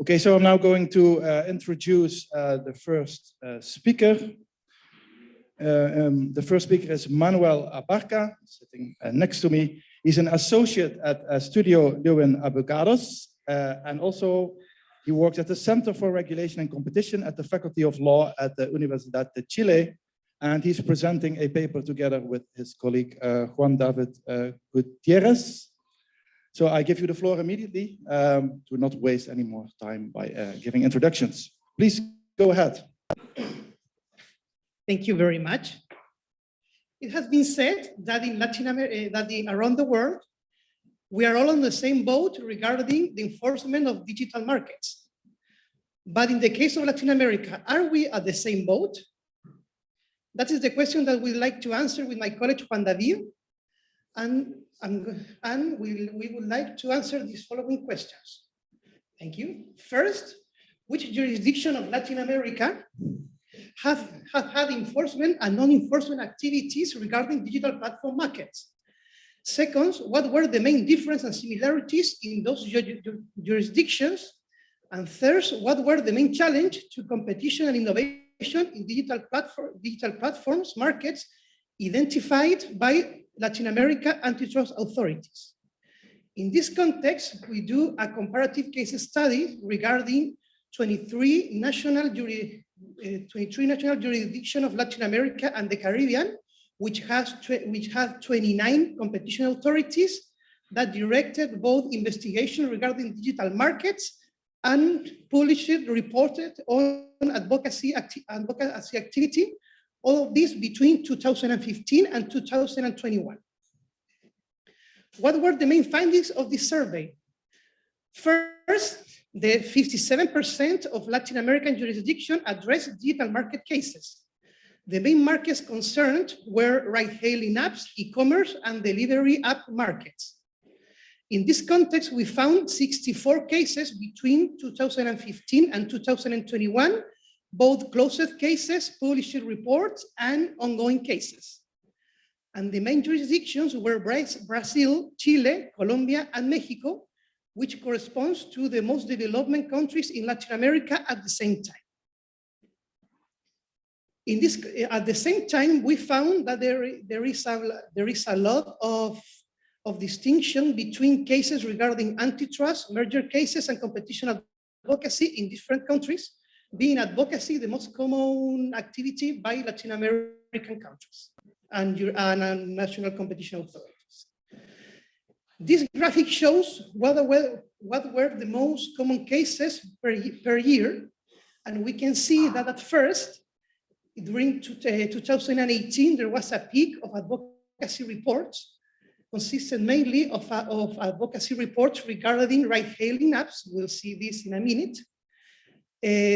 Okay, so I'm now going to introduce the first speaker. The first speaker is Manuel Abarca, sitting next to me. He's an associate at Studio Abogados, and also he works at the Center for Regulation and Competition at the Faculty of Law at the Universidad de Chile, and he's presenting a paper together with his colleague Juan David Guttiérez. So I give you the floor immediately to not waste any more time by giving introductions. Please go ahead. Thank you very much. It has been said that in Latin America, around the world, we are all on the same boat regarding the enforcement of digital markets. But in the case of Latin America, are we at the same boat? That is the question that we'd like to answer with my colleague Juan David. And we would like to answer these following questions. Thank you. First, which jurisdiction of Latin America have had enforcement and non-enforcement activities regarding digital platform markets? Second, what were the main differences and similarities in those jurisdictions? And third, what were the main challenges to competition and innovation in digital platforms markets identified by Latin America antitrust authorities? In this context, we do a comparative case study regarding 23 national jurisdictions of Latin America and the Caribbean, which have 29 competition authorities that directed both investigation regarding digital markets and published, reported on advocacy activity, all of this between 2015 and 2021. What were the main findings of this survey? First, the 57% of Latin American jurisdictions addressed digital market cases. The main markets concerned were ride-hailing apps, e-commerce, and delivery app markets. In this context, we found 64 cases between 2015 and 2021, both closed cases, published reports, and ongoing cases. And the main jurisdictions were Brazil, Chile, Colombia, and Mexico, which corresponds to the most developed countries in Latin America at the same time. At the same time, we found that there is a lot of distinction between cases regarding antitrust, merger cases, and competition advocacy in different countries, being advocacy the most common activity by Latin American countries and national competition authorities. This graphic shows what were the most common cases per year, and we can see that at first, during 2018, there was a peak of advocacy reports, consisted mainly of advocacy reports regarding ride-hailing apps. We'll see this in a minute.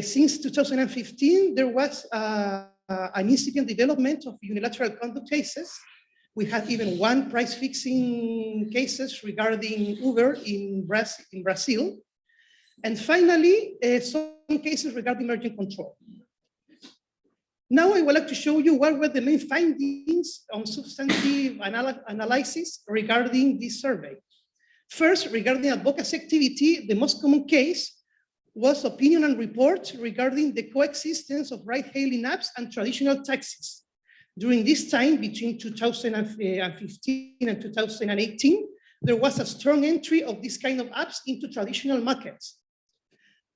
Since 2015, there was an incipient development of unilateral conduct cases. We had even one price-fixing cases regarding Uber in Brazil. And finally, some cases regarding merchant control. Now I would like to show you what were the main findings on substantive analysis regarding this survey. First, regarding advocacy activity, the most common case was opinion and reports regarding the coexistence of ride-hailing apps and traditional taxis. During this time, between 2015 and 2018, there was a strong entry of this kind of apps into traditional markets.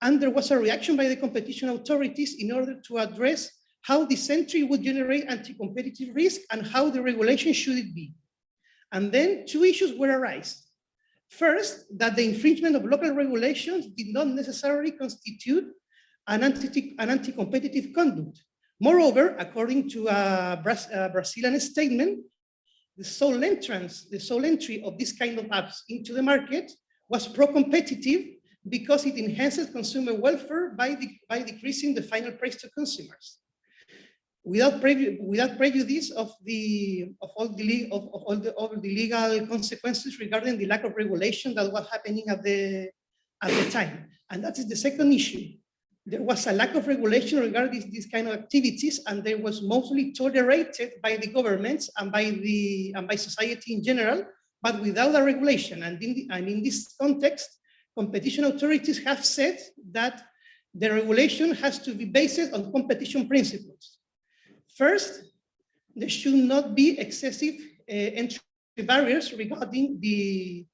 And there was a reaction by the competition authorities in order to address how this entry would generate anti-competitive risk and how the regulation should it be. And then two issues were arise. First, that the infringement of local regulations did not necessarily constitute an anti-competitive conduct. Moreover, according to a Brazilian statement, the sole entry of this kind of apps into the market was pro-competitive because it enhances consumer welfare by decreasing the final price to consumers. Without prejudice of all the legal consequences regarding the lack of regulation that was happening at the time. And that is the second issue. There was a lack of regulation regarding these kind of activities, and they was mostly tolerated by the governments and by society in general, but without a regulation. And in this context, competition authorities have said that the regulation has to be based on competition principles. First, there should not be excessive entry barriers regarding the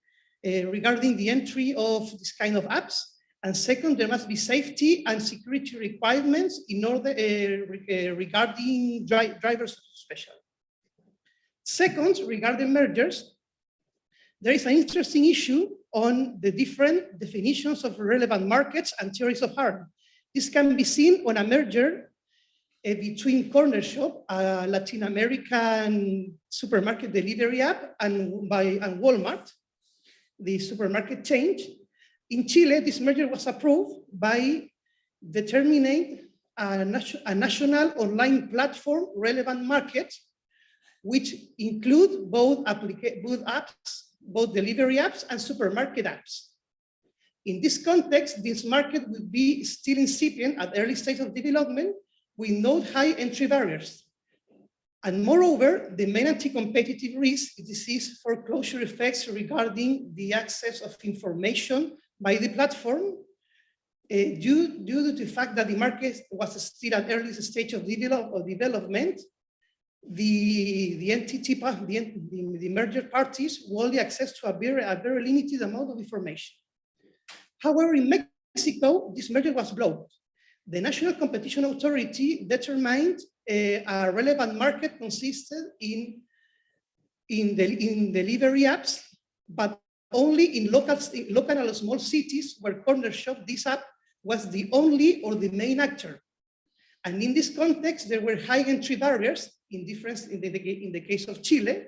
entry of this kind of apps. And second, there must be safety and security requirements in order regarding drivers especially. Second, regarding mergers, there is an interesting issue on the different definitions of relevant markets and theories of harm. This can be seen on a merger between Corner Shop, a Latin American supermarket delivery app, and Walmart, the supermarket chain. In Chile, this merger was approved by determining a national online platform relevant market, which include both delivery apps and supermarket apps. In this context, this market will be still incipient at early stage of development with no high entry barriers. And moreover, the main anti-competitive risk is foreclosure effects regarding the access of information by the platform due to the fact that the market was still at early stage of development. The merger parties will only access to a very limited amount of information. However, in Mexico, this merger was blocked. The National Competition Authority determined a relevant market consisted in delivery apps, but only in local and small cities where Corner Shop, this app, was the only or the main actor. And in this context, there were high entry barriers in the case of Chile,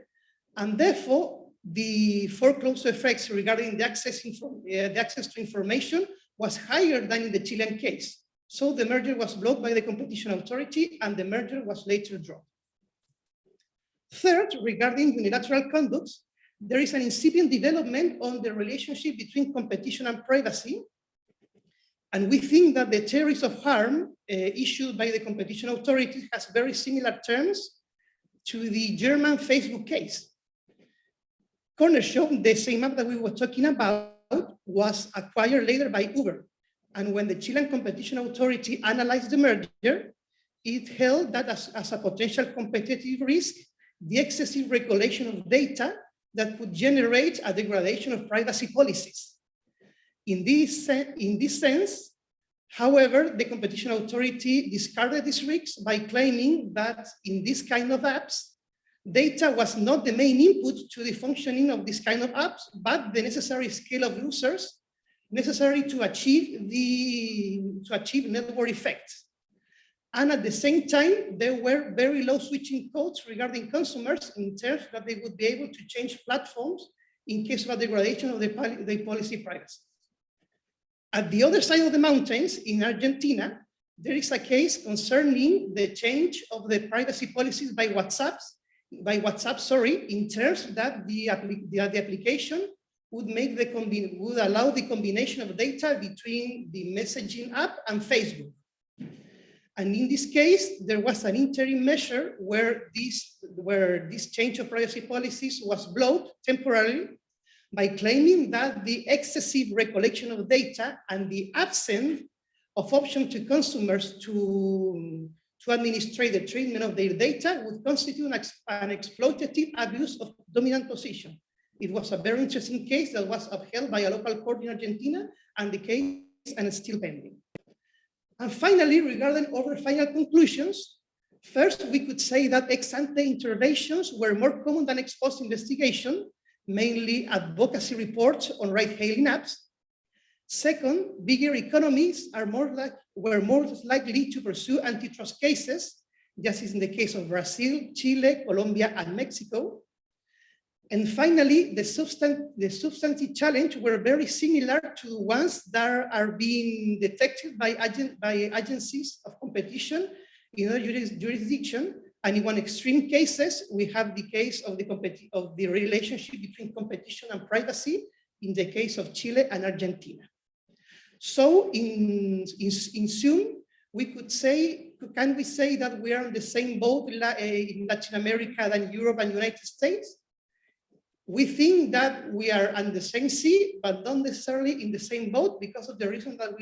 and therefore the foreclosure effects regarding the access to information was higher than in the Chilean case. So the merger was blocked by the competition authority and the merger was later dropped. Third, regarding unilateral conducts, there is an incipient development on the relationship between competition and privacy. And we think that the theories of harm issued by the competition authority has very similar terms to the German Facebook case. Corner Shop, the same app that we were talking about, was acquired later by Uber. And when the Chilean Competition Authority analyzed the merger, it held that as a potential competitive risk, the excessive regulation of data that could generate a degradation of privacy policies. In this sense, however, the Competition Authority discarded this risk by claiming that in this kind of apps, data was not the main input to the functioning of this kind of apps, but the necessary scale of users necessary to achieve network effects. And at the same time, there were very low switching codes regarding consumers in terms that they would be able to change platforms in case of a degradation of the policy privacy. At the other side of the mountains, in Argentina, there is a case concerning the change of the privacy policies by WhatsApp, in terms that the application would allow the combination of data between the messaging app and Facebook. And in this case, there was an interim measure where this change of privacy policies was blocked temporarily by claiming that the excessive recollection of data and the absence of option to consumers to administrate the treatment of their data would constitute an exploitative abuse of dominant position. It was a very interesting case that was upheld by a local court in Argentina, and the case is still pending. And finally, regarding other final conclusions, first, we could say that ex-ante interventions were more common than ex-post investigation, mainly advocacy reports on ride-hailing apps. Second, bigger economies were more likely to pursue antitrust cases, just as in the case of Brazil, Chile, Colombia, and Mexico. And finally, the substantive challenge were very similar to the ones that are being detected by agencies of competition in other jurisdiction. And in one extreme cases, we have the case of the relationship between competition and privacy in the case of Chile and Argentina. So in sum, can we say that we are on the same boat in Latin America than Europe and United States? we think that we are on the same sea, but not necessarily in the same boat because of the reason that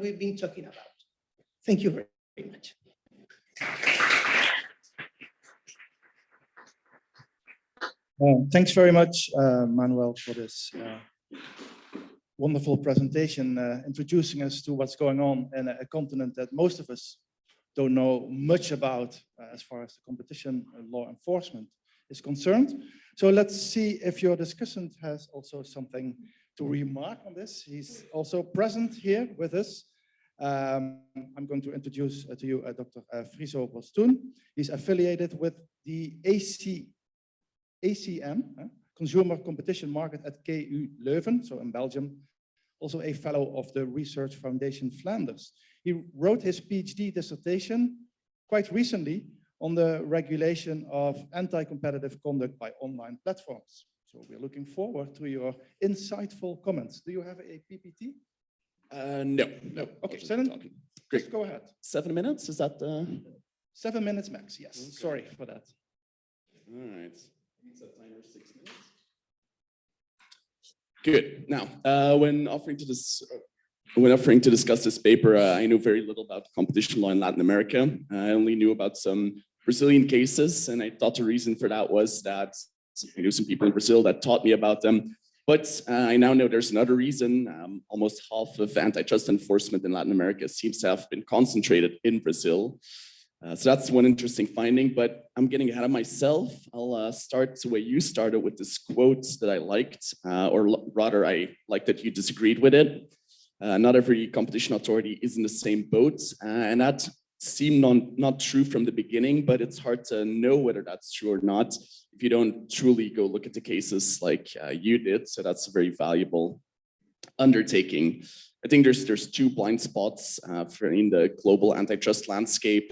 we've been talking about. Thank you very much. Thanks very much, Manuel, for this wonderful presentation, introducing us to what's going on in a continent that most of us don't know much about as far as the competition law enforcement is concerned. So let's see if your discussant has also something to remark on this. He's also present here with us. I'm going to introduce to you Dr. Friso Bostoen. He's affiliated with the ACM, Consumer Competition Market at KU Leuven, so in Belgium, also a fellow of the Research Foundation Flanders. He wrote his PhD dissertation quite recently on the regulation of anti-competitive conduct by online platforms. So we're looking forward to your insightful comments. Do you have a PPT? No. Okay, great. Go ahead. 7 minutes, is that? 7 minutes max, yes. Okay. Sorry for that. All right. Set timer 6 minutes. Good. Now, when offering to discuss this paper, I knew very little about competition law in Latin America. I only knew about some Brazilian cases, and I thought the reason for that was that I knew some people in Brazil that taught me about them. But I now know there's another reason. Almost half of antitrust enforcement in Latin America seems to have been concentrated in Brazil. So that's one interesting finding, but I'm getting ahead of myself. I'll start the way you started with this quote that I liked, or rather I like that you disagreed with it. Not every competition authority is in the same boat, and that seemed not true from the beginning, but it's hard to know whether that's true or not if you don't truly go look at the cases like you did. So that's a very valuable undertaking. I think there's two blind spots in the global antitrust landscape.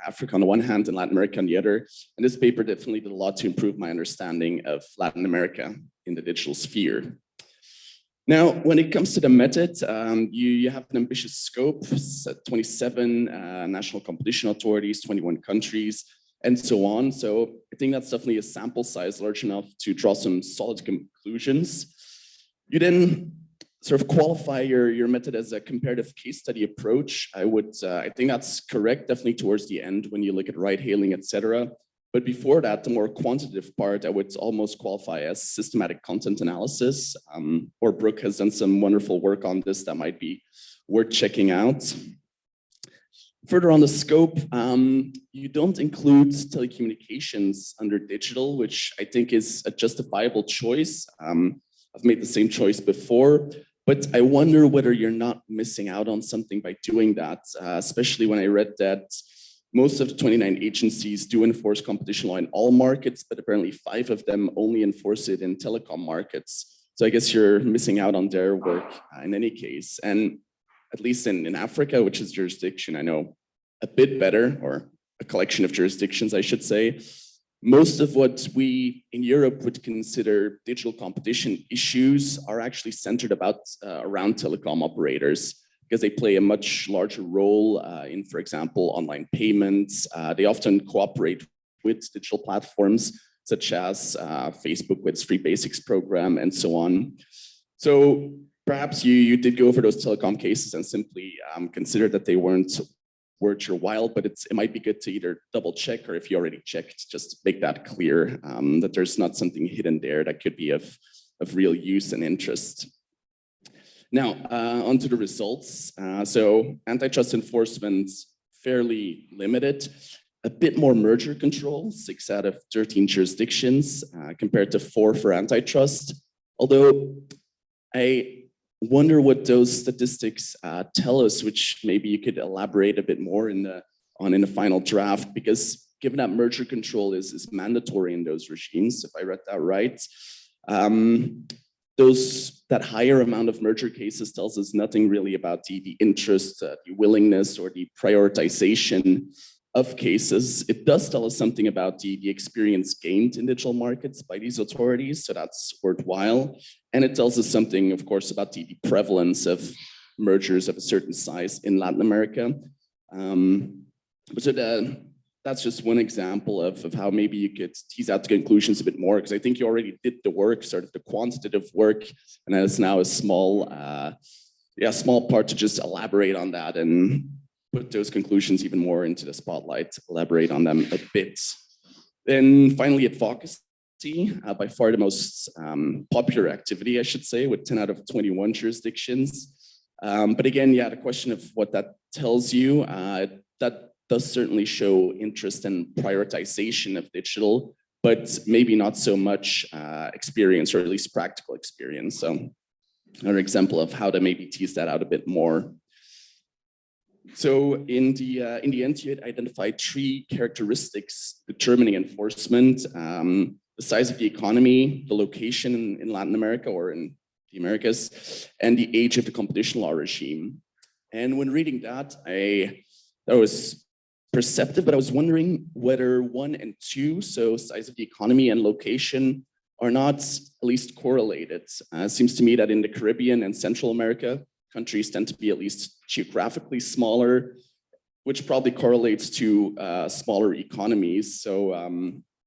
Africa on the one hand and Latin America on the other. And this paper definitely did a lot to improve my understanding of Latin America in the digital sphere. Now, when it comes to the method, you have an ambitious scope, 27 national competition authorities, 21 countries, and so on. So I think that's definitely a sample size large enough to draw some solid conclusions. You then sort of qualify your method as a comparative case study approach. I think that's correct, definitely towards the end when you look at ride hailing, etc. But before that, the more quantitative part, I would almost qualify as systematic content analysis. Or Brooke has done some wonderful work on this that might be worth checking out. Further on the scope, you don't include telecommunications under digital, which I think is a justifiable choice. I've made the same choice before, but I wonder whether you're not missing out on something by doing that, especially when I read that most of the 29 agencies do enforce competition law in all markets, but apparently 5 of them only enforce it in telecom markets. So I guess you're missing out on their work in any case. And at least in Africa, which is jurisdiction I know a bit better, or a collection of jurisdictions, I should say, most of what we in Europe would consider digital competition issues are actually centered around telecom operators, because they play a much larger role in, for example, online payments. They often cooperate with digital platforms such as Facebook with its Free Basics program and so on. So perhaps you did go over those telecom cases and simply consider that they weren't worth your while, but it might be good to either double check, or if you already checked, just make that clear that there's not something hidden there that could be of real use and interest. Now, onto the results. So antitrust enforcement, fairly limited. A bit more merger control, 6 out of 13 jurisdictions, compared to 4 for antitrust. Although I wonder what those statistics tell us, which maybe you could elaborate a bit more in the final draft, because given that merger control is mandatory in those regimes, if I read that right, that higher amount of merger cases tells us nothing really about the interest, the willingness, or the prioritization of cases. It does tell us something about the experience gained in digital markets by these authorities, so that's worthwhile. And it tells us something, of course, about the prevalence of mergers of a certain size in Latin America. So that's just one example of how maybe you could tease out the conclusions a bit more, because I think you already did the work, sort of the quantitative work, and it's now a small part to just elaborate on that and put those conclusions even more into the spotlight, elaborate on them a bit. Then finally, advocacy, by far the most popular activity, I should say, with 10 out of 21 jurisdictions. But again, yeah, the question of what that tells you, that does certainly show interest and prioritization of digital, but maybe not so much experience, or at least practical experience. So another example of how to maybe tease that out a bit more. So in the end, you identified 3 characteristics determining enforcement: the size of the economy, the location in Latin America or in the Americas, and the age of the competition law regime. And when reading that was perceptive, but I was wondering whether 1 and 2, so size of the economy and location, are not at least correlated. It seems to me that in the Caribbean and Central America, countries tend to be at least geographically smaller, which probably correlates to smaller economies. So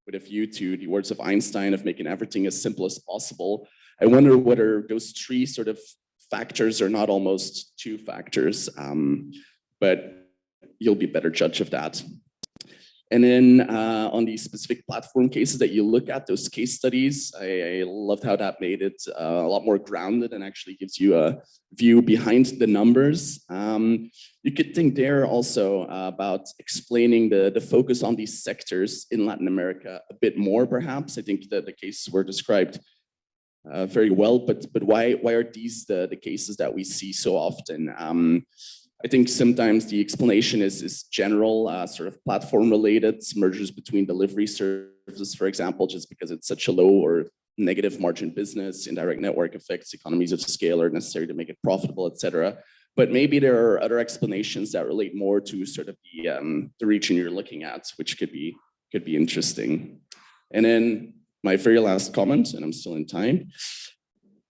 with a view to the words of Einstein of making everything as simple as possible, I wonder whether those 3 sort of factors are not almost 2 factors, but you'll be a better judge of that. And then on the specific platform cases that you look at, those case studies, I loved how that made it a lot more grounded and actually gives you a view behind the numbers. You could think there also about explaining the focus on these sectors in Latin America a bit more, perhaps. I think that the cases were described very well, but why are these the cases that we see so often? I think sometimes the explanation is general, sort of platform related, mergers between delivery services, for example, just because it's such a low or negative margin business, indirect network effects, economies of scale are necessary to make it profitable, etc. But maybe there are other explanations that relate more to sort of the region you're looking at, which could be interesting. And then my very last comment, and I'm still in time,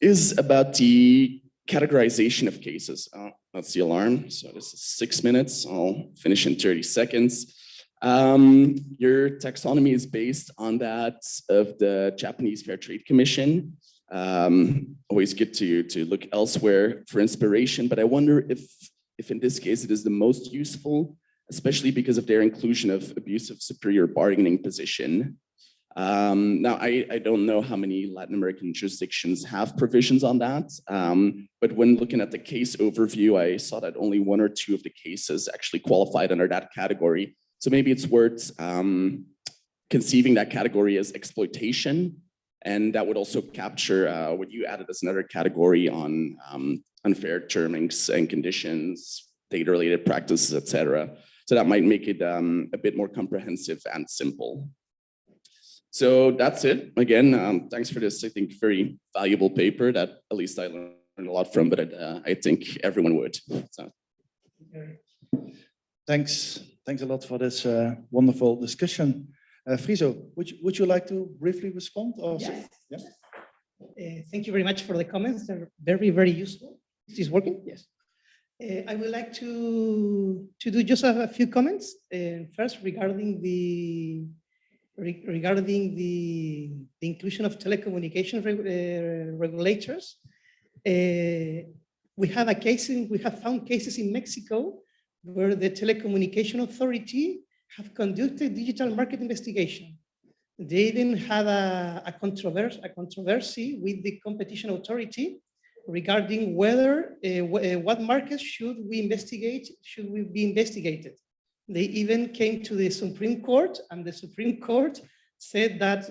is about the categorization of cases. That's the alarm. So this is 6 minutes. I'll finish in 30 seconds. Your taxonomy is based on that of the Japanese Fair Trade Commission. Always good to look elsewhere for inspiration, but I wonder if in this case it is the most useful, especially because of their inclusion of abuse of superior bargaining position. Now, I don't know how many Latin American jurisdictions have provisions on that, but when looking at the case overview, I saw that only 1 or 2 of the cases actually qualified under that category. So maybe it's worth conceiving that category as exploitation, and that would also capture what you added as another category on unfair terms and conditions, data-related practices, etc. So that might make it a bit more comprehensive and simple. So that's it. Again, thanks for this, I think, very valuable paper that at least I learned a lot from, but I think everyone would. So. Thanks a lot for this wonderful discussion. Friso, would you like to briefly respond? Or yes. Yeah? Thank you very much for the comments. They're very, very useful. Is this working? Yes. I would like to do just a few comments. First, regarding the inclusion of telecommunication regulators. We have found cases in Mexico where the telecommunication authority have conducted digital market investigation. They even had a controversy with the competition authority regarding whether what markets should we be investigated. They even came to the Supreme Court, and the Supreme Court said that,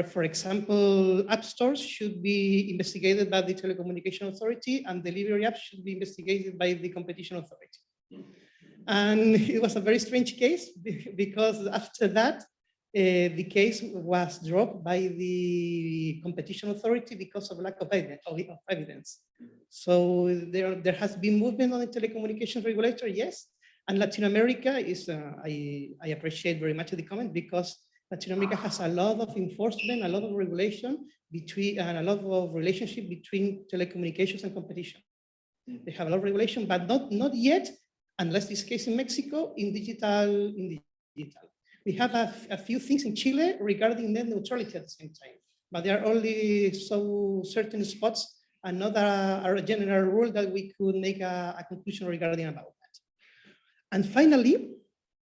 for example, app stores should be investigated by the Telecommunication Authority, and delivery apps should be investigated by the Competition Authority. And it was a very strange case, because after that, the case was dropped by the Competition Authority because of lack of evidence. So there has been movement on the telecommunications regulator, yes. And Latin America is, I appreciate very much the comment, because Latin America has a lot of enforcement, a lot of regulation and a lot of relationship between telecommunications and competition. They have a lot of regulation, but not yet unless this case in Mexico, in digital. We have a few things in Chile regarding net neutrality at the same time, but there are only so certain spots and not a general rule that we could make a conclusion regarding about that. And finally,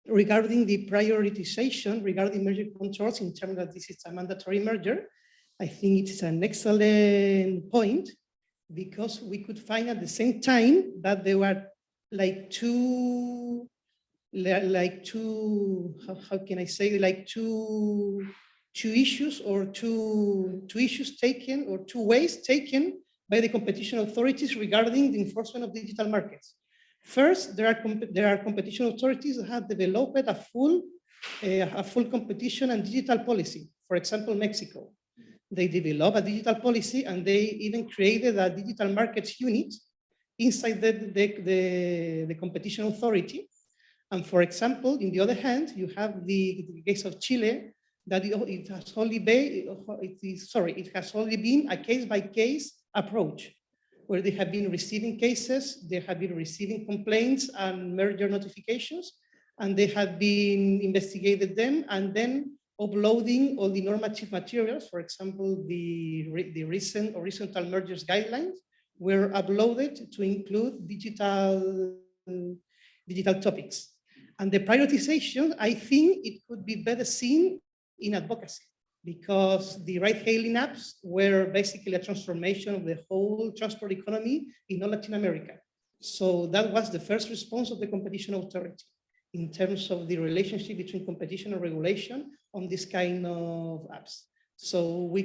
regarding the prioritization regarding merger controls in terms that this is a mandatory merger, I think it's an excellent point because we could find at the same time that there were like two, how can I say, like two issues or two issues taken or two ways taken by the competition authorities regarding the enforcement of digital markets. First, there are competition authorities that have developed a full competition and digital policy. For example, Mexico. They developed a digital policy and they even created a digital markets unit inside the competition authority. And for example, in the other hand, you have the case of Chile that it has only been a case-by-case approach, where they have been receiving cases, they have been receiving complaints and merger notifications, and they have been investigated them and then uploading all the normative materials. For example, the recent horizontal mergers guidelines were uploaded to include digital topics. And the prioritization, I think it could be better seen in advocacy, because the ride-hailing apps were basically a transformation of the whole transport economy in all Latin America. So that was the first response of the competition authority in terms of the relationship between competition and regulation on this kind of apps. So we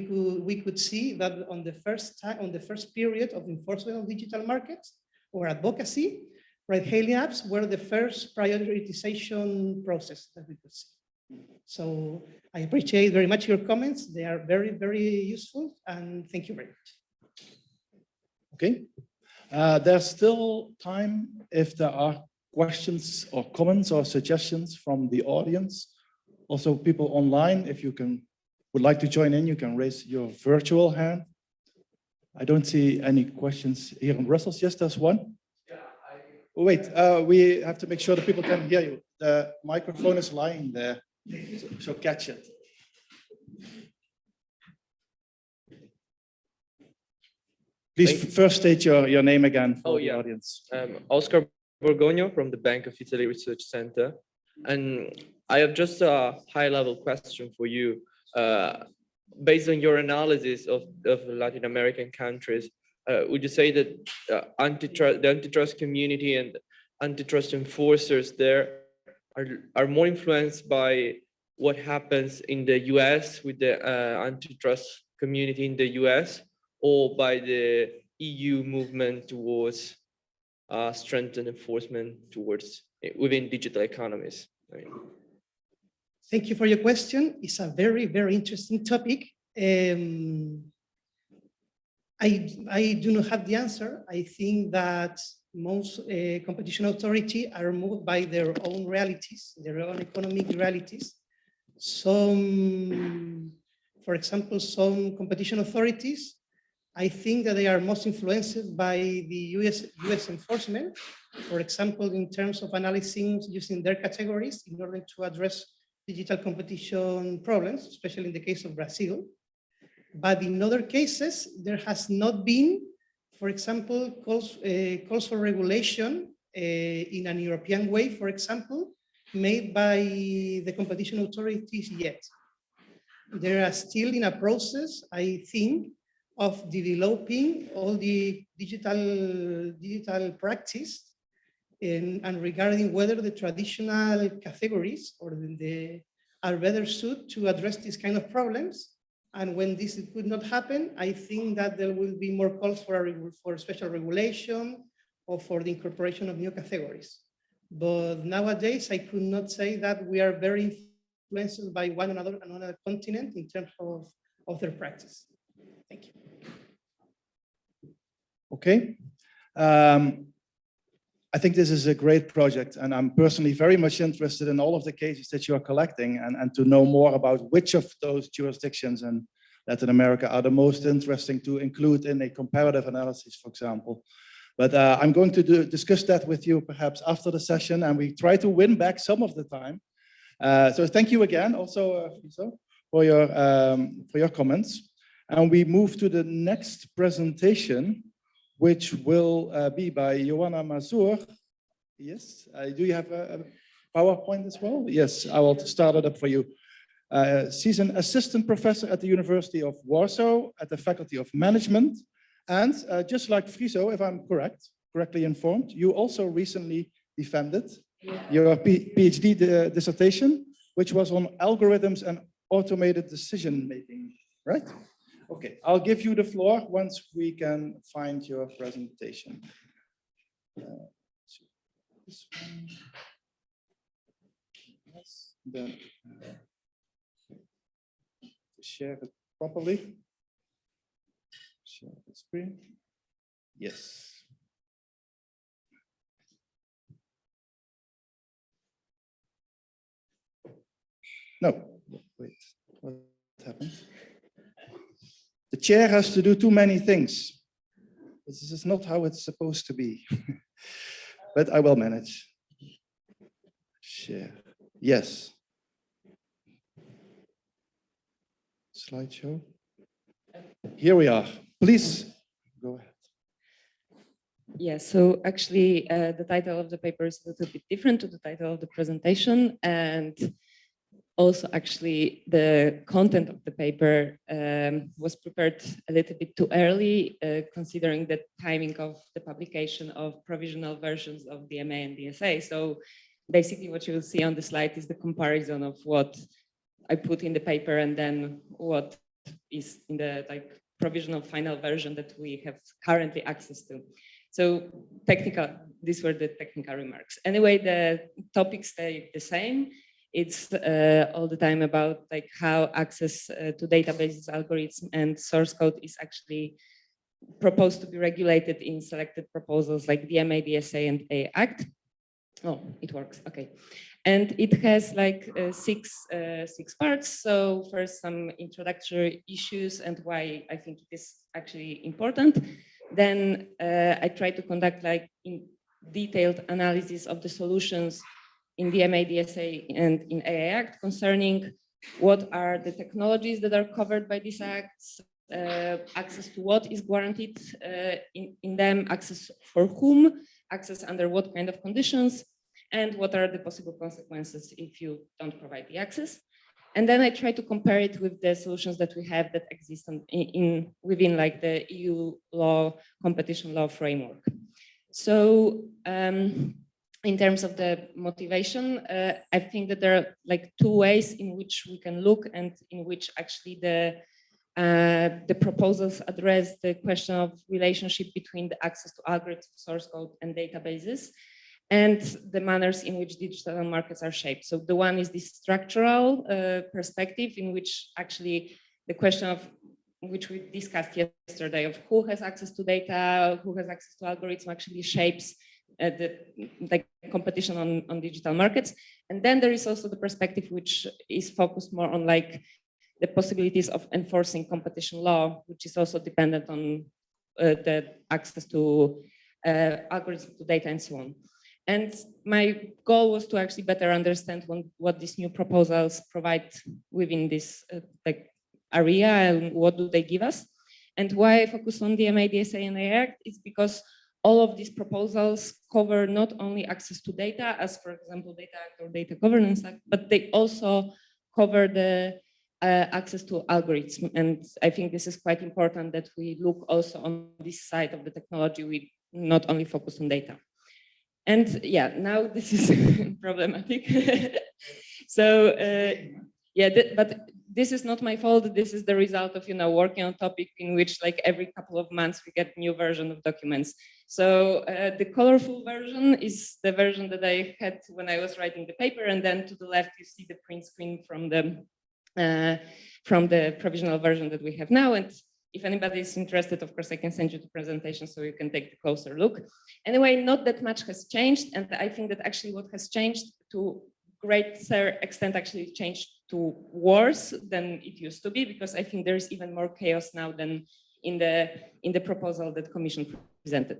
could see that on the first period of enforcement of digital markets or advocacy, ride-hailing apps were the first prioritization process that we could see. So I appreciate very much your comments. They are very, very useful, and thank you very much. Okay. There's still time if there are questions or comments or suggestions from the audience. Also, people online, if you would like to join in, you can raise your virtual hand. I don't see any questions here in Brussels. Yes, there's one. Oh, wait, we have to make sure that people can hear you. The microphone is lying there, so catch it. Please first state your name again for the audience. Oscar Borgogno from the Bank of Italy Research Center. And I have just a high-level question for you. Based on your analysis of Latin American countries, would you say that the antitrust community and antitrust enforcers there are more influenced by what happens in the US with the antitrust community in the US, or by the EU movement towards strengthened enforcement within digital economies? Thank you for your question. It's a very, very interesting topic. I do not have the answer. I think that most competition authorities are moved by their own realities, their own economic realities. For example, some competition authorities, I think that they are most influenced by the US enforcement, for example, in terms of analyzing using their categories in order to address digital competition problems, especially in the case of Brazil. But in other cases, there has not been, for example, calls for regulation in an European way, for example, made by the competition authorities yet. They are still in a process, I think, of developing all the digital practice and regarding whether the traditional categories are better suited to address these kind of problems. And when this could not happen, I think that there will be more calls for special regulation or for the incorporation of new categories. But nowadays, I could not say that we are very influenced by another continent in terms of their practice. Thank you. Okay. I think this is a great project, and I'm personally very much interested in all of the cases that you are collecting and to know more about which of those jurisdictions in Latin America are the most interesting to include in a comparative analysis, for example. But I'm going to discuss that with you perhaps after the session, and we try to win back some of the time. So thank you again, also, Friso, for your comments. And we move to the next presentation, which will be by Joanna Mazur. Yes, do you have a PowerPoint as well? Yes, I will start it up for you. She's an assistant professor at the University of Warsaw at the Faculty of Management. And just like Friso, if I'm correctly informed, you also recently defended your PhD dissertation, which was on algorithms and automated decision-making, right? Okay, I'll give you the floor once we can find your presentation. This one. Yes, then share it properly. Share the screen. Yes. No, wait, what happened? The chair has to do too many things. This is not how it's supposed to be, but I will manage. Share, yes. Slideshow. Here we are. Please go ahead. Yeah, so actually the title of the paper is a little bit different to the title of the presentation, and also actually the content of the paper was prepared a little bit too early, considering the timing of the publication of provisional versions of DMA and DSA. So basically what you will see on the slide is the comparison of what I put in the paper and then what is in the provisional final version that we have currently access to. So these were the technical remarks. Anyway, the topics stay the same. It's all the time about how access to databases, algorithms, and source code is actually proposed to be regulated in selected proposals like DMA, DSA, and A Act. Oh, it works. Okay. And it has six parts. So first, some introductory issues and why I think it is actually important. Then I try to conduct in detailed analysis of the solutions in DMA, DSA, and in AA Act concerning what are the technologies that are covered by these acts, access to what is guaranteed in them, access for whom, access under what kind of conditions, and what are the possible consequences if you don't provide the access. And then I try to compare it with the solutions that we have that exist within the EU law, competition law framework. So in terms of the motivation, I think that there are two ways in which we can look and in which actually the proposals address the question of relationship between the access to algorithms, source code, and databases, and the manners in which digital markets are shaped. So the one is the structural perspective in which actually the question of which we discussed yesterday of who has access to data, who has access to algorithms actually shapes the competition on digital markets. And then there is also the perspective which is focused more on the possibilities of enforcing competition law, which is also dependent on the access to algorithms, to data, and so on. And my goal was to actually better understand what these new proposals provide within this area and what do they give us. And why I focus on DMA, DSA, and AI Act is because all of these proposals cover not only access to data, as for example, Data Act or Data Governance Act, but they also cover the access to algorithms. And I think this is quite important that we look also on this side of the technology, we not only focus on data. And yeah, now this is problematic. So but this is not my fault. This is the result of working on a topic in which every couple of months we get new version of documents. So the colorful version is the version that I had when I was writing the paper, and then to the left you see the print screen from the provisional version that we have now. And if anybody is interested, of course, I can send you the presentation so you can take a closer look. Anyway, not that much has changed. And I think that actually what has changed to greater extent actually changed to worse than it used to be, because I think there's even more chaos now than in the proposal that Commission presented.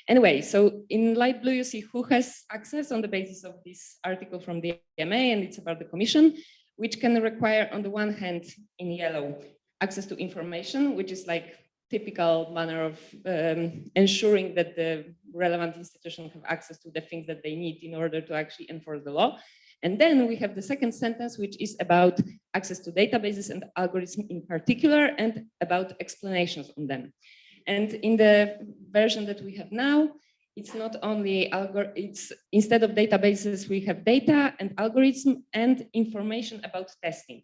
Anyway, so in light blue, you see who has access on the basis of this article from the DMA, and it's about the Commission, which can require, on the one hand, in yellow, access to information, which is like typical manner of ensuring that the relevant institutions have access to the things that they need in order to actually enforce the law. And then we have the second sentence, which is about access to databases and algorithms in particular, and about explanations on them. And in the version that we have now, it's not only instead of databases, we have data and algorithm and information about testing.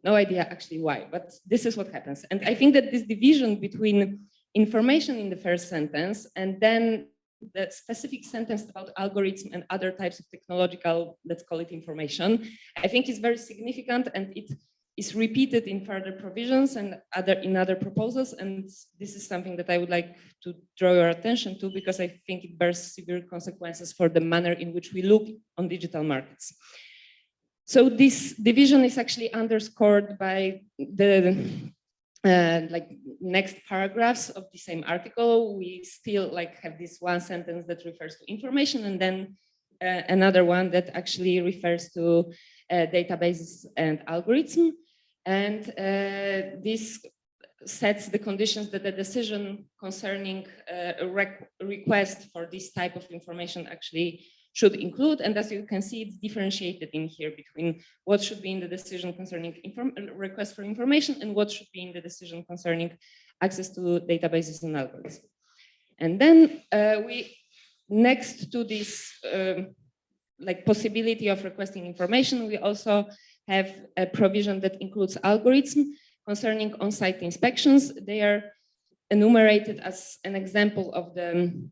No idea actually why, but this is what happens. And I think that this division between information in the first sentence and then the specific sentence about algorithm and other types of technological, let's call it information, I think is very significant, and it is repeated in further provisions and in other proposals. And this is something that I would like to draw your attention to, because I think it bears severe consequences for the manner in which we look on digital markets. So this division is actually underscored by the like next paragraphs of the same article. We still like have this one sentence that refers to information, and then another one that actually refers to databases and algorithm. And this sets the conditions that the decision concerning a request for this type of information actually should include. And as you can see, it's differentiated in here between what should be in the decision concerning request for information and what should be in the decision concerning access to databases and algorithms. And then we, next to this like possibility of requesting information, we also have a provision that includes algorithm concerning on-site inspections. They are enumerated as an example of the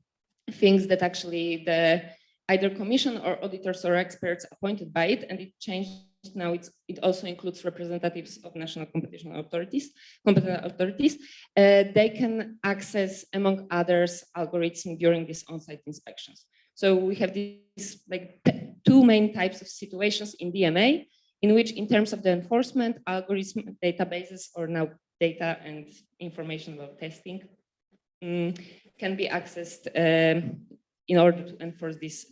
things that actually the either commission or auditors or experts appointed by it, and it changed now. It also includes representatives of national competition authorities, competent authorities. They can access, among others, algorithms during these on-site inspections. So we have these like two main types of situations in DMA, in which, in terms of the enforcement, algorithm databases, or now data and information about testing, can be accessed in order to enforce this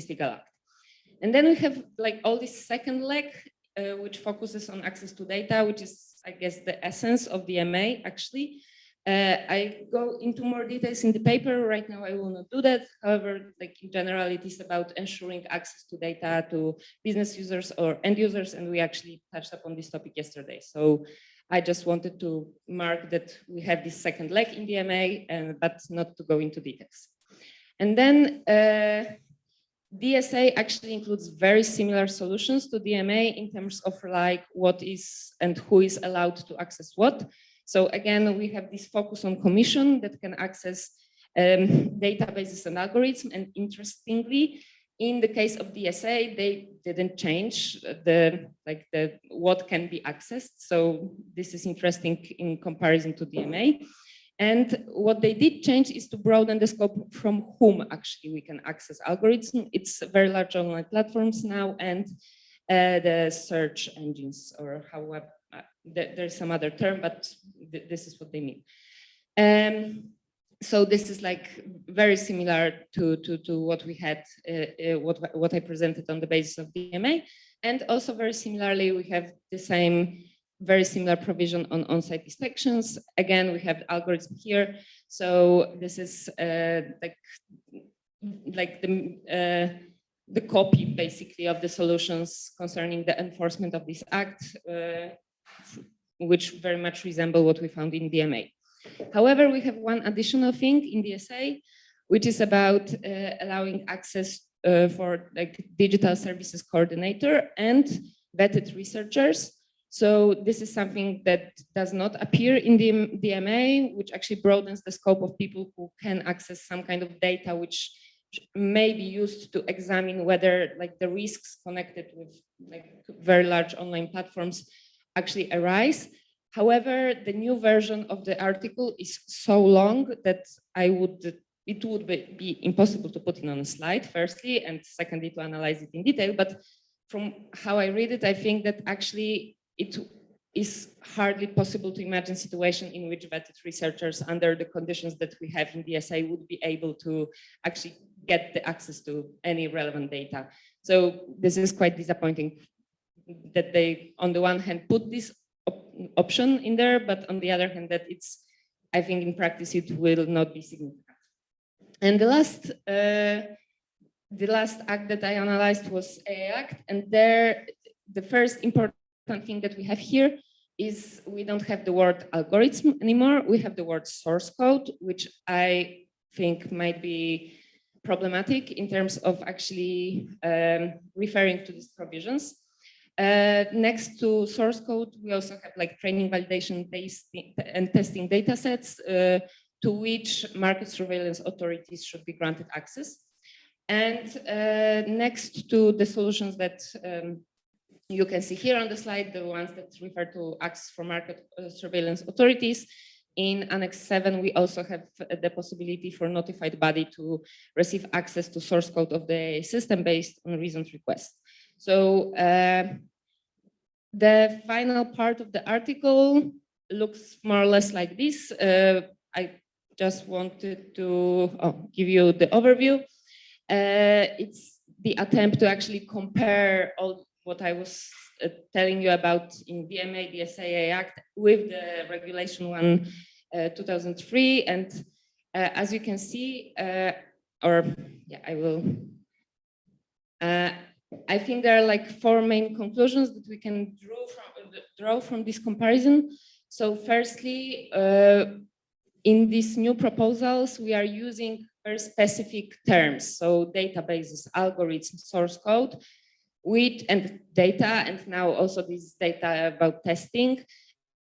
legal act. And then we have like all this second leg, which focuses on access to data, which is, I guess, the essence of DMA, actually. I go into more details in the paper. Right now, I will not do that. However, like in general, it is about ensuring access to data to business users or end users, and we actually touched upon this topic yesterday. So I just wanted to mark that we have this second leg in DMA, but not to go into details. And then DSA actually includes very similar solutions to DMA in terms of like what is and who is allowed to access what. So again, we have this focus on commission that can access databases and algorithms. And interestingly, in the case of DSA, they didn't change what can be accessed. So this is interesting in comparison to DMA. And what they did change is to broaden the scope from whom actually we can access algorithms. It's very large online platforms now and the search engines, or however, there's some other term, but this is what they mean. So this is like very similar to what we had, what I presented on the basis of DMA. And also very similarly, we have the same very similar provision on on-site inspections. Again, we have algorithm here. So this is like the copy basically of the solutions concerning the enforcement of this act, which very much resemble what we found in DMA. However, we have one additional thing in DSA, which is about allowing access for like digital services coordinator and vetted researchers. So this is something that does not appear in the DMA, which actually broadens the scope of people who can access some kind of data which may be used to examine whether like the risks connected with like very large online platforms actually arise. However, the new version of the article is so long that it would be impossible to put it on a slide, firstly, and secondly, to analyze it in detail. But from how I read it, I think that actually is hardly possible to imagine a situation in which vetted researchers under the conditions that we have in DSA would be able to actually get the access to any relevant data. So this is quite disappointing that they, on the one hand, put this option in there, but on the other hand, that it's, I think in practice, it will not be significant. And the last act that I analyzed was AA Act, and there, the first important thing that we have here is we don't have the word algorithm anymore. We have the word source code, which I think might be problematic in terms of actually referring to these provisions. Next to source code, we also have like training, validation, and testing data sets to which market surveillance authorities should be granted access. And next to the solutions that you can see here on the slide, the ones that refer to access for market surveillance authorities, in Annex 7, we also have the possibility for notified body to receive access to source code of the system based on recent request. So the final part of the article looks more or less like this. I just wanted to give you the overview. It's the attempt to actually compare all what I was telling you about in DMA, DSA Act with the Regulation 1 2003. And as you can see, I will. I think there are like 4 main conclusions that we can draw from this comparison. So firstly, in these new proposals, we are using very specific terms. So databases, algorithms, source code, and data, and now also this data about testing.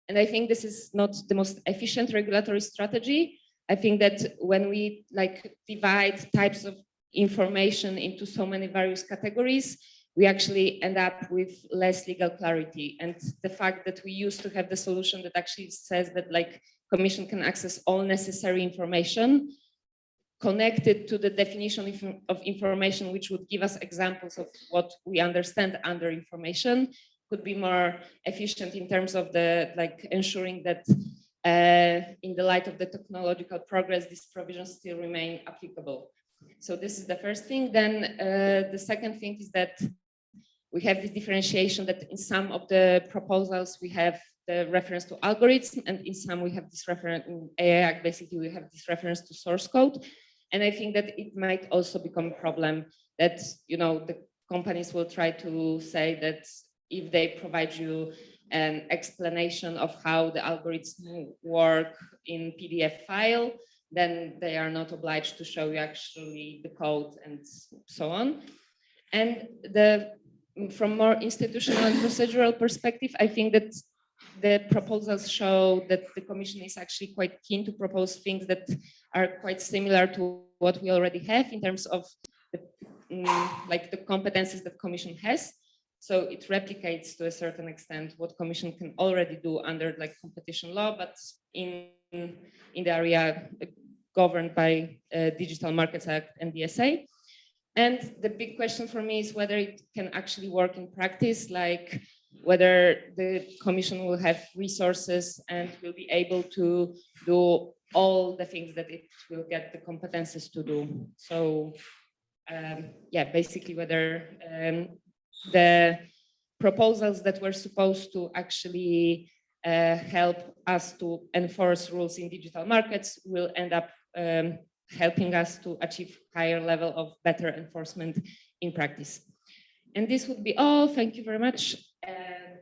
And I think this is not the most efficient regulatory strategy. I think that when we like divide types of information into so many various categories, we actually end up with less legal clarity. And the fact that we used to have the solution that actually says that like Commission can access all necessary information connected to the definition of information, which would give us examples of what we understand under information, could be more efficient in terms of the like ensuring that in the light of the technological progress, these provisions still remain applicable. So this is the first thing. Then the second thing is that we have this differentiation that in some of the proposals we have the reference to algorithm, and in some we have this reference in AA Act, basically we have this reference to source code. And I think that it might also become a problem that, you know, the companies will try to say that if they provide you an explanation of how the algorithms work in PDF file, then they are not obliged to show you actually the code and so on. And from more institutional and procedural perspective, I think that the proposals show that the Commission is actually quite keen to propose things that are quite similar to what we already have in terms of the, like the competencies that Commission has. So it replicates to a certain extent what Commission can already do under like competition law, but in the area governed by Digital Markets Act and DSA. And the big question for me is whether it can actually work in practice, like whether the Commission will have resources and will be able to do all the things that it will get the competences to do. So yeah, basically whether the proposals that were supposed to actually help us to enforce rules in digital markets will end up helping us to achieve higher level of better enforcement in practice. And this would be all. Thank you very much. And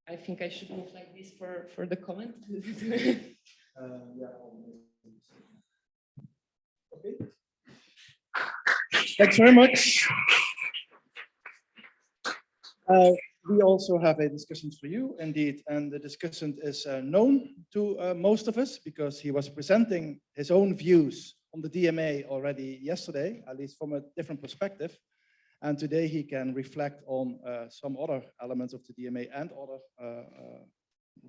I think I should move like this for the comment. Okay. Thanks very much. We also have a discussion for you, indeed, and the discussant is known to most of us because he was presenting his own views on the DMA already yesterday, at least from a different perspective. And today he can reflect on some other elements of the DMA and other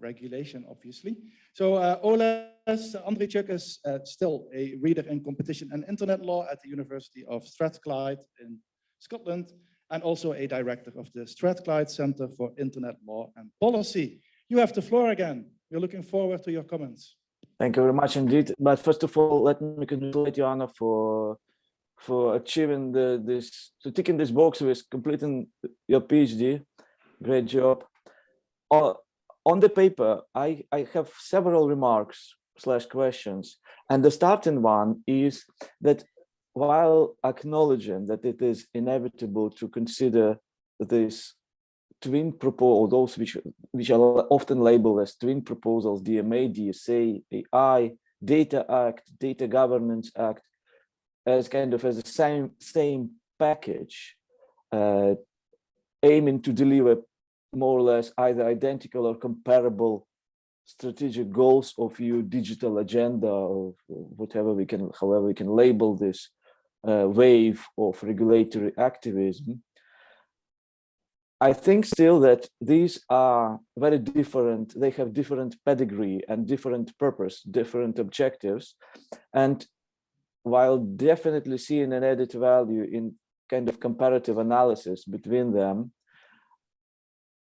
regulation, obviously. So Oles Andriychuk is still a reader in competition and internet law at the University of Strathclyde in Scotland, and also a director of the Strathclyde Centre for Internet Law and Policy. You have the floor again. We're looking forward to your comments. Thank you very much indeed. But first of all, let me congratulate Joanna for achieving to ticking this box with completing your PhD. Great job. On the paper, I have several remarks / questions, and the starting one is that while acknowledging that it is inevitable to consider this twin proposal, those which are often labeled as twin proposals, DMA, DSA, AI, Data Act, Data Governance Act, as kind of as the same package, aiming to deliver more or less either identical or comparable strategic goals of your digital agenda, or whatever however we can label this wave of regulatory activism. I think still that these are very different. They have different pedigree and different purpose, different objectives. And while definitely seeing an added value in kind of comparative analysis between them,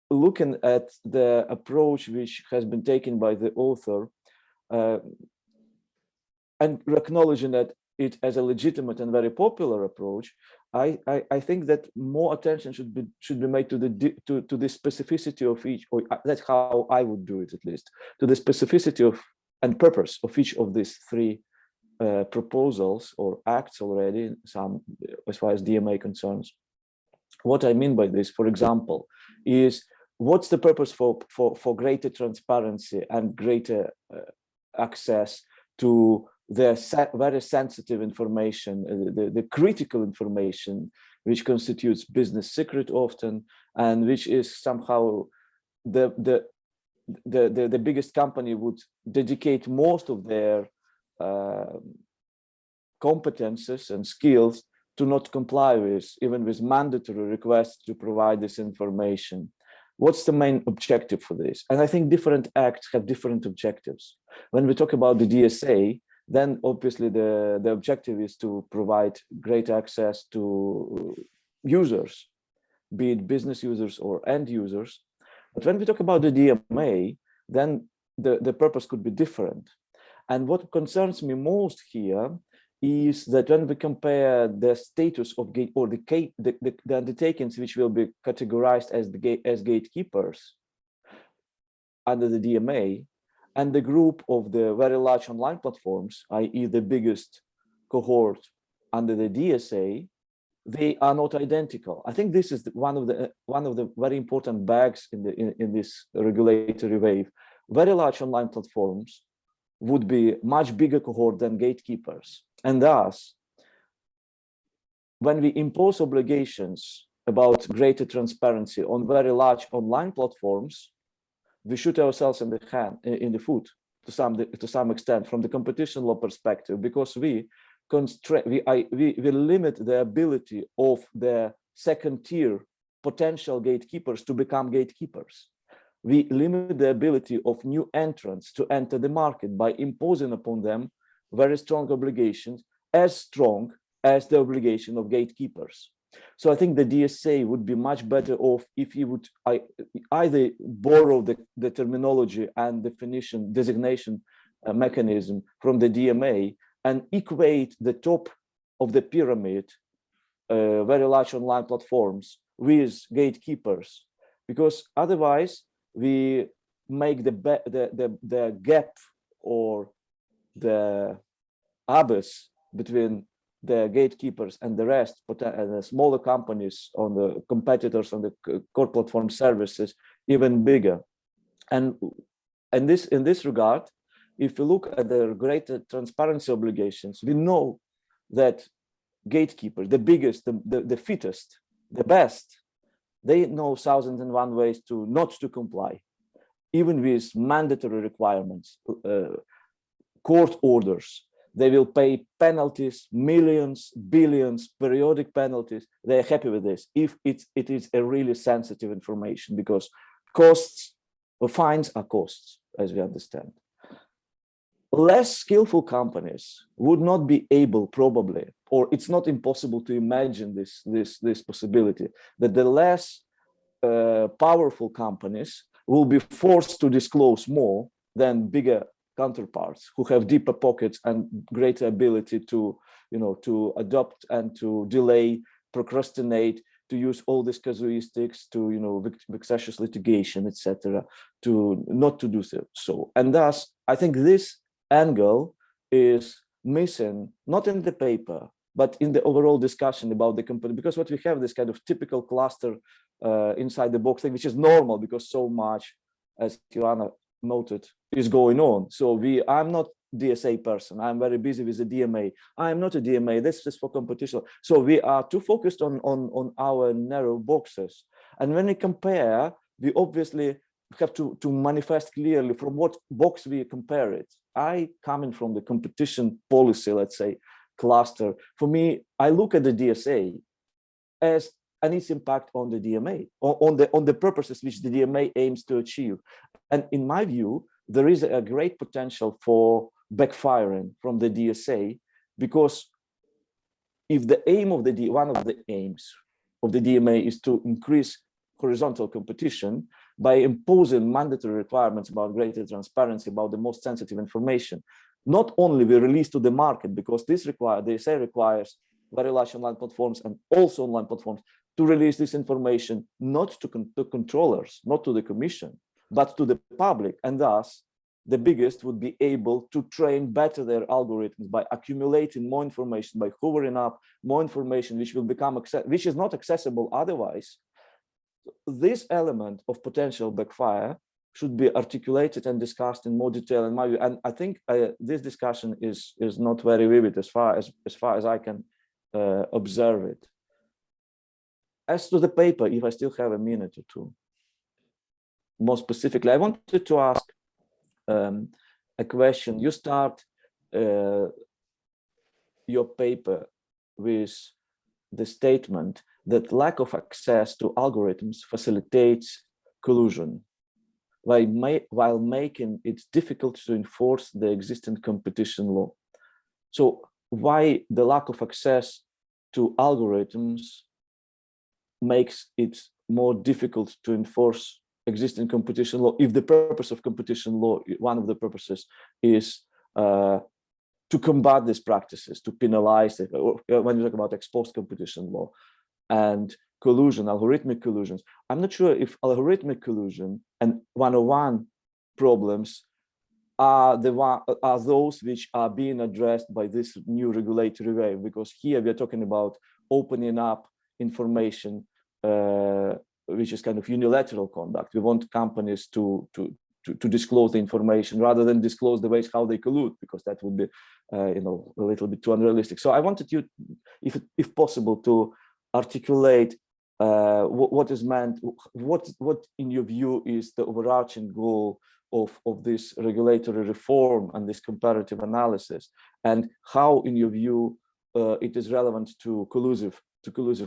looking at the approach which has been taken by the author and acknowledging that it as a legitimate and very popular approach, I think that more attention should be made to the specificity of each, or that's how I would do it at least, to the specificity of and purpose of each of these three proposals or acts already, some as far as DMA concerns. What I mean by this, for example, is what's the purpose for greater transparency and greater access to the very sensitive information, the critical information, which constitutes business secret often, and which is somehow the biggest company would dedicate most of their competences and skills to not comply with, even with mandatory requests to provide this information. What's the main objective for this? And I think different acts have different objectives. When we talk about the DSA, then obviously the objective is to provide great access to users, be it business users or end users. But when we talk about the DMA, then the purpose could be different. And what concerns me most here is that when we compare the status of gate or the undertakings which will be categorized as gatekeepers under the DMA, and the group of the very large online platforms, i.e. the biggest cohort under the DSA, they are not identical. I think this is one of the very important bags in this regulatory wave. Very large online platforms would be much bigger cohort than gatekeepers. And thus, when we impose obligations about greater transparency on very large online platforms, we shoot ourselves in the foot to some extent from the competition law perspective, because we limit the ability of the second tier potential gatekeepers to become gatekeepers. We limit the ability of new entrants to enter the market by imposing upon them very strong obligations, as strong as the obligation of gatekeepers. So I think the DSA would be much better off if you would either borrow the terminology and designation mechanism from the DMA and equate the top of the pyramid, very large online platforms, with gatekeepers, because otherwise we make the gap or the abyss between the gatekeepers and the rest, and the smaller companies on the competitors on the core platform services even bigger. And in this regard, if you look at the greater transparency obligations, we know that gatekeepers, the biggest, the fittest, the best, they know 1,001 ways to not to comply, even with mandatory requirements, court orders. They will pay penalties, millions, billions, periodic penalties. They're happy with this if it is a really sensitive information, because costs or fines are costs, as we understand. Less skillful companies would not be able, probably, or it's not impossible to imagine this possibility, that the less powerful companies will be forced to disclose more than bigger counterparts who have deeper pockets and greater ability to, to adopt and to delay, procrastinate, to use all these casuistics, to, vexatious litigation, etc., to not to do so. And thus, I think this angle is missing, not in the paper, but in the overall discussion about the company, because what we have this kind of typical cluster inside the box thing, which is normal because so much, as Joanna noted, is going on. So I'm not DSA person. I'm very busy with the DMA. I'm not a DMA. This is for competition. So we are too focused on our narrow boxes. And when we compare, we obviously have to manifest clearly from what box we compare it. I coming from the competition policy, let's say, cluster. For me, I look at the DSA as and its impact on the DMA, on the purposes which the DMA aims to achieve. And in my view, there is a great potential for backfiring from the DSA, because if the aim of one of the aims of the DMA is to increase horizontal competition by imposing mandatory requirements about greater transparency, about the most sensitive information, not only we release to the market, because the DSA requires very large online platforms and also online platforms to release this information not to controllers, not to the commission, but to the public. And thus, the biggest would be able to train better their algorithms by accumulating more information, by hoovering up more information, which will become which is not accessible otherwise. This element of potential backfire should be articulated and discussed in more detail in my view. And I think this discussion is not very vivid as far as I can observe it. As to the paper, if I still have a minute or two, more specifically, I wanted to ask a question. You start your paper with the statement that lack of access to algorithms facilitates collusion, while making it difficult to enforce the existing competition law. So why the lack of access to algorithms makes it more difficult to enforce existing competition law, if the purpose of competition law, one of the purposes, is to combat these practices, to penalize it, when you talk about ex post competition law and collusion, algorithmic collusions. I'm not sure if algorithmic collusion and 101 problems are those which are being addressed by this new regulatory wave, because here we're talking about opening up information, which is kind of unilateral conduct. We want companies to disclose the information rather than disclose the ways how they collude, because that would be, a little bit too unrealistic. So I wanted you, if possible, to articulate what is meant, what in your view is the overarching goal of this regulatory reform and this comparative analysis, and how, in your view, it is relevant to collusive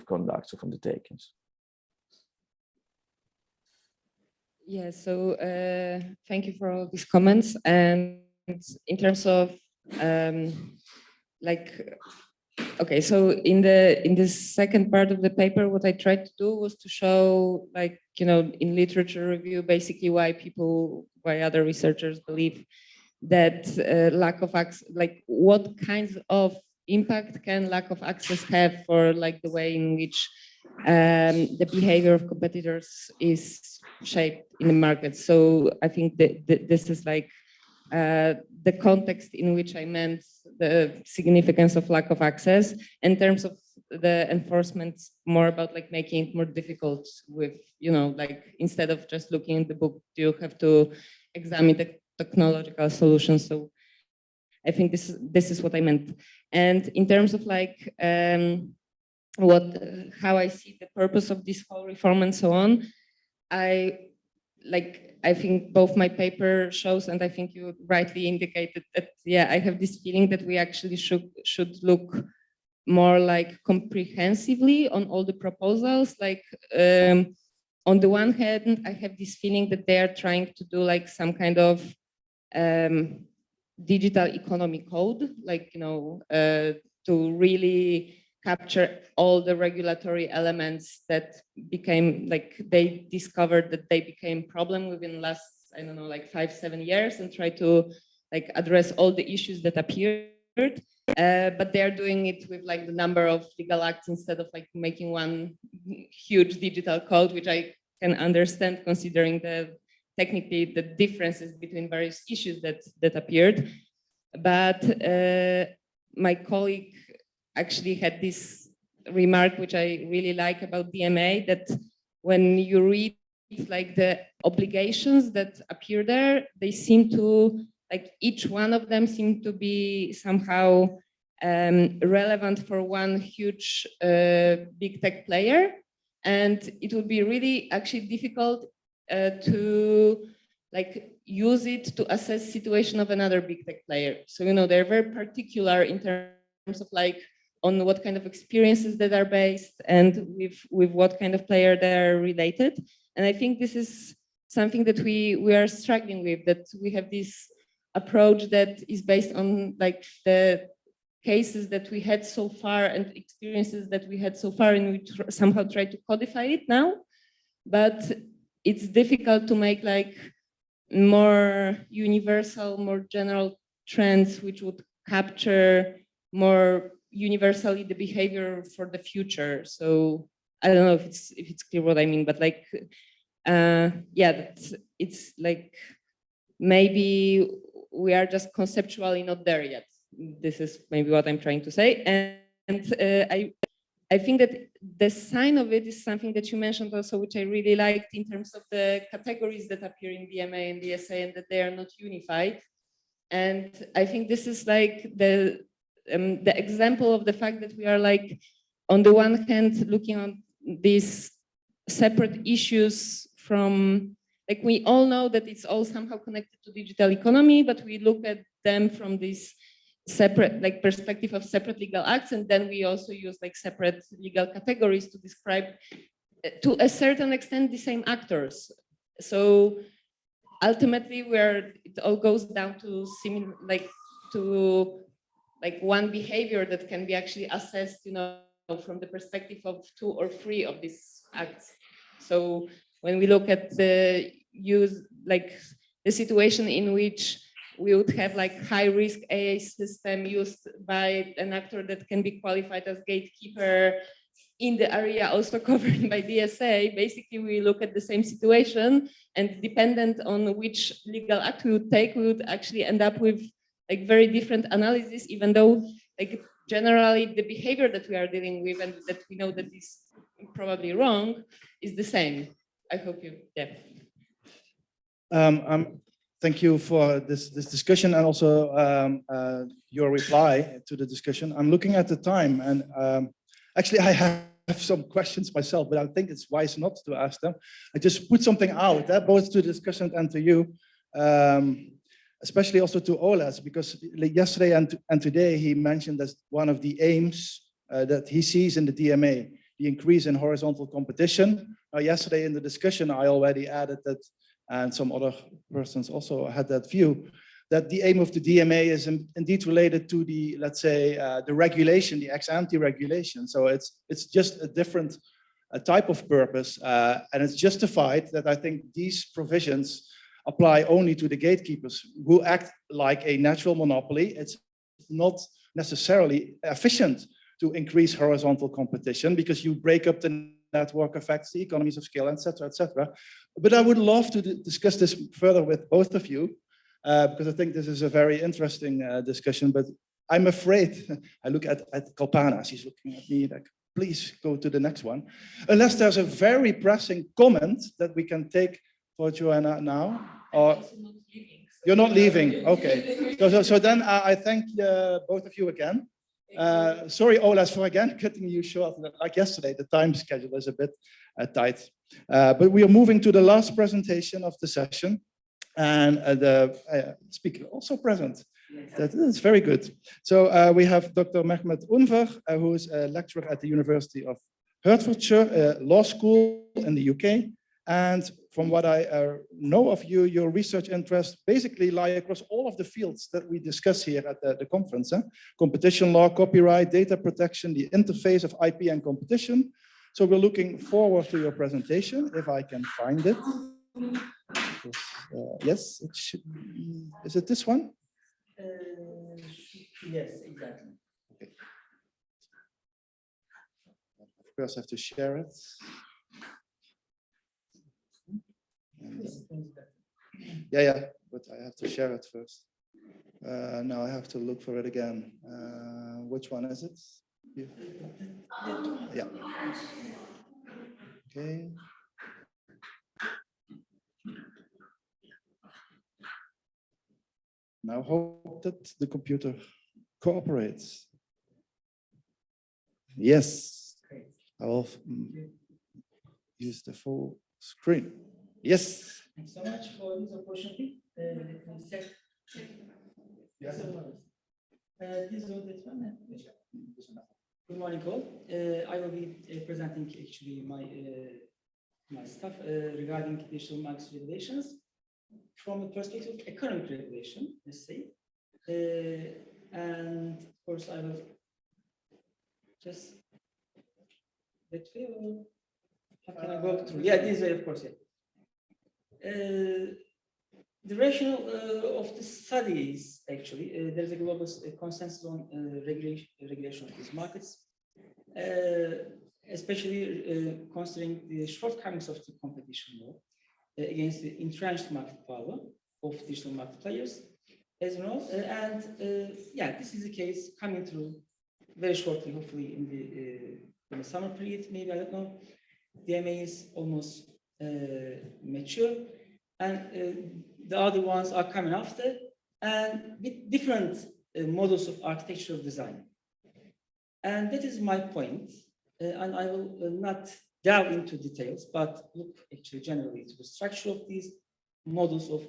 conducts of undertakings. Yeah, so thank you for all these comments. And in terms of okay, so in the second part of the paper, what I tried to do was to show, in literature review, basically why other researchers believe that lack of access, what kinds of impact can lack of access have for the way in which the behavior of competitors is shaped in the market. So I think that this is the context in which I meant the significance of lack of access. In terms of the enforcement, more about making it more difficult with, instead of just looking at the book, you have to examine the technological solutions. So I think this is what I meant. And in terms of how I see the purpose of this whole reform and so on, I think both my paper shows, and I think you rightly indicated that, yeah, I have this feeling that we actually should look more comprehensively on all the proposals. On the one hand, I have this feeling that they are trying to do some kind of digital economy code, to really capture all the regulatory elements that became like they discovered that they became problem within last, I don't know, like 5-7 years, and try to like address all the issues that appeared. But they're doing it with like the number of legal acts instead of like making one huge digital code, which I can understand considering technically the differences between various issues that appeared. But my colleague actually had this remark, which I really like about DMA, that when you read like the obligations that appear there, they seem to, like each one of them seem to be somehow relevant for one huge big tech player. And it would be really actually difficult to like use it to assess situation of another big tech player. So, you know, they're very particular in terms of like on what kind of experiences that are based and with what kind of player they're related. And I think this is something that we are struggling with, that we have this approach that is based on like the cases that we had so far and experiences that we had so far, and we somehow try to codify it now. But it's difficult to make like more universal, more general trends which would capture more universally the behavior for the future. So I don't know if it's clear what I mean, but like yeah, it's like maybe we are just conceptually not there yet. This is maybe what I'm trying to say. And I think that the sign of it is something that you mentioned also, which I really liked in terms of the categories that appear in DMA and DSA, and that they are not unified. And I think this is like the example of the fact that we are like, on the one hand, looking on these separate issues from, like we all know that it's all somehow connected to digital economy, but we look at them from this separate like perspective of separate legal acts, and then we also use like separate legal categories to describe to a certain extent the same actors. So ultimately it all goes down to similar like one behavior that can be actually assessed, you know, from the perspective of 2 or 3 of these acts. So when we look at the situation in which we would have like high risk AA system used by an actor that can be qualified as gatekeeper in the area also covered by DSA, basically we look at the same situation, and dependent on which legal act we would take, we would actually end up with like very different analysis, even though like generally the behavior that we are dealing with and that we know that is probably wrong is the same. I hope you, yeah. Thank you for this discussion and also your reply to the discussion. I'm looking at the time, and actually I have some questions myself, but I think it's wise not to ask them. I just put something out, both to the discussion and to you, especially also to Oles, because yesterday and today he mentioned as one of the aims that he sees in the DMA, the increase in horizontal competition. Now, yesterday in the discussion, I already added that, and some other persons also had that view, that the aim of the DMA is indeed related to the, let's say, the regulation, the ex-ante regulation. So it's just a different type of purpose, and it's justified that I think these provisions apply only to the gatekeepers who act like a natural monopoly. It's not necessarily efficient to increase horizontal competition because you break up the network effects, the economies of scale, etc., etc. But I would love to discuss this further with both of you, because I think this is a very interesting discussion. But I'm afraid, I look at Kalpana, she's looking at me like, please go to the next one. Unless there's a very pressing comment that we can take for Joanna now. Or you're not leaving, okay. So then I thank both of you again. Sorry, Oles, for again cutting you short. Like yesterday, the time schedule is a bit tight. But we are moving to the last presentation of the session. And the speaker also present. That is very good. So we have Dr. Mehmet Unver, who is a lecturer at the University of Hertfordshire Law School in the UK. And from what I know of you, your research interests basically lie across all of the fields that we discuss here at the conference. Competition law, copyright, data protection, the interface of IP and competition. So we're looking forward to your presentation, if I can find it. Yes, it should be. Is it this one? Yes, exactly. Okay. Of course, I have to share it. Yeah, but I have to share it first. Now I have to look for it again. Which one is it? Yeah. Okay. Now hope that the computer cooperates. Yes. I will use the full screen. Yes. Thanks so much for this opportunity. This is this one. Good morning, all. I will be presenting actually my stuff regarding digital markets regulations from the perspective of economic regulation, let's say. And of course, I will just that way. How can I go through? Yeah, this way, of course. Yeah. The rationale of the study is actually there's a global consensus on regulation of these markets, especially considering the shortcomings of the competition law against the entrenched market power of digital market players, as you know. Yeah, this is the case coming through very shortly, hopefully in the summer period, maybe, I don't know. DMA is almost mature, and the other ones are coming after, and with different models of architectural design. And that is my point, and I will not delve into details, but look actually generally to the structure of these models of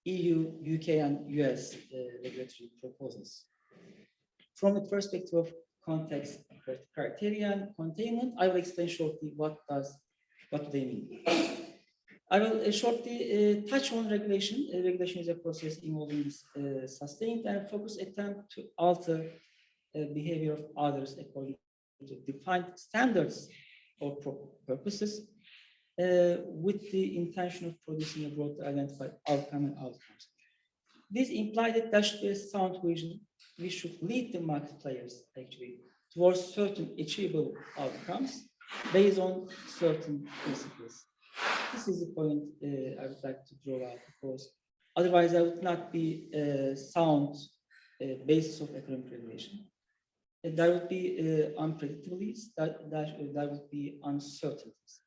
EU, UK, and US regulatory proposals. From the perspective of context, criteria, and containment, I will explain shortly what do they mean. I will shortly touch on regulation. Regulation is a process involving sustained and focused attempt to alter behavior of others according to defined standards or purposes with the intention of producing a broad identified outcome and outcomes. This implies that there should be a sound vision. We should lead the market players actually towards certain achievable outcomes based on certain principles. This is the point I would like to draw out, because otherwise I would not be sound basis of economic regulation. There would be unpredictabilities, there would be uncertainties.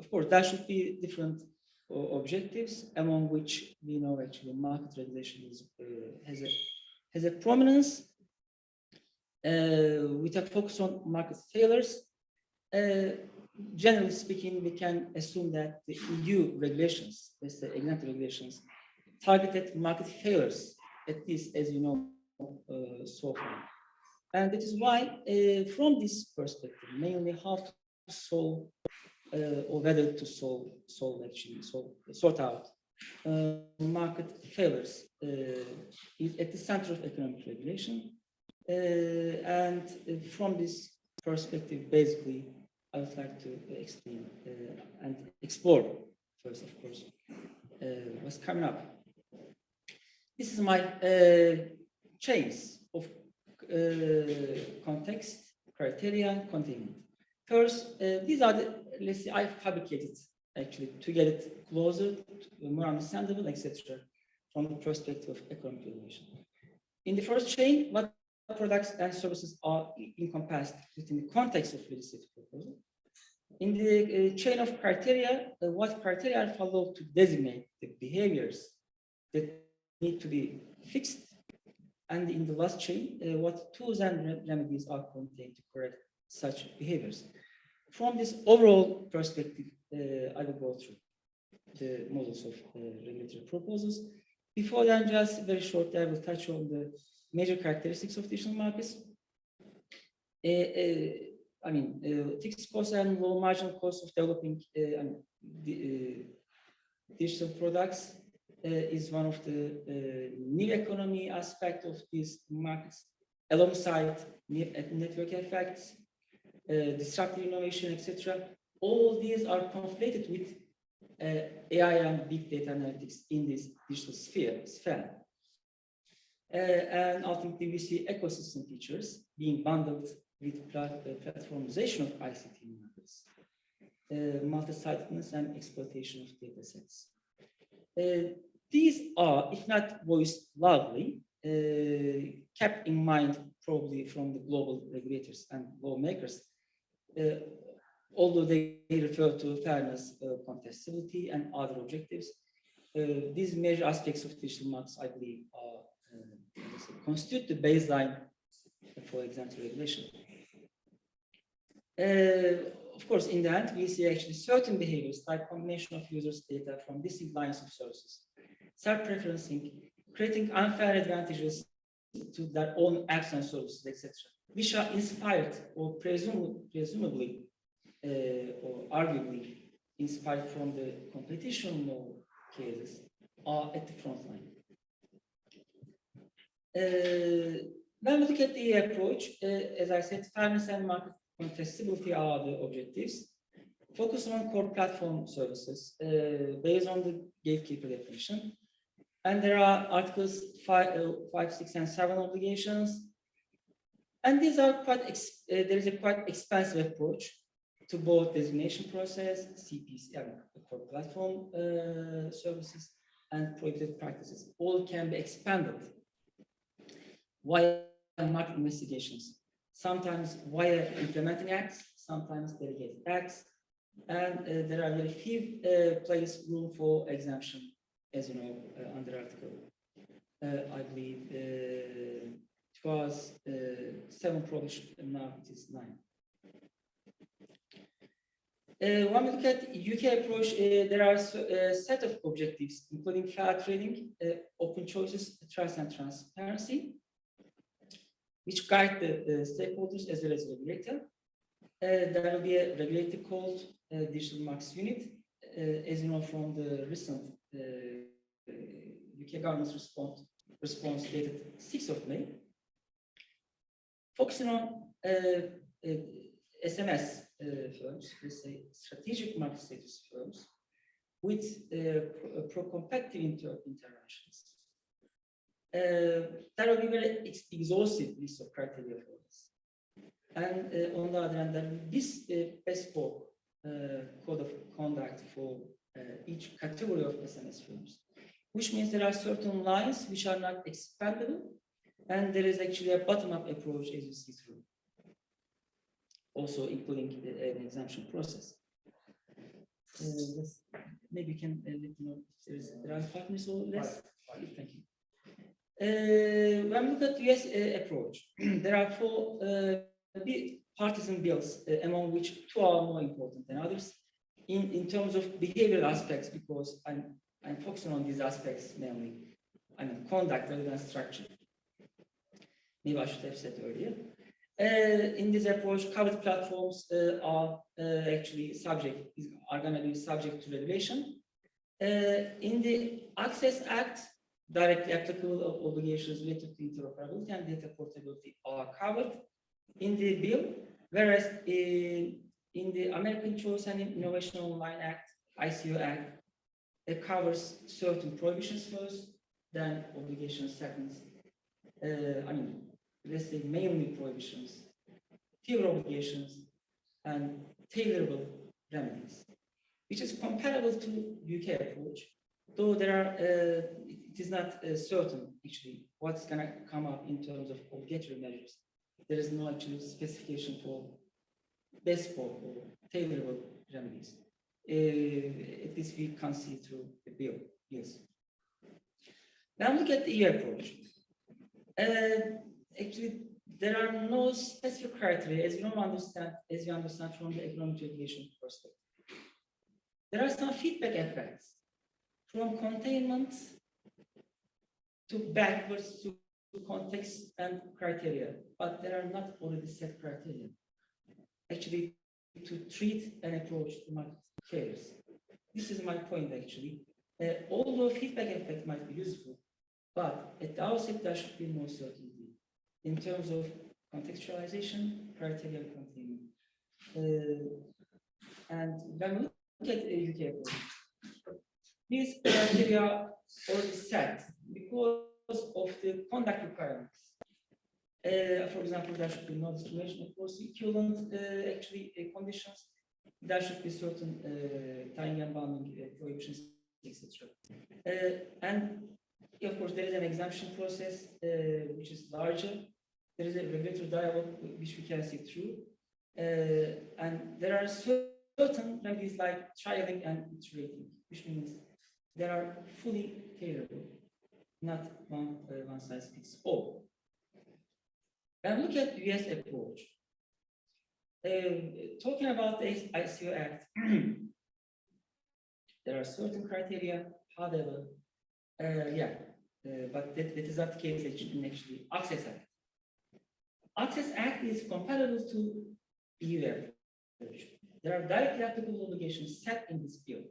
Of course, there should be different objectives, among which we know actually market regulation has a prominence with a focus on market failures. Generally speaking, we can assume that the EU regulations, let's say ignited regulations, targeted market failures, at least as you know so far. And that is why, from this perspective, mainly how to solve or whether to sort out market failures is at the center of economic regulation. And from this perspective, basically, I would like to explain and explore first, of course, what's coming up. This is my chains of context, criteria, and containment. First, these are the, let's say, I fabricated actually to get it closer, more understandable, etc., from the perspective of economic regulation. In the first chain, what products and services are encompassed within the context of legislative proposal. In the chain of criteria, what criteria are followed to designate the behaviors that need to be fixed. And in the last chain, what tools and remedies are contained to correct such behaviors. From this overall perspective, I will go through the models of regulatory proposals. Before then, just very shortly, I will touch on the major characteristics of digital markets. I mean, fixed costs and low marginal costs of developing digital products is one of the new economy aspect of these markets, alongside network effects, disruptive innovation, etc. All these are conflated with AI and big data analytics in this digital sphere. And ultimately, we see ecosystem features being bundled with platformization of ICT markets, multi-sidedness and exploitation of data sets. These are, if not voiced loudly, kept in mind probably from the global regulators and lawmakers, although they refer to fairness, contestability, and other objectives. These major aspects of digital markets, I believe, constitute the baseline for example regulation. Of course, in the end, we see actually certain behaviors like combination of users' data from distinct lines of services, self-preferencing, creating unfair advantages to their own apps and services, etc., which are inspired or presumably or arguably inspired from the competition law cases, are at the front line. When we look at the approach, as I said, fairness and market contestability are the objectives. Focus on core platform services based on the gatekeeper definition. And there are articles 5, 6, and 7 obligations. And these are there is a quite expansive approach to both designation process, CPC, core platform services, and prohibited practices. All can be expanded via market investigations, sometimes via implementing acts, sometimes delegated acts, and there are very few place room for exemption, as you know, under article, I believe it was 7 provision, and now it is 9. When we look at UK approach, there are a set of objectives, including fair trading, open choices, trust and transparency, which guide the stakeholders as well as the regulator. There will be a regulator called Digital Markets Unit, as you know from the recent UK government's response dated 6th of May, focusing on SMS firms, let's say strategic market status firms, with pro-competitive interventions. There will be very exhaustive list of criteria for this. And on the other hand, there will be this bespoke code of conduct for each category of SMS firms, which means there are certain lines which are not expandable, and there is actually a bottom-up approach, as you see through, also including an exemption process. Maybe you can let me know if there are 5 minutes or less. Thank you. When we look at the US approach, there are 4 partisan bills, among which 2 are more important than others in terms of behavioral aspects, because I'm focusing on these aspects mainly. I mean, conduct rather than structure. Maybe I should have said earlier. In this approach, covered platforms are actually are going to be subject to regulation. In the Access Act, directly applicable obligations related to interoperability and data portability are covered in the bill, whereas in the American Choice and Innovation Online Act, ICO Act, it covers certain prohibitions first, then obligations second. I mean, let's say mainly prohibitions, fewer obligations, and tailorable remedies, which is comparable to UK approach, though there are, it is not certain actually what's going to come up in terms of obligatory measures. There is no actual specification for bespoke or tailorable remedies. At least we can see through the bill. Yes. Now look at the EU approach. Actually, there are no specific criteria, as you understand from the economic regulation perspective. There are some feedback effects from containment to backwards to context and criteria, but there are not already set criteria. actually to treat an approach to market players. This is my point actually. Although feedback effect might be useful, but at the outset there should be more certainty in terms of contextualization, criteria, and containment. And when we look at a UK approach, these criteria already set because of the conduct requirements. For example, there should be no discrimination across equivalent conditions. There should be certain tying and bounding prohibitions, etc. And of course, there is an exemption process which is larger. There is a regulatory dialogue which we can see through. And there are certain remedies like trialing and iterating, which means they are fully tailorable, not one size fits all. And look at the US approach. Talking about the ICO Act, there are certain criteria, however, but that is not the case in actually Access Act. Access Act is comparable to EU approach. There are directly applicable obligations set in this bill,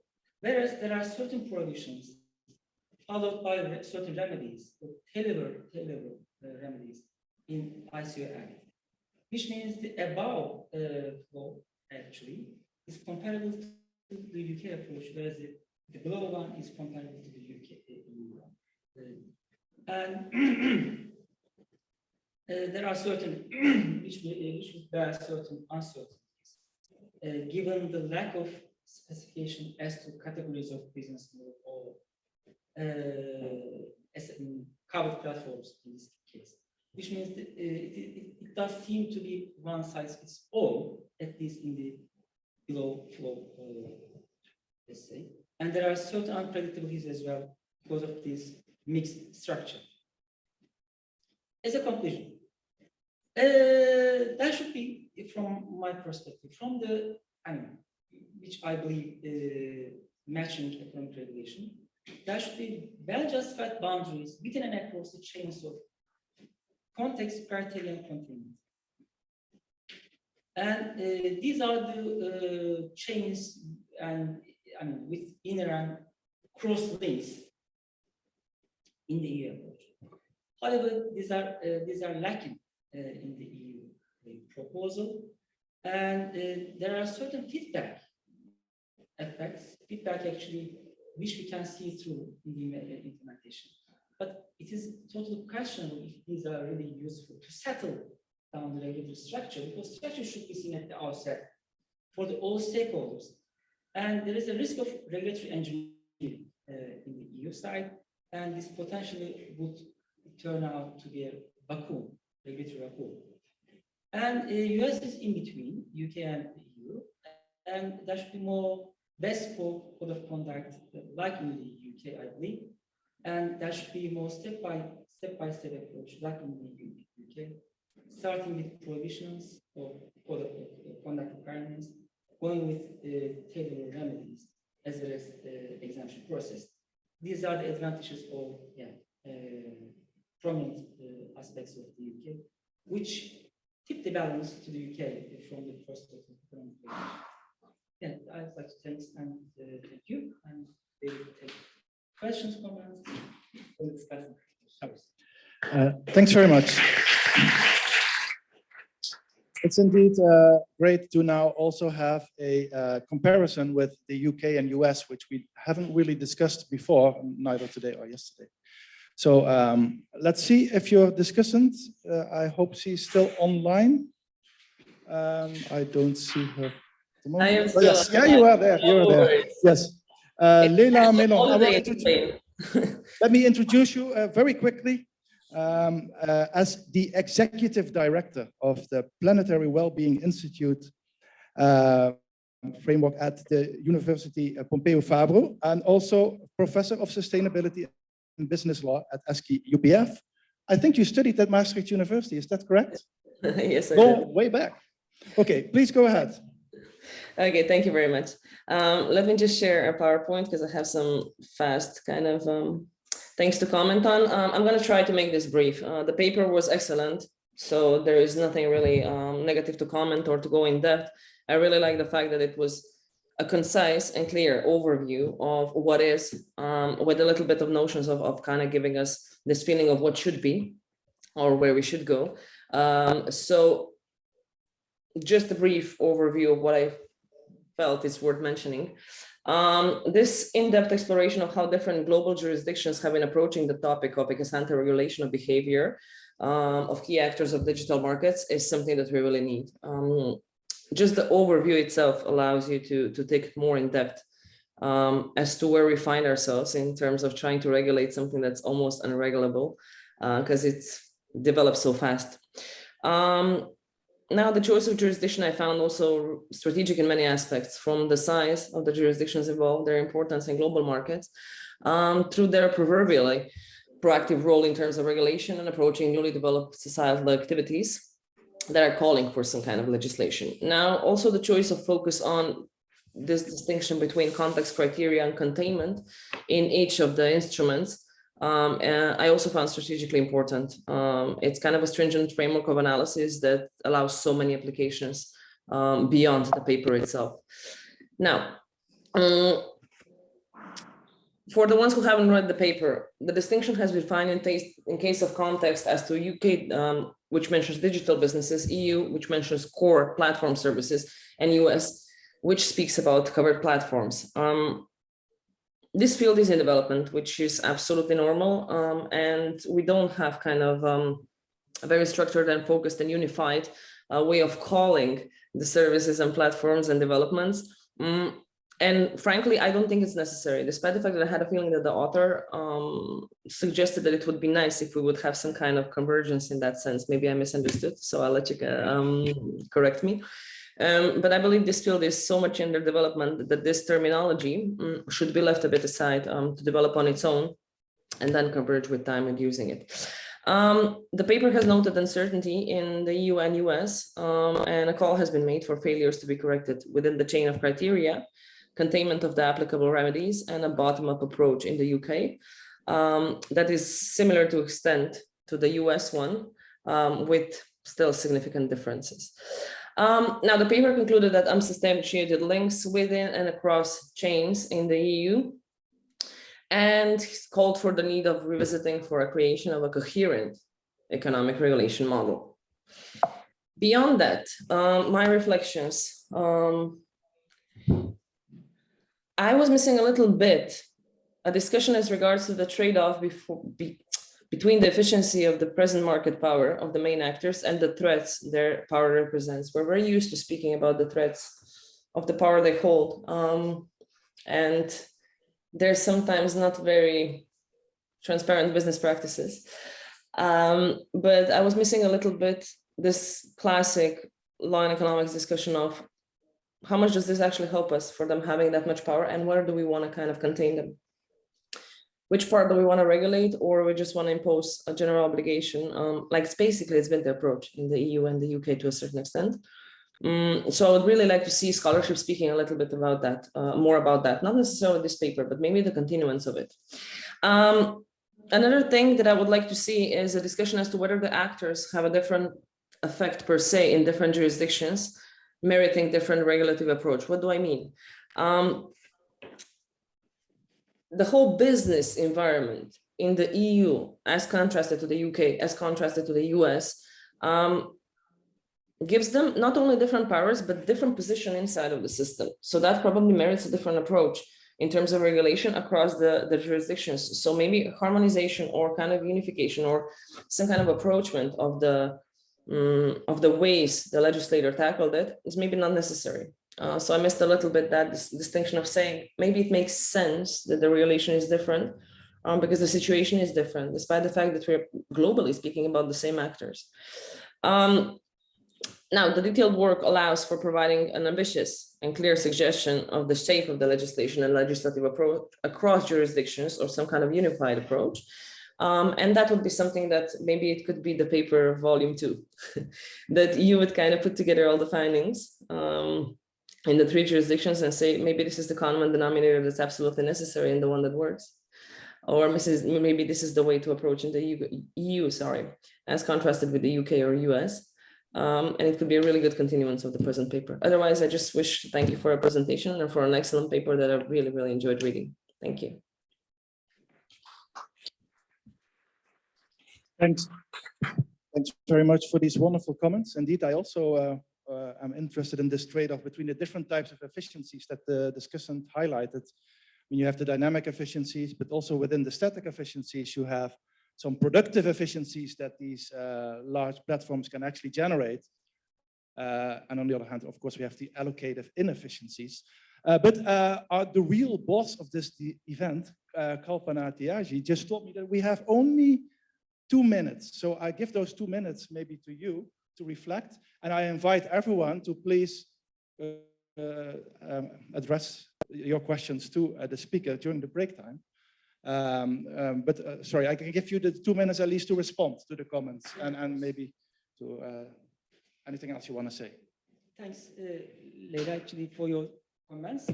whereas there are certain prohibitions followed by certain remedies, tailorable remedies in ICO Act, which means the above law actually is comparable to the UK approach, whereas the below one is comparable to the UK EU one. And there are certain which would bear certain uncertainties, given the lack of specification as to categories of business model or covered platforms in this case, which means that it does seem to be one size fits all, at least in the below flow, let's say. And there are certain unpredictabilities as well because of this mixed structure. As a conclusion, that should be, from my perspective, from the, which I believe matching economic regulation, there should be well-justified boundaries within and across the chains of context, criteria, and containment. And these are the chains and with inner and cross links in the EU approach. However, these are lacking in the EU proposal, and there are certain feedback effects, actually, which we can see through in the implementation. But it is totally questionable if these are really useful to settle down the regulatory structure, because structure should be seen at the outset for all stakeholders. And there is a risk of regulatory engineering in the EU side, and this potentially would turn out to be a vacuum, regulatory vacuum. And US is in between UK and the EU, and there should be more bespoke code of conduct like in the UK, I believe. And there should be more step-by-step approach like in the UK, starting with prohibitions or code of conduct requirements, going with tailored remedies as well as exemption process. These are the advantages of prominent aspects of the UK, which tip the balance to the UK from the perspective of economic regulation. Yeah, I'd like to thank you, and they will take questions, comments, and discussion. Thanks very much. It's indeed great to now also have a comparison with the UK and US, which we haven't really discussed before, neither today or yesterday. So let's see if your discussant, I hope she's still online. I don't see her. I am still. Yes, yeah, you are there. You are there. Yes. Lela, Mélon. Let me introduce you very quickly as the executive director of the Planetary Wellbeing Institute framework at the University Pompeu Fabro, and also professor of sustainability and business law at ESCI UPF. I think you studied at Maastricht University. Is that correct? Yes, I go did. Way back. Okay, please go ahead. Okay, thank you very much. Let me just share a PowerPoint because I have some fast kind of things to comment on. I'm going to try to make this brief. The paper was excellent. So there is nothing really negative to comment or to go in depth. I really like the fact that it was a concise and clear overview of what is, with a little bit of notions of kind of giving us this feeling of what should be or where we should go. So just a brief overview of what I felt is worth mentioning. This in-depth exploration of how different global jurisdictions have been approaching the topic of ex-ante regulation of behavior of key actors of digital markets is something that we really need. Just the overview itself allows you to take more in depth as to where we find ourselves in terms of trying to regulate something that's almost unregulable because it's developed so fast. Now, the choice of jurisdiction I found also strategic in many aspects, from the size of the jurisdictions involved, their importance in global markets, through their proverbially proactive role in terms of regulation and approaching newly developed societal activities that are calling for some kind of legislation. Now, also the choice of focus on this distinction between context criteria and containment in each of the instruments, I also found strategically important. It's kind of a stringent framework of analysis that allows so many applications beyond the paper itself. Now, for the ones who haven't read the paper, the distinction has been defined in case of context as to UK, which mentions digital businesses, EU, which mentions core platform services, and US, which speaks about covered platforms. This field is in development, which is absolutely normal, and we don't have kind of a very structured and focused and unified way of calling the services and platforms and developments. And frankly, I don't think it's necessary, despite the fact that I had a feeling that the author suggested that it would be nice if we would have some kind of convergence in that sense. Maybe I misunderstood, so I'll let you correct me. But I believe this field is so much under development that this terminology should be left a bit aside to develop on its own and then converge with time and using it. The paper has noted uncertainty in the EU and US, and a call has been made for failures to be corrected within the chain of criteria, containment of the applicable remedies, and a bottom-up approach in the UK that is similar to extent to the US one, with still significant differences. Now, the paper concluded that unsubstantiated links within and across chains in the EU and called for the need of revisiting for a creation of a coherent economic regulation model. Beyond that, my reflections, I was missing a little bit a discussion as regards to the trade-off between the efficiency of the present market power of the main actors and the threats their power represents. We're very used to speaking about the threats of the power they hold. And they're sometimes not very transparent business practices. But I was missing a little bit this classic law and economics discussion of how much does this actually help us for them having that much power, and where do we want to kind of contain them? Which part do we want to regulate, or we just want to impose a general obligation? Like basically it's been the approach in the EU and the UK to a certain extent. So I would really like to see scholarship speaking a little bit about that, more about that, not necessarily this paper, but maybe the continuance of it. Another thing that I would like to see is a discussion as to whether the actors have a different effect per se in different jurisdictions, meriting different regulative approach. What do I mean? The whole business environment in the EU, as contrasted to the UK, as contrasted to the US, gives them not only different powers, but different position inside of the system. So that probably merits a different approach in terms of regulation across the jurisdictions. So maybe harmonization or kind of unification or some kind of approachment of the ways the legislator tackled it is maybe not necessary. So I missed a little bit that distinction of saying maybe it makes sense that the regulation is different because the situation is different, despite the fact that we're globally speaking about the same actors. Now, the detailed work allows for providing an ambitious and clear suggestion of the shape of the legislation and legislative approach across jurisdictions or some kind of unified approach. And that would be something that maybe it could be the paper volume 2, that you would kind of put together all the findings in the 3 jurisdictions and say, maybe this is the common denominator that's absolutely necessary and the one that works. or maybe this is the way to approach in the EU, sorry, as contrasted with the UK or US. And it could be a really good continuance of the present paper. Otherwise, I just wish to thank you for a presentation and for an excellent paper that I really, really enjoyed reading. Thank you. Thanks. Thanks very much for these wonderful comments. Indeed, I also am interested in this trade-off between the different types of efficiencies that the discussant highlighted. When you have the dynamic efficiencies, but also within the static efficiencies, you have some productive efficiencies that these large platforms can actually generate. And on the other hand, of course, we have the allocative inefficiencies. But the real boss of this event, Kalpana Tiaji, just told me that we have only 2 minutes. So I give those 2 minutes maybe to you to reflect. And I invite everyone to please address your questions to the speaker during the break time. Sorry, I can give you the 2 minutes at least to respond to the comments and maybe to anything else you want to say. Thanks, Lela, actually, for your comments.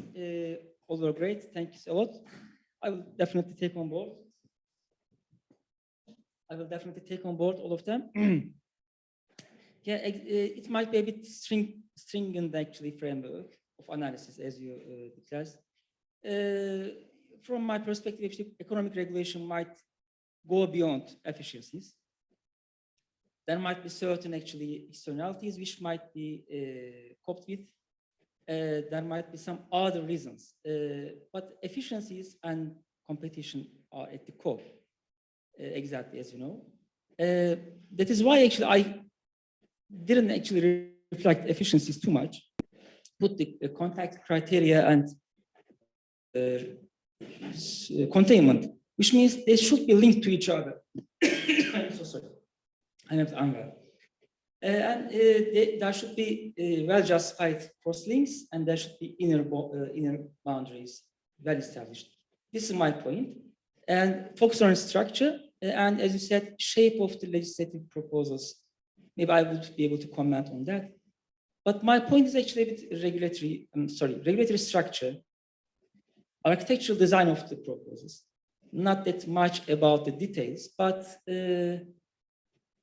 All were great. Thanks a lot. I will definitely take on board. I will definitely take on board all of them. Yeah, it might be a bit stringent, actually, framework of analysis, as you declared. From my perspective, actually, economic regulation might go beyond efficiencies. There might be certain, actually, externalities which might be coped with. There might be some other reasons, but efficiencies and competition are at the core, exactly as you know. That is why, actually, I didn't actually reflect efficiencies too much, put the contact criteria and containment, which means they should be linked to each other. I'm so sorry. I have Unver. And there should be well-justified cross-links, and there should be inner boundaries well established. This is my point. And focus on structure, and as you said, shape of the legislative proposals. Maybe I would be able to comment on that. But my point is actually with regulatory structure, architectural design of the proposals. Not that much about the details, but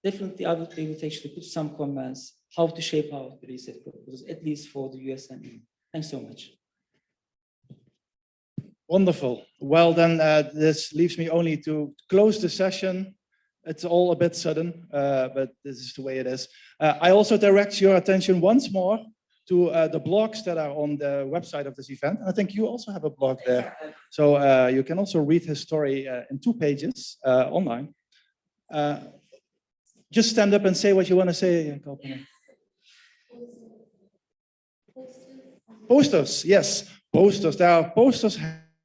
definitely I would be able to actually put some comments how to shape out the reset proposals, at least for the US and EU. Thanks so much. Wonderful. Well, then this leaves me only to close the session. It's all a bit sudden, but this is the way it is. I also direct your attention once more to the blogs that are on the website of this event. I think you also have a blog there. So you can also read his story in 2 pages online. Just stand up and say what you want to say, Kalpana. Posters, yes, posters. There are posters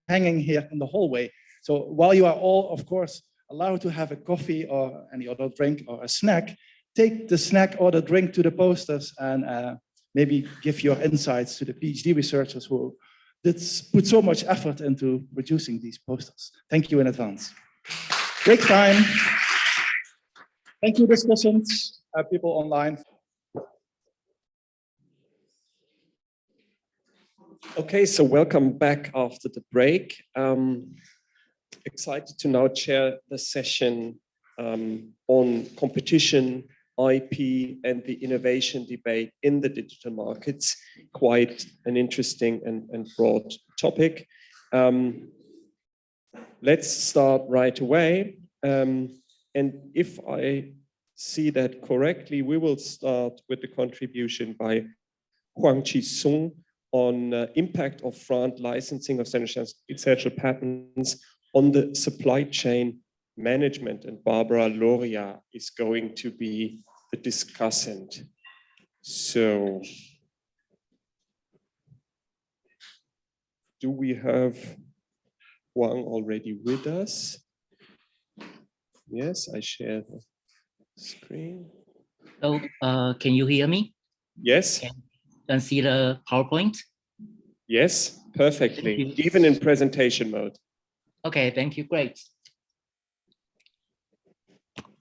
hanging here in the hallway. So while you are all, of course, allowed to have a coffee or any other drink or a snack, take the snack or the drink to the posters and maybe give your insights to the PhD researchers who did put so much effort into producing these posters. Thank you in advance. Break time. Thank you, discussants, people online. Okay, so welcome back after the break. Excited to now chair the session on competition, IP, and the innovation debate in the digital markets. Quite an interesting and broad topic. Let's start right away. And if I see that correctly, we will start with the contribution by Huang Chi-sung on impact of front licensing of essential patents on the supply chain management. And Barbara Loria is going to be the discussant. So, do we have Juan already with us? Yes, I share the screen. So, can you hear me? Yes. Can see the PowerPoint? Yes, perfectly, even in presentation mode. Okay, thank you, great.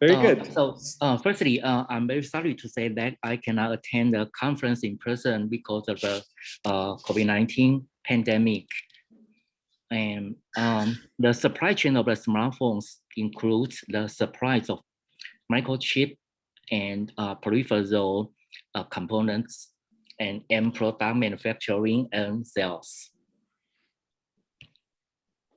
Very good. So, firstly, I'm very sorry to say that I cannot attend the conference in person because of the COVID-19 pandemic. And the supply chain of the smartphones includes the supplies of microchip and peripheral components and end product manufacturing and sales.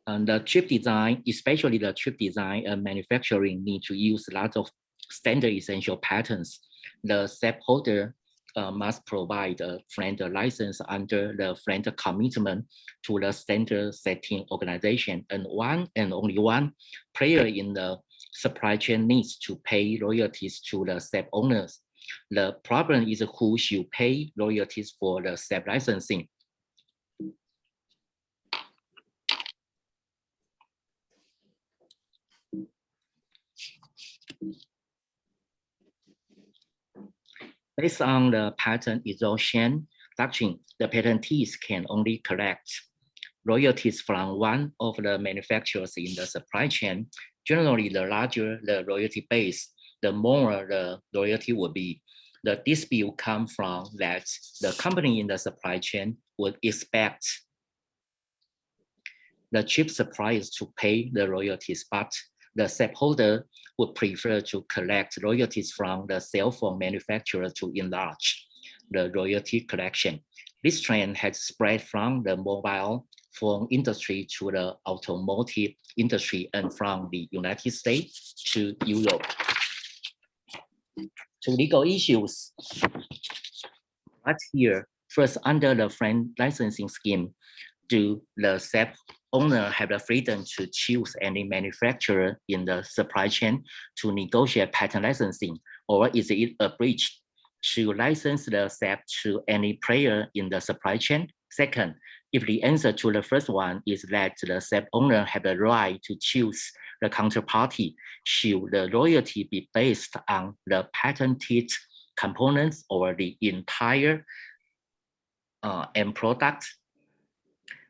And the chip design, especially the chip design and manufacturing, need to use lots of standard essential patterns. The SAP holder must provide a friend license under the friend commitment to the standard setting organization, and one and only one player in the supply chain needs to pay royalties to the SAP owners. The problem is who should pay royalties for the SAP licensing. Based on the patent exhaustion doctrine, the patentees can only collect royalties from one of the manufacturers in the supply chain. Generally, the larger the royalty base, the more the royalty will be. The dispute comes from that the company in the supply chain would expect the chip suppliers to pay the royalties, but the SAP holder would prefer to collect royalties from the cell phone manufacturer to enlarge the royalty collection. This trend has spread from the mobile phone industry to the automotive industry and from the United States to Europe. To legal issues, right here, first under the friend licensing scheme, do the SAP owner have the freedom to choose any manufacturer in the supply chain to negotiate patent licensing, or is it a breach to license the SAP to any player in the supply chain? Second, if the answer to the first one is that the SAP owner have the right to choose the counterparty, should the royalty be based on the patented components or the entire end product?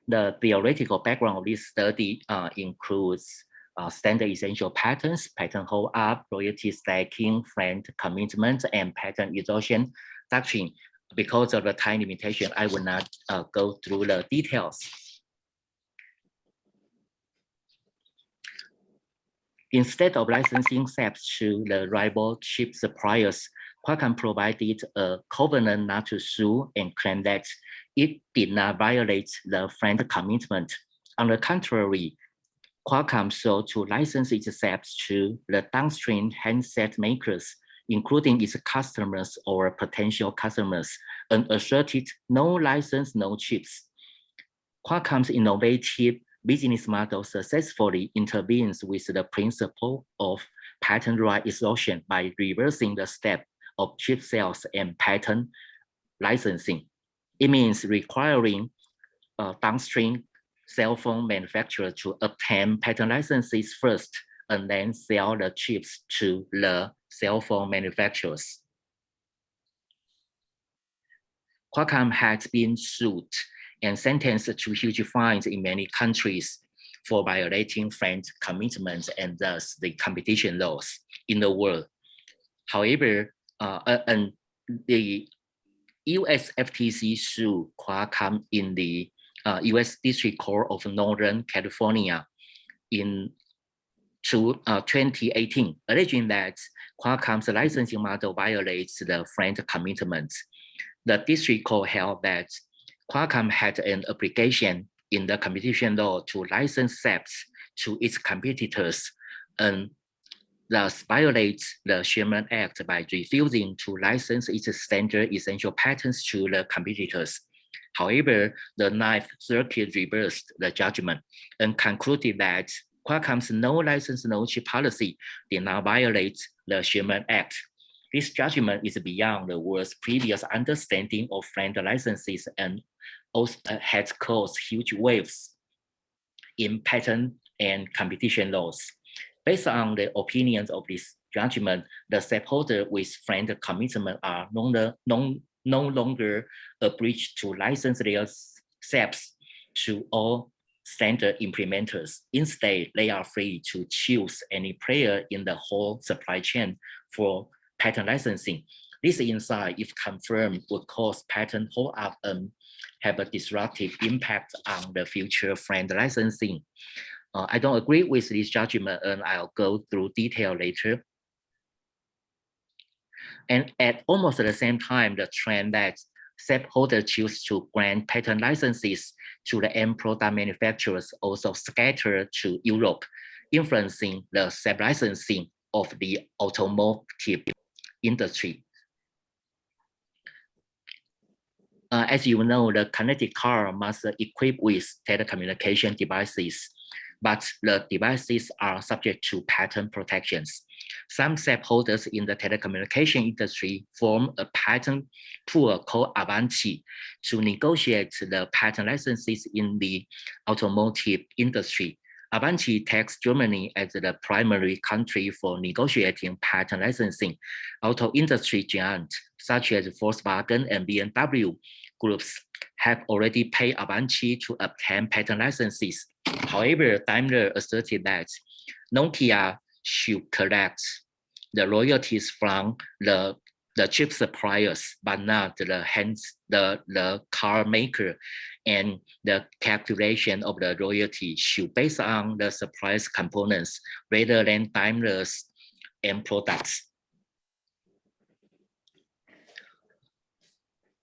The theoretical background of this study includes standard essential patents, patent hold-up, royalty stacking, friend commitment, and patent exhaustion doctrine. Because of the time limitation, I will not go through the details. Instead of licensing SAPs to the rival chip suppliers, Qualcomm provided a covenant not to sue and claimed that it did not violate the friend commitment. On the contrary, Qualcomm sought to license its SAPs to the downstream handset makers, including its customers or potential customers, and asserted no license, no chips. Qualcomm's innovative business model successfully intervenes with the principle of patent right exhaustion by reversing the step of chip sales and patent licensing. It means requiring downstream cell phone manufacturers to obtain patent licenses first and then sell the chips to the cell phone manufacturers. Qualcomm has been sued and sentenced to huge fines in many countries for violating friend commitments and thus the competition laws in the world. However, and the US FTC sued Qualcomm in the US District Court of Northern California in 2018, alleging that Qualcomm's licensing model violates the friend commitments. The district court held that Qualcomm had an obligation in the competition law to license SAPs to its competitors and thus violates the Sherman Act by refusing to license its standard essential patents to the competitors. However, the Ninth Circuit reversed the judgment and concluded that Qualcomm's no license, no chip policy did not violate the Sherman Act. This judgment is beyond the world's previous understanding of friend licenses and also has caused huge waves in patent and competition laws. Based on the opinions of this judgment, the SAP holder with friend commitment are no longer obliged to license their SAPs to all standard implementers. Instead, they are free to choose any player in the whole supply chain for patent licensing. This insight, if confirmed, would cause patent hold-up and have a disruptive impact on the future friend licensing. I don't agree with this judgment, and I'll go through detail later. And at almost the same time, the trend that SEP holders choose to grant patent licenses to the end product manufacturers also scattered to Europe, influencing the SEP licensing of the automotive industry. As you know, the connected car must equip with telecommunication devices, but the devices are subject to patent protections. Some SEP holders in the telecommunication industry form a patent pool called Avanti to negotiate the patent licenses in the automotive industry. Avanti takes Germany as the primary country for negotiating patent licensing. Auto industry giants such as Volkswagen and BMW groups have already paid Avanti to obtain patent licenses. However, Daimler asserted that Nokia should collect the royalties from the chip suppliers, but not the car maker, and the calculation of the royalty should based on the supplier's components rather than Daimler's end products.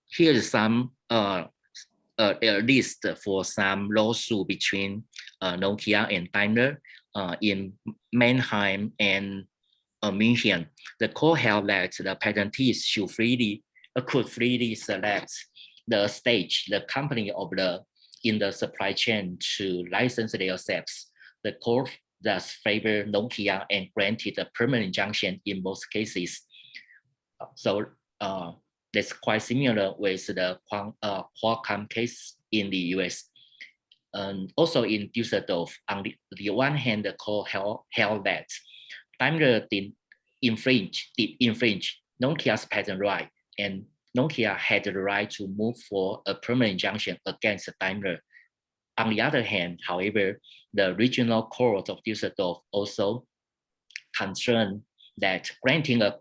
Here is some a list for some lawsuit between Nokia and Daimler in Mannheim and München. The court held that the patentees could freely select the stage, the company in the supply chain to license their SEPs. The court thus favored Nokia and granted a permanent injunction in most cases. So that's quite similar with the Qualcomm case in the US. And also in Düsseldorf, on the one hand, the court held that Daimler did infringe Nokia's patent right, and Nokia had the right to move for a permanent injunction against Daimler. On the other hand, however, the regional court of Düsseldorf also concerned that granting a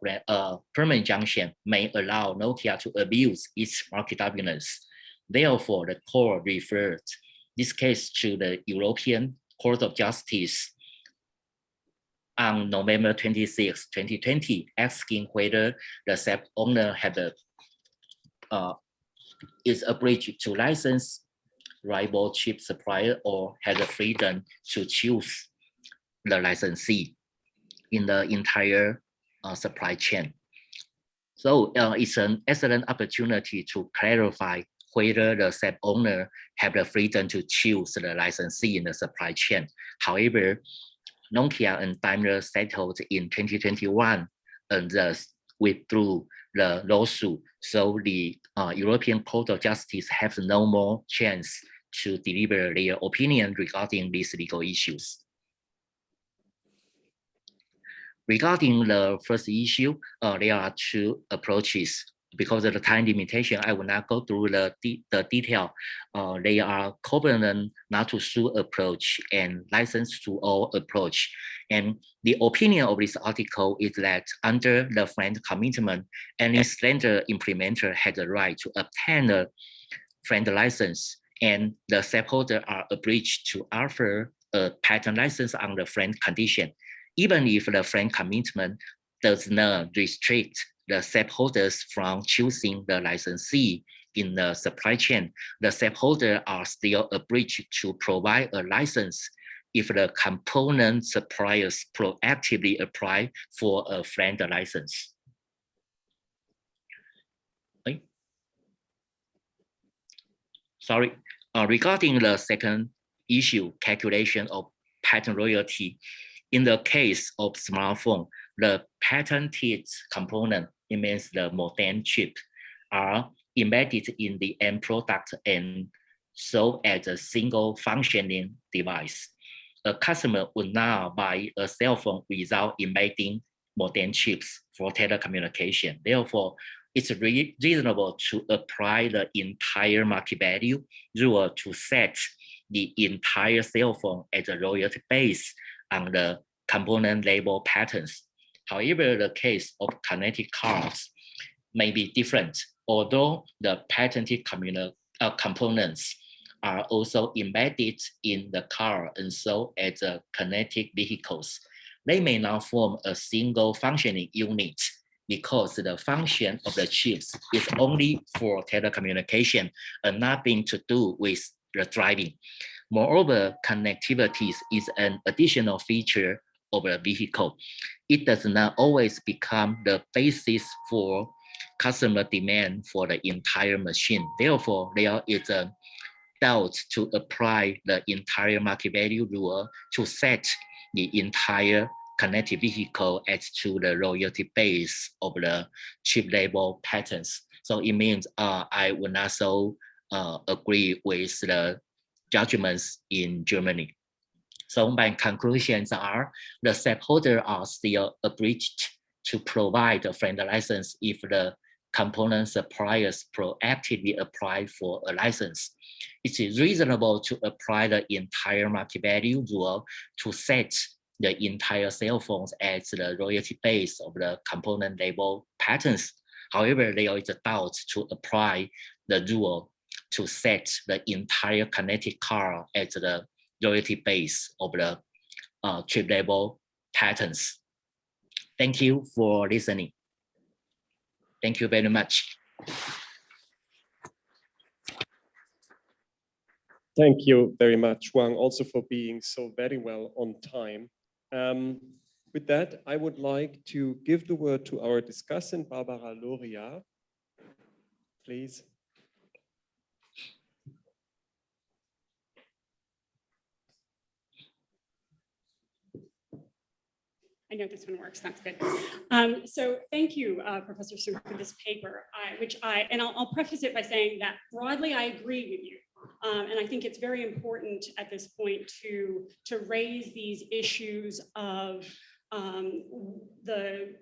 permanent injunction may allow Nokia to abuse its market dominance. Therefore, the court referred this case to the European Court of Justice on November 26, 2020, asking whether the SEP owner had is obliged to license rival chip supplier or had the freedom to choose the licensee in the entire supply chain. So it's an excellent opportunity to clarify whether the SEP owner have the freedom to choose the licensee in the supply chain. However, Nokia and Daimler settled in 2021 and thus withdrew the lawsuit. So the European Court of Justice has no more chance to deliver their opinion regarding these legal issues. Regarding the first issue, there are two approaches. Because of the time limitation, I will not go through the detail. They are covenant not to sue approach and license to all approach. And the opinion of this article is that under the friend commitment, any standard implementer has the right to obtain a friend license, and the SEP holder are obliged to offer a patent license on the friend condition, even if the friend commitment does not restrict the SEP holders from choosing the licensee in the supply chain. The SEP holders are still obliged to provide a license if the component suppliers proactively apply for a friend license. Okay. Sorry, regarding the second issue, calculation of patent royalty, in the case of smartphone, the patented component, it means the modem chip, are embedded in the end product and sold as a single functioning device. A customer would not buy a cell phone without embedding modem chips for telecommunication. Therefore, it's reasonable to apply the entire market value rule to set the entire cell phone as a royalty base on the component label patents. However, the case of connected cars, may be different, although the patented components are also embedded in the car and sold as kinetic vehicles. They may not form a single functioning unit because the function of the chips is only for telecommunication and nothing to do with the driving. Moreover, connectivity is an additional feature of a vehicle. It does not always become the basis for customer demand for the entire machine. Therefore, there is a doubt to apply the entire market value rule to set the entire connected vehicle as to the royalty base of the chip label patents. So it means I would not so agree with the judgments in Germany. So my conclusions are the stakeholders are still obliged to provide a friend license if the component suppliers proactively apply for a license. It is reasonable to apply the entire market value rule to set the entire cell phones as the royalty base of the component label patents. However, there is a doubt to apply the rule to set the entire connected car as the royalty base of the chip label patents. Thank you for listening. Thank you very much. Thank you very much, Juan, also for being so very well on time. With that, I would like to give the word to our discussant, Barbara Loria, please. I know this one works, that's good. So thank you, Professor Sung, for this paper, and I'll preface it by saying that broadly I agree with you. And I think it's very important at this point to raise these issues of the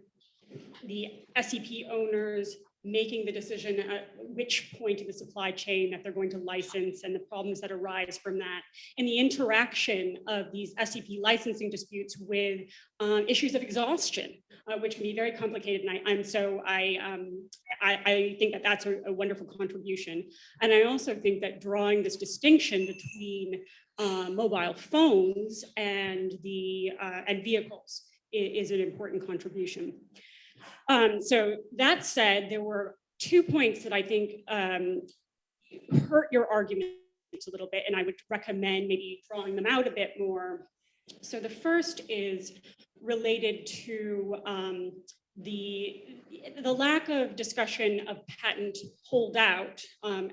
SEP owners making the decision at which point in the supply chain that they're going to license and the problems that arise from that, and the interaction of these SEP licensing disputes with issues of exhaustion, which can be very complicated. And I think that that's a wonderful contribution. And I also think that drawing this distinction between mobile phones and vehicles is an important contribution. So that said, there were 2 points that I think hurt your argument a little bit, and I would recommend maybe drawing them out a bit more. So the first is related to the lack of discussion of patent holdout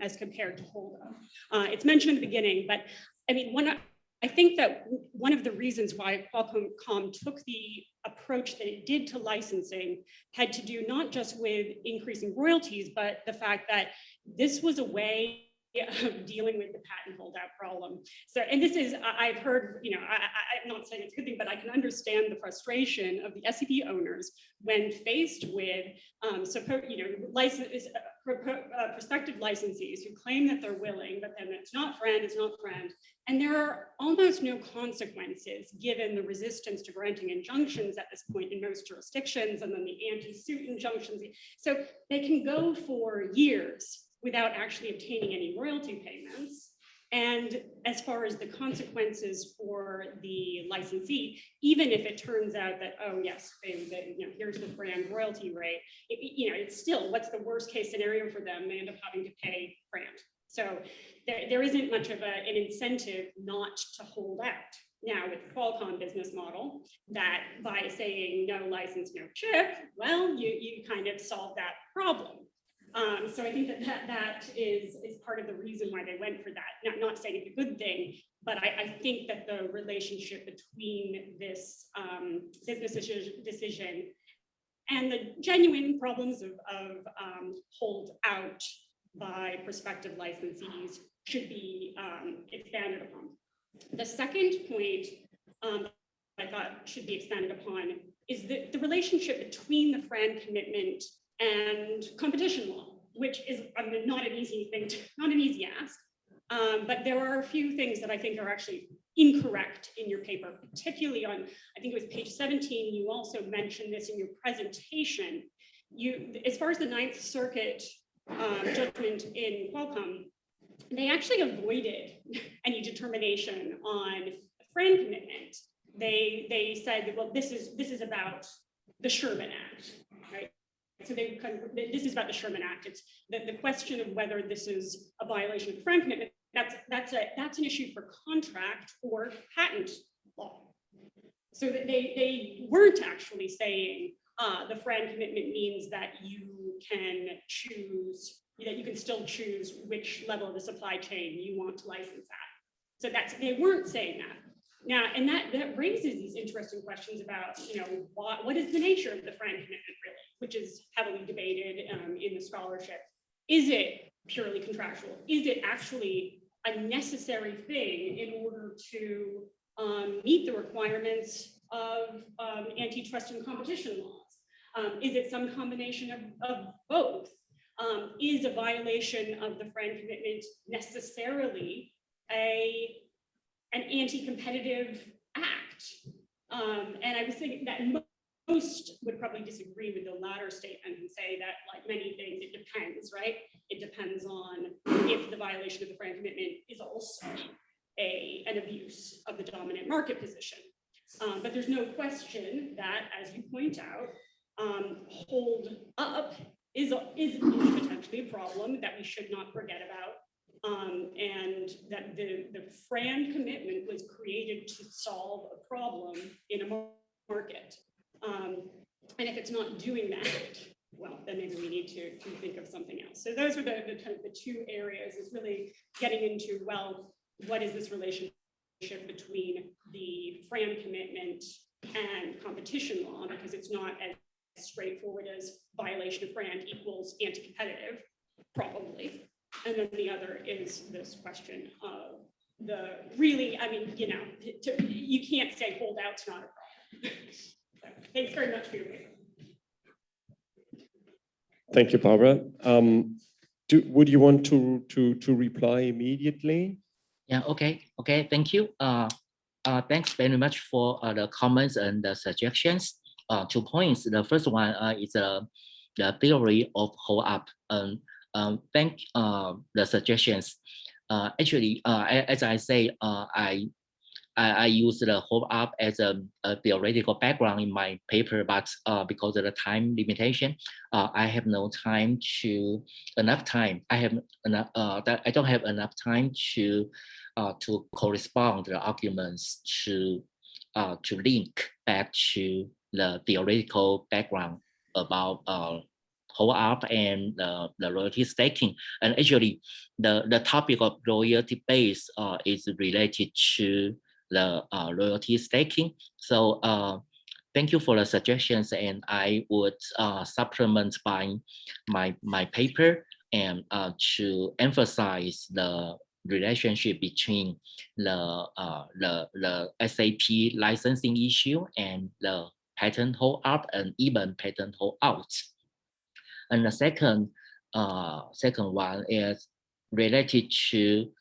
as compared to holdup. It's mentioned in the beginning, but I mean, I think that one of the reasons why Qualcomm took the approach that it did to licensing had to do not just with increasing royalties, but the fact that this was a way of dealing with the patent holdout problem. So, and this is, I've heard, you know, I'm not saying it's a good thing, but I can understand the frustration of the SEP owners when faced with, prospective licensees who claim that they're willing, but then it's not friend, and there are almost no consequences given the resistance to granting injunctions at this point in most jurisdictions, and then the anti-suit injunctions. So they can go for years without actually obtaining any royalty payments. And as far as the consequences for the licensee, even if it turns out that, oh yes, here's the brand royalty rate, it's still, what's the worst case scenario for them? They end up having to pay brand. So there isn't much of an incentive not to hold out. Now with Qualcomm business model, that by saying no license, no chip, well, you kind of solve that problem. So I think that is part of the reason why they went for that. Not saying it's a good thing, but I think that the relationship between this business decision and the genuine problems of hold out by prospective licensees should be expanded upon. The second point I thought should be expanded upon is the relationship between the FRAND commitment and competition law, which is not an easy ask. But there are a few things that I think are actually incorrect in your paper, particularly on, I think it was page 17, you also mentioned this in your presentation, as far as the Ninth Circuit judgment in Qualcomm, they actually avoided any determination on friend commitment. They said, well, this is about the Sherman Act, right? So this is about the Sherman Act. It's the question of whether this is a violation of the friend commitment. That's an issue for contract or patent law. So that they weren't actually saying the friend commitment means that you can choose, that you can still choose which level of the supply chain you want to license at. So they weren't saying that. Now, and that raises these interesting questions about, what is the nature of the friend commitment really, which is heavily debated in the scholarship. Is it purely contractual? Is it actually a necessary thing in order to meet the requirements of antitrust and competition laws? Is it some combination of both? Is a violation of the friend commitment necessarily an anti-competitive act? And I was thinking that most would probably disagree with the latter statement and say that, like many things, it depends, right? It depends on if the violation of the friend commitment is also an abuse of the dominant market position. But there's no question that, as you point out, hold up is potentially a problem that we should not forget about. And that the friend commitment was created to solve a problem in a market. And if it's not doing that, well, then maybe we need to think of something else. So those were the kind of the two areas, is really getting into, well, what is this relationship between the friend commitment and competition law, because it's not as straightforward as violation of friend equals anti-competitive, probably. And then the other is this question of you can't say holdout's not a problem. So, thanks very much for your paper. Thank you, Barbara. Would you want to reply immediately? Yeah, okay, thank you. Thanks very much for the comments and the suggestions. 2 points. The first one is the theory of hold up. Thank the suggestions. Actually, as I say, I use the hold up as a theoretical background in my paper, but because of the time limitation, I have no time enough time. I don't have enough time to correspond the arguments to link back to the theoretical background about hold up and the royalty staking. And actually, the topic of royalty base is related to the royalty staking. So thank you for the suggestions, and I would supplement by my paper and to emphasize the relationship between the SAP licensing issue and the patent hold up and even patent hold out. And the second one is related to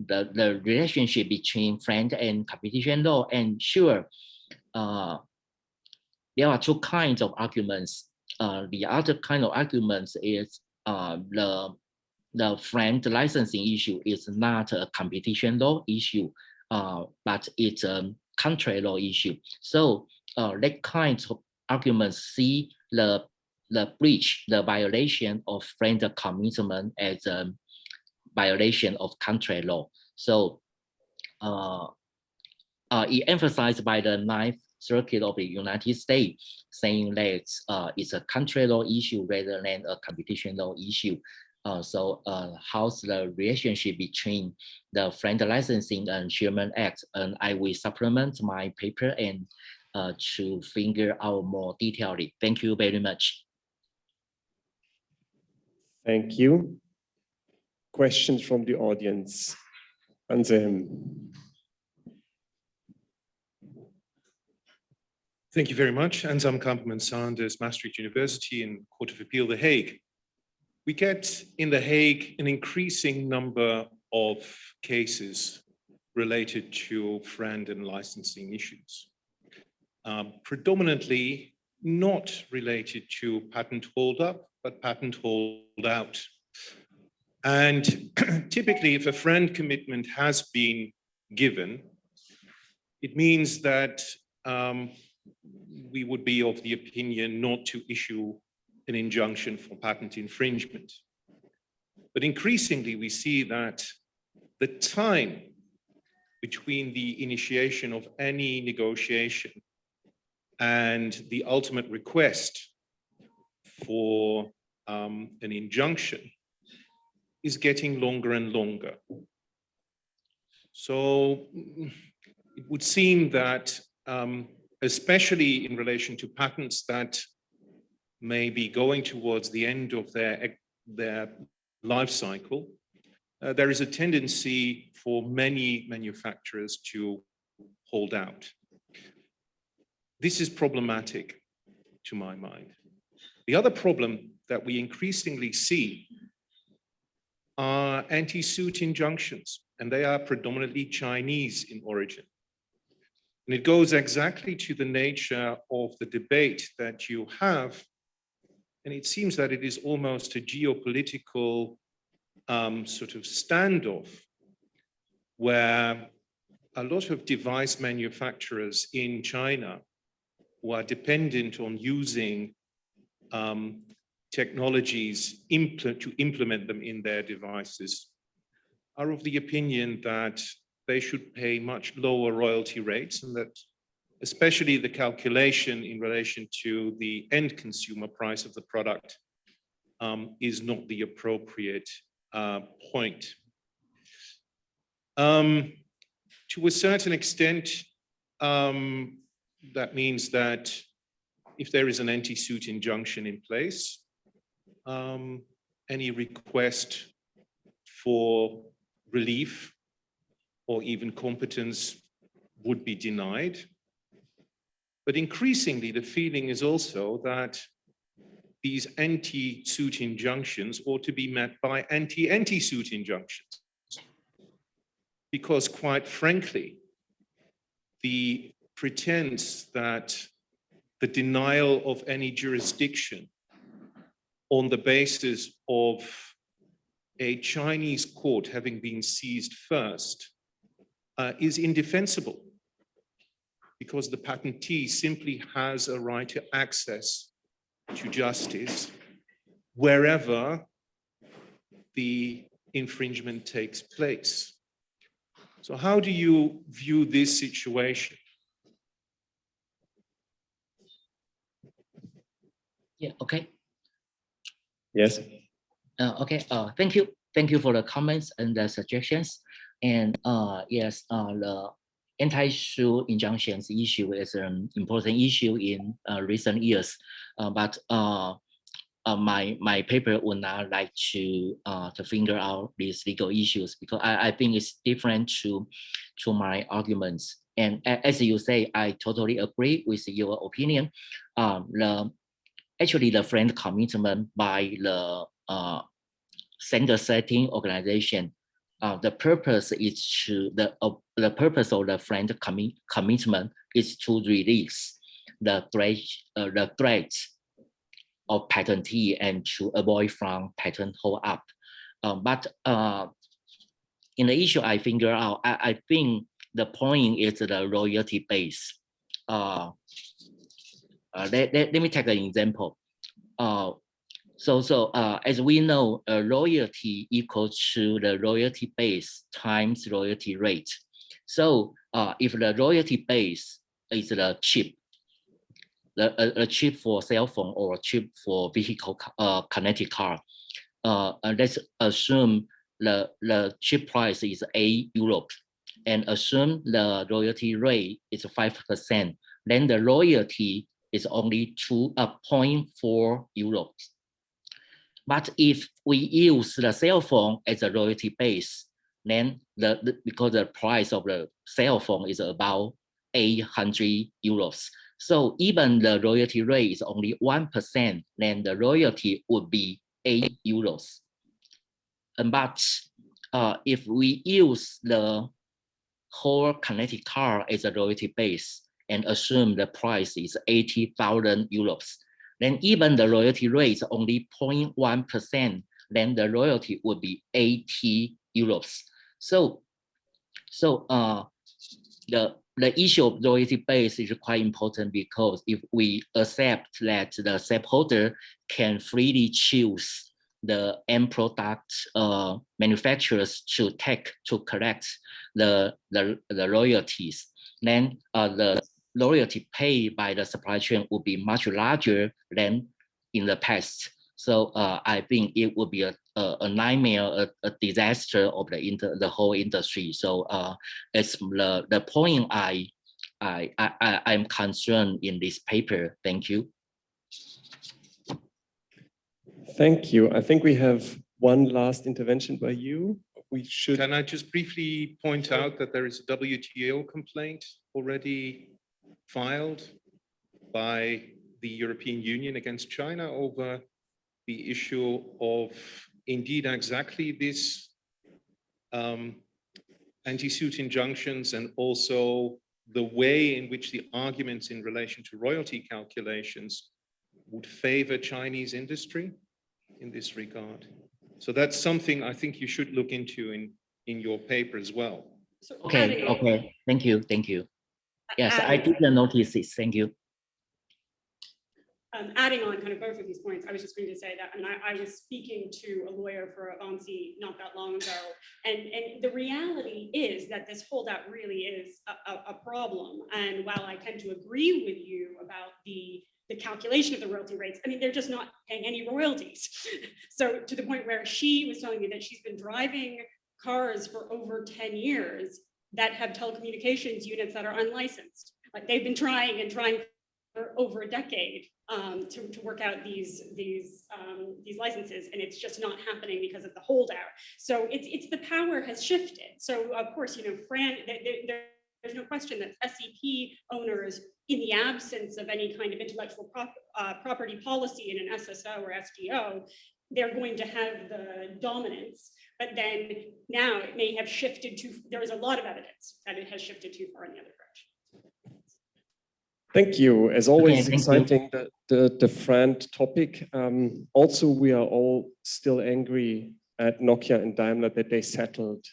the relationship between friend and competition law. And sure, there are two kinds of arguments. The other kind of arguments is the friend licensing issue is not a competition law issue, but it's a country law issue. So that kind of arguments see the breach, the violation of friend commitment as a violation of country law. So it emphasized by the Ninth Circuit of the United States, saying that it's a country law issue rather than a competition law issue. So how's the relationship between the friend licensing and Sherman Act? And I will supplement my paper and to figure out more detailed. Thank you very much. Thank you. Questions from the audience? Anselm. Thank you very much. Anselm Kamperman-Sanders, Maastricht University and Court of Appeal, The Hague. We get in The Hague an increasing number of cases related to friend and licensing issues. Predominantly, not related to patent hold-up, but patent hold-out. And typically, if a friend commitment has been given, it means that we would be of the opinion not to issue an injunction for patent infringement. But increasingly, we see that the time between the initiation of any negotiation and the ultimate request for an injunction is getting longer and longer. So it would seem that, especially in relation to patents that may be going towards the end of their life cycle, there is a tendency for many manufacturers to hold out. This is problematic to my mind. The other problem that we increasingly see are anti-suit injunctions, and they are predominantly Chinese in origin. And it goes exactly to the nature of the debate that you have, and it seems that it is almost a geopolitical sort of standoff, where a lot of device manufacturers in China who are dependent on using technologies to implement them in their devices are of the opinion that they should pay much lower royalty rates, and that especially the calculation in relation to the end consumer price of the product is not the appropriate point. To a certain extent, that means that if there is an anti-suit injunction in place, any request for relief or even competence would be denied. But increasingly, the feeling is also that these anti-suit injunctions ought to be met by anti-suit injunctions. Because quite frankly, the pretense that the denial of any jurisdiction on the basis of a Chinese court having been seized first is indefensible, because the patentee simply has a right to access to justice wherever the infringement takes place. So how do you view this situation? Yeah, okay. Yes. Okay, thank you. Thank you for the comments and the suggestions. And yes, the anti-suit injunctions issue is an important issue in recent years. But my paper would not like to figure out these legal issues, because I think it's different to my arguments. And as you say, I totally agree with your opinion. Actually, the friend commitment by the standard setting organization, the purpose is to the purpose of the friend commitment is to release the threat of patentee and to avoid from patent hold up. But in the issue I figure out, I think the point is the royalty base. Let me take an example. So as we know, royalty equals to the royalty base times royalty rate. So if the royalty base is the chip, a chip for cell phone or a chip for vehicle connected car, let's assume the chip price is €8, and assume the royalty rate is 5%, then the royalty is only 0.4 euros. But if we use the cell phone as a royalty base, then because the price of the cell phone is about 800 euros. So even the royalty rate is only 1%, then the royalty would be 8 euros. But if we use the whole connected car as a royalty base, and assume the price is 80,000 euros. Then even the royalty rate is only 0.1%, then the royalty would be 80 euros. So the issue of royalty base is quite important, because if we accept that the stakeholder can freely choose the end product manufacturers to collect the royalties, then the royalty paid by the supply chain would be much larger than in the past. So I think it would be a nightmare, a disaster of the whole industry. So it's the point I'm concerned in this paper. Thank you. Thank you. I think we have one last intervention by you. We should. Can I just briefly point out that there is a WTO complaint already filed by the European Union against China over the issue of indeed exactly this anti-suit injunctions, and also the way in which the arguments in relation to royalty calculations would favor Chinese industry in this regard. So that's something I think you should look into in your paper as well. So Okay. Thank you. Yes, I did notice this. Thank you. Adding on kind of both of these points, I was just going to say that, and I was speaking to a lawyer for Avanci not that long ago, and the reality is that this holdout really is a problem. And while I tend to agree with you about the calculation of the royalty rates, I mean, they're just not paying any royalties. So to the point where she was telling me that she's been driving cars for over 10 years that have telecommunications units that are unlicensed. Like they've been trying for over a decade to work out these licenses, and it's just not happening because of the holdout. So it's the power has shifted. So of course, there's no question that SEP owners, in the absence of any kind of intellectual property policy in an SSO or SDO, they're going to have the dominance. But then now it may have shifted there is a lot of evidence that it has shifted too far in the other direction. Thank you. As always, Okay, exciting, the friend topic. Also, we are all still angry at Nokia and Daimler that they settled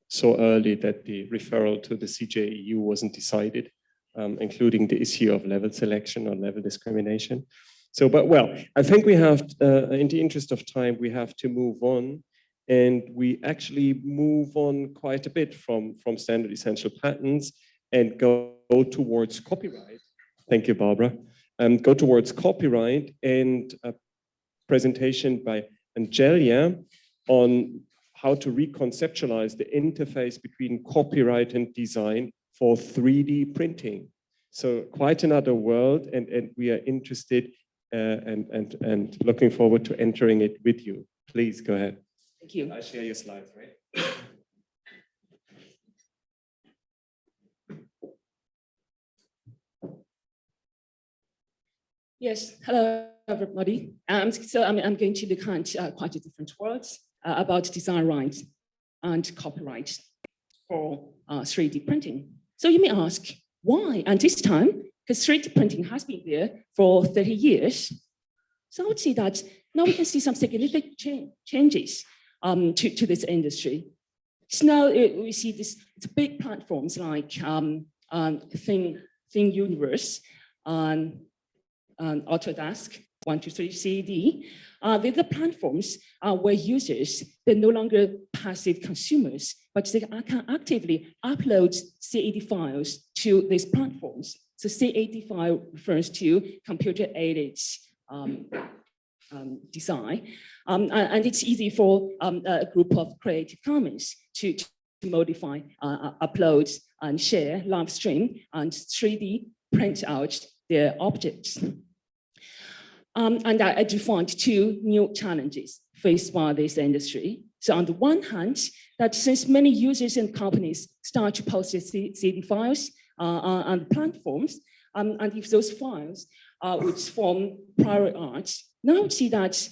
so early that the referral to the CJEU wasn't decided, including the issue of level selection or level discrimination. So, but well, I think we have, in the interest of time, we have to move on. And we actually move on quite a bit from standard essential patents and go towards copyright. Thank you, Barbara. Go towards copyright and a presentation by Angelia on how to reconceptualize the interface between copyright and design for 3D printing. So quite another world, and we are interested and looking forward to entering it with you. Please go ahead. Thank you. I share your slides, right? Yes, hello everybody. So I'm going to look at quite a different words about design rights and copyright for 3D printing. So you may ask, why? And this time, because 3D printing has been there for 30 years. So I would say that now we can see some significant changes to this industry. So now we see these big platforms like Universe, Autodesk, 123CD. They're the platforms where users, they're no longer passive consumers, but they can actively upload CAD files to these platforms. So CAD file refers to computer-aided design. And it's easy for a group of Creative Commons to modify, upload, and share, live stream, and 3D print out their objects. And I defined two new challenges faced by this industry. So on the one hand, that since many users and companies start to post their CAD files on platforms, and if those files which form prior art, now we see that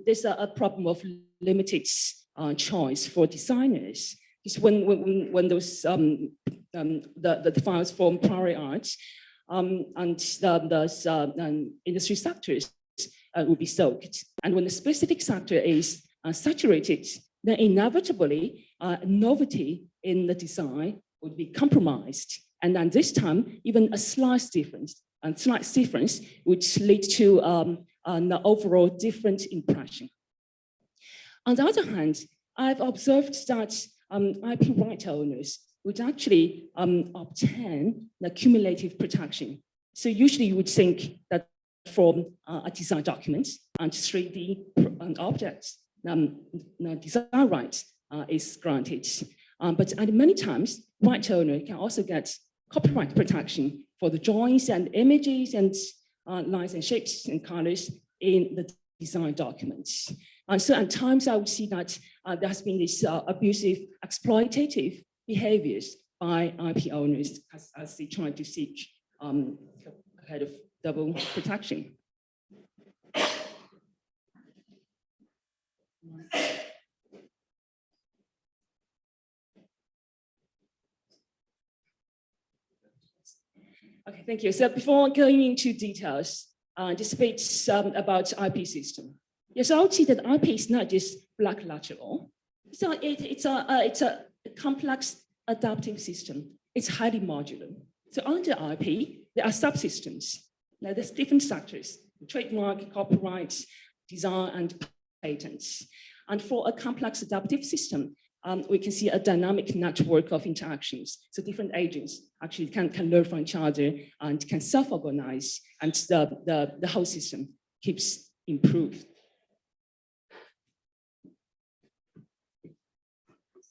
there's a problem of limited choice for designers. Because when those the files from prior art and the industry sectors will be soaked, and when the specific sector is saturated, then inevitably novelty in the design would be compromised, and then this time even a slight difference would lead to an overall different impression. On the other hand, I've observed that IP right owners would actually obtain the cumulative protection. So usually you would think that from a design document and 3D objects, design rights is granted. But many times, right owner can also get copyright protection for the drawings and images and lines and shapes and colors in the design documents. And so at times I would see that there has been this abusive, exploitative behaviors by IP owners as they try to seek kind of double protection. Okay, thank you. So before going into details, just a bit about IP system. Yes, I would say that IP is not just black letter law. So it's a complex adaptive system. It's highly modular. So under IP, there are subsystems. Now there's different sectors: trademark, copyright, design, and patents. And for a complex adaptive system, we can see a dynamic network of interactions. So different agents actually can learn from each other and can self-organize, and the whole system keeps improved.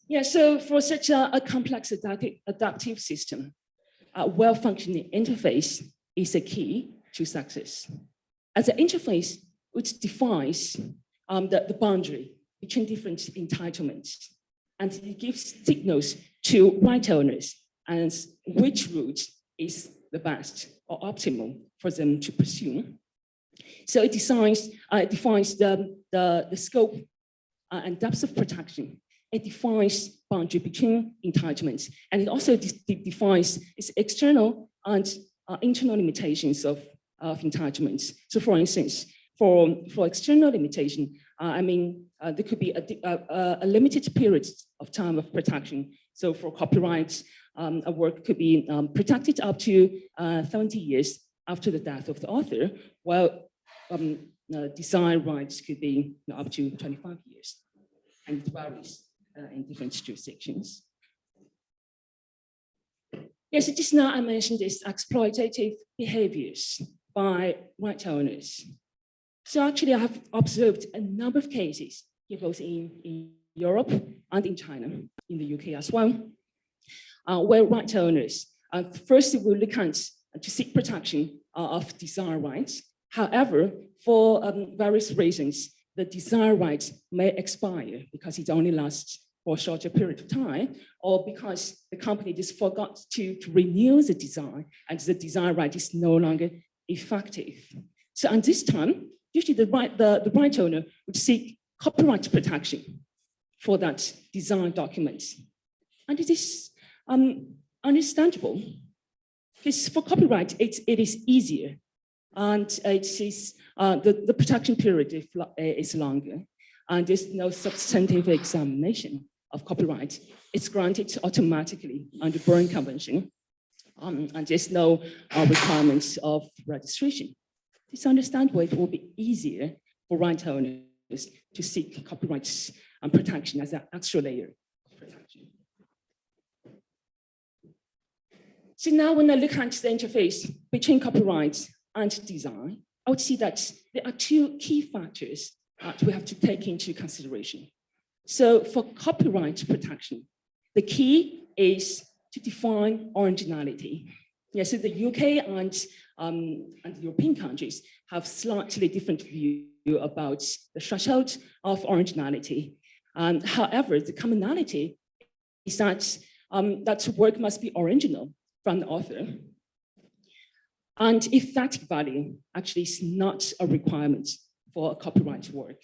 Yeah, so for such a complex adaptive system, a well-functioning interface is a key to success. As an interface, which defines the boundary between different entitlements, and it gives signals to right owners and which route is the best or optimal for them to pursue. So it defines the scope and depth of protection. It defines boundary between entitlements, and it also defines its external and internal limitations of entitlements. So for instance, for external limitation, there could be a limited period of time of protection. So for copyright, a work could be protected up to 70 years after the death of the author, while design rights could be up to 25 years, and it varies in different jurisdictions. Yes, just now I mentioned this exploitative behaviors by right owners. So actually I have observed a number of cases, both in Europe and in China, in the UK as well, where right owners first will look to seek protection of design rights. However, for various reasons, the design rights may expire because it only lasts for a shorter period of time, or because the company just forgot to renew the design and the design right is no longer effective. So at this time, usually the right owner would seek copyright protection for that design document. And it is understandable, because for copyright, it is easier, and it is the protection period is longer, and there's no substantive examination of copyright. It's granted automatically under Berne Convention, and there's no requirements of registration. It's understandable it will be easier for right owners to seek copyright and protection as an extra layer of protection. So now when I look at the interface between copyright and design, I would see that there are two key factors that we have to take into consideration. So for copyright protection, the key is to define originality. Yeah, so the UK and European countries have slightly different view about the threshold of originality. However, the commonality is that that work must be original from the author. And effective value actually is not a requirement for a copyright work.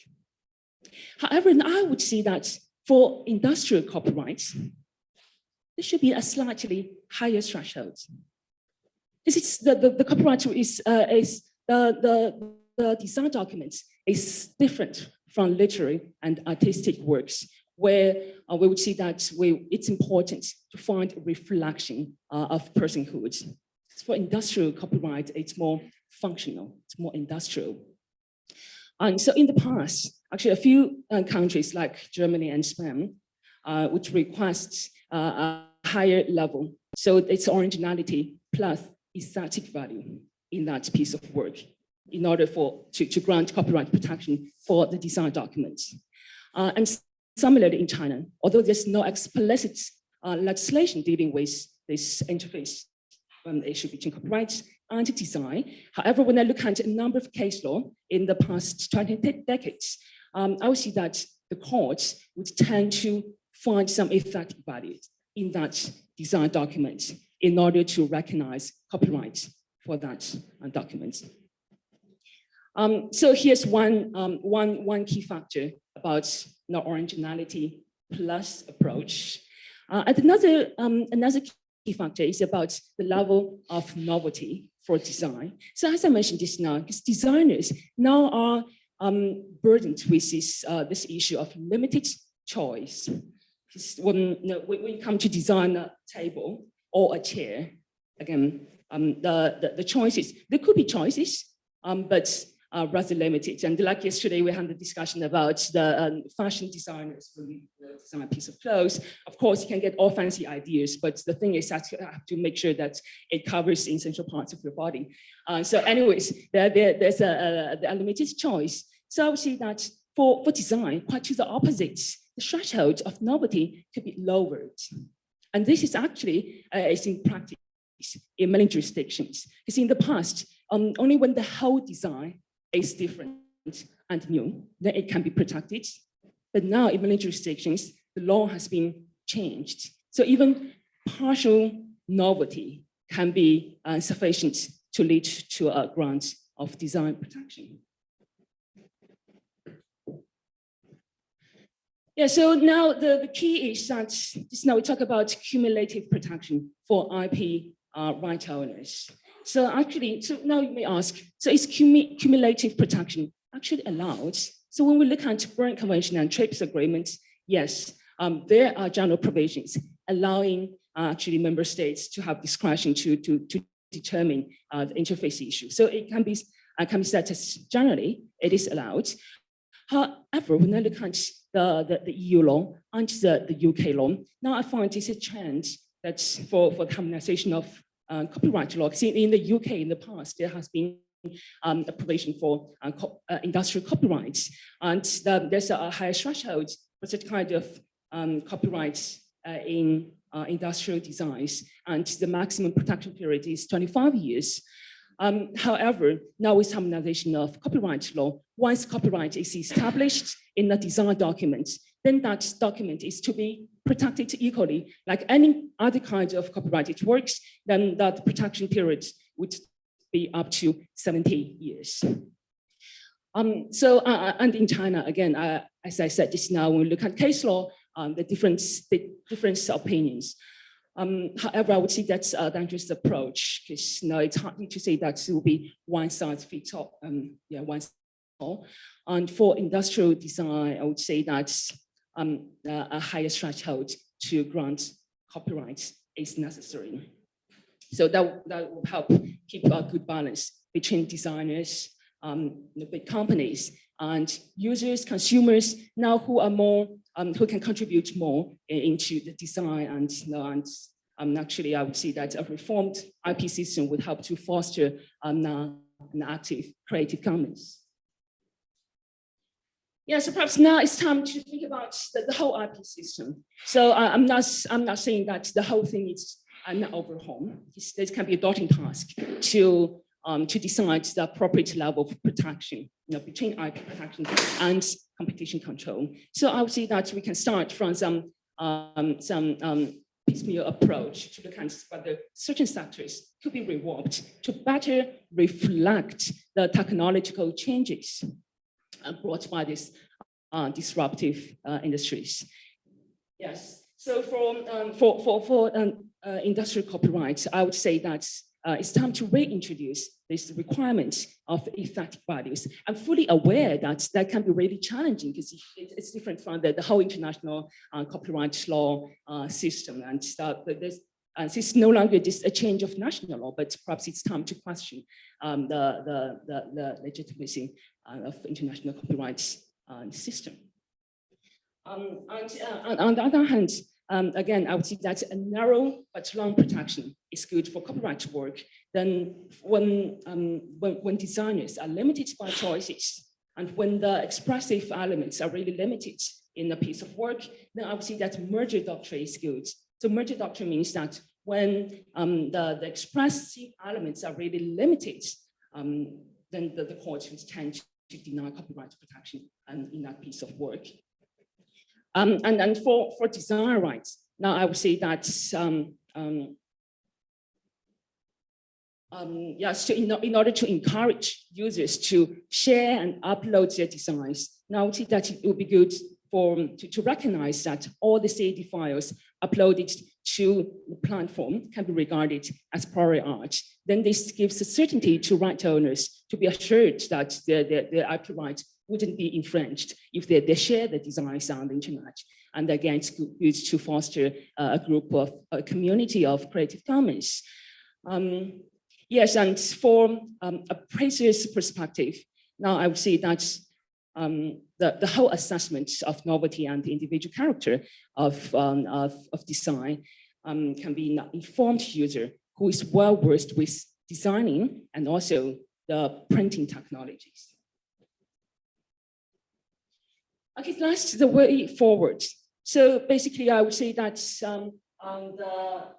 However, I would say that for industrial copyrights, there should be a slightly higher threshold. This is the copyright is the design documents is different from literary and artistic works, where we would see that it's important to find a reflection of personhood. For industrial copyright, it's more functional, it's more industrial. And so in the past, actually a few countries like Germany and Spain would request a higher level. So it's originality plus aesthetic value in that piece of work in order to grant copyright protection for the design documents. And similarly in China, although there's no explicit legislation dealing with this interface issue between copyright and design. However, when I look at a number of case law in the past 20 decades, I would see that the courts would tend to find some effective value in that design document in order to recognize copyright for that document. So here's one key factor about the originality plus approach. And another key factor is about the level of novelty for design. So as I mentioned just now, because designers now are burdened with this issue of limited choice. When you come to design a table or a chair, again, the choices, there could be choices, but rather limited. And like yesterday, we had the discussion about the fashion designers who design a piece of clothes. Of course, you can get all fancy ideas, but the thing is that you have to make sure that it covers the essential parts of your body. So anyways, there's a limited choice. So I would say that for design, quite to the opposite, the threshold of novelty could be lowered. And this is actually is in practice in many jurisdictions. Because in the past, only when the whole design is different and new, then it can be protected. But now in many jurisdictions, the law has been changed. So even partial novelty can be sufficient to lead to a grant of design protection. Yeah, so now the key is that just now we talk about cumulative protection for IP right owners. So actually, so now you may ask, so is cumulative protection actually allowed? So when we look at Berne Convention and TRIPS agreements, yes, there are general provisions allowing actually member states to have discretion to determine the interface issue. So it can be said as generally it is allowed. However, when I look at the EU law and the UK law, now I find it's a trend that for the harmonization of copyright law. See, in the UK in the past, there has been a provision for industrial copyrights, and there's a higher threshold for such kind of copyrights in industrial designs, and the maximum protection period is 25 years. However, now with harmonization of copyright law, once copyright is established in a design document, then that document is to be protected equally, like any other kind of copyrighted works, then that protection period would be up to 70 years. And in China, again, as I said just now, when we look at case law, the different opinions. However, I would say that's a dangerous approach because it's hard to say that it will be one size fits all. One size fits all. And for industrial design, I would say that a higher threshold to grant copyright is necessary. So that will help keep a good balance between designers, big companies, and users, consumers, now who are more, who can contribute more into the design and actually I would say that a reformed IP system would help to foster an active creative commons. Yeah, so perhaps now it's time to think about the whole IP system. So I'm not saying that the whole thing is an overhaul. This can be a daunting task to decide the appropriate level of protection, between IP protection and competition control. So I would say that we can start from some piecemeal approach to look at whether certain sectors could be reworked to better reflect the technological changes brought by these disruptive industries. Yes, So for industrial copyright, I would say that it's time to reintroduce this requirement of effective values. I'm fully aware that that can be really challenging because it's different from the whole international copyright law system, and it's no longer just a change of national law, but perhaps it's time to question the legitimacy of international copyright system. And on the other hand, again, I would say that a narrow but long protection is good for copyright work. Then when designers are limited by choices, and when the expressive elements are really limited in a piece of work, then I would say that merger doctrine is good. So merger doctrine means that when the expressive elements are really limited, then the courts would tend to deny copyright protection in that piece of work. And for design rights, now I would say that yes, so in order to encourage users to share and upload their designs, now I would say that it would be good to recognize that all the CAD files uploaded to the platform can be regarded as prior art. Then this gives a certainty to right owners to be assured that their IP rights wouldn't be infringed if they share the designs on the internet. And again, it's good to foster a community of Creative Commons. Yes, and for appraiser's perspective, now I would say that the whole assessment of novelty and the individual character of design can be an informed user who is well versed with designing and also the printing technologies. Okay, that's the way forward. So basically, I would say that the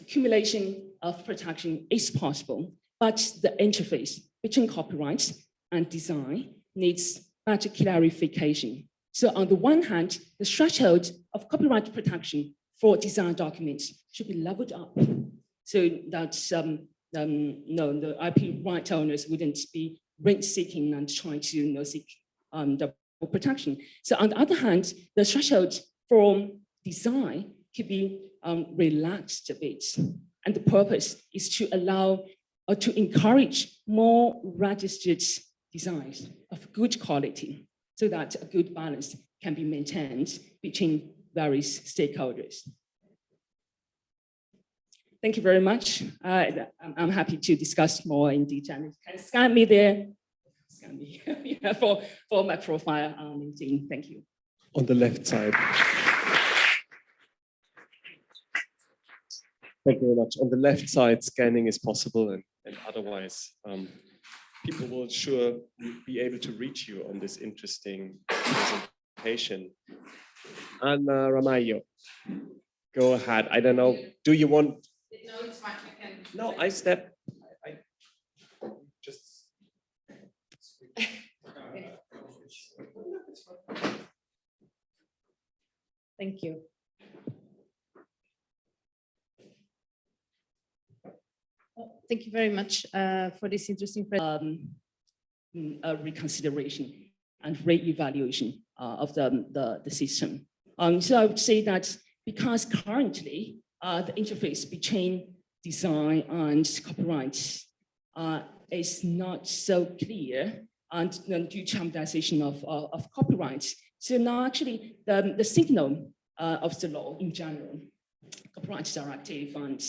accumulation of protection is possible, but the interface between copyright and design needs better clarification. So on the one hand, the threshold of copyright protection for design documents should be leveled up so that the IP right owners wouldn't be rent-seeking and trying to seek the protection. So on the other hand, the threshold for design could be relaxed a bit. And the purpose is to allow or to encourage more registered designs of good quality so that a good balance can be maintained between various stakeholders. Thank you very much. I'm happy to discuss more in detail. You can scan me there. Scan me for my profile on LinkedIn. Thank you. On the left side. Thank you very much. On the left side, scanning is possible, and otherwise, people will sure be able to reach you on this interesting presentation. Anna Ramayo, go ahead. I don't know. Do you want? No, it's fine. I can. No, I step. I just. Thank you. Thank you very much for this interesting reconsideration and re-evaluation of the system. So I would say that because currently the interface between design and copyright is not so clear, and due to harmonization of copyright. So now actually the signal of the law in general, copyright directive and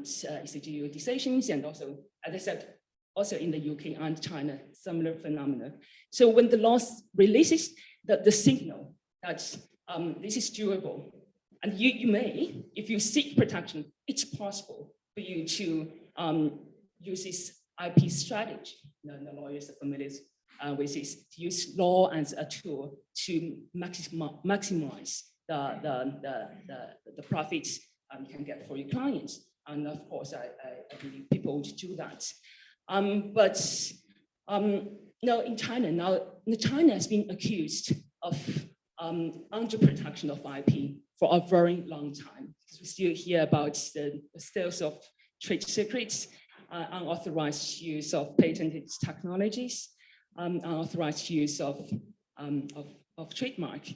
ECG decisions, and also, as I said, also in the UK and China, similar phenomena. So when the law releases the signal that this is doable, and you may, if you seek protection, it's possible for you to use this IP strategy. The lawyers are familiar with this, to use law as a tool to maximize the profits you can get for your clients. And of course, I believe people would do that. But no, in China, now China has been accused of underprotection of IP for a very long time. Because we still hear about the sales of trade secrets, unauthorized use of patented technologies, unauthorized use of trademark.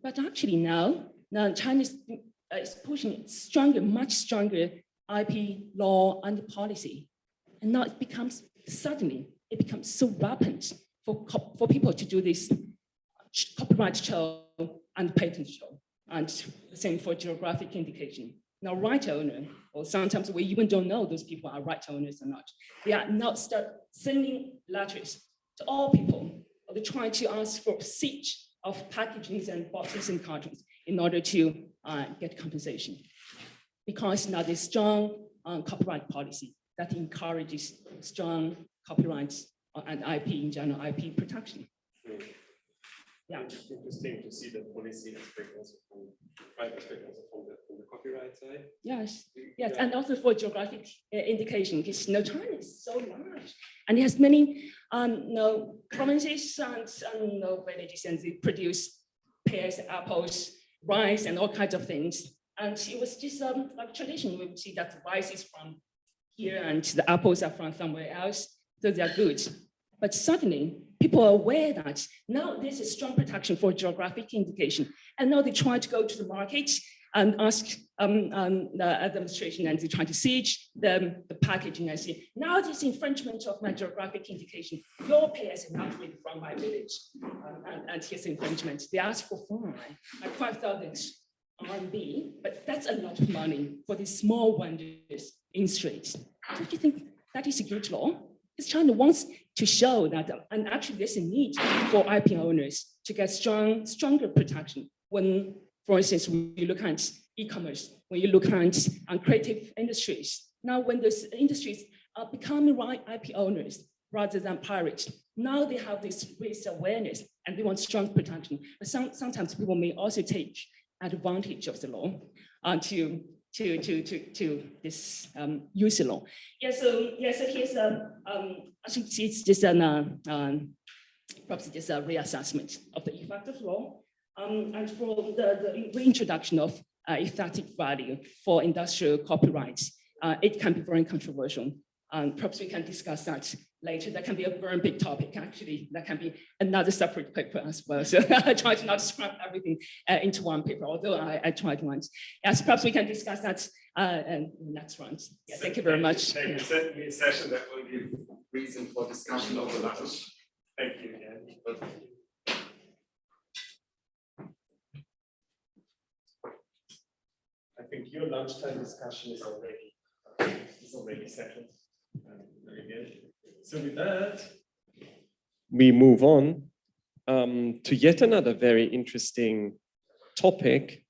But actually now, Now China is pushing stronger, much stronger IP law and policy. And now it becomes so rampant for people to do this copyright show and patent show, and the same for geographic indication. Now, right owner, or sometimes we even don't know those people are right owners or not. They are not start sending letters to all people. Or they try to ask for siege of packagings and boxes and cartons in order to get compensation. Because now there's strong copyright policy that encourages strong copyrights and IP in general, IP protection. Yeah. It's interesting to see the policy aspect also from private aspect also from the copyright side. Yes, Yeah. and also for geographic indication, because China is so large and it has many provinces and villages, and they produce pears, apples, rice, and all kinds of things. And it was just like tradition. We would see that the rice is from here and the apples are from somewhere else, so they are good. But suddenly, people are aware that now there's a strong protection for geographic indication. And now they try to go to the market and ask the administration, and they try to siege the packaging. I say, now this infringement of my geographic indication, your pears are not really from my village. And here's infringement. They ask for fine, like 5,000 RMB, but that's a lot of money for these small vendors in streets. Don't you think that is a good law? Because China wants to show that, and actually there's a need for IP owners to get stronger protection when, for instance, when you look at e-commerce, when you look at creative industries. Now, when those industries are becoming IP owners rather than pirates, now they have this raised awareness and they want strong protection. But sometimes people may also take advantage of the law to this user law. So here's I think it's just perhaps just a reassessment of the effect of law, and for the reintroduction of aesthetic value for industrial copyrights. It can be very controversial. Perhaps we can discuss that later. That can be a very big topic, actually. That can be another separate paper as well. So I try to not scrap everything into one paper, although I tried once. Yes, perhaps we can discuss that in the next round. Yeah, thank you very much. Thank you. Certainly a session that will give reason for discussion over lunch. Thank you. I think your lunchtime discussion is already settled. Very good. So with that, we move on to yet another very interesting topic,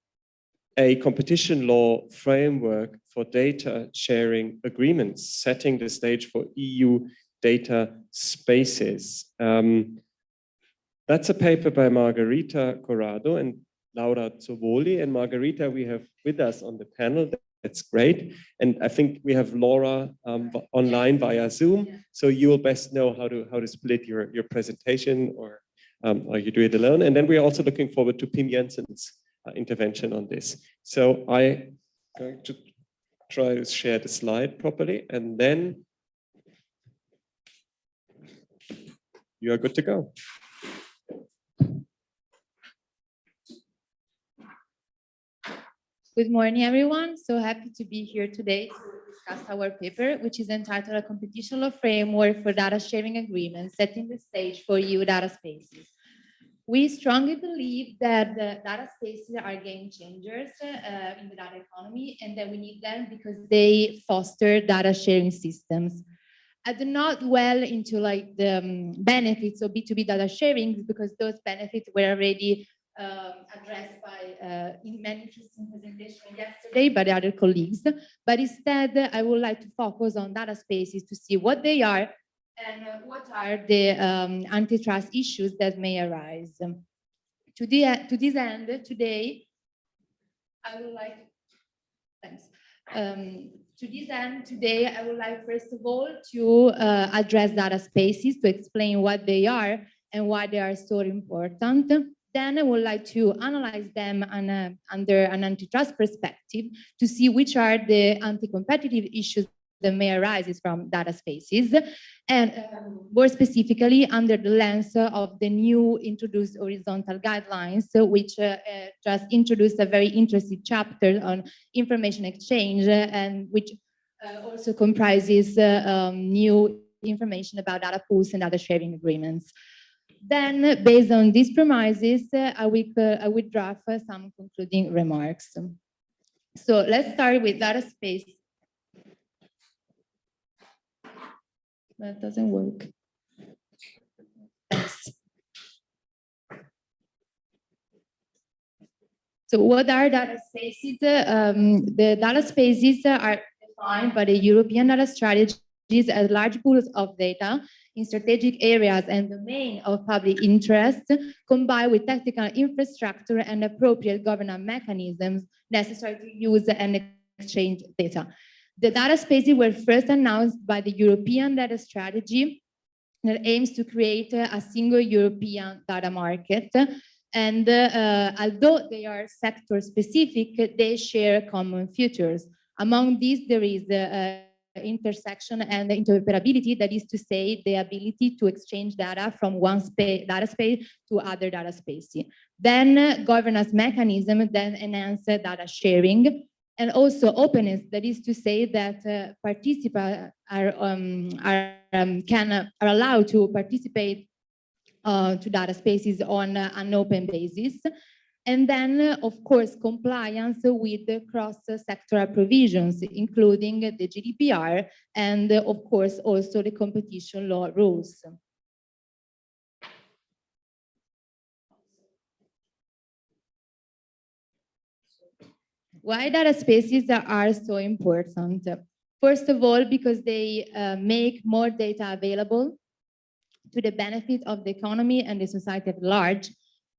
a competition law framework for data sharing agreements, setting the stage for EU data spaces. That's a paper by Margarita Corrado and Laura Zovoli. And Margarita, we have with us on the panel. That's great. And I think we have Laura online via Zoom. So you will best know how to split your presentation, or you do it alone. And then we're also looking forward to Pim Jensen's intervention on this. So I'm going to try to share the slide properly, and then you are good to go. Good morning, everyone. So happy to be here today to discuss our paper, which is entitled A Competition Law Framework for Data Sharing Agreements, Setting the Stage for EU Data Spaces. We strongly believe that the data spaces are game changers in the data economy, and that we need them because they foster data sharing systems. I do not dwell into like the benefits of B2B data sharing, because those benefits were already addressed by in many interesting presentations yesterday by the other colleagues. But instead, I would like to focus on data spaces to see what they are and what are the antitrust issues that may arise. To this end, today, I would like, thanks. To this end, today, I would like, first of all, to address data spaces, to explain what they are and why they are so important. Then I would like to analyze them under an antitrust perspective to see which are the anti-competitive issues may arise from data spaces, and more specifically under the lens of the new introduced horizontal guidelines, which just introduced a very interesting chapter on information exchange, and which also comprises new information about data pools and data sharing agreements. Then, based on these premises, I will draft some concluding remarks. So let's start with data space. That doesn't work. Thanks. So what are data spaces? The data spaces are defined by the European data strategies as large pools of data in strategic areas and domain of public interest, combined with technical infrastructure and appropriate governance mechanisms necessary to use and exchange data. The data spaces were first announced by the European data strategy that aims to create a single European data market. And although they are sector specific, they share common features. Among these, there is intersection and interoperability, that is to say, the ability to exchange data from one data space to other data spaces. Then governance mechanism then enhance data sharing, and also openness, that is to say that participants are allowed to participate to data spaces on an open basis. And then, of course, compliance with the cross-sectoral provisions, including the GDPR and, of course, also the competition law rules. Why data spaces are so important? First of all, because they make more data available to the benefit of the economy and the society at large.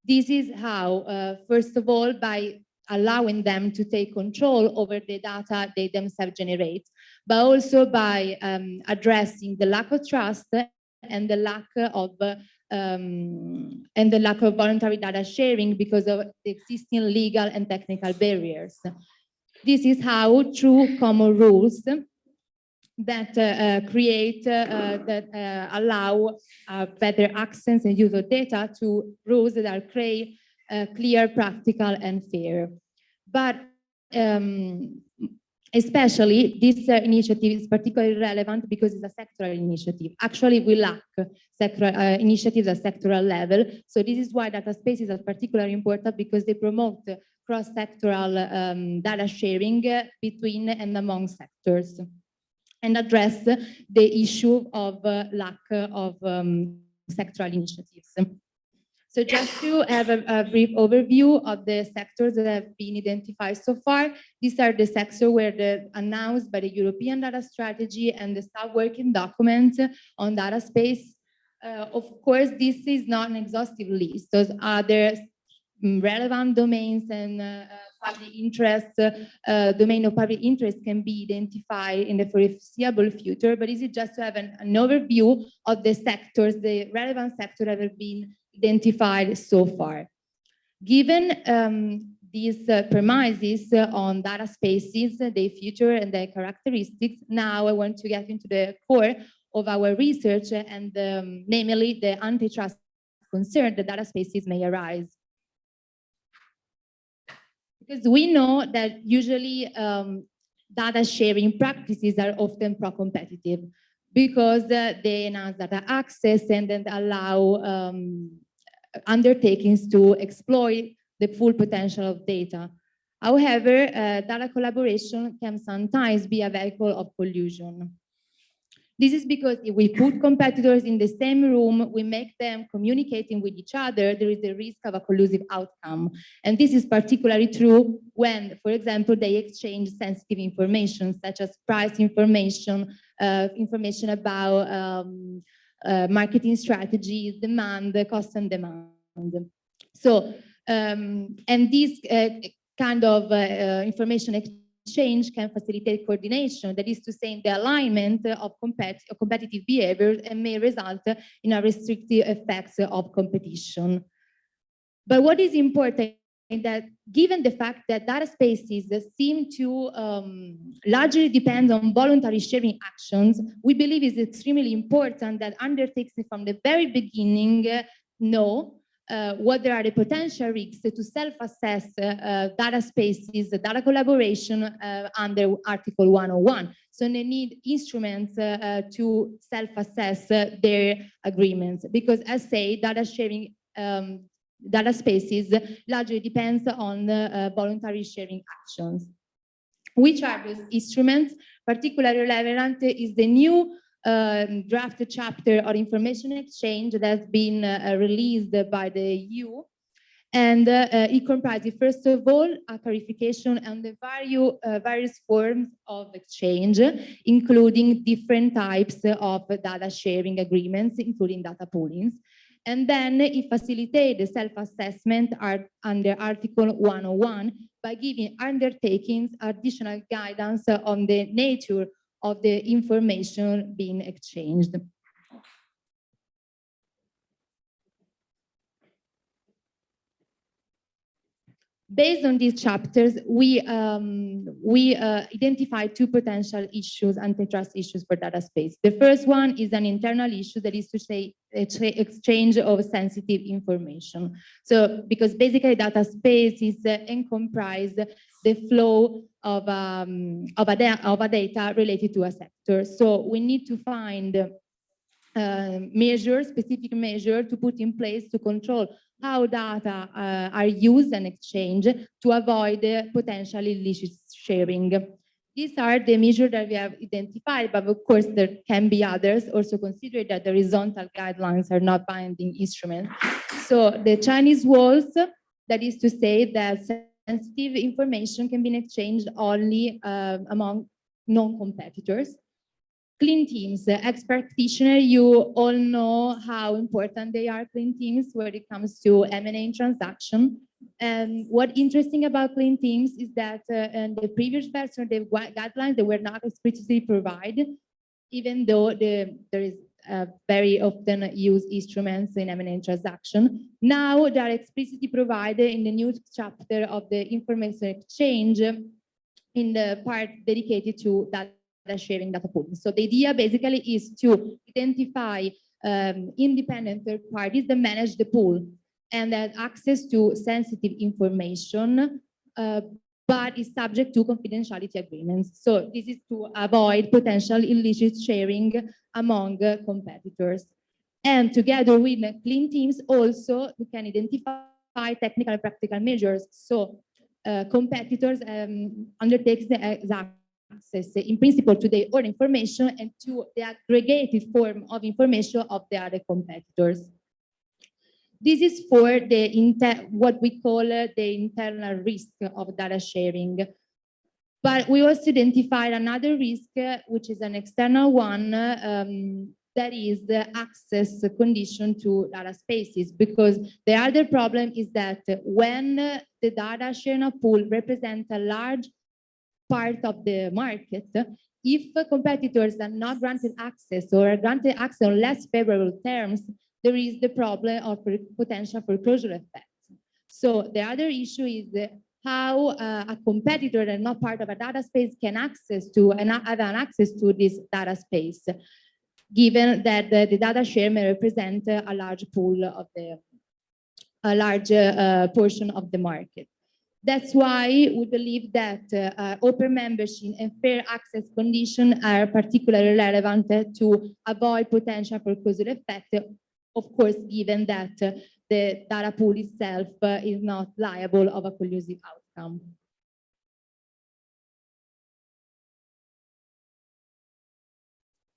This is how, first of all, by allowing them to take control over the data they themselves generate, but also by addressing the lack of trust and the lack of voluntary data sharing because of the existing legal and technical barriers. This is how, through common rules that allow better access and use of data to rules that are clear, practical, and fair. But especially this initiative is particularly relevant because it's a sectoral initiative. Actually, we lack sectoral initiatives at sectoral level. So this is why data spaces are particularly important, because they promote cross-sectoral data sharing between and among sectors, and address the issue of lack of sectoral initiatives. So just to have a brief overview of the sectors that have been identified so far, these are the sectors where they're announced by the European data strategy and the staff working document on data space. Of course, this is not an exhaustive list. Those other relevant domains and public interest, domain of public interest can be identified in the foreseeable future, but is it just to have an overview of the sectors, the relevant sectors that have been identified so far. Given these premises on data spaces, their future and their characteristics, now I want to get into the core of our research, and namely the antitrust concern that data spaces may arise. Because we know that usually data sharing practices are often pro-competitive, because they enhance data access and then allow undertakings to exploit the full potential of data. However, data collaboration can sometimes be a vehicle of collusion. This is because if we put competitors in the same room, we make them communicating with each other, there is a risk of a collusive outcome. And this is particularly true when, for example, they exchange sensitive information, such as price information, information about marketing strategies, demand, cost and demand. So, and this kind of information exchange can facilitate coordination, that is to say, the alignment of competitive behaviors, and may result in a restrictive effects of competition. But what is important that given the fact that data spaces seem to largely depend on voluntary sharing actions, we believe it's extremely important that undertakings from the very beginning know what there are the potential risks to self-assess data spaces, data collaboration under Article 101. So they need instruments to self-assess their agreements, because as say, data sharing data spaces largely depends on voluntary sharing actions. Which are those instruments? Particularly relevant is the new draft chapter on information exchange that's been released by the EU. And it comprises, first of all, a clarification on the various forms of exchange, including different types of data sharing agreements, including data poolings. And then it facilitates the self-assessment under Article 101 by giving undertakings additional guidance on the nature of the information being exchanged. Based on these chapters, we identified two potential issues, antitrust issues for data space. The first one is an internal issue, that is to say, exchange of sensitive information. So, because basically data space is comprise the flow of a data related to a sector. So we need to find specific measure to put in place to control how data are used and exchanged to avoid potential illicit sharing. These are the measures that we have identified, but of course there can be others, also consider that the horizontal guidelines are not binding instruments. So the Chinese walls, that is to say that sensitive information can be exchanged only among non-competitors. Clean teams, ex-practitioners, you all know how important they are, clean teams, when it comes to M&A transaction. And what's interesting about clean teams is that in the previous version of the guidelines, they were not explicitly provided, even though there is very often used instruments in M&A transaction. Now they are explicitly provided in the new chapter of the information exchange in the part dedicated to data sharing, data pooling. So the idea basically is to identify independent third parties that manage the pool and that access to sensitive information, but is subject to confidentiality agreements. So this is to avoid potential illicit sharing among competitors. And together with clean teams also, we can identify technical and practical measures. So competitors undertake the access in principle to their own information and to the aggregated form of information of the other competitors. This is for the what we call the internal risk of data sharing. But we also identified another risk, which is an external one, that is the access condition to data spaces, because the other problem is that when the data sharing pool represents a large part of the market, if competitors are not granted access or are granted access on less favorable terms, there is the problem of potential foreclosure effects. So the other issue is how a competitor that is not part of a data space can access to and have an access to this data space, given that the data share may represent a large pool of a large portion of the market. That's why we believe that open membership and fair access conditions are particularly relevant to avoid potential foreclosure effect, of course, given that the data pool itself is not liable of a collusive outcome.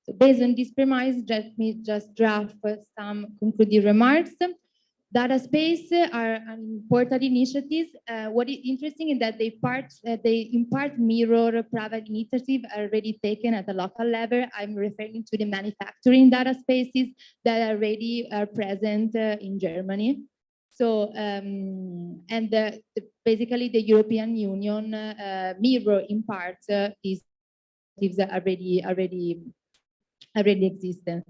So based on this premise, let me just draft some concluding remarks. Data space are important initiatives. What is interesting is that they in part mirror private initiatives already taken at the local level. I'm referring to the manufacturing data spaces that already are present in Germany. So, basically the European Union mirror in part these already existent.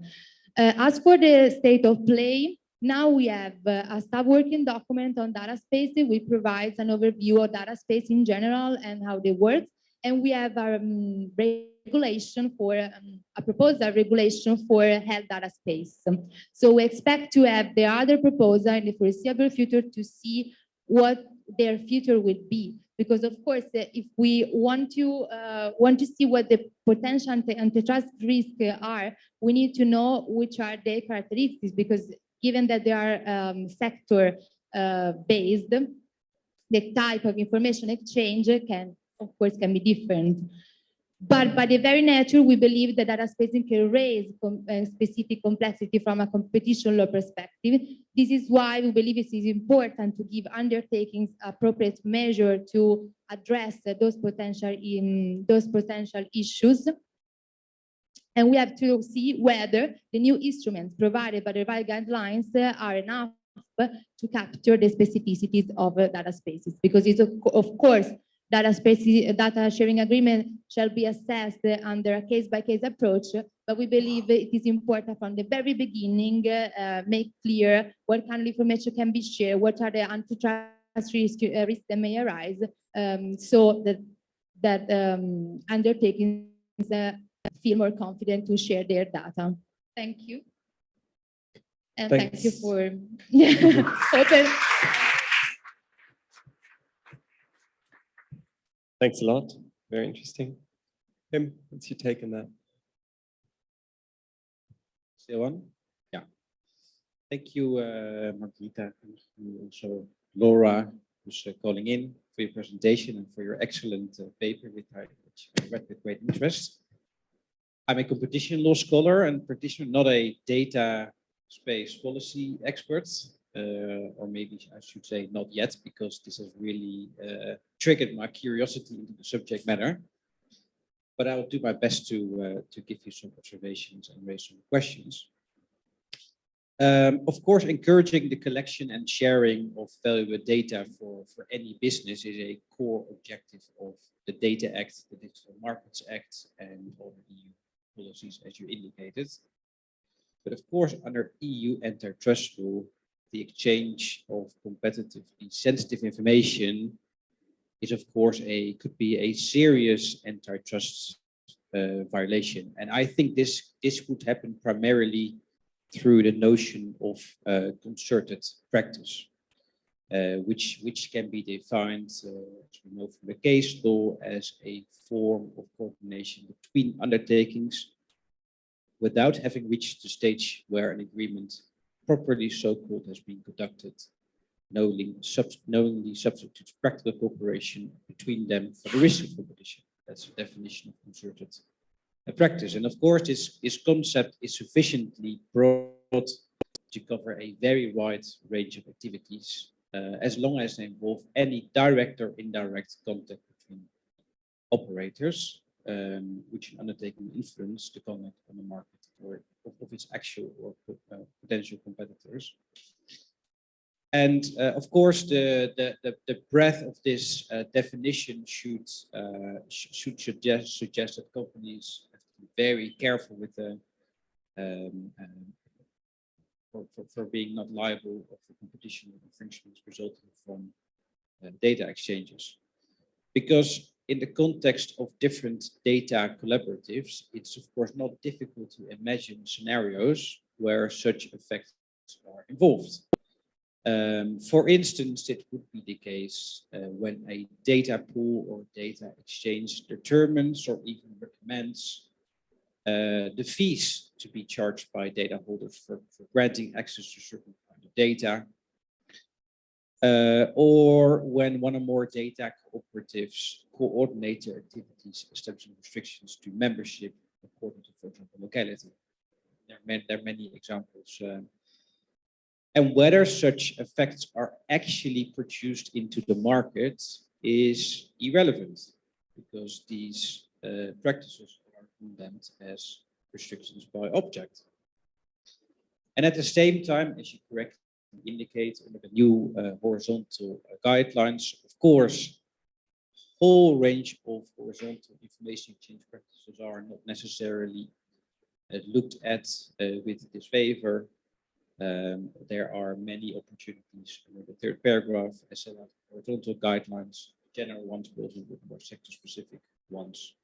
As for the state of play, Now we have a staff working document on data spaces, which provides an overview of data space in general and how they work. And we have a regulation for a proposal regulation for health data space. So we expect to have the other proposal in the foreseeable future to see what their future will be. Because of course, if we want to see what the potential antitrust risks are, we need to know which are their characteristics. Because given that they are sector based, the type of information exchange can be different. But by the very nature, we believe that data spacing can raise specific complexity from a competition law perspective. This is why we believe it is important to give undertakings appropriate measure to address those potential issues. And we have to see whether the new instruments provided by the revised guidelines are enough to capture the specificities of data spaces. Because it's of course, data sharing agreement shall be assessed under a case-by-case approach, but we believe it is important from the very beginning, make clear what kind of information can be shared, what are the antitrust risks that may arise, so that undertakings feel more confident to share their data. Thank you. And thank you for open. Thanks a lot. Very interesting. Tim, what's your take on that? Still on? Yeah. Thank you, Margarita, and also Laura, who's calling in for your presentation and for your excellent paper, which I read with great interest. I'm a competition law scholar and practitioner, not a data space policy expert. Or maybe I should say not yet, because this has really triggered my curiosity into the subject matter. But I will do my best to give you some observations and raise some questions. Of course, encouraging the collection and sharing of valuable data for any business is a core objective of the Data Act, the Digital Markets Act, and all the EU policies, as you indicated. But of course, under EU antitrust law, the exchange of competitively sensitive information is, of course, could be a serious antitrust violation. And I think this would happen primarily through the notion of concerted practice, which can be defined, as we know from the case law, as a form of coordination between undertakings without having reached the stage where an agreement properly so-called has been conducted, knowingly substitutes practical cooperation between them for the risk of competition. That's the definition of concerted practice. And of course, this concept is sufficiently broad to cover a very wide range of activities, as long as they involve any direct or indirect contact between operators, which an undertaking influence the conduct on the market or of its actual or potential competitors. And of course, the breadth of this definition should suggest that companies have to be very careful with the for being not liable for competition infringements resulting from data exchanges, because in the context of different data collaboratives, it's of course not difficult to imagine scenarios where such effects are involved. For instance, it would be the case when a data pool or data exchange determines or even recommends the fees to be charged by data holders for granting access to certain kind of data, or when one or more data cooperatives coordinate their activities, establishing restrictions to membership according to, for example, locality. There are many examples. And whether such effects are actually produced into the market is irrelevant, because these practices are condemned as restrictions by object. And at the same time, as you correctly indicate, under the new horizontal guidelines, of course, whole range of horizontal information exchange practices are not necessarily looked at with disfavor. There are many opportunities under the third paragraph, as set out horizontal guidelines, general ones, but also more sector-specific ones.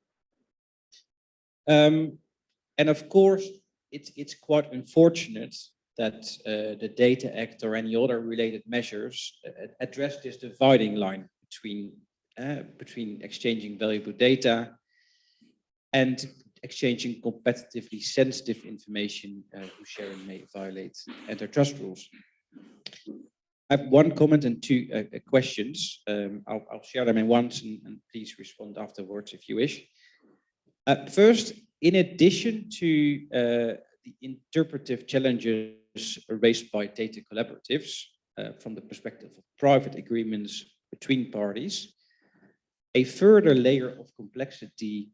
And of course, it's quite unfortunate that the Data Act or any other related measures address this dividing line between exchanging valuable data and exchanging competitively sensitive information whose sharing may violate antitrust rules. I have one comment and two questions. I'll share them in once and please respond afterwards if you wish. First, in addition to the interpretive challenges raised by data collaboratives from the perspective of private agreements between parties, a further layer of complexity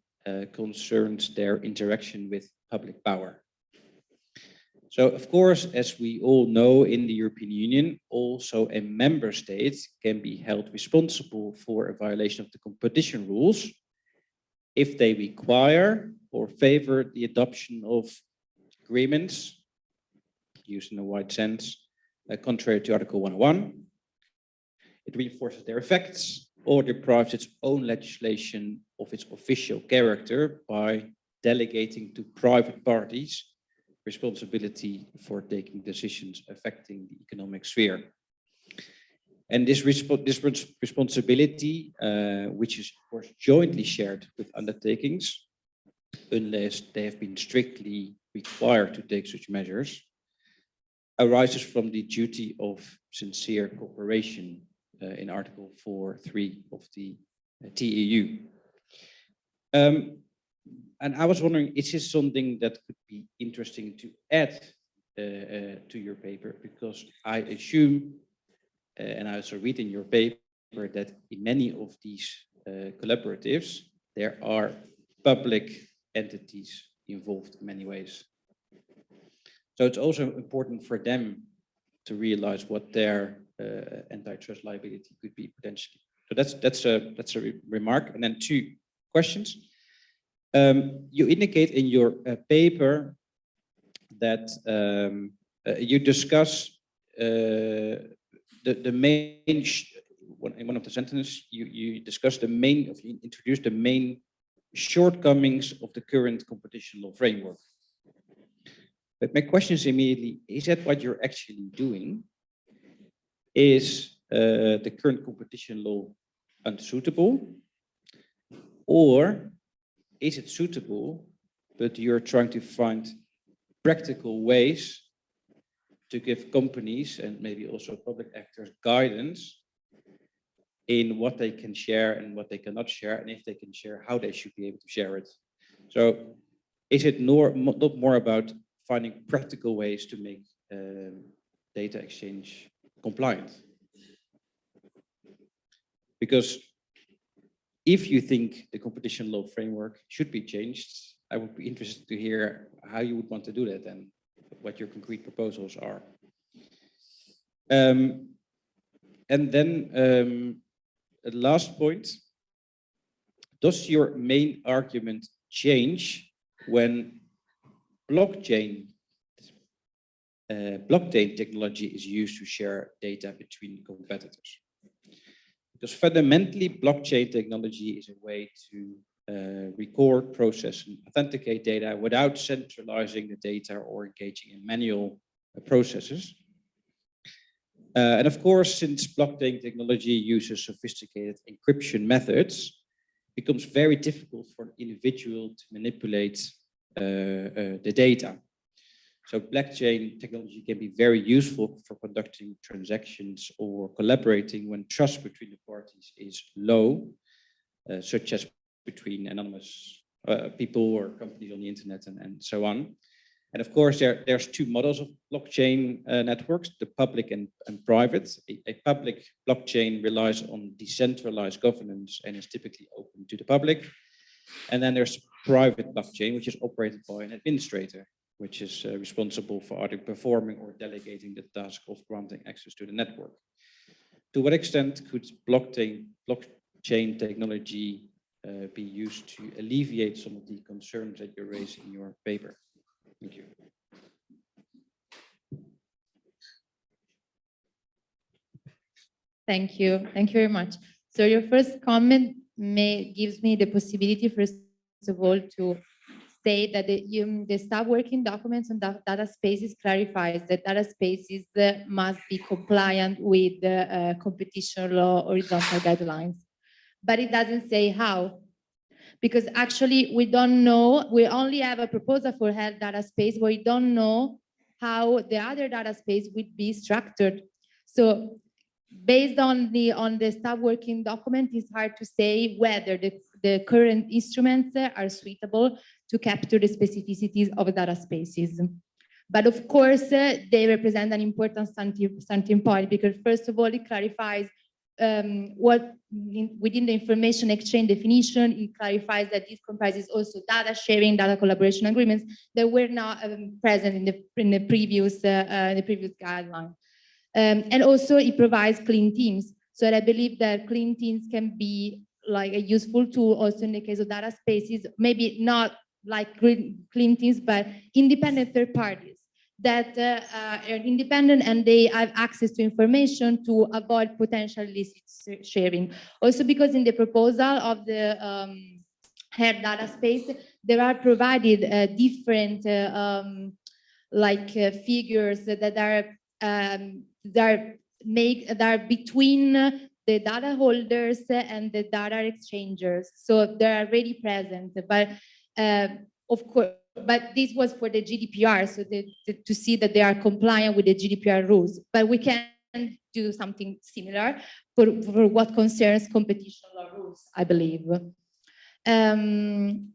concerns their interaction with public power. So, of course, as we all know in the European Union, also a member state can be held responsible for a violation of the competition rules if they require or favor the adoption of agreements, used in a wide sense, contrary to Article 101. It reinforces their effects or deprives its own legislation of its official character by delegating to private parties responsibility for taking decisions affecting the economic sphere. And this responsibility, which is of course jointly shared with undertakings, unless they have been strictly required to take such measures, arises from the duty of sincere cooperation in Article 4.3 of the TEU. And I was wondering, is this something that could be interesting to add to your paper? Because I assume, and I also read in your paper, that in many of these collaboratives, there are public entities involved in many ways. So it's also important for them to realize what their antitrust liability could be potentially. So that's a remark. And then two questions. You indicate in your paper that you discuss the main, in one of the sentences, you discuss you introduce the main shortcomings of the current competition law framework. But my question is immediately, is that what you're actually doing? Is the current competition law unsuitable? Or is it suitable, but you're trying to find practical ways to give companies and maybe also public actors guidance in what they can share and what they cannot share, and if they can share, how they should be able to share it. So is it not more about finding practical ways to make data exchange compliant? Because if you think the competition law framework should be changed, I would be interested to hear how you would want to do that and what your concrete proposals are. And then the last point, does your main argument change when blockchain technology is used to share data between competitors? Because fundamentally, blockchain technology is a way to record, process, and authenticate data without centralizing the data or engaging in manual processes. And of course, since blockchain technology uses sophisticated encryption methods, it becomes very difficult for an individual to manipulate the data. So blockchain technology can be very useful for conducting transactions or collaborating when trust between the parties is low, such as between anonymous people or companies on the internet and so on. And of course, there's two models of blockchain networks, the public and private. A public blockchain relies on decentralized governance and is typically open to the public. And then there's private blockchain, which is operated by an administrator, which is responsible for either performing or delegating the task of granting access to the network. To what extent could blockchain technology be used to alleviate some of the concerns that you raise in your paper? Thank you. Thank you. Thank you very much. So your first comment gives me the possibility, first of all, to state that the staff working documents on data spaces clarifies that data spaces must be compliant with the competition law horizontal guidelines. But it doesn't say how. Because actually we don't know, we only have a proposal for health data space, but we don't know how the other data space would be structured. So based on the staff working document, it's hard to say whether the current instruments are suitable to capture the specificities of data spaces. But of course, they represent an important starting point, because first of all, it clarifies within the information exchange definition, it clarifies that this comprises also data sharing, data collaboration agreements that were not present in the previous guideline. And also it provides clean teams. So I believe that clean teams can be like a useful tool also in the case of data spaces, maybe not like clean teams, but independent third parties that are independent and they have access to information to avoid potential illicit sharing. Also because in the proposal of the health data space, there are provided different figures that are between the data holders and the data exchangers. So they're already present, but of course, but this was for the GDPR, so to see that they are compliant with the GDPR rules. But we can do something similar for what concerns competition law rules, I believe. Then,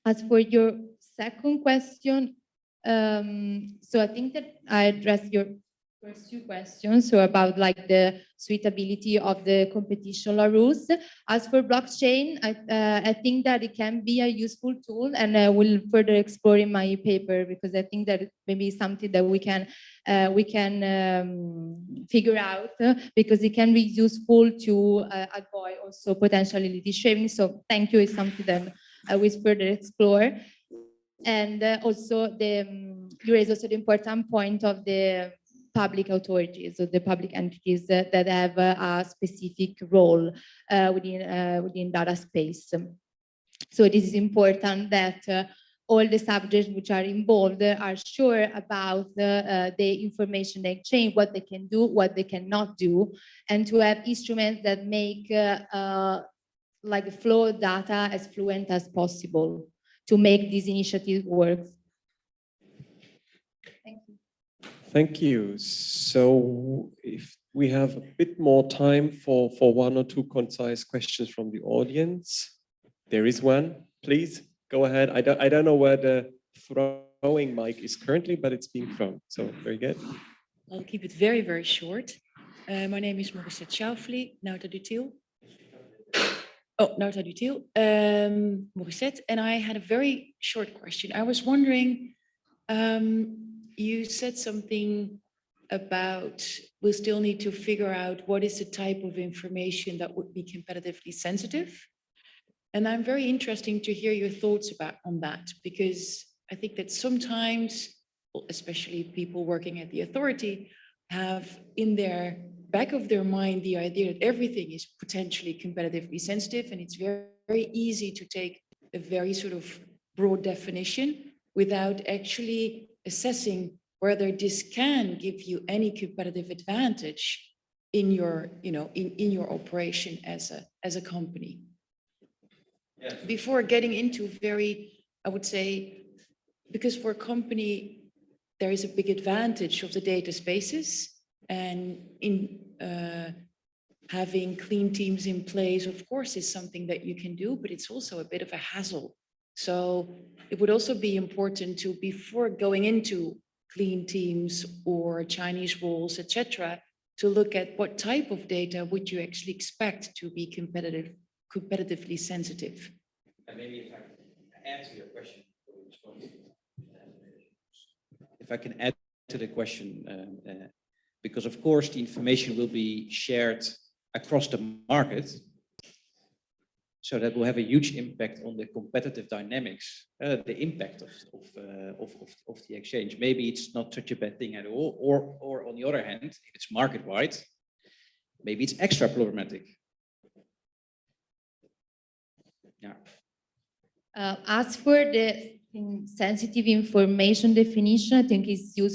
as for your second question, so I think that I addressed your first two questions, so about like the suitability of the competition law rules. As for blockchain, I think that it can be a useful tool, and I will further explore in my paper, because I think that it may be something that we can figure out, because it can be useful to avoid also potential illicit sharing. So thank you, is something that I will further explore. And also you raise also the important point of the public authorities or the public entities that have a specific role within data space. So this is important that all the subjects which are involved are sure about the information exchange, what they can do, what they cannot do, and to have instruments that make like the flow of data as fluent as possible to make this initiative work. Thank you. Thank you. So if we have a bit more time for one or two concise questions from the audience. There is one, please go ahead. I don't know where the throwing mic is currently, but it's being thrown. So very good. I'll keep it very, very short. My name is Maurice Schaufli, Nauta Dutil. Oh, Nauta Dutil, Maurice, and I had a very short question. I was wondering, you said something about we still need to figure out what is the type of information that would be competitively sensitive. And I'm very interested to hear your thoughts on that, because I think that sometimes, especially people working at the authority, have in their back of their mind the idea that everything is potentially competitively sensitive, and it's very, very easy to take a very sort of broad definition without actually assessing whether this can give you any competitive advantage in your, in your operation as a company. Yes. Before getting into I would say, because for a company, there is a big advantage of the data spaces, and in having clean teams in place, of course, is something that you can do, but it's also a bit of a hassle. So it would also be important to, before going into clean teams or Chinese walls, etc., to look at what type of data would you actually expect to be competitively sensitive. And maybe if I can answer your question, if I can add to the question, because of course the information will be shared across the market. So that will have a huge impact on the competitive dynamics, the impact of the exchange. Maybe it's not such a bad thing at all, or on the other hand, if it's market-wide, maybe it's extra problematic. Yeah. As for the sensitive information definition, I think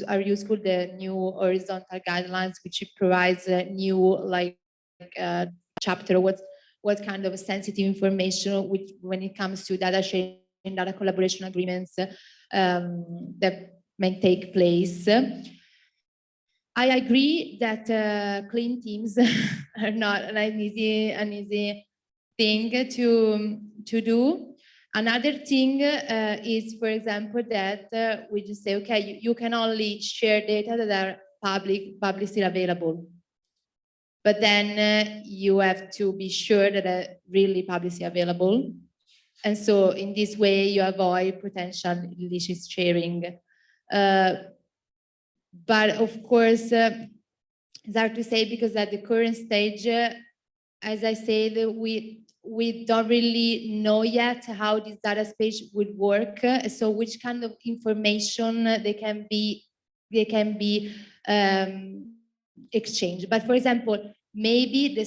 are useful the new horizontal guidelines, which provides a new chapter. What kind of sensitive information, which when it comes to data sharing, data collaboration agreements that may take place. I agree that clean teams are not an easy thing to do. Another thing is, for example, that we just say, okay, you can only share data that are publicly available. But then you have to be sure that they're really publicly available. And so in this way, you avoid potential illicit sharing. But of course, it's hard to say because at the current stage, as I said, we don't really know yet how this data space would work. So which kind of information they can be exchanged. But for example, maybe the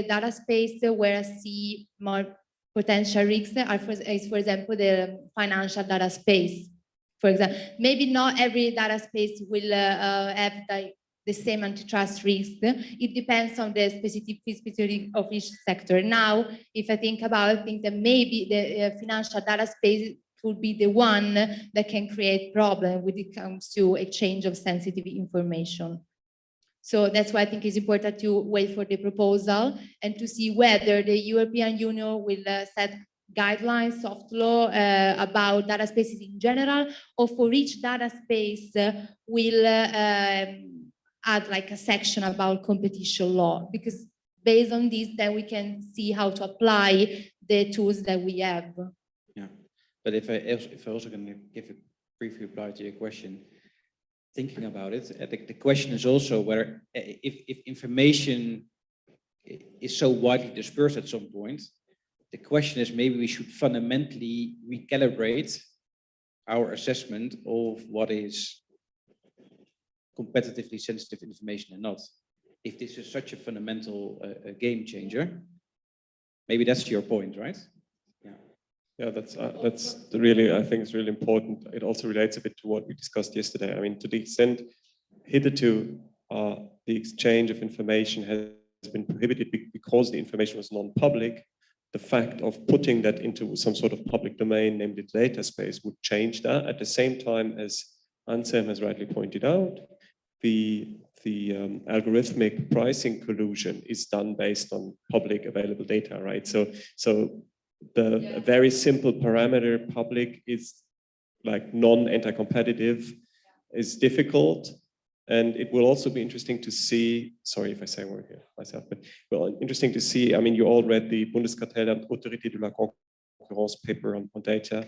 data space where I see more potential risks is, for example, the financial data space. For example, maybe not every data space will have the same antitrust risk. It depends on the specificity of each sector. Now, if I think about it, I think that maybe the financial data space could be the one that can create problems when it comes to exchange of sensitive information. So that's why I think it's important to wait for the proposal and to see whether the European Union will set guidelines, soft law about data spaces in general, or for each data space will add like a section about competition law, because based on this, then we can see how to apply the tools that we have. Yeah, but if I also can give a brief reply to your question, thinking about it, the question is also whether if information is so widely dispersed at some point, the question is maybe we should fundamentally recalibrate our assessment of what is competitively sensitive information and not. If this is such a fundamental game changer, maybe that's your point, right? Yeah. Yeah, that's really, I think it's really important. It also relates a bit to what we discussed yesterday. I mean, to the extent hitherto the exchange of information has been prohibited because the information was non-public, the fact of putting that into some sort of public domain, namely the data space, would change that. At the same time, as Anselm has rightly pointed out, the algorithmic pricing collusion is done based on public available data, right? So the very simple parameter public is like non-anti-competitive is difficult. And it will also be interesting to see, sorry if I say a word here myself, but well, interesting to see, I mean, you all read the Bundeskartell and Autorité de la Concurrence paper on data,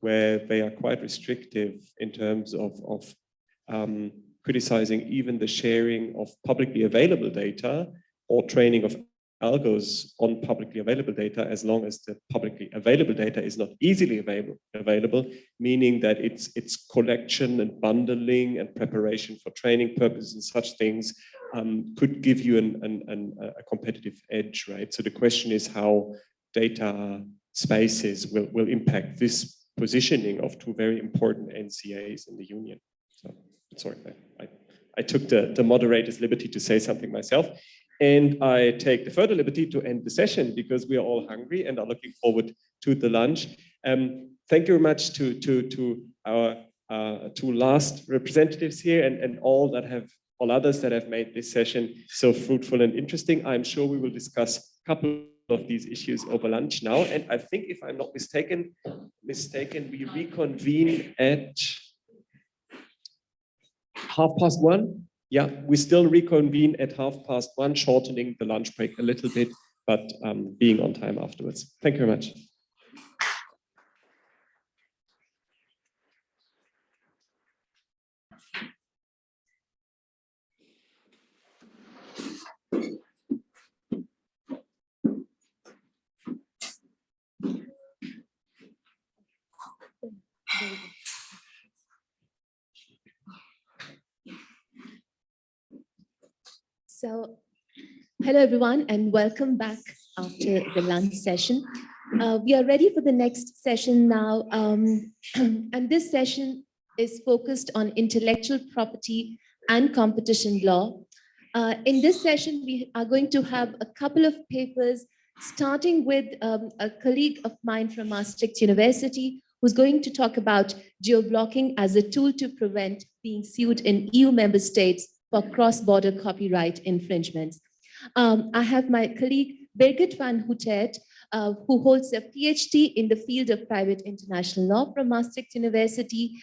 where they are quite restrictive in terms of criticizing even the sharing of publicly available data or training of algos on publicly available data, as long as the publicly available data is not easily available, meaning that its collection and bundling and preparation for training purposes and such things could give you a competitive edge, right? So the question is how data spaces will impact this positioning of two very important NCAs in the Union. So sorry, I took the moderator's liberty to say something myself. And I take the further liberty to end the session because we are all hungry and are looking forward to the lunch. Thank you very much to our two last representatives here and all others that have made this session so fruitful and interesting. I'm sure we will discuss a couple of these issues over lunch now. And I think, if I'm not mistaken, we reconvene at 1:30. Yeah, we still reconvene at 1:30, shortening the lunch break a little bit, but being on time afterwards. Thank you very much. So, hello everyone, and welcome back after the lunch session. We are ready for the next session now, and this session is focused on intellectual property and competition law. In this session, we are going to have a couple of papers, starting with a colleague of mine from Maastricht University, who's going to talk about geo-blocking as a tool to prevent being sued in EU member states for cross-border copyright infringements. I have my colleague Birgit van Hoetet, who holds a PhD in the field of private international law from Maastricht University.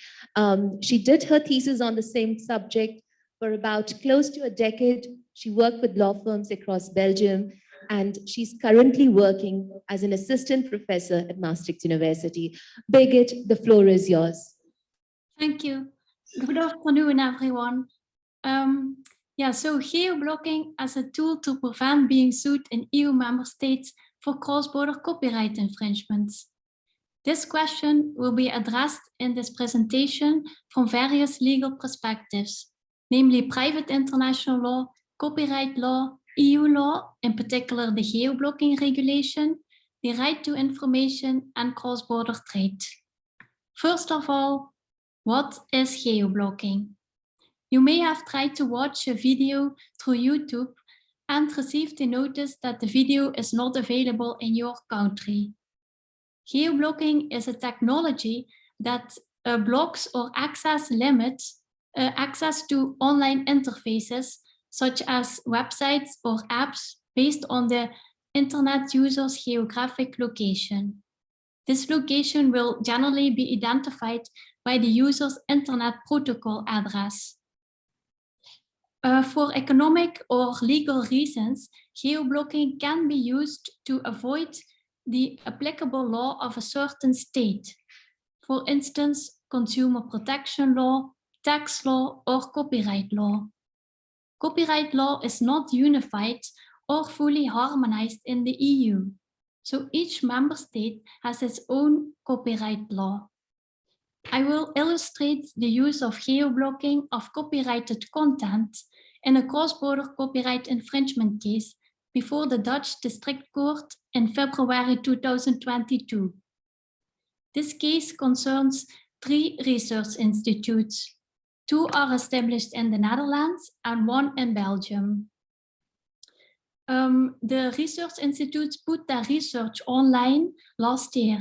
She did her thesis on the same subject for about close to a decade. She worked with law firms across Belgium, and she's currently working as an assistant professor at Maastricht University. Birgit, the floor is yours. Thank you. Good afternoon, everyone. So geo-blocking as a tool to prevent being sued in EU member states for cross-border copyright infringements. This question will be addressed in this presentation from various legal perspectives, namely private international law, copyright law, EU law, in particular the geo-blocking regulation, the right to information, and cross-border trade. First of all, what is geo-blocking? You may have tried to watch a video through YouTube and received the notice that the video is not available in your country. Geo-blocking is a technology that blocks or limits access to online interfaces such as websites or apps based on the internet user's geographic location. This location will generally be identified by the user's internet protocol address. For economic or legal reasons, geo-blocking can be used to avoid the applicable law of a certain state. For instance, consumer protection law, tax law, or copyright law. Copyright law is not unified or fully harmonized in the EU, so each member state has its own copyright law. I will illustrate the use of geo-blocking of copyrighted content in a cross-border copyright infringement case before the Dutch District Court in February 2022. This case concerns 3 research institutes. 2 are established in the Netherlands and 1 in Belgium. The research institutes put their research online last year.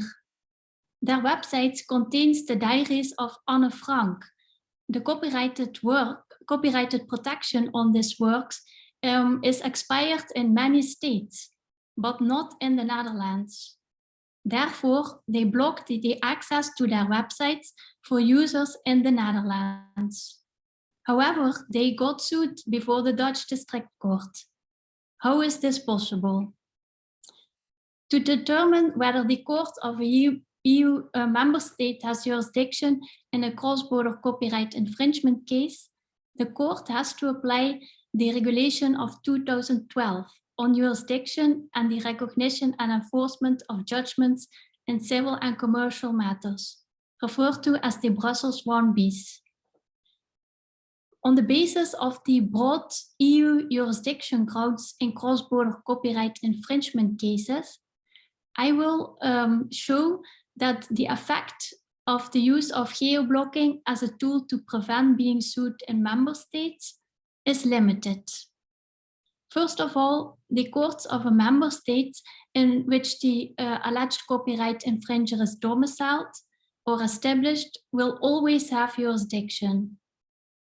Their website contains the diaries of Anne Frank. The copyrighted protection on these works is expired in many states, but not in the Netherlands. Therefore, they blocked the access to their websites for users in the Netherlands. However, they got sued before the Dutch District Court. How is this possible? To determine whether the court of a EU member state has jurisdiction in a cross-border copyright infringement case, the court has to apply the regulation of 2012 on jurisdiction and the recognition and enforcement of judgments in civil and commercial matters, referred to as the Brussels 1bis. On the basis of the broad EU jurisdiction grounds in cross-border copyright infringement cases, I will show that the effect of the use of geo-blocking as a tool to prevent being sued in member states is limited. First of all, the courts of a member state in which the alleged copyright infringer is domiciled or established will always have jurisdiction.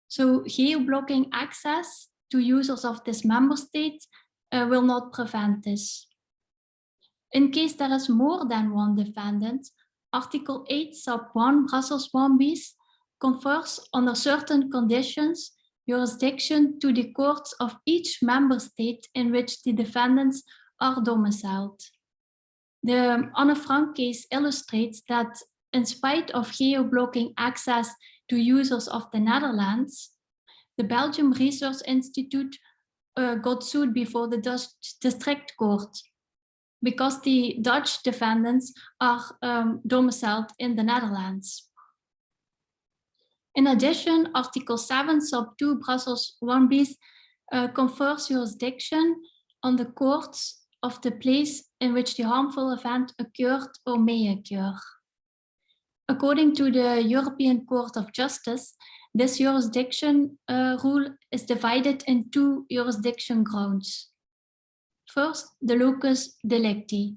So geo-blocking access to users of this member state will not prevent this. In case there is more than one defendant, Article 8 sub 1 Brussels 1bis confers under certain conditions jurisdiction to the courts of each member state in which the defendants are domiciled. The Anne Frank case illustrates that in spite of geo-blocking access to users of the Netherlands, the Belgium Research Institute got sued before the Dutch District Court because the Dutch defendants are domiciled in the Netherlands. In addition, Article 7 sub 2 Brussels 1bis confers jurisdiction on the courts of the place in which the harmful event occurred or may occur. According to the European Court of Justice, this jurisdiction rule is divided in two jurisdiction grounds. First, the locus delicti.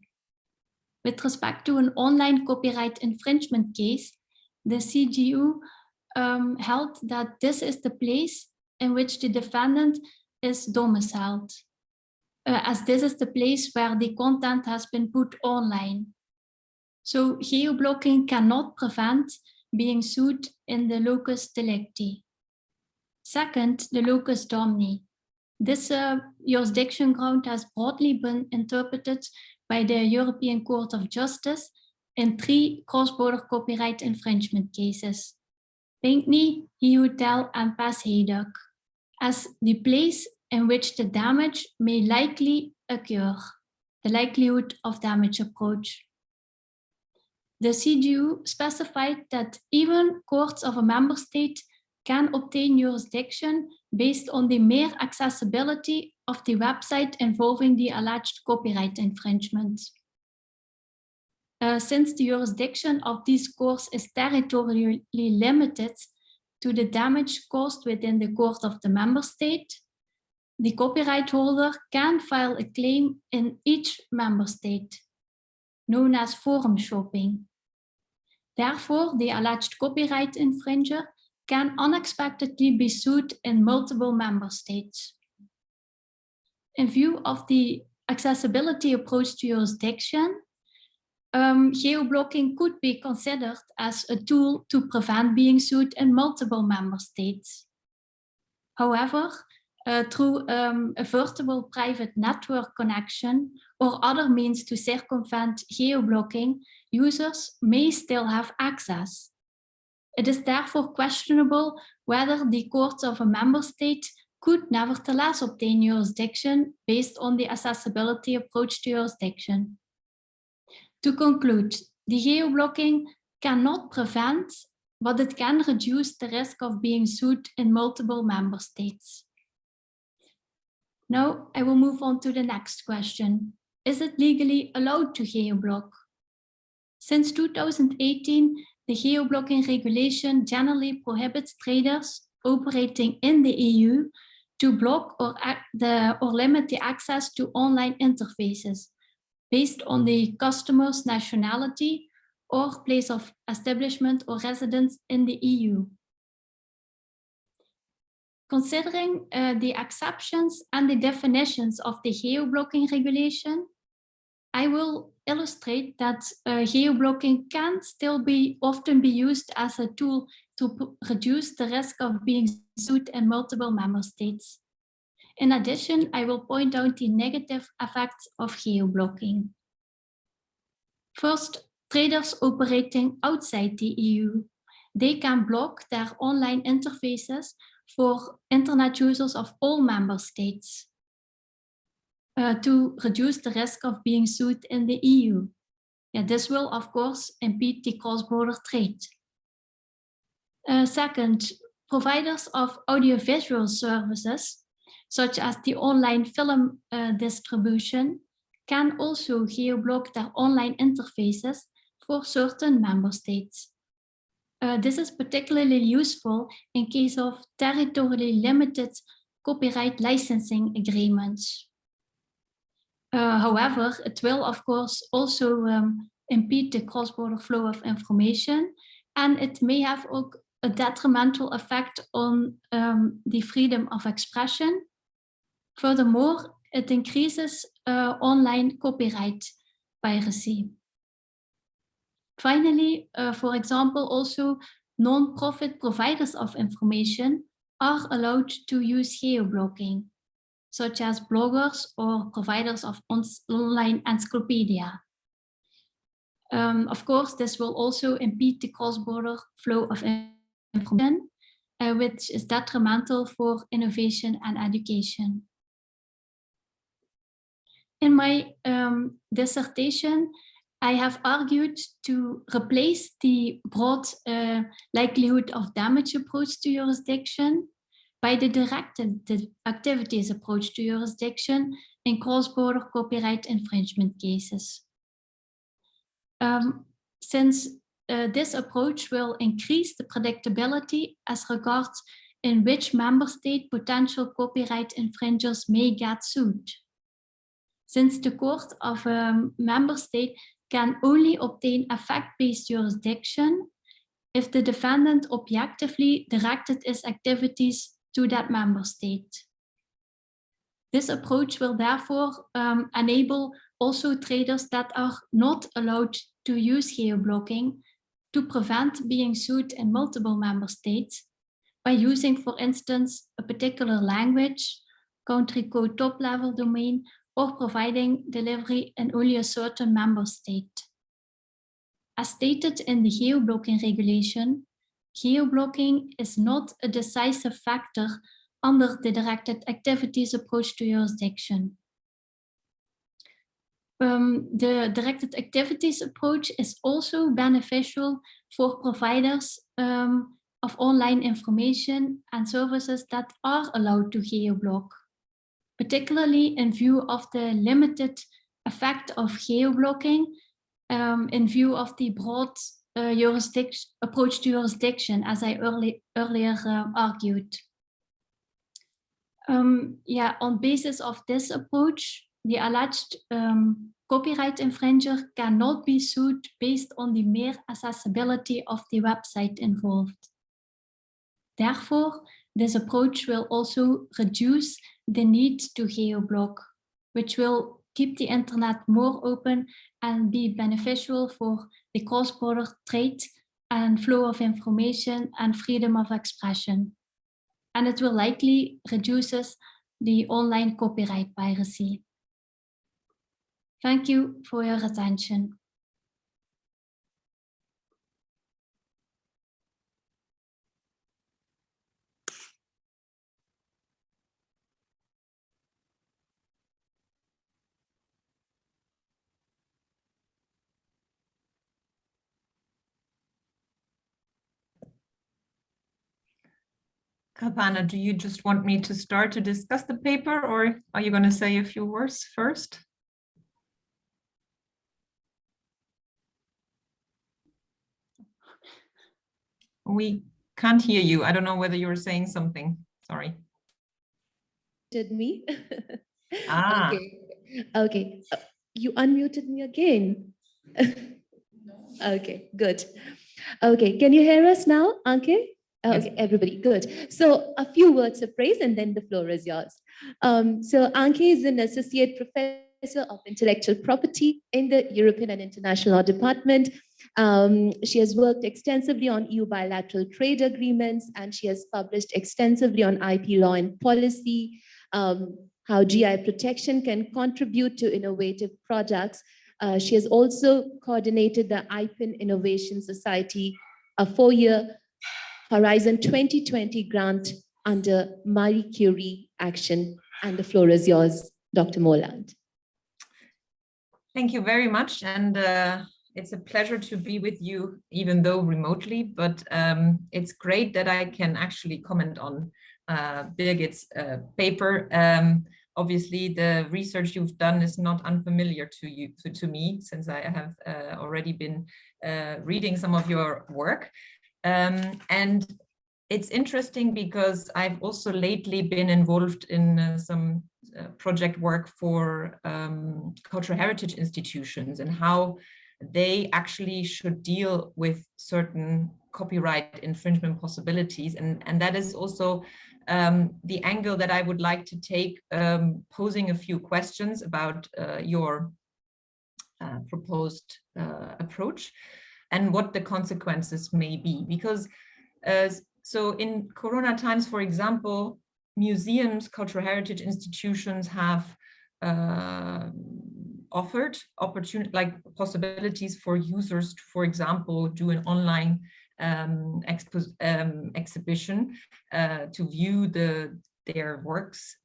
With respect to an online copyright infringement case, the CGU held that this is the place in which the defendant is domiciled, as this is the place where the content has been put online. So geo-blocking cannot prevent being sued in the locus delicti. Second, the locus domini. This jurisdiction ground has broadly been interpreted by the European Court of Justice in 3 cross-border copyright infringement cases, Pinkney, Hotel, and Pas-Hedok, as the place in which the damage may likely occur, the likelihood of damage approach. The CGU specified that even courts of a member state can obtain jurisdiction based on the mere accessibility of the website involving the alleged copyright infringement. Since the jurisdiction of these courts is territorially limited to the damage caused within the court of the member state, the copyright holder can file a claim in each member state, known as forum shopping. Therefore, the alleged copyright infringer can unexpectedly be sued in multiple member states. In view of the accessibility approach to jurisdiction, geo-blocking could be considered as a tool to prevent being sued in multiple member states. However, through a virtual private network connection or other means to circumvent geo-blocking, users may still have access. It is therefore questionable whether the courts of a member state could nevertheless obtain jurisdiction based on the accessibility approach to jurisdiction. To conclude, the geo-blocking cannot prevent, but it can reduce the risk of being sued in multiple member states. Now I will move on to the next question. Is it legally allowed to geo-block? Since 2018, the geo-blocking regulation generally prohibits traders operating in the EU to block or limit the access to online interfaces based on the customer's nationality or place of establishment or residence in the EU. Considering the exceptions and the definitions of the geo-blocking regulation, I will illustrate that geo-blocking can still often be used as a tool to reduce the risk of being sued in multiple member states. In addition, I will point out the negative effects of geo-blocking. First, traders operating outside the EU. They can block their online interfaces for internet users of all member states to reduce the risk of being sued in the EU. This will, of course, impede the cross-border trade. Second, providers of audiovisual services, such as the online film distribution, can also geo-block their online interfaces for certain member states. This is particularly useful in case of territorially limited copyright licensing agreements. However, it will, of course, also impede the cross-border flow of information, and it may have a detrimental effect on the freedom of expression. Furthermore, it increases online copyright piracy. Finally, for example, also non-profit providers of information are allowed to use geo-blocking, such as bloggers or providers of online encyclopedia. Of course, this will also impede the cross-border flow of information, which is detrimental for innovation and education. In my dissertation, I have argued to replace the broad likelihood of damage approach to jurisdiction by the directed activities approach to jurisdiction in cross-border copyright infringement cases. Since this approach will increase the predictability as regards in which member state potential copyright infringers may get sued. Since the court of a member state can only obtain a fact-based jurisdiction if the defendant objectively directed his activities to that member state. This approach will therefore enable also traders that are not allowed to use geo-blocking to prevent being sued in multiple member states by using, for instance, a particular language, country code top-level domain, or providing delivery in only a certain member state. As stated in the geo-blocking regulation, geo-blocking is not a decisive factor under the directed activities approach to jurisdiction. The directed activities approach is also beneficial for providers of online information and services that are allowed to geo-block, particularly in view of the limited effect of geo-blocking, in view of the broad approach to jurisdiction, as I earlier argued. On basis of this approach, the alleged copyright infringer cannot be sued based on the mere accessibility of the website involved. Therefore, this approach will also reduce the need to geo-block, which will keep the internet more open and be beneficial for the cross-border trade and flow of information and freedom of expression. And it will likely reduce the online copyright piracy. Thank you for your attention. Joanna, do you just want me to start to discuss the paper, or are you going to say a few words first? We can't hear you. I don't know whether you were saying something. Sorry. Did me? Ah. Okay. You unmuted me again. Okay, good. Okay, can you hear us now, Anke? Okay, yes. Everybody, good. So a few words of praise and then the floor is yours. So Anke is an associate professor of intellectual property in the European and International Law Department. She has worked extensively on EU bilateral trade agreements, and she has published extensively on IP law and policy, how GI protection can contribute to innovative products. She has also coordinated the IPIN Innovation Society, a 4-year Horizon 2020 grant under Marie Curie Action. And the floor is yours, Dr. Moland. Thank you very much. And it's a pleasure to be with you, even though remotely, but it's great that I can actually comment on Birgit's paper. Obviously, the research you've done is not unfamiliar to me, since I have already been reading some of your work. And it's interesting because I've also lately been involved in some project work for cultural heritage institutions and how they actually should deal with certain copyright infringement possibilities. And that is also the angle that I would like to take, posing a few questions about your proposed approach and what the consequences may be. Because so in Corona times, for example, museums, cultural heritage institutions have offered possibilities for users to, for example, do an online exhibition to view their works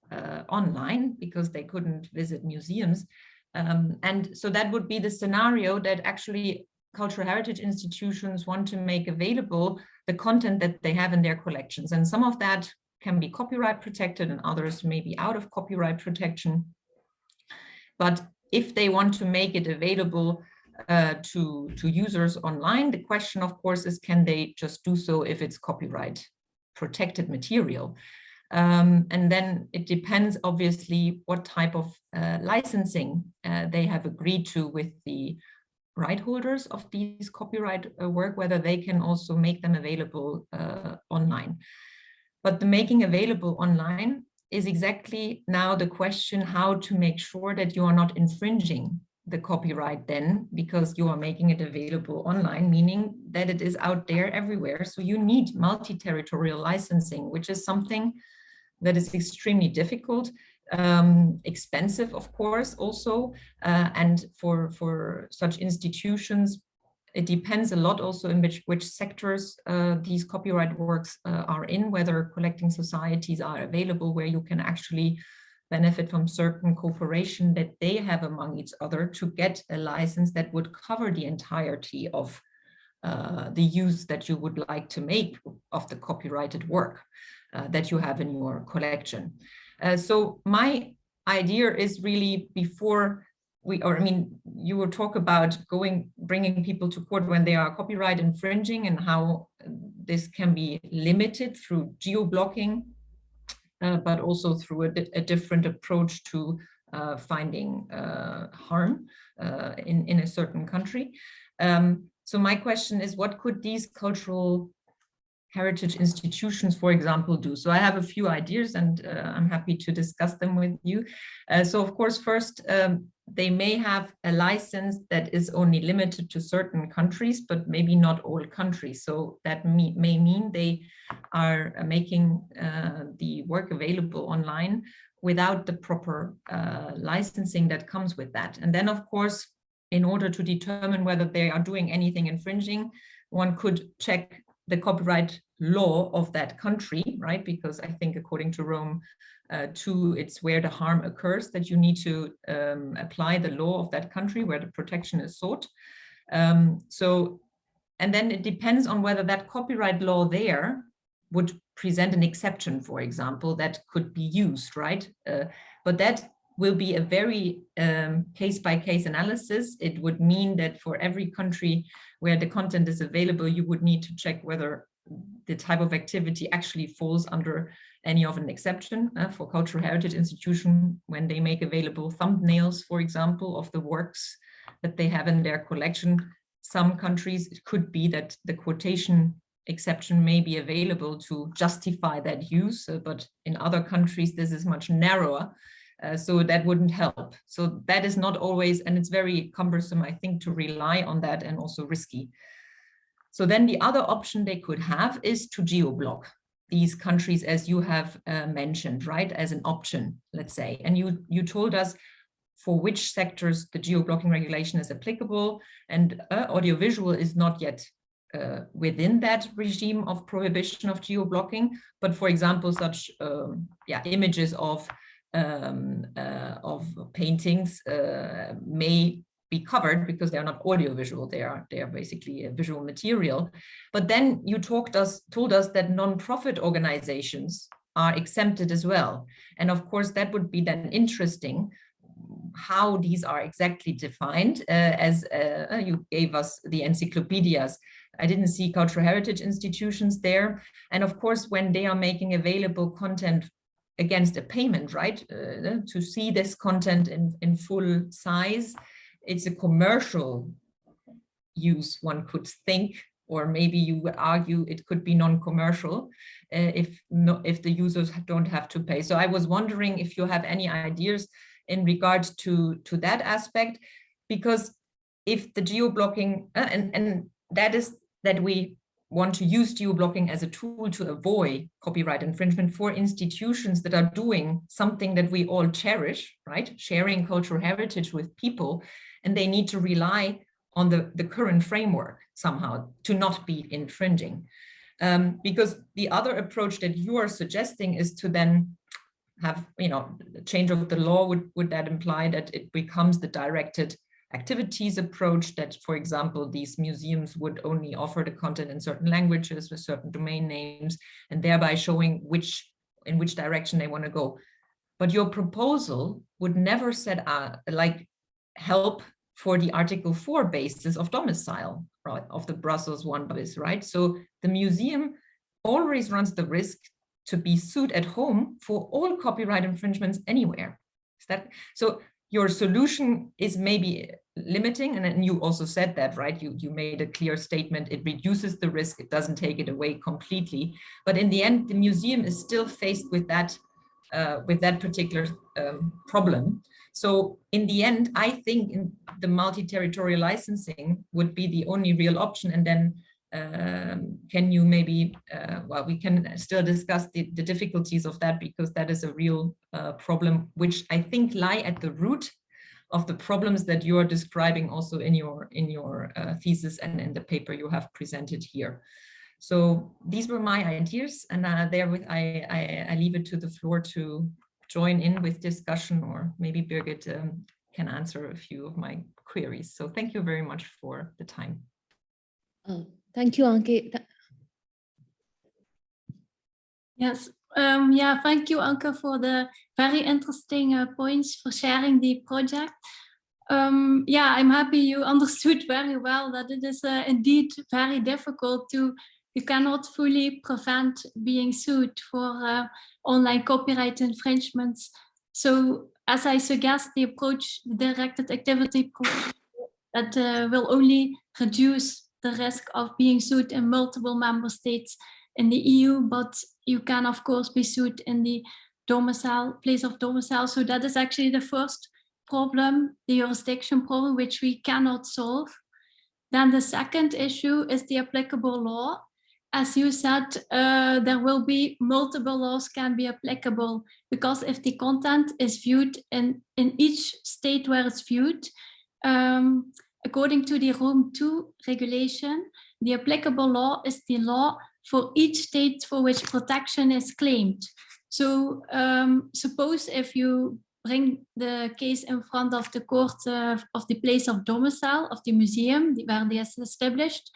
online because they couldn't visit museums. And so that would be the scenario that actually cultural heritage institutions want to make available the content that they have in their collections. And some of that can be copyright protected and others may be out of copyright protection. But if they want to make it available to users online, the question, of course, is can they just do so if it's copyright protected material? And then it depends, obviously, what type of licensing they have agreed to with the right holders of these copyright work, whether they can also make them available online. But the making available online is exactly now the question how to make sure that you are not infringing the copyright then, because you are making it available online, meaning that it is out there everywhere. So you need multi-territorial licensing, which is something that is extremely difficult, expensive, of course, also. And for such institutions, it depends a lot also in which sectors these copyright works are in, whether collecting societies are available where you can actually benefit from certain cooperation that they have among each other to get a license that would cover the entirety of the use that you would like to make of the copyrighted work that you have in your collection. So my idea is really before you will talk about bringing people to court when they are copyright infringing and how this can be limited through geo-blocking, but also through a different approach to finding harm in a certain country. So my question is, what could these cultural heritage institutions, for example, do? So I have a few ideas and I'm happy to discuss them with you. So of course, first, they may have a license that is only limited to certain countries, but maybe not all countries. So that may mean they are making the work available online without the proper licensing that comes with that. And then, of course, in order to determine whether they are doing anything infringing, one could check the copyright law of that country, right? Because I think according to Rome 2, it's where the harm occurs that you need to apply the law of that country where the protection is sought. And then it depends on whether that copyright law there would present an exception, for example, that could be used, right? But that will be a very case-by-case analysis. It would mean that for every country where the content is available, you would need to check whether the type of activity actually falls under any of an exception. For cultural heritage institution, when they make available thumbnails, for example, of the works that they have in their collection, some countries, it could be that the quotation exception may be available to justify that use, but in other countries, this is much narrower. So that wouldn't help. So that is not always, and it's very cumbersome, I think, to rely on that and also risky. So then the other option they could have is to geo-block these countries, as you have mentioned, right, as an option, let's say. And you told us for which sectors the geo-blocking regulation is applicable, and audiovisual is not yet within that regime of prohibition of geo-blocking. But for example, such images of paintings may be covered because they are not audiovisual, they are basically a visual material. But then you told us that non-profit organizations are exempted as well. And of course, that would be then interesting how these are exactly defined, as you gave us the encyclopedias. I didn't see cultural heritage institutions there. And of course, when they are making available content against a payment, right? To see this content in full size, it's a commercial use, one could think, or maybe you would argue it could be non-commercial if the users don't have to pay. So I was wondering if you have any ideas in regards to that aspect, because if the geo-blocking, and that is that we want to use geo-blocking as a tool to avoid copyright infringement for institutions that are doing something that we all cherish, right? Sharing cultural heritage with people, and they need to rely on the current framework somehow to not be infringing. Because the other approach that you are suggesting is to then have, change of the law. Would that imply that it becomes the directed activities approach, that, for example, these museums would only offer the content in certain languages with certain domain names, and thereby showing which in which direction they want to go. But your proposal would never set like help for the Article 4 basis of domicile, right, of the Brussels 1 bis, right? So the museum always runs the risk to be sued at home for all copyright infringements anywhere. Is that so? Your solution is maybe limiting, and then you also said that, right? You made a clear statement. It reduces the risk. It doesn't take it away completely. But in the end, the museum is still faced with that particular problem. So in the end, I think the multi-territorial licensing would be the only real option. And then can you maybe, well, we can still discuss the difficulties of that, because that is a real problem, which I think lie at the root of the problems that you are describing also in your thesis and in the paper you have presented here. So these were my ideas, and therewith I leave it to the floor to join in with discussion, or maybe Birgit can answer a few of my queries. So thank you very much for the time. Thank you, Anke. Yes, yeah, thank you, Anke, for the very interesting points, for sharing the project. Yeah, I'm happy you understood very well that it is indeed very difficult to, you cannot fully prevent being sued for online copyright infringements. So as I suggest, the approach, the directed activity approach, that will only reduce the risk of being sued in multiple member states in the EU, but you can of course be sued in the domicile, place of domicile. So that is actually the first problem, the jurisdiction problem, which we cannot solve. Then the second issue is the applicable law. As you said, there will be multiple laws can be applicable, because if the content is viewed in each state where it's viewed, according to the Rome II regulation, the applicable law is the law for each state for which protection is claimed. So suppose if you bring the case in front of the court of the place of domicile of the museum where it is established,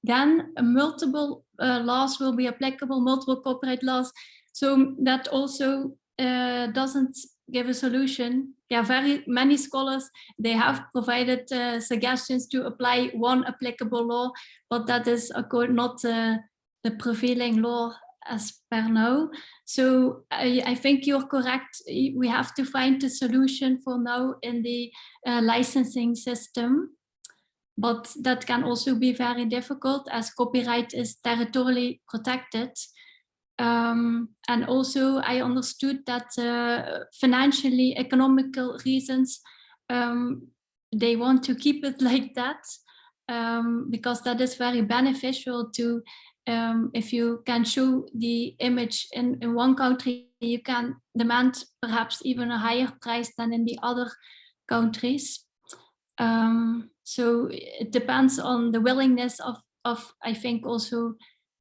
then multiple laws will be applicable, multiple copyright laws. So that also doesn't give a solution. There are very many scholars, they have provided suggestions to apply one applicable law, but that is not the prevailing law as per now. So I think you're correct. We have to find a solution for now in the licensing system, but that can also be very difficult as copyright is territorially protected. And also I understood that financially, economical reasons, they want to keep it like that, because that is very beneficial to, if you can show the image in one country, you can demand perhaps even a higher price than in the other countries. So it depends on the willingness of I think also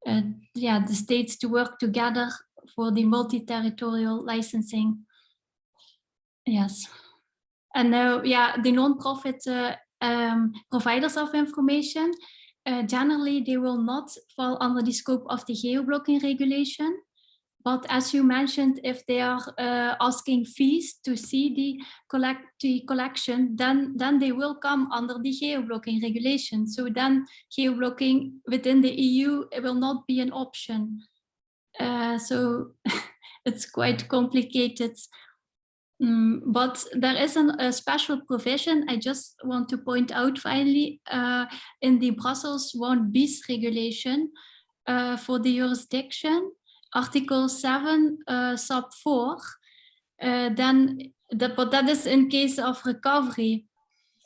the states to work together for the multi-territorial licensing. Yes. And now, the non-profit providers of information, generally they will not fall under the scope of the geo-blocking regulation. But as you mentioned, if they are asking fees to see the collection, then they will come under the geo-blocking regulation. So then geo-blocking within the EU, it will not be an option. So it's quite complicated. But there is a special provision I just want to point out finally in the Brussels 1 bis regulation for the jurisdiction. Article 7, sub 4, but that is in case of recovery.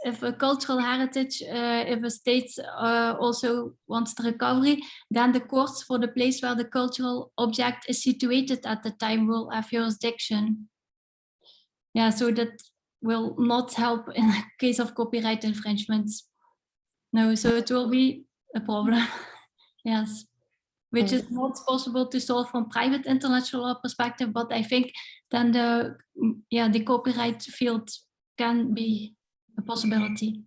If a cultural heritage, if a state also wants the recovery, then the courts for the place where the cultural object is situated at the time will have jurisdiction. Yeah, so that will not help in case of copyright infringements. No, so it will be a problem. Yes. Which is not possible to solve from private international law perspective, but I think then the copyright field can be a possibility.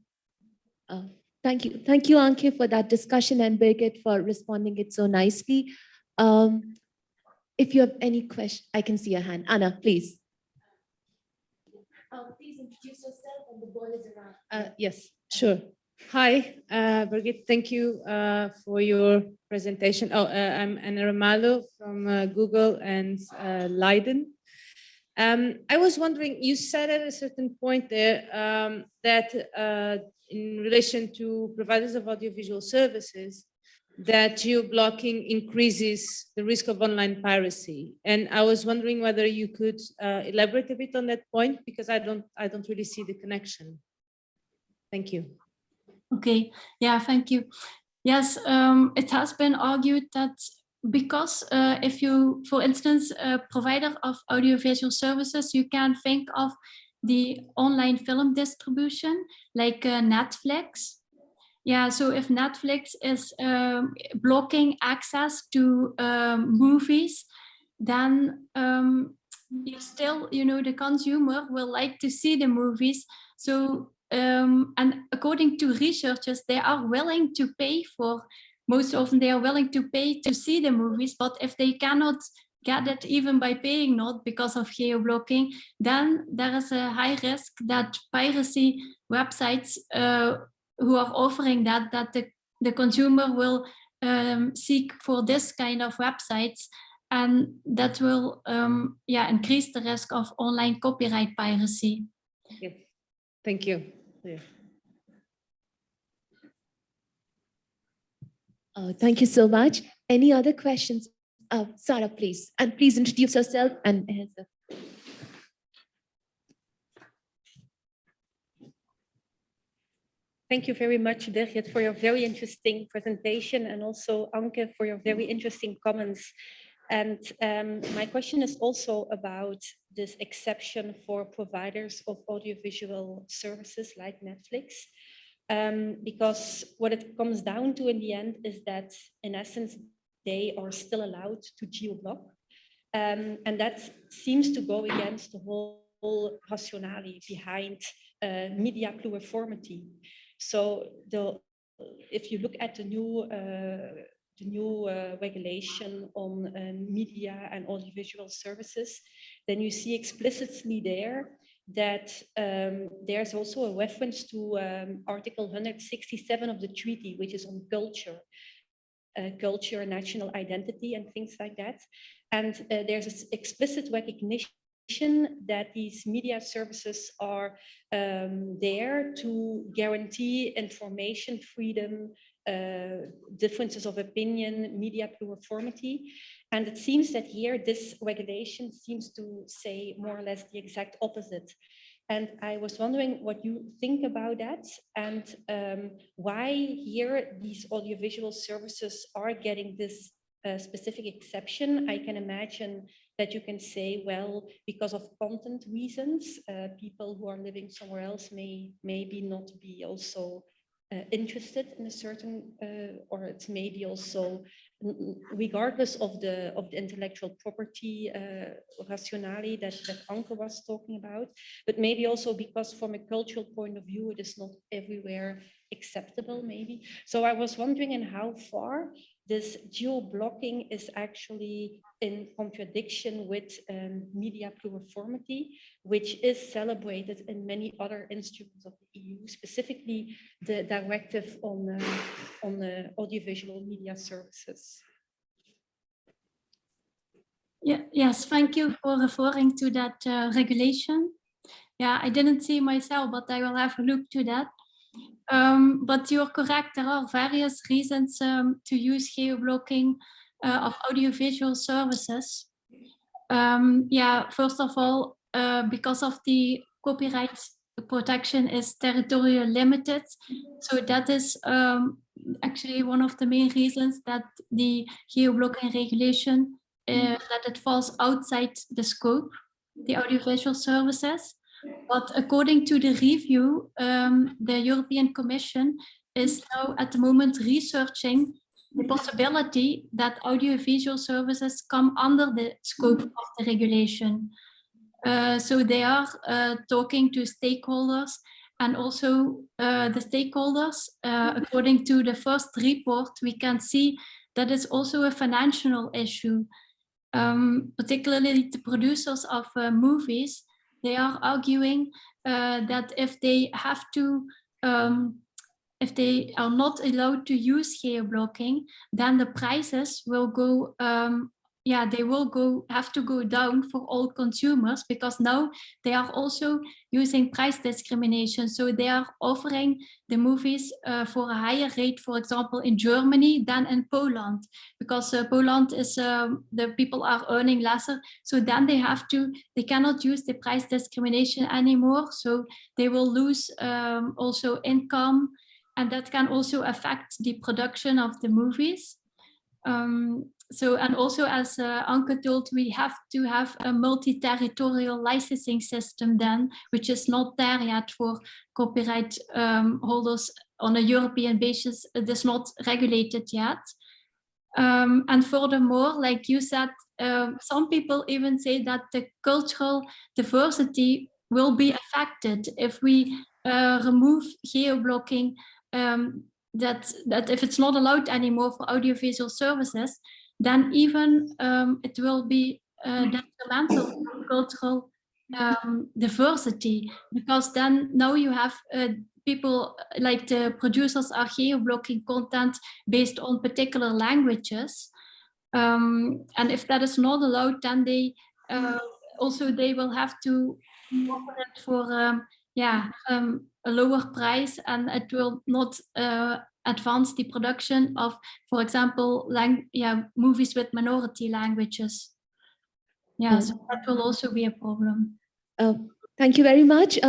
Thank you, Anke, for that discussion, and Birgit for responding it so nicely. If you have any question, I can see a hand. Anna, please. Please introduce yourself and the ball is around. Yes, sure. Hi, Birgit, thank you for your presentation. I'm Anna Romalo from Google and Leiden. I was wondering, you said at a certain point there that in relation to providers of audiovisual services, that geo-blocking increases the risk of online piracy. And I was wondering whether you could elaborate a bit on that point, because I don't really see the connection. Thank you. Okay, yeah, thank you. Yes, it has been argued that because if you, for instance, a provider of audiovisual services, you can think of the online film distribution like Netflix. Yeah, so if Netflix is blocking access to movies, then you still, the consumer will like to see the movies. So, and according to researchers, they are willing to pay for, most often they are willing to pay to see the movies, but if they cannot get it even by paying not because of geo-blocking, then there is a high risk that piracy websites who are offering that the consumer will seek for this kind of websites, and that will increase the risk of online copyright piracy. Yes, thank you. Yeah. Thank you so much. Any other questions? Sarah, please. And please introduce yourself and Thank you very much, Birgit, for your very interesting presentation, and also Anke for your very interesting comments. And my question is also about this exception for providers of audiovisual services like Netflix. Because what it comes down to in the end is that, in essence, they are still allowed to geo-block. And that seems to go against the whole rationale behind media pluriformity. So if you look at the new regulation on media and audiovisual services, then you see explicitly there that there's also a reference to Article 167 of the treaty, which is on culture, national identity, and things like that. And there's an explicit recognition that these media services are there to guarantee information freedom, differences of opinion, media pluriformity. And it seems that here this regulation seems to say more or less the exact opposite. And I was wondering what you think about that, and why here these audiovisual services are getting this specific exception. I can imagine that you can say, well, because of content reasons, people who are living somewhere else may maybe not be also interested in a certain, or it's maybe also regardless of the intellectual property rationale that Anke was talking about, but maybe also because from a cultural point of view, it is not everywhere acceptable, maybe. So I was wondering in how far this geo-blocking is actually in contradiction with media pluriformity, which is celebrated in many other instruments of the EU, specifically the directive on audiovisual media services. Yeah, yes, thank you for referring to that regulation. Yeah, I didn't see myself, but I will have a look to that. But you're correct, there are various reasons to use geo-blocking of audiovisual services. Yeah, first of all, because of the copyright protection is territorial limited. So that is actually one of the main reasons that the geo-blocking regulation, that it falls outside the scope, the audiovisual services. But according to the review, the European Commission is now at the moment researching the possibility that audiovisual services come under the scope of the regulation. So they are talking to stakeholders, and also the stakeholders, according to the first report, we can see that it's also a financial issue. particularly the producers of movies, they are arguing that if they have to, if they are not allowed to use geo-blocking, then the prices will go, they will have to go down for all consumers, because now they are also using price discrimination. So they are offering the movies for a higher rate, for example, in Germany than in Poland, because Poland is, the people are earning lesser. So then they cannot use the price discrimination anymore. So they will lose also income, and that can also affect the production of the movies. And also, as Anke told, we have to have a multi-territorial licensing system then, which is not there yet for copyright holders on a European basis. It is not regulated yet. And furthermore, like you said, some people even say that the cultural diversity will be affected if we remove geo-blocking, that if it's not allowed anymore for audiovisual services, then even it will be detrimental to cultural diversity, because then now you have people like the producers are geo-blocking content based on particular languages. And if that is not allowed, then they also they will have to offer it for a lower price, and it will not advance the production of, for example, movies with minority languages. So that will also be a problem. Thank you very much.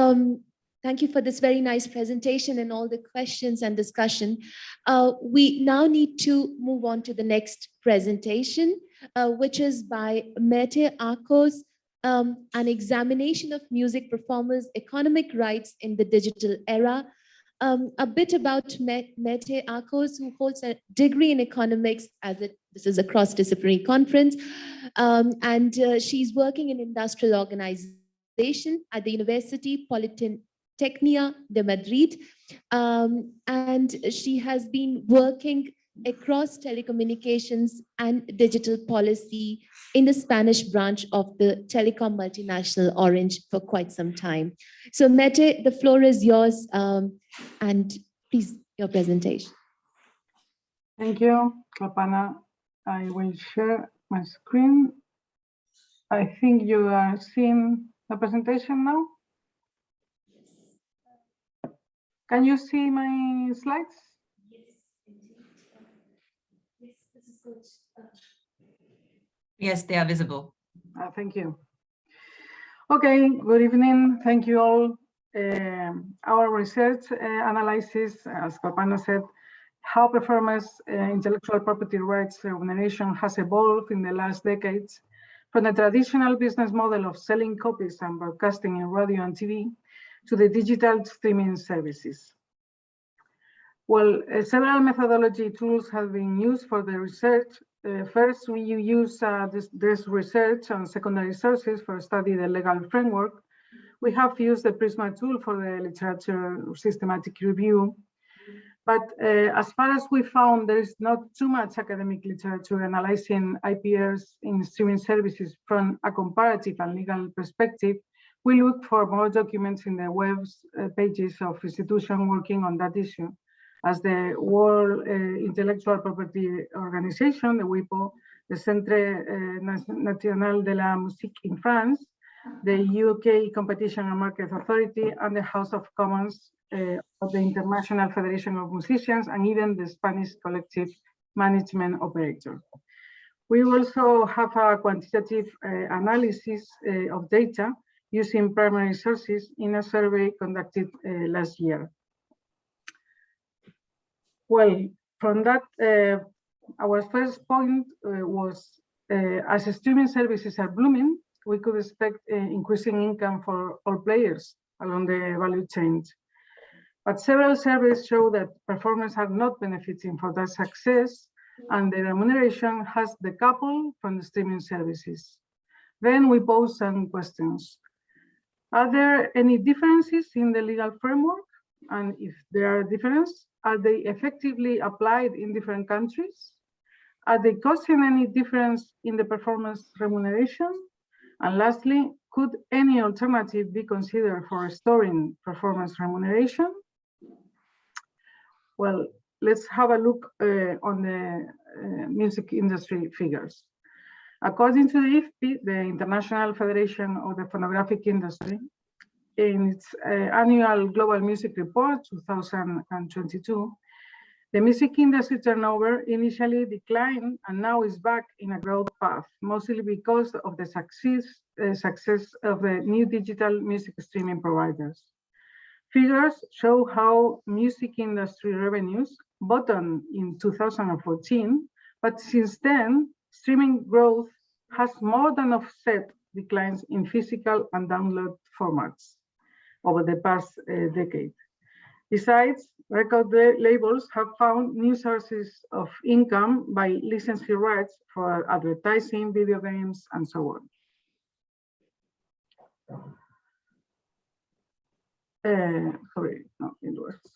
Thank you for this very nice presentation and all the questions and discussion. We now need to move on to the next presentation, which is by Mehmet Akos, an examination of music performers' economic rights in the digital era. A bit about Mehmet Akos, who holds a degree in economics, this is a cross-disciplinary conference, and she's working in industrial organization at the University Politécnica de Madrid, and she has been working across telecommunications and digital policy in the Spanish branch of the telecom multinational Orange for quite some time. So Mete, the floor is yours, and please, your presentation. Thank you, Kapana. I will share my screen. I think you are seeing the presentation now. Can you see my slides? Yes, they are visible. Thank you. Okay, good evening. Thank you all. Our research analysis, as Kapana said, how performance intellectual property rights remuneration has evolved in the last decades from the traditional business model of selling copies and broadcasting in radio and TV to the digital streaming services. Well, several methodology tools have been used for the research. First, we use this research on secondary sources for study the legal framework. We have used the Prisma tool for the literature systematic review. But as far as we found, there is not too much academic literature analyzing IPRs in streaming services from a comparative and legal perspective. We look for more documents in the web pages of institutions working on that issue, as the World Intellectual Property Organization, the WIPO, the Centre National de la Musique in France, the UK Competition and Market Authority, and the House of Commons of the International Federation of Musicians, and even the Spanish Collective Management Operator. We also have a quantitative analysis of data using primary sources in a survey conducted last year. Well, from that, our first point was, as streaming services are blooming, we could expect increasing income for all players along the value chain. But several surveys show that performers are not benefiting from that success, and the remuneration has decoupled from the streaming services. Then we pose some questions. Are there any differences in the legal framework? And if there are differences, are they effectively applied in different countries? Are they causing any difference in the performance remuneration? And lastly, could any alternative be considered for restoring performance remuneration? Well, let's have a look on the music industry figures. According to the IFPI, the International Federation of the Phonographic Industry, in its annual Global Music Report 2022, the music industry turnover initially declined and now is back in a growth path, mostly because of the success of the new digital music streaming providers. Figures show how music industry revenues bottomed in 2014, but since then, streaming growth has more than offset declines in physical and download formats over the past decade. Besides, record labels have found new sources of income by licensing rights for advertising, video games, and so on. Sorry, no, it works.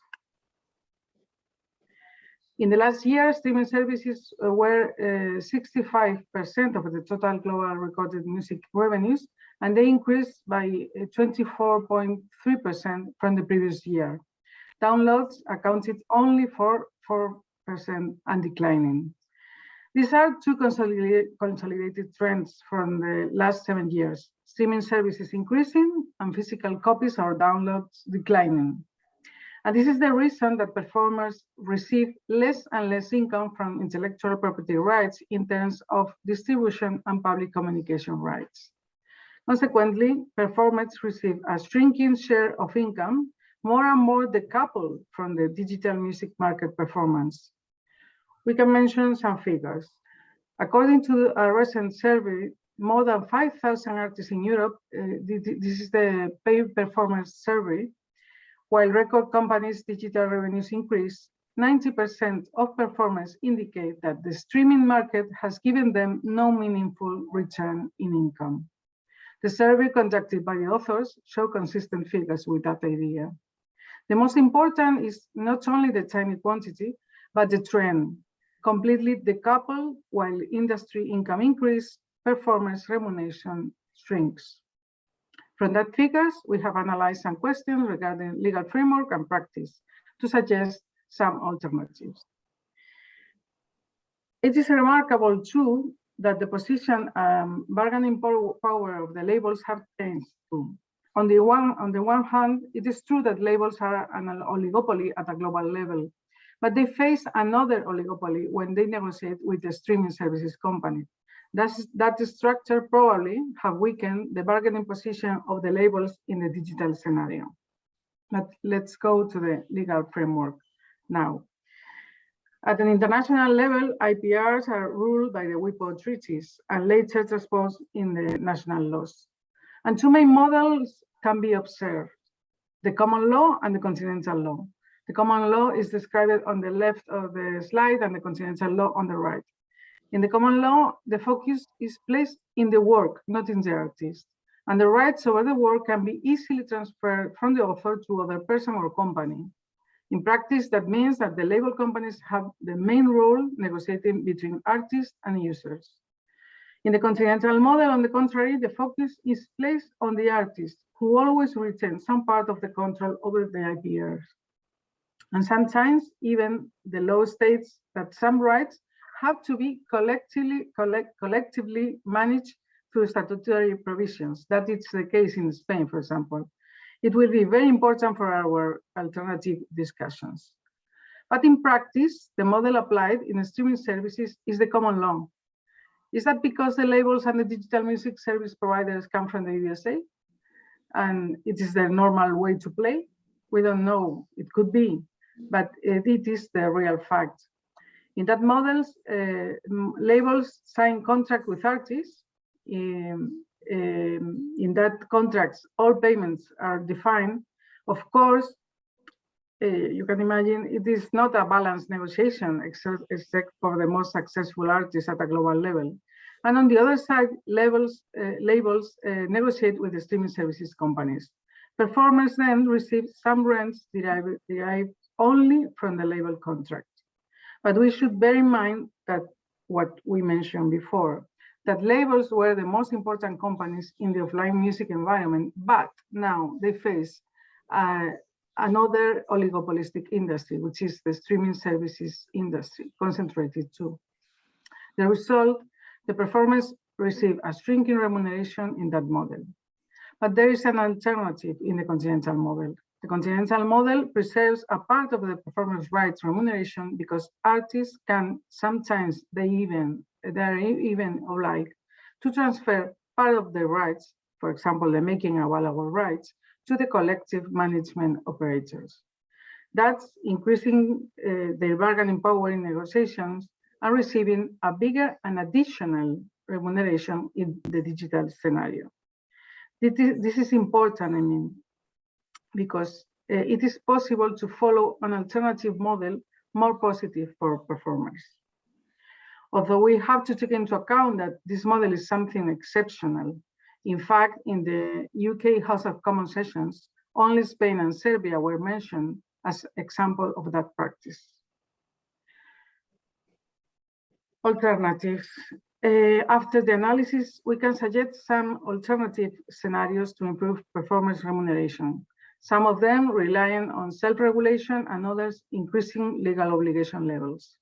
In the last year, streaming services were 65% of the total global recorded music revenues, and they increased by 24.3% from the previous year. Downloads accounted only for 4% and declining. These are two consolidated trends from the last 7 years. Streaming services increasing and physical copies or downloads declining. And this is the reason that performers receive less and less income from intellectual property rights in terms of distribution and public communication rights. Consequently, performers receive a shrinking share of income, more and more decoupled from the digital music market performance. We can mention some figures. According to a recent survey, more than 5,000 artists in Europe, this is the paid performance survey, while record companies' digital revenues increase, 90% of performers indicate that the streaming market has given them no meaningful return in income. The survey conducted by the authors show consistent figures with that idea. The most important is not only the tiny quantity, but the trend. Completely decoupled, while industry income increase, performance remuneration shrinks. From that figures, we have analyzed some questions regarding legal framework and practice to suggest some alternatives. It is remarkable too that the position bargaining power of the labels have changed too. On the one hand, it is true that labels are an oligopoly at a global level, but they face another oligopoly when they negotiate with the streaming services company. That structure probably have weakened the bargaining position of the labels in the digital scenario. But let's go to the legal framework now. At an international level, IPRs are ruled by the WIPO treaties and later transposed in the national laws. And two main models can be observed, the common law and the continental law. The common law is described on the left of the slide and the continental law on the right. In the common law, the focus is placed in the work, not in the artist. And the rights over the work can be easily transferred from the author to other person or company. In practice, that means that the label companies have the main role negotiating between artists and users. In the continental model, on the contrary, the focus is placed on the artist, who always retains some part of the control over the IPRs. And sometimes even the law states that some rights have to be collectively managed through statutory provisions. That is the case in Spain, for example. It will be very important for our alternative discussions. But in practice, the model applied in streaming services is the common law. Is that because the labels and the digital music service providers come from the USA? And it is the normal way to play? We don't know, it could be, but it is the real fact. In that models, labels sign contract with artists. In that contracts, all payments are defined. Of course, you can imagine it is not a balanced negotiation except for the most successful artists at a global level. And on the other side, labels negotiate with the streaming services companies. Performers then receive some rents derived only from the label contract. But we should bear in mind that what we mentioned before, that labels were the most important companies in the offline music environment, but now they face another oligopolistic industry, which is the streaming services industry, concentrated too. The result, the performers receive a shrinking remuneration in that model. But there is an alternative in the continental model. The continental model preserves a part of the performance rights remuneration because artists can sometimes they're even obliged to transfer part of their rights, for example, the making available rights, to the collective management operators. That's increasing their bargaining power in negotiations and receiving a bigger and additional remuneration in the digital scenario. This is important, I mean, because it is possible to follow an alternative model more positive for performers. Although we have to take into account that this model is something exceptional. In fact, in the UK House of Commons sessions, only Spain and Serbia were mentioned as example of that practice. Alternatives. After the analysis, we can suggest some alternative scenarios to improve performance remuneration. Some of them relying on self-regulation and others increasing legal obligation levels.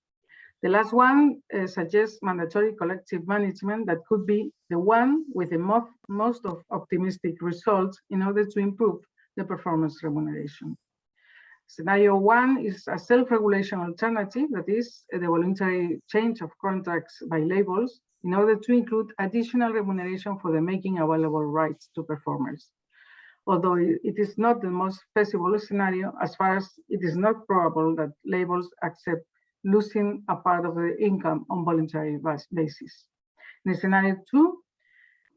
The last one suggests mandatory collective management that could be the one with the most optimistic results in order to improve the performance remuneration. Scenario one is a self-regulation alternative, that is the voluntary change of contracts by labels in order to include additional remuneration for the making available rights to performers. Although it is not the most feasible scenario, as far as it is not probable that labels accept losing a part of the income on voluntary basis. In scenario two,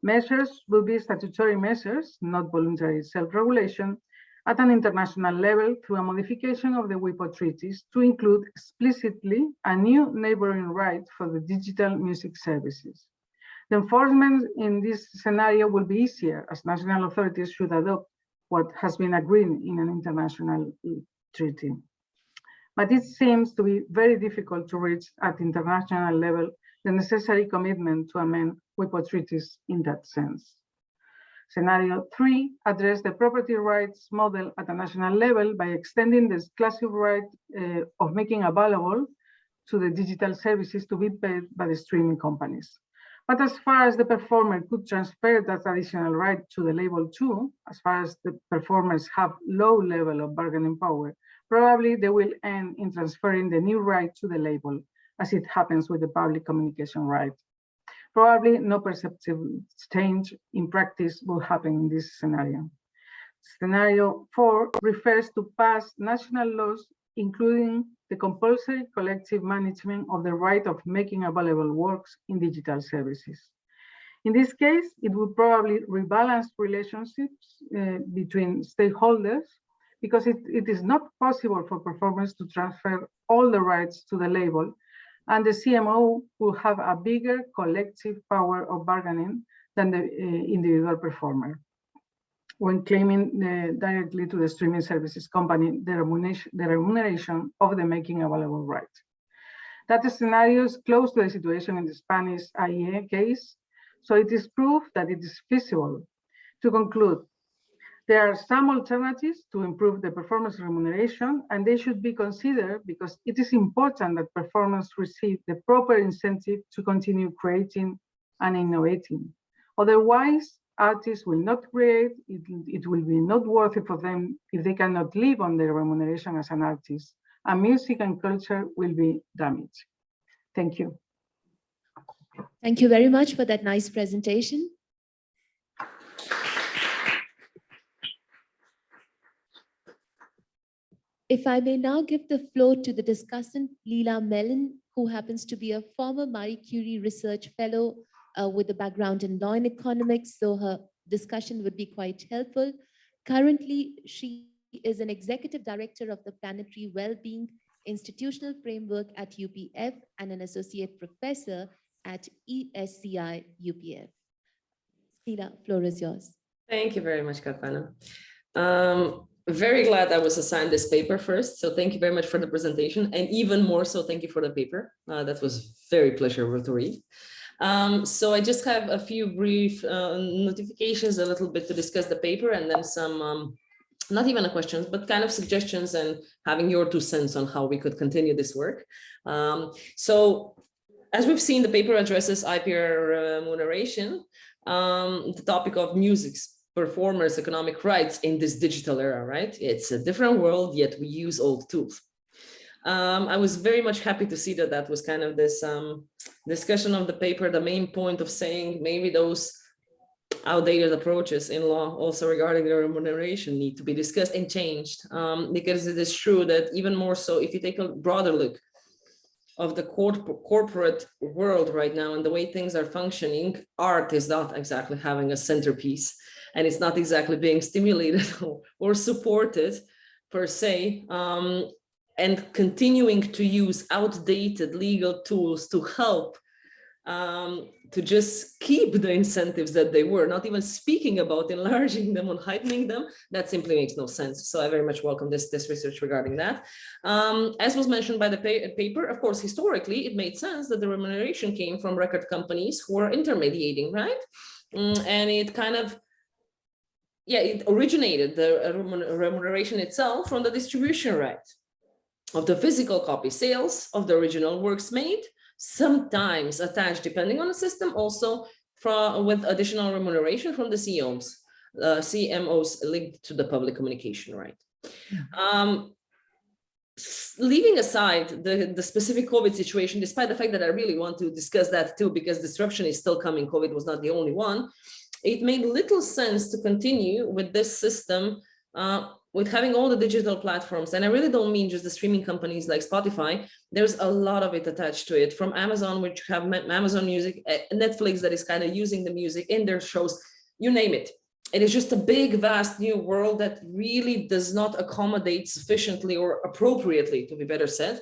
measures will be statutory measures, not voluntary self-regulation, at an international level through a modification of the WIPO treaties to include explicitly a new neighboring right for the digital music services. The enforcement in this scenario will be easier as national authorities should adopt what has been agreed in an international treaty. But it seems to be very difficult to reach at international level the necessary commitment to amend WIPO treaties in that sense. Scenario three addressed the property rights model at a national level by extending the exclusive right of making available to the digital services to be paid by the streaming companies. But as far as the performer could transfer that additional right to the label too, as far as the performers have low level of bargaining power, probably they will end in transferring the new right to the label, as it happens with the public communication right. Probably no perceptible change in practice will happen in this scenario. Scenario four refers to past national laws, including the compulsory collective management of the right of making available works in digital services. In this case, it would probably rebalance relationships between stakeholders because it is not possible for performers to transfer all the rights to the label, and the CMO will have a bigger collective power of bargaining than the individual performer when claiming directly to the streaming services company the remuneration of the making available right. That scenario is close to the situation in the Spanish IEA case, so it is proof that it is feasible. To conclude, there are some alternatives to improve the performance remuneration, and they should be considered because it is important that performers receive the proper incentive to continue creating and innovating. Otherwise, artists will not create, it will be not worthy for them if they cannot live on their remuneration as an artist, and music and culture will be damaged. Thank you. Thank you very much for that nice presentation. If I may now give the floor to the discussant, Lela Mélon, who happens to be a former Marie Curie Research Fellow with a background in law and economics, so her discussion would be quite helpful. Currently, she is an executive director of the Planetary Wellbeing Institutional Framework at UPF and an associate professor at ESCI UPF. Lela, floor is yours. Thank you very much, Katana. very glad I was assigned this paper first. So thank you very much for the presentation, and even more so, thank you for the paper. That was very pleasurable to read. So I just have a few brief notifications, a little bit to discuss the paper, and then some, not even questions, but kind of suggestions and having your 2 cents on how we could continue this work. So as we've seen, the paper addresses IP remuneration, the topic of music's performers' economic rights in this digital era, right? It's a different world, yet we use old tools. I was very much happy to see that that was kind of this discussion of the paper, the main point of saying maybe those outdated approaches in law also regarding the remuneration need to be discussed and changed, because it is true that even more so, if you take a broader look of the corporate world right now and the way things are functioning, art is not exactly having a centerpiece, and it's not exactly being stimulated or supported per se, and continuing to use outdated legal tools to help to just keep the incentives that they were, not even speaking about enlarging them or heightening them, that simply makes no sense. So I very much welcome this research regarding that. As was mentioned by the paper, of course, historically, it made sense that the remuneration came from record companies who are intermediating, right? And it kind of, yeah, it originated the remuneration itself from the distribution right of the physical copy sales of the original works made, sometimes attached, depending on the system, also with additional remuneration from the CMOs linked to the public communication right. Leaving aside the specific COVID situation, despite the fact that I really want to discuss that too, because disruption is still coming, COVID was not the only one, it made little sense to continue with this system with having all the digital platforms. And I really don't mean just the streaming companies like Spotify. There's a lot of it attached to it, from Amazon, which have Amazon Music, Netflix that is kind of using the music in their shows, you name it. It is just a big, vast new world that really does not accommodate sufficiently or appropriately, to be better said,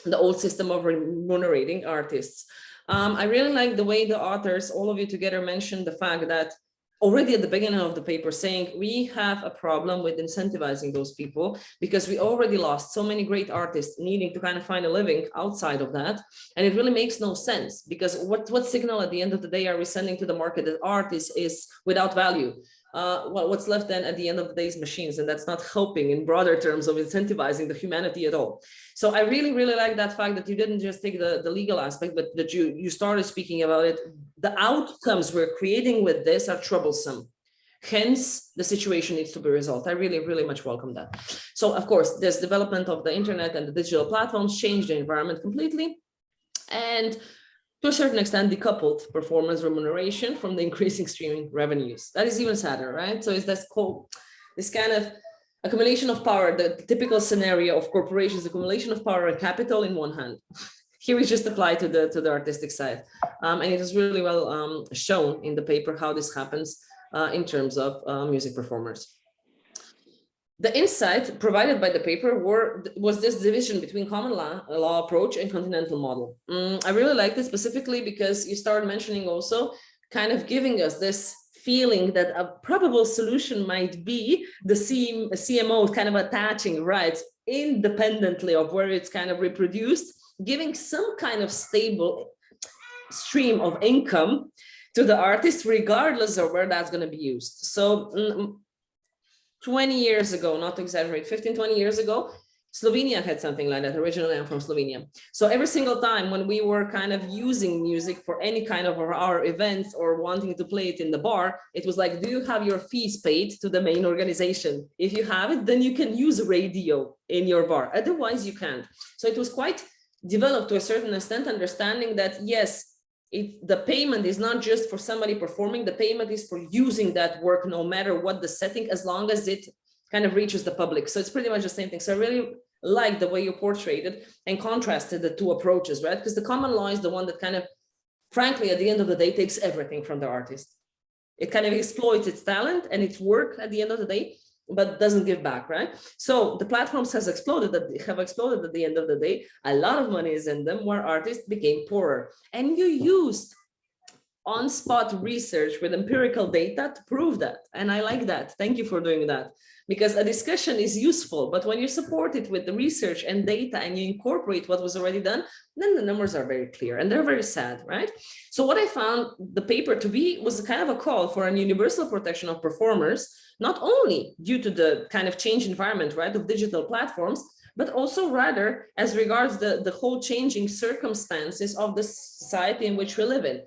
the old system of remunerating artists. I really like the way the authors, all of you together, mentioned the fact that already at the beginning of the paper, saying we have a problem with incentivizing those people because we already lost so many great artists needing to kind of find a living outside of that. And it really makes no sense, because what signal at the end of the day are we sending to the market that art is without value? Well, what's left then at the end of the day is machines, and that's not helping in broader terms of incentivizing the humanity at all. So I really, really like that fact that you didn't just take the legal aspect, but that you started speaking about it. The outcomes we're creating with this are troublesome. Hence, the situation needs to be resolved. I really, really much welcome that. So of course, this development of the internet and the digital platforms changed the environment completely. And to a certain extent, decoupled performance remuneration from the increasing streaming revenues. That is even sadder, right? So it's this kind of accumulation of power, the typical scenario of corporations, accumulation of power and capital in one hand. Here we just apply to the artistic side. And it is really well shown in the paper how this happens in terms of music performers. The insight provided by the paper was this division between common law approach and continental model. I really like this specifically because you started mentioning also kind of giving us this feeling that a probable solution might be the CMO kind of attaching rights independently of where it's kind of reproduced, giving some kind of stable stream of income to the artist, regardless of where that's going to be used. So 20 years ago, not to exaggerate, 15, 20 years ago, Slovenia had something like that. Originally, I'm from Slovenia. So every single time when we were kind of using music for any kind of our events or wanting to play it in the bar, it was like, do you have your fees paid to the main organization? If you have it, then you can use radio in your bar. Otherwise, you can't. So it was quite developed to a certain extent, understanding that, yes, the payment is not just for somebody performing, the payment is for using that work, no matter what the setting, as long as it kind of reaches the public. So it's pretty much the same thing. So I really like the way you portrayed it and contrasted the two approaches, right? Because the common law is the one that kind of, frankly, at the end of the day, takes everything from the artist. It kind of exploits its talent and its work at the end of the day, but doesn't give back, right? So the platforms have exploded at the end of the day. A lot of money is in them, where artists became poorer. And you used on-spot research with empirical data to prove that. And I like that. Thank you for doing that. Because a discussion is useful, but when you support it with the research and data and you incorporate what was already done, then the numbers are very clear and they're very sad, right? So what I found the paper to be was a kind of a call for an universal protection of performers, not only due to the kind of change environment, right, of digital platforms, but also rather as regards the whole changing circumstances of the society in which we live in.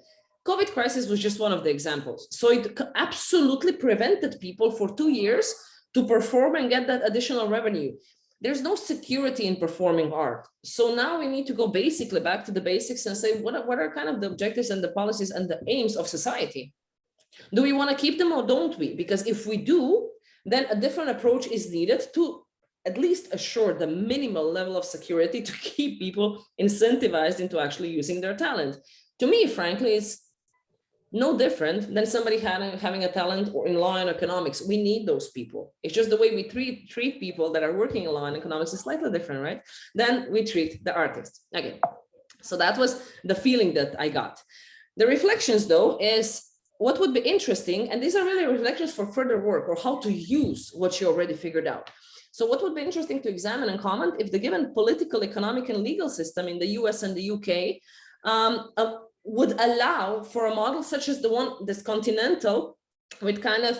COVID crisis was just one of the examples. So it absolutely prevented people for 2 years to perform and get that additional revenue. There's no security in performing art. So now we need to go basically back to the basics and say, what are kind of the objectives and the policies and the aims of society? Do we want to keep them or don't we? Because if we do, then a different approach is needed to at least assure the minimal level of security to keep people incentivized into actually using their talent. To me, frankly, it's no different than somebody having a talent or in law and economics. We need those people. It's just the way we treat people that are working in law and economics is slightly different, right? Then we treat the artists. Okay, so that was the feeling that I got. The reflections, though, is what would be interesting, and these are really reflections for further work or how to use what you already figured out. So what would be interesting to examine and comment if the given political, economic, and legal system in the US and the UK would allow for a model such as the one that's continental with kind of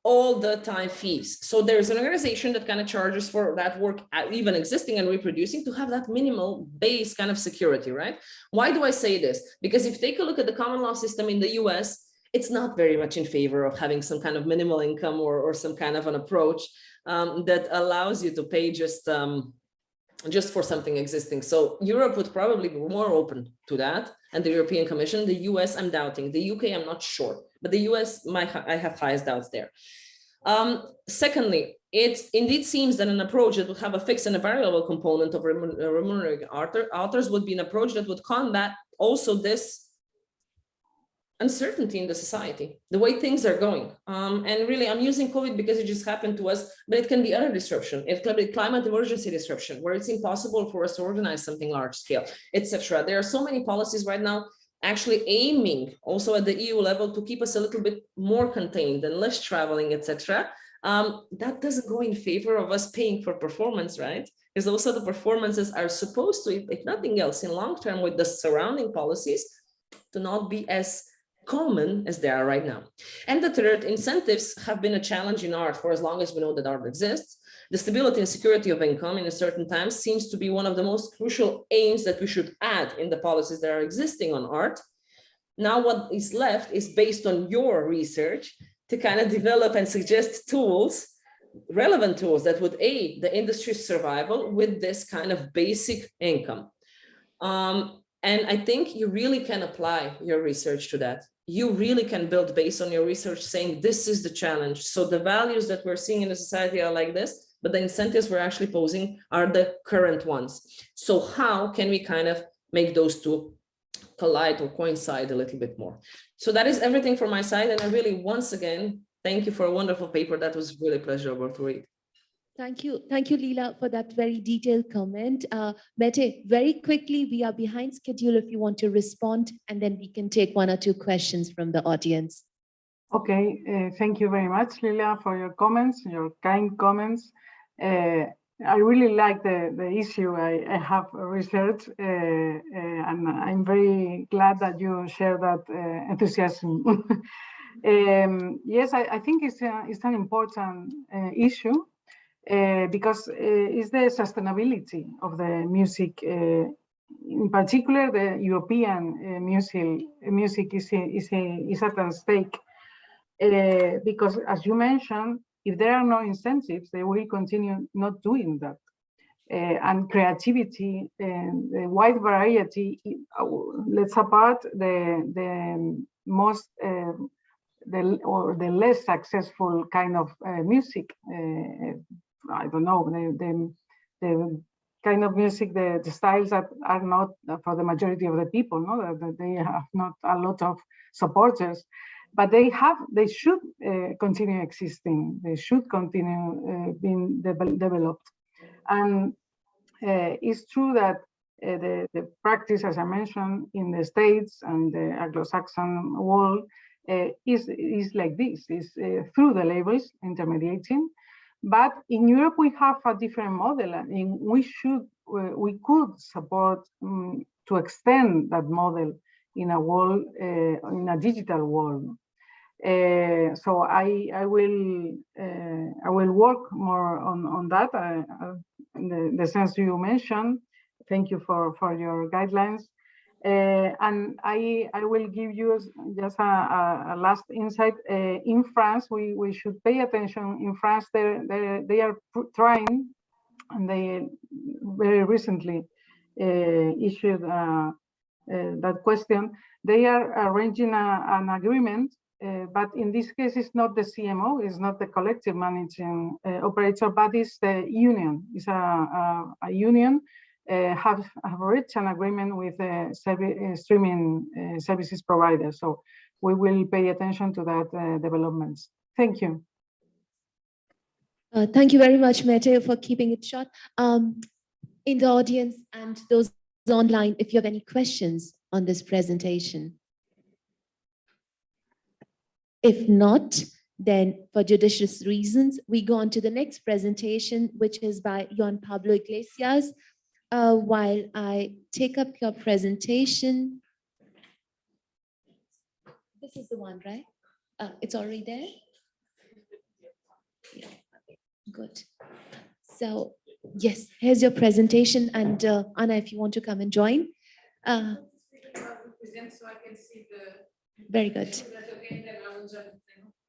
all the time fees. So there's an organization that kind of charges for that work, even existing and reproducing, to have that minimal base kind of security, right? Why do I say this? Because if you take a look at the common law system in the US, it's not very much in favor of having some kind of minimal income or some kind of an approach that allows you to pay just for something existing. So Europe would probably be more open to that, and the European Commission. The US, I'm doubting. The UK, I'm not sure, but the US, I have highest doubts there. Secondly, it indeed seems that an approach that would have a fixed and a variable component of remunerating authors would be an approach that would combat also this uncertainty in the society, the way things are going. And really, I'm using COVID because it just happened to us, but it can be other disruption. It can be climate emergency disruption, where it's impossible for us to organize something large scale, etc. There are so many policies right now actually aiming also at the EU level to keep us a little bit more contained and less traveling, etc. That doesn't go in favor of us paying for performance, right? Because also the performances are supposed to, if nothing else, in long term with the surrounding policies, to not be as common as they are right now. And the third, incentives have been a challenge in art for as long as we know that art exists. The stability and security of income in a certain time seems to be one of the most crucial aims that we should add in the policies that are existing on art. Now what is left is based on your research to kind of develop and suggest tools, relevant tools that would aid the industry's survival with this kind of basic income. And I think you really can apply your research to that. You really can build based on your research saying this is the challenge. So the values that we're seeing in the society are like this, but the incentives we're actually posing are the current ones. So how can we kind of make those two collide or coincide a little bit more? So that is everything from my side. And I really, once again, thank you for a wonderful paper. That was really pleasurable to read. Thank you, Lela, for that very detailed comment. Mete, very quickly, we are behind schedule if you want to respond, and then we can take 1 or 2 questions from the audience. Okay, thank you very much, Lela, for your comments, your kind comments. I really like the issue I have researched, and I'm very glad that you share that enthusiasm. Yes, I think it's an important issue. Because it's the sustainability of the music, in particular the European music is at stake. Because as you mentioned, if there are no incentives, they will continue not doing that. And creativity and the wide variety, let's apart the most the less successful kind of music. I don't know, the kind of music, the styles that are not for the majority of the people, no, that they have not a lot of supporters, but they should continue existing. They should continue being developed. And it's true that the practice, as I mentioned, in the States and the Anglo-Saxon world is like this, is through the labels intermediating. But in Europe, we have a different model, and we could support to extend that model in a world, in a digital world. So I will work more on that in the sense you mentioned. Thank you for your guidelines. And I will give you just a last insight. In France, we should pay attention. In France, they are trying, and they very recently issued that question. They are arranging an agreement, but in this case, it's not the CMO, it's not the collective managing operator, but it's the union. It's a union. Have reached an agreement with streaming services providers. So we will pay attention to that developments. Thank you. Thank you very much, Mete, for keeping it short. In the audience and those online, if you have any questions on this presentation. If not, then for judicious reasons, we go on to the next presentation, which is by Juan Pablo Iglesias. While I take up your presentation, this is the one, right? It's already there? Yeah. Good. So, yes, here's your presentation. And Anna, if you want to come and join. Very good.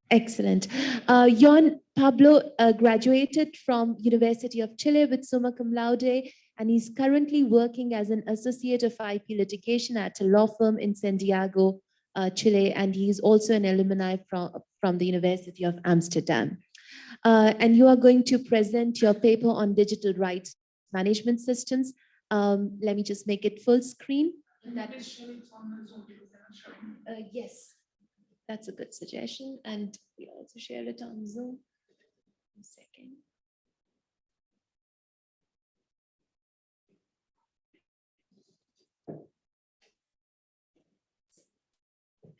Excellent. Juan Pablo graduated from University of Chile with summa cum laude, and he's currently working as an associate of IP litigation at a law firm in Santiago, Chile, and he's also an alumni from the University of Amsterdam. And you are going to present your paper on digital rights management systems. Let me just make it full screen. Yes, that's a good suggestion. And we also share it on Zoom. One second.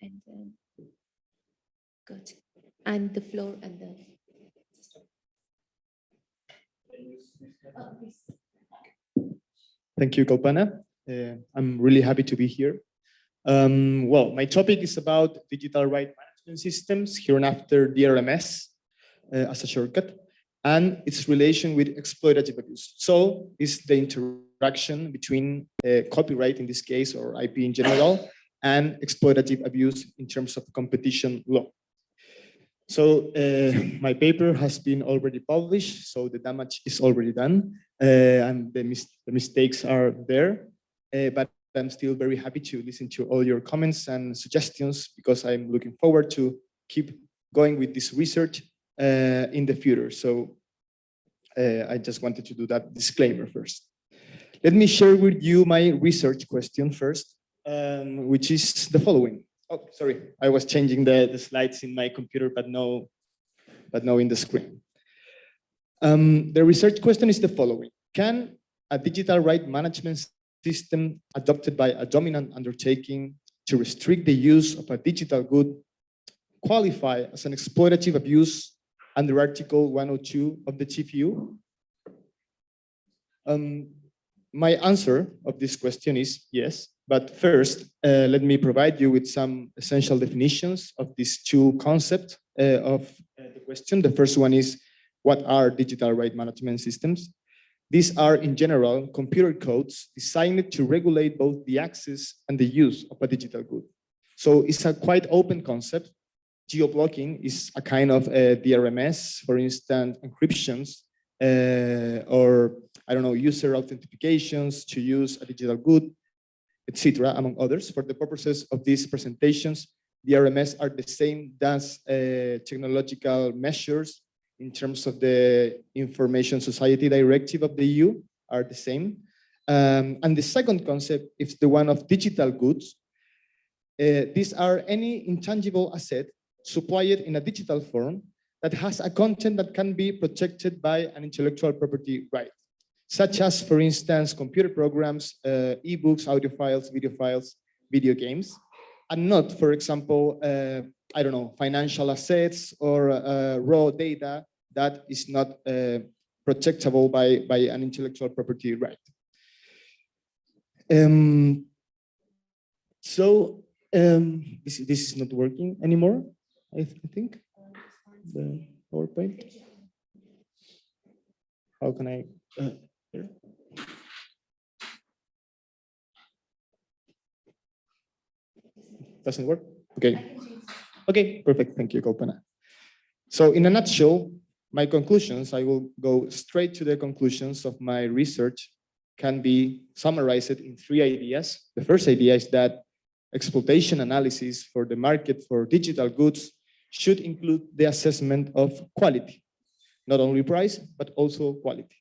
And then, good. And the floor and the. Thank you, Kalpana. I'm really happy to be here. Well, my topic is about digital right management systems, hereinafter DRMS as a shortcut, and its relation with exploitative abuse. So it's the interaction between copyright in this case, or IP in general, and exploitative abuse in terms of competition law. So my paper has been already published, so the damage is already done, and the mistakes are there, but I'm still very happy to listen to all your comments and suggestions, because I'm looking forward to keep going with this research in the future. So I just wanted to do that disclaimer first. Let me share with you my research question first, which is the following. Oh, sorry, I was changing the slides in my computer, but no in the screen. The research question is the following. Can a digital right management system adopted by a dominant undertaking to restrict the use of a digital good qualify as an exploitative abuse under Article 102 of the TFUE? My answer of this question is yes. But first, let me provide you with some essential definitions of these two concepts of the question. The first one is, what are digital right management systems? These are, in general, computer codes designed to regulate both the access and the use of a digital good. So it's a quite open concept. Geo-blocking is a kind of DRMS, for instance, encryptions, or, I don't know, user authentications to use a digital good, etc., among others. For the purposes of these presentations, the RMS are the same as technological measures in terms of the Information Society Directive of the EU are the same. And the second concept is the one of digital goods. These are any intangible asset supplied in a digital form that has a content that can be protected by an intellectual property right. such as, for instance, computer programs, ebooks, audio files, video games, and not, for example, I don't know, financial assets or raw data that is not protectable by an intellectual property right. This is not working anymore, I think, the PowerPoint. How can I? Here? Doesn't work? Okay. Okay, perfect. Thank you, Kalpana. So in a nutshell, my conclusions, I will go straight to the conclusions of my research, can be summarized in 3 ideas. The first idea is that exploitation analysis for the market for digital goods should include the assessment of quality, not only price, but also quality.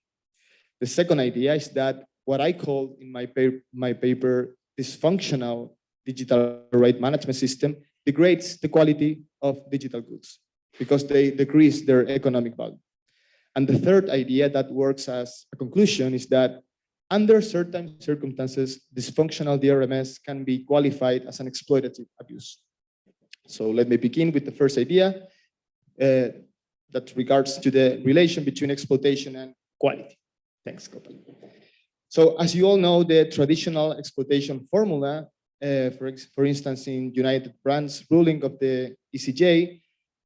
The second idea is that what I call in my paper dysfunctional digital right management system degrades the quality of digital goods because they decrease their economic value. And the third idea that works as a conclusion is that under certain circumstances, dysfunctional DRMS can be qualified as an exploitative abuse. So let me begin with the first idea that regards to the relation between exploitation and quality. Thanks, Kopal. So as you all know, the traditional exploitation formula, for instance, in United Brands ruling of the ECJ,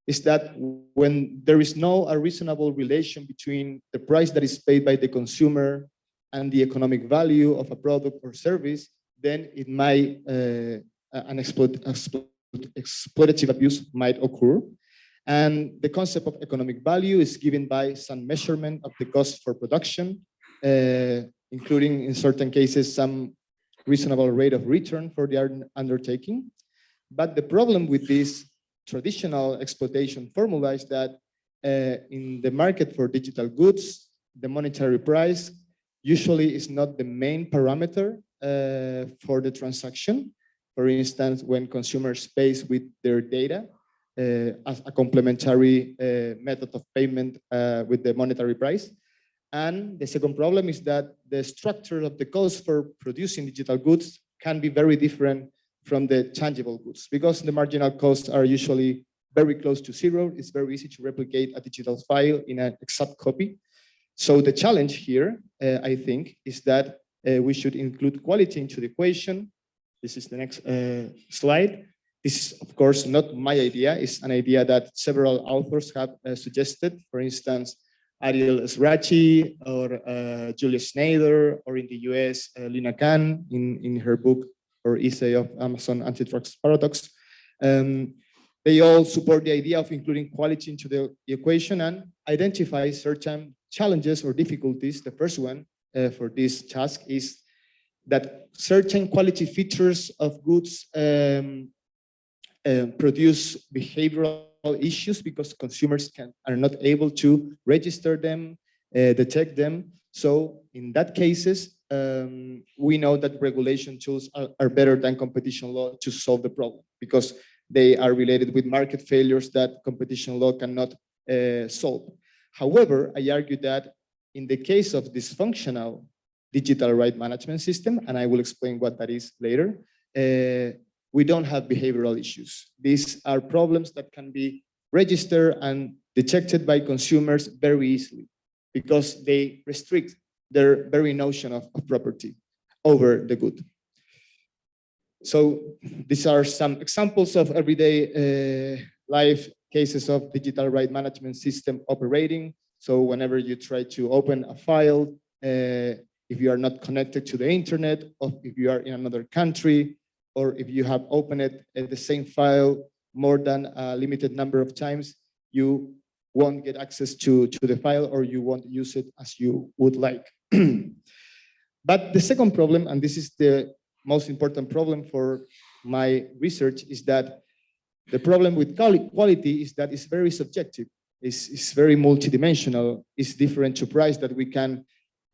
is that when there is no a reasonable relation between the price that is paid by the consumer and the economic value of a product or service, then it might an exploitative abuse might occur. And the concept of economic value is given by some measurement of the cost for production, including in certain cases some reasonable rate of return for the undertaking. But the problem with this traditional exploitation formula is that in the market for digital goods, the monetary price usually is not the main parameter for the transaction. For instance, when consumers pay with their data as a complementary method of payment with the monetary price. And the second problem is that the structure of the cost for producing digital goods can be very different from the tangible goods because the marginal costs are usually very close to zero. It's very easy to replicate a digital file in an exact copy. So the challenge here, I think, is that we should include quality into the equation. This is the next slide. This is, of course, not my idea. It's an idea that several authors have suggested. For instance, Ariel Srachi or Julius Schneider, or in the US, Lina Khan in her book or essay of Amazon Antitrust Paradox. They all support the idea of including quality into the equation and identify certain challenges or difficulties. The first one for this task is that certain quality features of goods produce behavioral issues because consumers are not able to register them, detect them. So in that cases, we know that regulation tools are better than competition law to solve the problem because they are related with market failures that competition law cannot solve. However, I argue that in the case of dysfunctional digital right management system, and I will explain what that is later, we don't have behavioral issues. These are problems that can be registered and detected by consumers very easily because they restrict their very notion of property over the good. So these are some examples of everyday life cases of digital right management system operating. So whenever you try to open a file, if you are not connected to the internet, or if you are in another country, or if you have opened it at the same file more than a limited number of times, you won't get access to the file or you won't use it as you would like. But the second problem, and this is the most important problem for my research, is that the problem with quality is that it's very subjective. It's very multidimensional. It's different to price that we can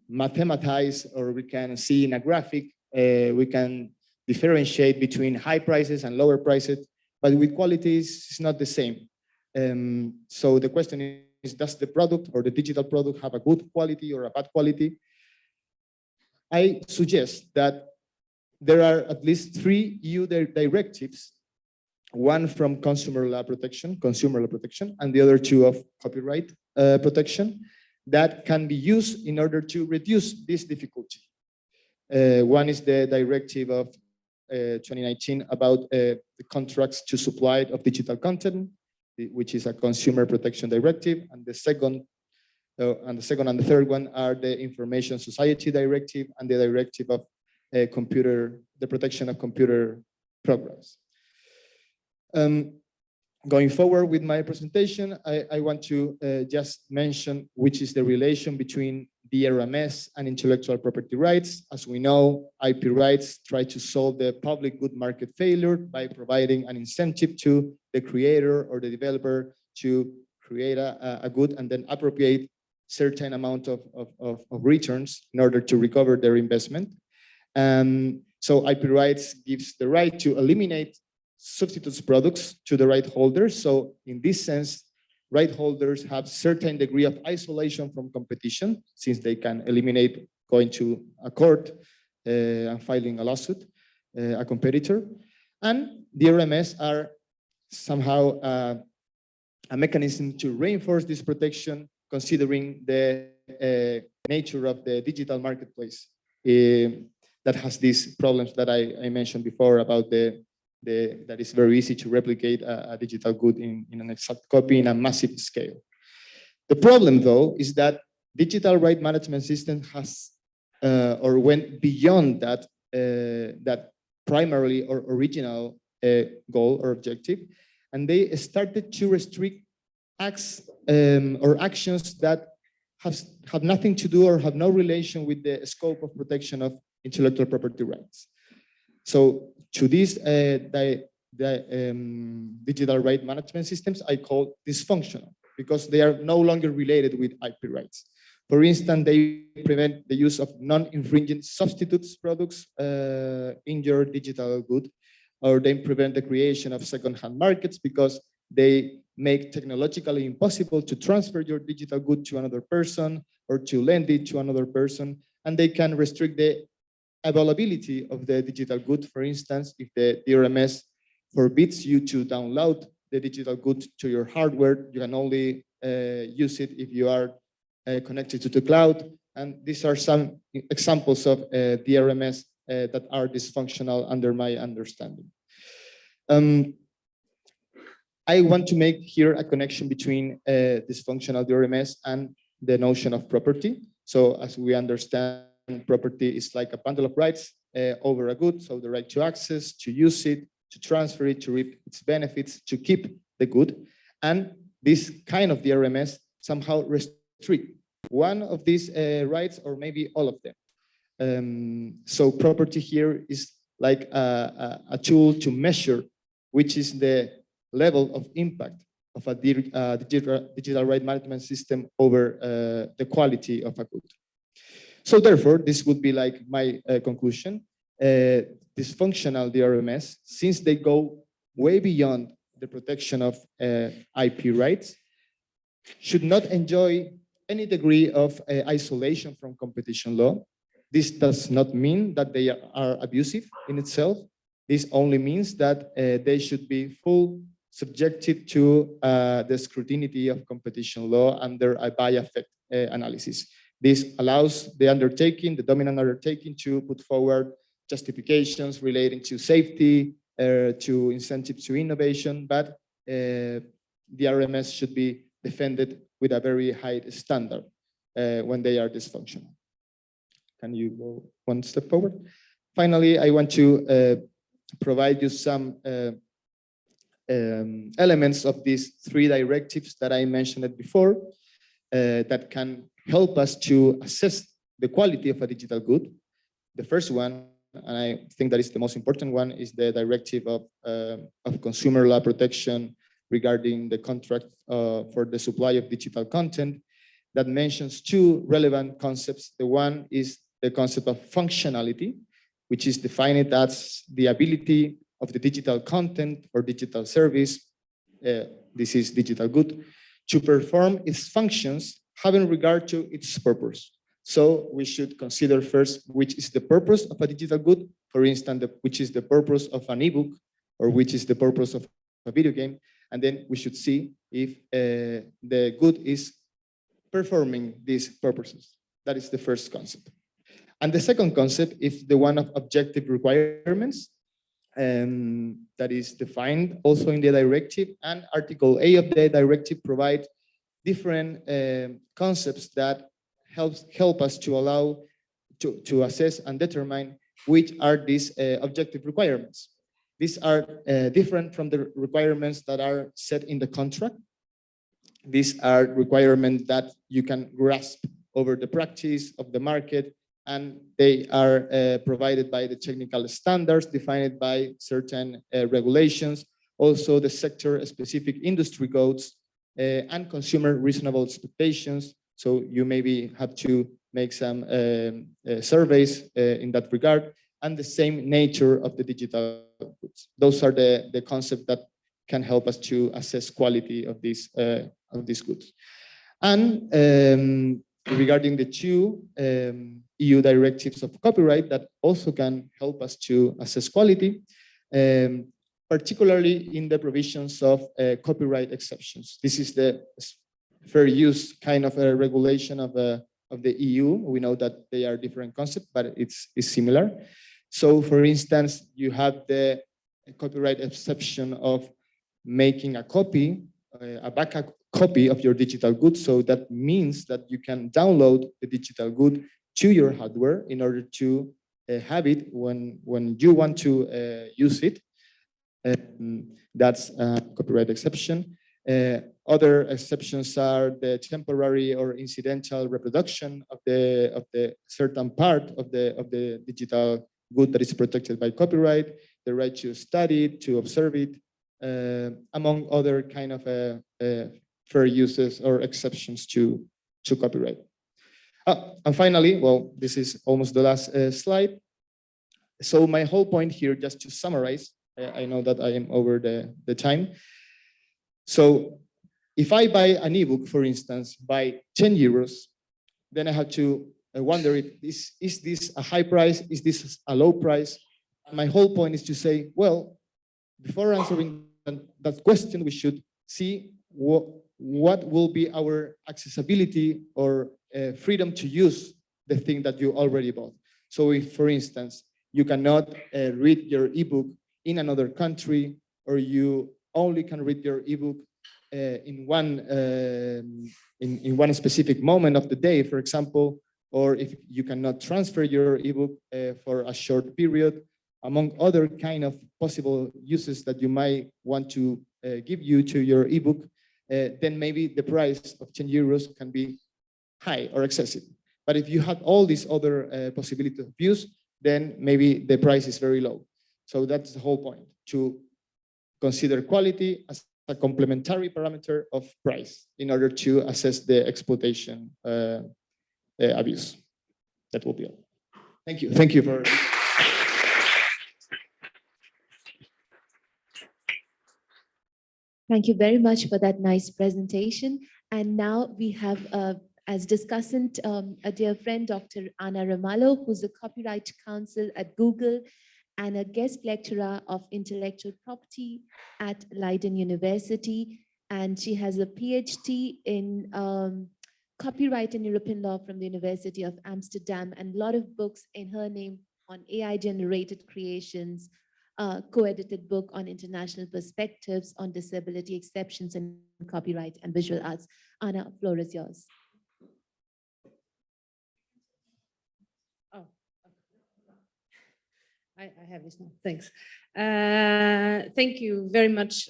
mathematize or we can see in a graphic. We can differentiate between high prices and lower prices, but with quality it's not the same. So the question is, does the product or the digital product have a good quality or a bad quality? I suggest that there are at least 3 EU directives, one from consumer law protection, and the other 2 of copyright protection, that can be used in order to reduce this difficulty. One is the directive of 2019 about the contracts to supply of digital content, which is a consumer protection directive, and the second and the third one are the Information Society Directive and the Directive of the protection of computer programs. Going forward with my presentation, I want to just mention which is the relation between DRMS and intellectual property rights. As we know, IP rights try to solve the public good market failure by providing an incentive to the creator or the developer to create a good and then appropriate certain amount of returns in order to recover their investment. So IP rights gives the right to eliminate substitutes products to the right holders. So in this sense, right holders have certain degree of isolation from competition, since they can eliminate going to a court and filing a lawsuit, a competitor. And DRMS are somehow a mechanism to reinforce this protection, considering the nature of the digital marketplace that has these problems that I mentioned before about that it's very easy to replicate a digital good in an exact copy in a massive scale. The problem, though, is that digital right management system has or went beyond that that primarily or original goal or objective, and they started to restrict acts or actions that have nothing to do or have no relation with the scope of protection of intellectual property rights. So to these digital right management systems, I call dysfunctional because they are no longer related with IP rights. For instance, they prevent the use of non-infringing substitutes products in your digital good, or they prevent the creation of second-hand markets because they make technologically impossible to transfer your digital good to another person or to lend it to another person, and they can restrict the availability of the digital good. For instance, if the DRMS forbids you to download the digital good to your hardware, you can only use it if you are connected to the cloud. And these are some examples of DRMS that are dysfunctional under my understanding. I want to make here a connection between dysfunctional DRMS and the notion of property. So as we understand, property is like a bundle of rights over a good, so the right to access, to use it, to transfer it, to reap its benefits, to keep the good. And this kind of DRMS somehow restrict one of these rights or maybe all of them. So property here is like a tool to measure which is the level of impact of a digital right management system over the quality of a good. So therefore, this would be like my conclusion. Dysfunctional DRMS, since they go way beyond the protection of IP rights, should not enjoy any degree of isolation from competition law. This does not mean that they are abusive in itself. This only means that they should be subjected to the scrutiny of competition law under a by-effect analysis. This allows the undertaking, the dominant undertaking, to put forward justifications relating to safety, to incentives to innovation, but the RMS should be defended with a very high standard when they are dysfunctional. Can you go one step forward? Finally, I want to provide you some elements of these three directives that I mentioned before that can help us to assess the quality of a digital good. The first one, and I think that is the most important one, is the directive of consumer law protection regarding the contract for the supply of digital content that mentions two relevant concepts. The one is the concept of functionality, which is defined as the ability of the digital content or digital service, this is digital good, to perform its functions having regard to its purpose. So we should consider first which is the purpose of a digital good, for instance, which is the purpose of an ebook, or which is the purpose of a video game, and then we should see if the good is performing these purposes. That is the first concept. And the second concept is the one of objective requirements, that is defined also in the directive, and Article A of the directive provides different concepts that help us to allow to assess and determine which are these objective requirements. These are different from the requirements that are set in the contract. These are requirements that you can grasp over the practice of the market, and they are provided by the technical standards defined by certain regulations, also the sector-specific industry codes, and consumer reasonable expectations. So you maybe have to make some surveys in that regard, and the same nature of the digital goods. Those are the concepts that can help us to assess quality of these goods. And regarding the two EU directives of copyright that also can help us to assess quality, particularly in the provisions of copyright exceptions. This is the fair use kind of a regulation of the EU. We know that they are different concepts, but it's similar. So for instance, you have the copyright exception of making a copy, a backup copy of your digital good. So that means that you can download the digital good to your hardware in order to have it when you want to use it. That's a copyright exception. Other exceptions are the temporary or incidental reproduction of the certain part of the digital good that is protected by copyright, the right to study it, to observe it, among other kind of fair uses or exceptions to copyright. And finally, well, this is almost the last slide. So my whole point here, just to summarize, I know that I am over the time. So if I buy an ebook, for instance, by 10 euros, then I have to wonder if is this a high price? Is this a low price? My whole point is to say, well, before answering that question, we should see what will be our accessibility or freedom to use the thing that you already bought. So if, for instance, you cannot read your ebook in another country, or you only can read your ebook in one specific moment of the day, for example, or if you cannot transfer your ebook for a short period, among other kind of possible uses that you might want to give you to your ebook, then maybe the price of 10 euros can be high or excessive. But if you have all these other possibilities of use, then maybe the price is very low. So that's the whole point, to consider quality as a complementary parameter of price in order to assess the exploitation abuse. That will be all. Thank you. Thank you for. Thank you very much for that nice presentation. And now we have, as discussant, a dear friend, Dr. Ana Ramalho, who's a copyright counsel at Google and a guest lecturer of intellectual property at Leiden University. And she has a PhD in copyright and European law from the University of Amsterdam, and a lot of books in her name on AI-generated creations, co-edited book on international perspectives on disability exceptions in copyright and visual arts. Ana, floor is yours. Oh, I have this now. Thanks. Thank you very much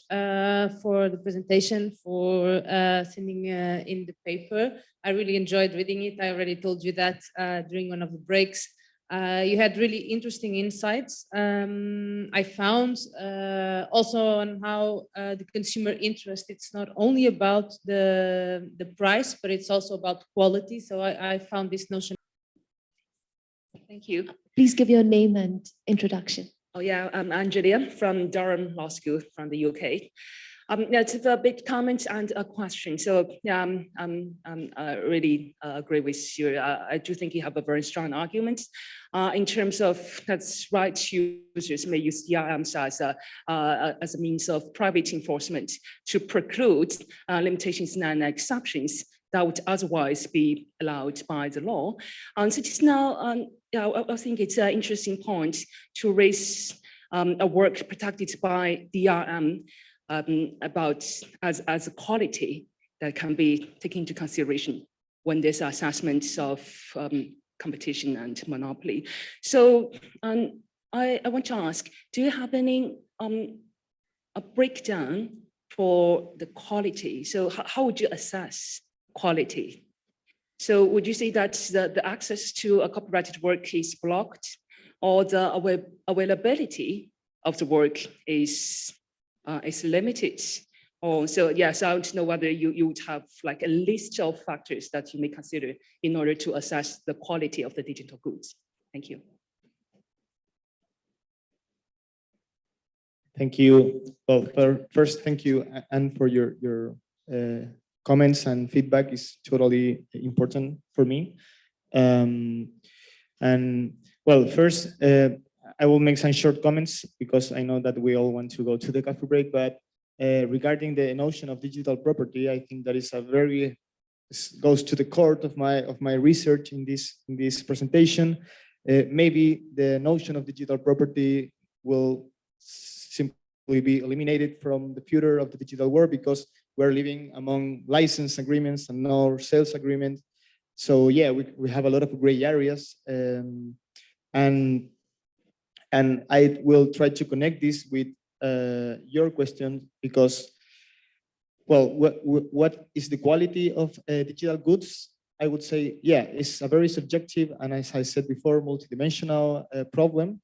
for the presentation, for sending in the paper. I really enjoyed reading it. I already told you that during one of the breaks. You had really interesting insights. I found also on how the consumer interest, it's not only about the price, but it's also about quality. So I found this notion. Thank you. Please give your name and introduction. Oh yeah, I'm Andrea from Durham Law School from the UK. It's a bit comment and a question. So yeah, I really agree with you. I do think you have a very strong argument in terms of that's right. Users may use DRMs as a means of private enforcement to preclude limitations and exceptions that would otherwise be allowed by the law. So just now, yeah, I think it's an interesting point to raise a work protected by DRM about as a quality that can be taken into consideration when there's assessments of competition and monopoly. So I want to ask, do you have any a breakdown for the quality? So how would you assess quality? So would you say that the access to a copyrighted work is blocked, or the availability of the work is limited? Or so yes, I want to know whether you would have like a list of factors that you may consider in order to assess the quality of the digital goods. Thank you. Thank you. Well, first, thank you, Anne, for your comments and feedback is totally important for me. And well, first, I will make some short comments because I know that we all want to go to the coffee break, but regarding the notion of digital property, I think that is a very, goes to the core of my research in this presentation. Maybe the notion of digital property will simply be eliminated from the future of the digital world because we're living among license agreements and no sales agreements. So yeah, we have a lot of gray areas, and I will try to connect this with your question because, well, what is the quality of digital goods? I would say, yeah, it's a very subjective and, as I said before, multidimensional problem.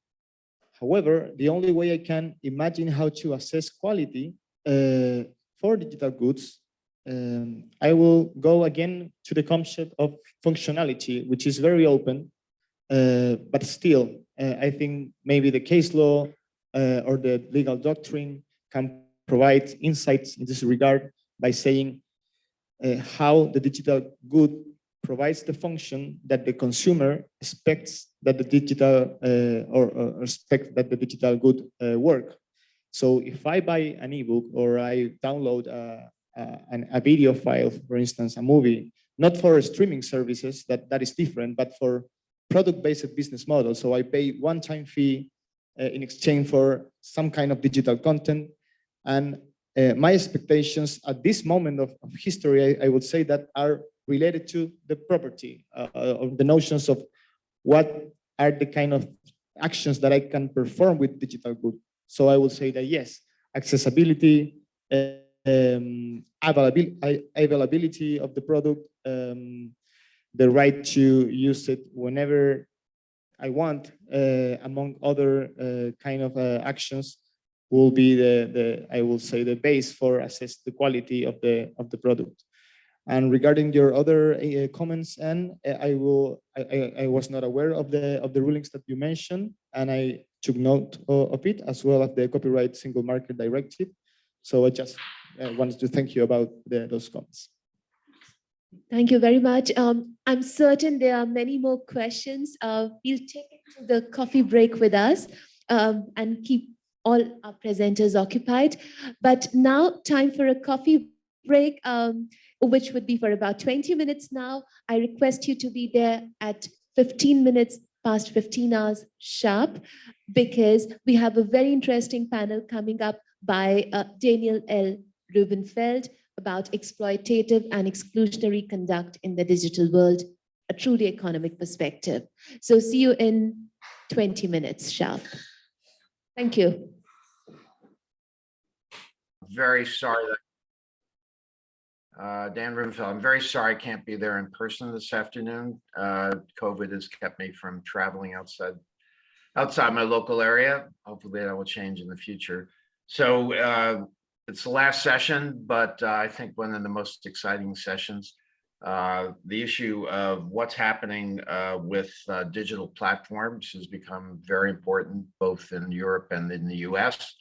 However, the only way I can imagine how to assess quality for digital goods, I will go again to the concept of functionality, which is very open, but still, I think maybe the case law or the legal doctrine can provide insights in this regard by saying how the digital good provides the function that the consumer expects that the digital or expect that the digital good work. So if I buy an ebook or I download a video file, for instance, a movie, not for streaming services, that is different, but for product-based business model. So I pay one-time fee in exchange for some kind of digital content. And my expectations at this moment of history, I would say that are related to the property, of the notions of what are the kind of actions that I can perform with digital good. So I would say that yes, accessibility, availability of the product, the right to use it whenever I want, among other kind of actions, will be the I will say the base for assess the quality of the product. And regarding your other comments, and I was not aware of the rulings that you mentioned, and I took note of it, as well as the Copyright Single Market Directive. So I just wanted to thank you about those comments. Thank you very much. I'm certain there are many more questions. We'll take it to the coffee break with us and keep all our presenters occupied. But now time for a coffee break, which would be for about 20 minutes now. I request you to be there at 15 minutes past 15 hours sharp, because we have a very interesting panel coming up by Daniel L. Rubenfeld about exploitative and exclusionary conduct in the digital world, a truly economic perspective. So see you in 20 minutes sharp. Thank you. Very sorry that Dan Rubenfeld, I'm very sorry I can't be there in person this afternoon. COVID has kept me from traveling outside my local area. Hopefully that will change in the future. So it's the last session, but I think one of the most exciting sessions. The issue of what's happening with digital platforms has become very important, both in Europe and in the US.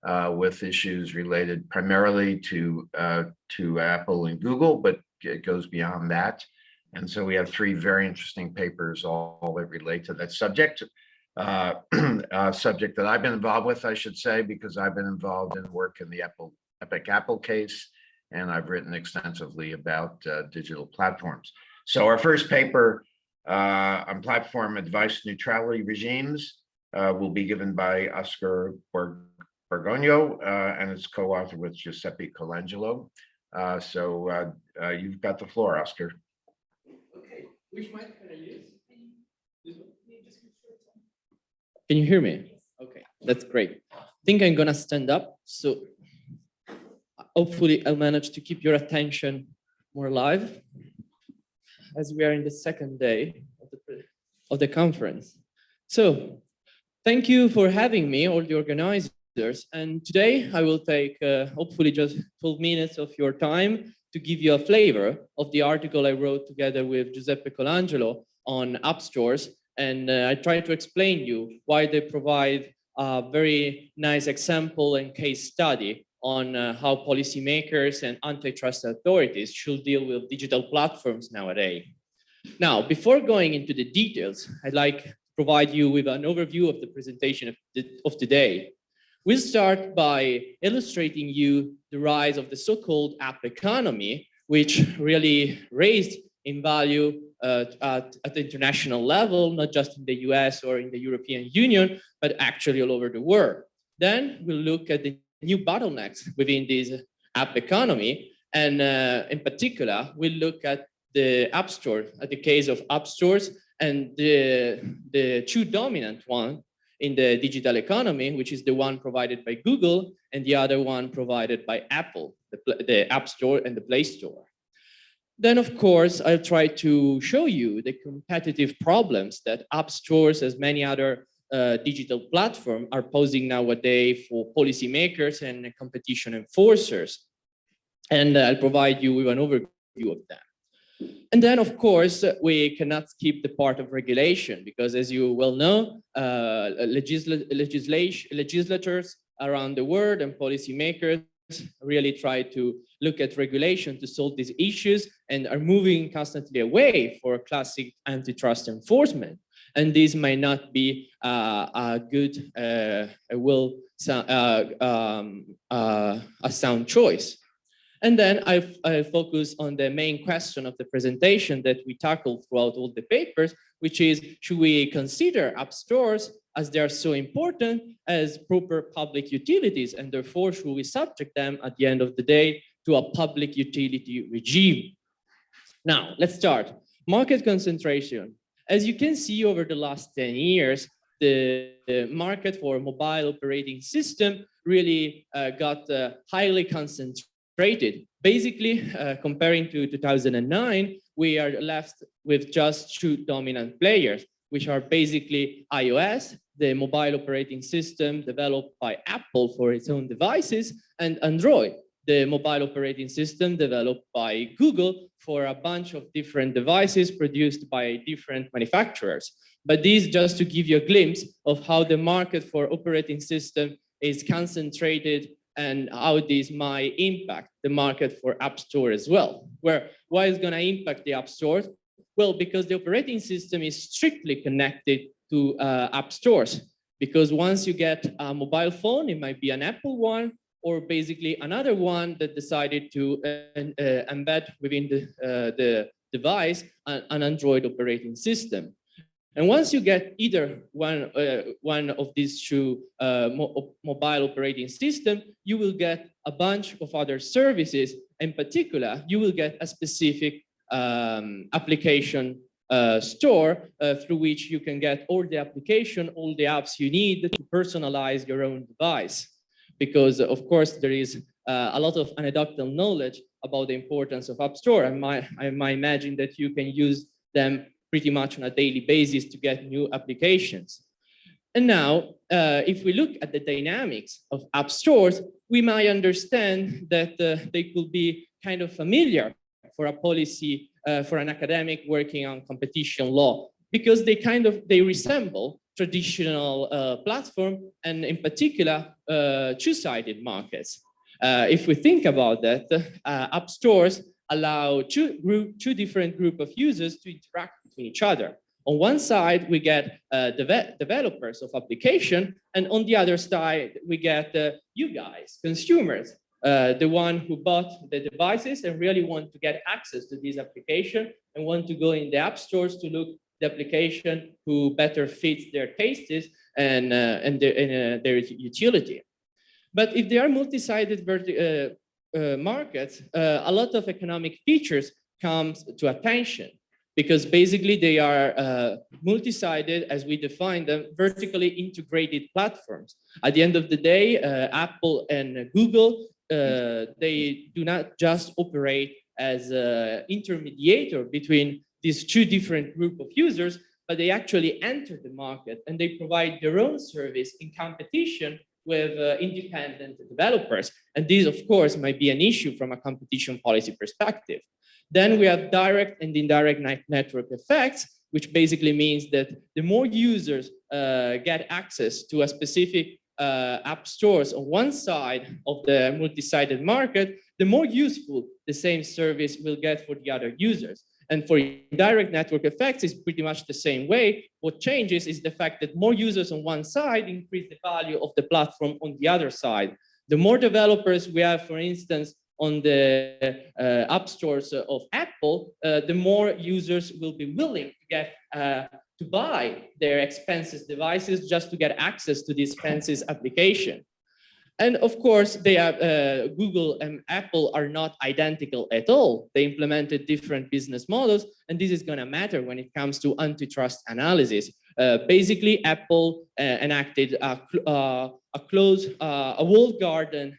with issues related primarily to Apple and Google, but it goes beyond that. And so we have 3 very interesting papers all that relate to that subject. Subject that I've been involved with, I should say, because I've been involved in work in the Epic Apple case, and I've written extensively about digital platforms. So our first paper on platform advice neutrality regimes will be given by Oscar Borgoño, and it's co-authored with Giuseppe Colangelo. So you've got the floor, Oscar. Okay, which mic can I use? This one? Can you hear me? Okay, that's great. I think I'm gonna stand up, so hopefully I'll manage to keep your attention more live as we are in the second day of the conference. So thank you for having me, all the organizers. And today I will take hopefully just 12 minutes of your time to give you a flavor of the article I wrote together with Giuseppe Colangelo on app stores. And I try to explain you why they provide a very nice example and case study on how policymakers and antitrust authorities should deal with digital platforms nowadays. Now, before going into the details, I'd like to provide you with an overview of the presentation of today. We'll start by illustrating you the rise of the so-called app economy, which really raised in value at the international level, not just in the US or in the European Union, but actually all over the world. Then we'll look at the new bottlenecks within this app economy. And in particular, we'll look at the app store, at the case of app stores and the 2 dominant one in the digital economy, which is the one provided by Google and the other one provided by Apple, the App Store and the Play Store. Then, of course, I'll try to show you the competitive problems that app stores, as many other digital platforms, are posing nowadays for policymakers and competition enforcers. And I'll provide you with an overview of that. And then, of course, we cannot skip the part of regulation, because as you well know, legislators around the world and policymakers really try to look at regulation to solve these issues and are moving constantly away for classic antitrust enforcement. And this might not be a good, a sound choice. And then I focus on the main question of the presentation that we tackled throughout all the papers, which is, should we consider app stores, as they are so important, as proper public utilities, and therefore should we subject them at the end of the day to a public utility regime? Now, let's start. Market concentration. As you can see, over the last 10 years, the market for mobile operating system really got highly concentrated. Basically, comparing to 2009, we are left with just 2 dominant players, which are basically iOS, the mobile operating system developed by Apple for its own devices, and Android, the mobile operating system developed by Google for a bunch of different devices produced by different manufacturers. But this just to give you a glimpse of how the market for operating system is concentrated and how this might impact the market for App Store as well. Why is going to impact the App Store? Well, because the operating system is strictly connected to App Stores. Because once you get a mobile phone, it might be an Apple one, or basically another one that decided to embed within the device an Android operating system. And once you get either one of these 2 mobile operating systems, you will get a bunch of other services. In particular, you will get a specific application store through which you can get all the application, all the apps you need to personalize your own device. Because of course, there is a lot of anecdotal knowledge about the importance of App Store. I might imagine that you can use them pretty much on a daily basis to get new applications. And now, if we look at the dynamics of app stores, we might understand that they could be kind of familiar for a policy, for an academic working on competition law, because they resemble traditional platform, and in particular, two-sided markets. If we think about that, app stores allow two different groups of users to interact between each other. On one side, we get developers of application, and on the other side, we get you guys, consumers, the one who bought the devices and really want to get access to this application and want to go in the app stores to look the application who better fits their tastes and their utility. But if they are multi-sided markets, a lot of economic features comes to attention, because basically they are multi-sided, as we define them, vertically integrated platforms. At the end of the day, Apple and Google, they do not just operate as an intermediator between these two different groups of users, but they actually enter the market and they provide their own service in competition with independent developers. And this, of course, might be an issue from a competition policy perspective. Then we have direct and indirect network effects, which basically means that the more users get access to a specific app stores on one side of the multi-sided market, the more useful the same service will get for the other users. And for indirect network effects, it's pretty much the same way. What changes is the fact that more users on one side increase the value of the platform on the other side. The more developers we have, for instance, on the app stores of Apple, the more users will be willing to get to buy their expensive devices just to get access to this expensive application. And of course, they have, Google and Apple are not identical at all. They implemented different business models, and this is going to matter when it comes to antitrust analysis. Basically, Apple enacted a walled garden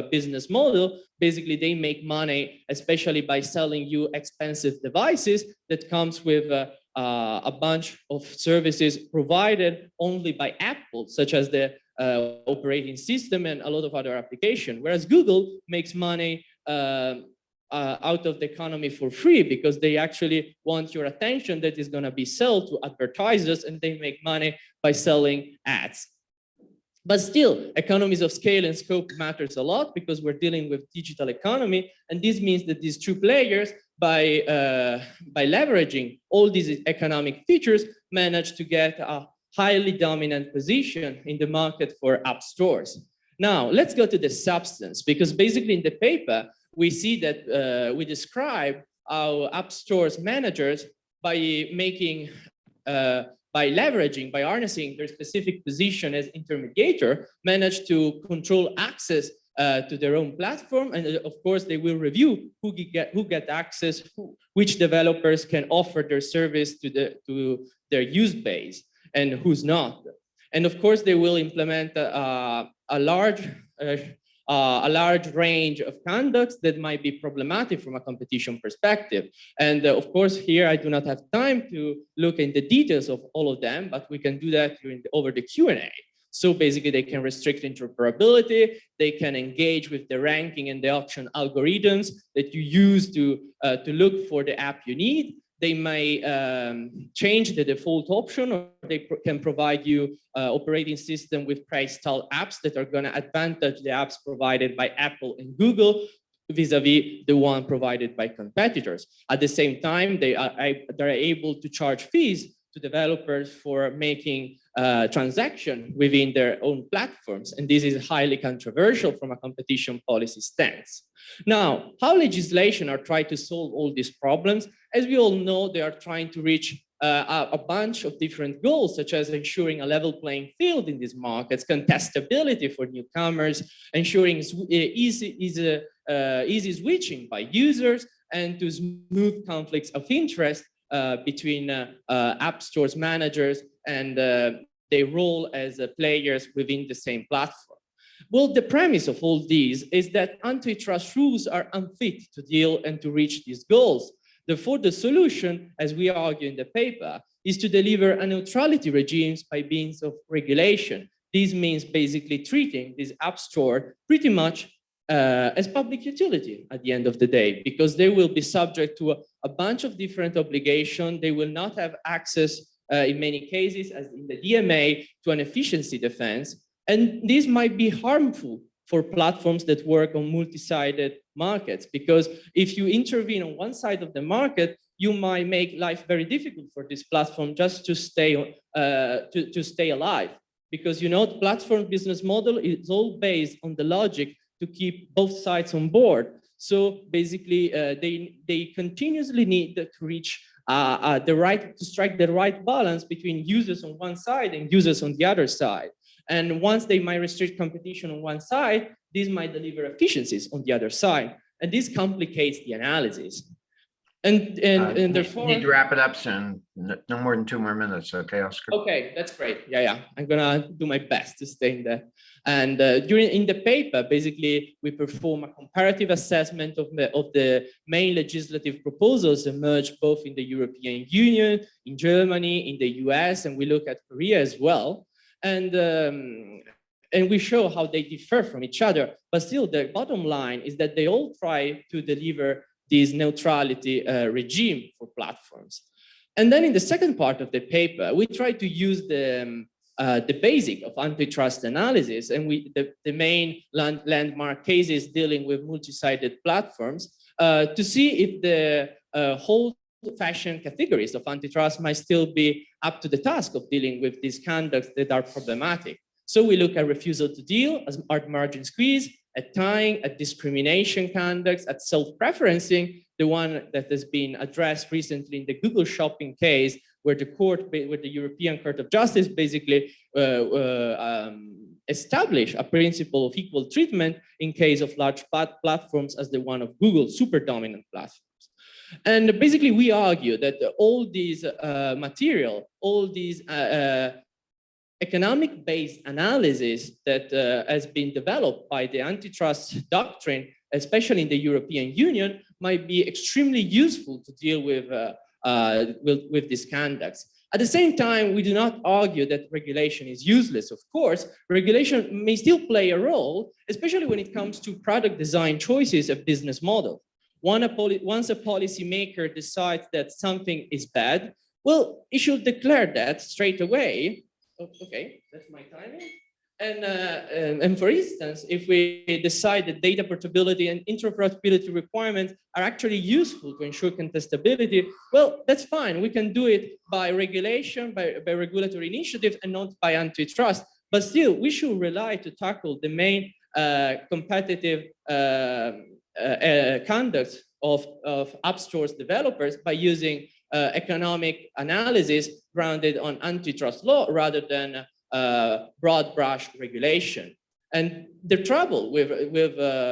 business model. Basically, they make money, especially by selling you expensive devices that comes with a bunch of services provided only by Apple, such as the operating system and a lot of other applications. Whereas Google makes money out of the economy for free, because they actually want your attention that is going to be sold to advertisers, and they make money by selling ads. But still, economies of scale and scope matters a lot, because we're dealing with digital economy. And this means that these two players, by leveraging all these economic features, manage to get a highly dominant position in the market for app stores. Now, let's go to the substance, because basically in the paper, we see that we describe how app stores managers, by leveraging, by harnessing their specific position as intermediator, manage to control access to their own platform. And of course, they will review who get access, which developers can offer their service to their use base, and who's not. And of course, they will implement a large range of conducts that might be problematic from a competition perspective. And of course, here I do not have time to look in the details of all of them, but we can do that over the Q&A. So basically, they can restrict interoperability, they can engage with the ranking and the auction algorithms that you use to look for the app you need. They may change the default option, or they can provide you operating system with pre-installed apps that are going to advantage the apps provided by Apple and Google vis-a-vis the one provided by competitors. At the same time, they're able to charge fees to developers for making transaction within their own platforms. And this is highly controversial from a competition policy stance. Now, how legislation are trying to solve all these problems? As we all know, they are trying to reach a bunch of different goals, such as ensuring a level playing field in these markets, contestability for newcomers, ensuring easy switching by users, and to smooth conflicts of interest between app stores managers and their role as players within the same platform. Well, the premise of all these is that antitrust rules are unfit to deal and to reach these goals. Therefore, the solution, as we argue in the paper, is to deliver a neutrality regimes by means of regulation. This means basically treating this app store pretty much as public utility at the end of the day, because they will be subject to a bunch of different obligations. They will not have access in many cases, as in the DMA, to an efficiency defense. And this might be harmful for platforms that work on multi-sided markets, because if you intervene on one side of the market, you might make life very difficult for this platform just to stay alive. Because, you know, the platform business model is all based on the logic to keep both sides on board. So basically, they continuously need to reach to strike the right balance between users on one side and users on the other side. And once they might restrict competition on one side, this might deliver efficiencies on the other side. And this complicates the analysis. And therefore, need to wrap it up soon. No more than 2 more minutes, okay, Oscar? Okay, that's great. Yeah. I'm gonna do my best to stay in there. And in the paper, basically, we perform a comparative assessment of the main legislative proposals emerged both in the European Union, in Germany, in the US, and we look at Korea as well. And we show how they differ from each other. But still, the bottom line is that they all try to deliver this neutrality regime for platforms. And then in the second part of the paper, we try to use the basic of antitrust analysis, and the main landmark cases dealing with multi-sided platforms to see if the whole fashion categories of antitrust might still be up to the task of dealing with these conducts that are problematic. So we look at refusal to deal, at margin squeeze, at tying, at discrimination conducts, at self-preferencing, the one that has been addressed recently in the Google shopping case, where the European Court of Justice basically established a principle of equal treatment in case of large platforms as the one of Google, super dominant platforms. And basically we argue that all these material, all these economic-based analysis that has been developed by the antitrust doctrine, especially in the European Union, might be extremely useful to deal with these conducts. At the same time, we do not argue that regulation is useless. Of course, regulation may still play a role, especially when it comes to product design choices of business model. Once a policymaker decides that something is bad, well, it should declare that straight away. Okay, that's my timing. And for instance, if we decide that data portability and interoperability requirements are actually useful to ensure contestability, well, that's fine. We can do it by regulation, by regulatory initiatives, and not by antitrust. But still, we should rely to tackle the main competitive conduct of app stores developers by using economic analysis grounded on antitrust law rather than broad brush regulation. And the trouble with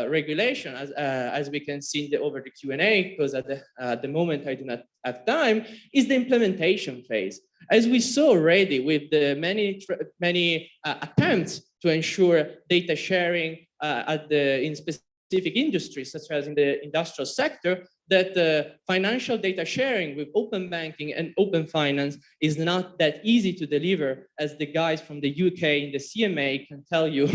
regulation, as we can see over the Q&A, because at the moment I do not have time, is the implementation phase. As we saw already with the many attempts to ensure data sharing in specific industries, such as in the industrial sector, that financial data sharing with open banking and open finance is not that easy to deliver, as the guys from the UK in the CMA can tell you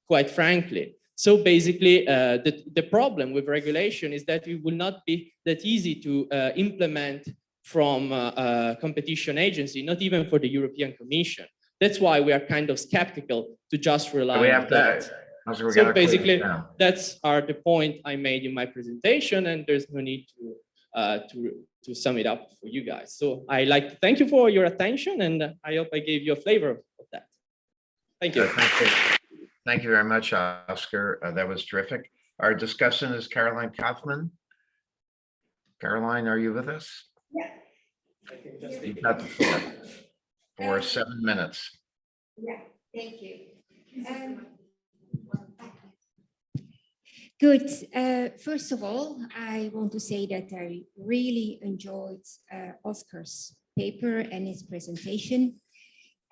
quite frankly. So basically, the problem with regulation is that it will not be that easy to implement from a competition agency, not even for the European Commission. That's why we are kind of skeptical to just rely on that. So basically, that's the point I made in my presentation, and there's no need to sum it up for you guys. So I like to thank you for your attention, and I hope I gave you a flavor of that. Thank you. Thank you. Thank you very much, Oscar. That was terrific. Our discussant is Caroline Kaufman. Caroline, are you with us? Yeah. You've got the floor for 7 minutes. Yeah, thank you. Good. First of all, I want to say that I really enjoyed Oscar's paper and his presentation,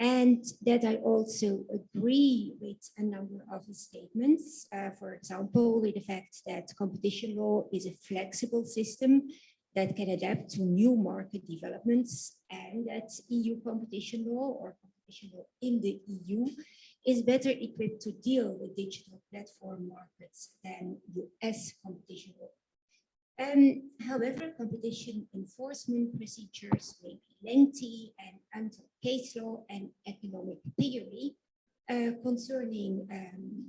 and that I also agree with a number of his statements. For example, with the fact that competition law is a flexible system that can adapt to new market developments, and that EU competition law or competition law in the EU is better equipped to deal with digital platform markets than US competition law. However, competition enforcement procedures may be plenty and until case law and economic theory concerning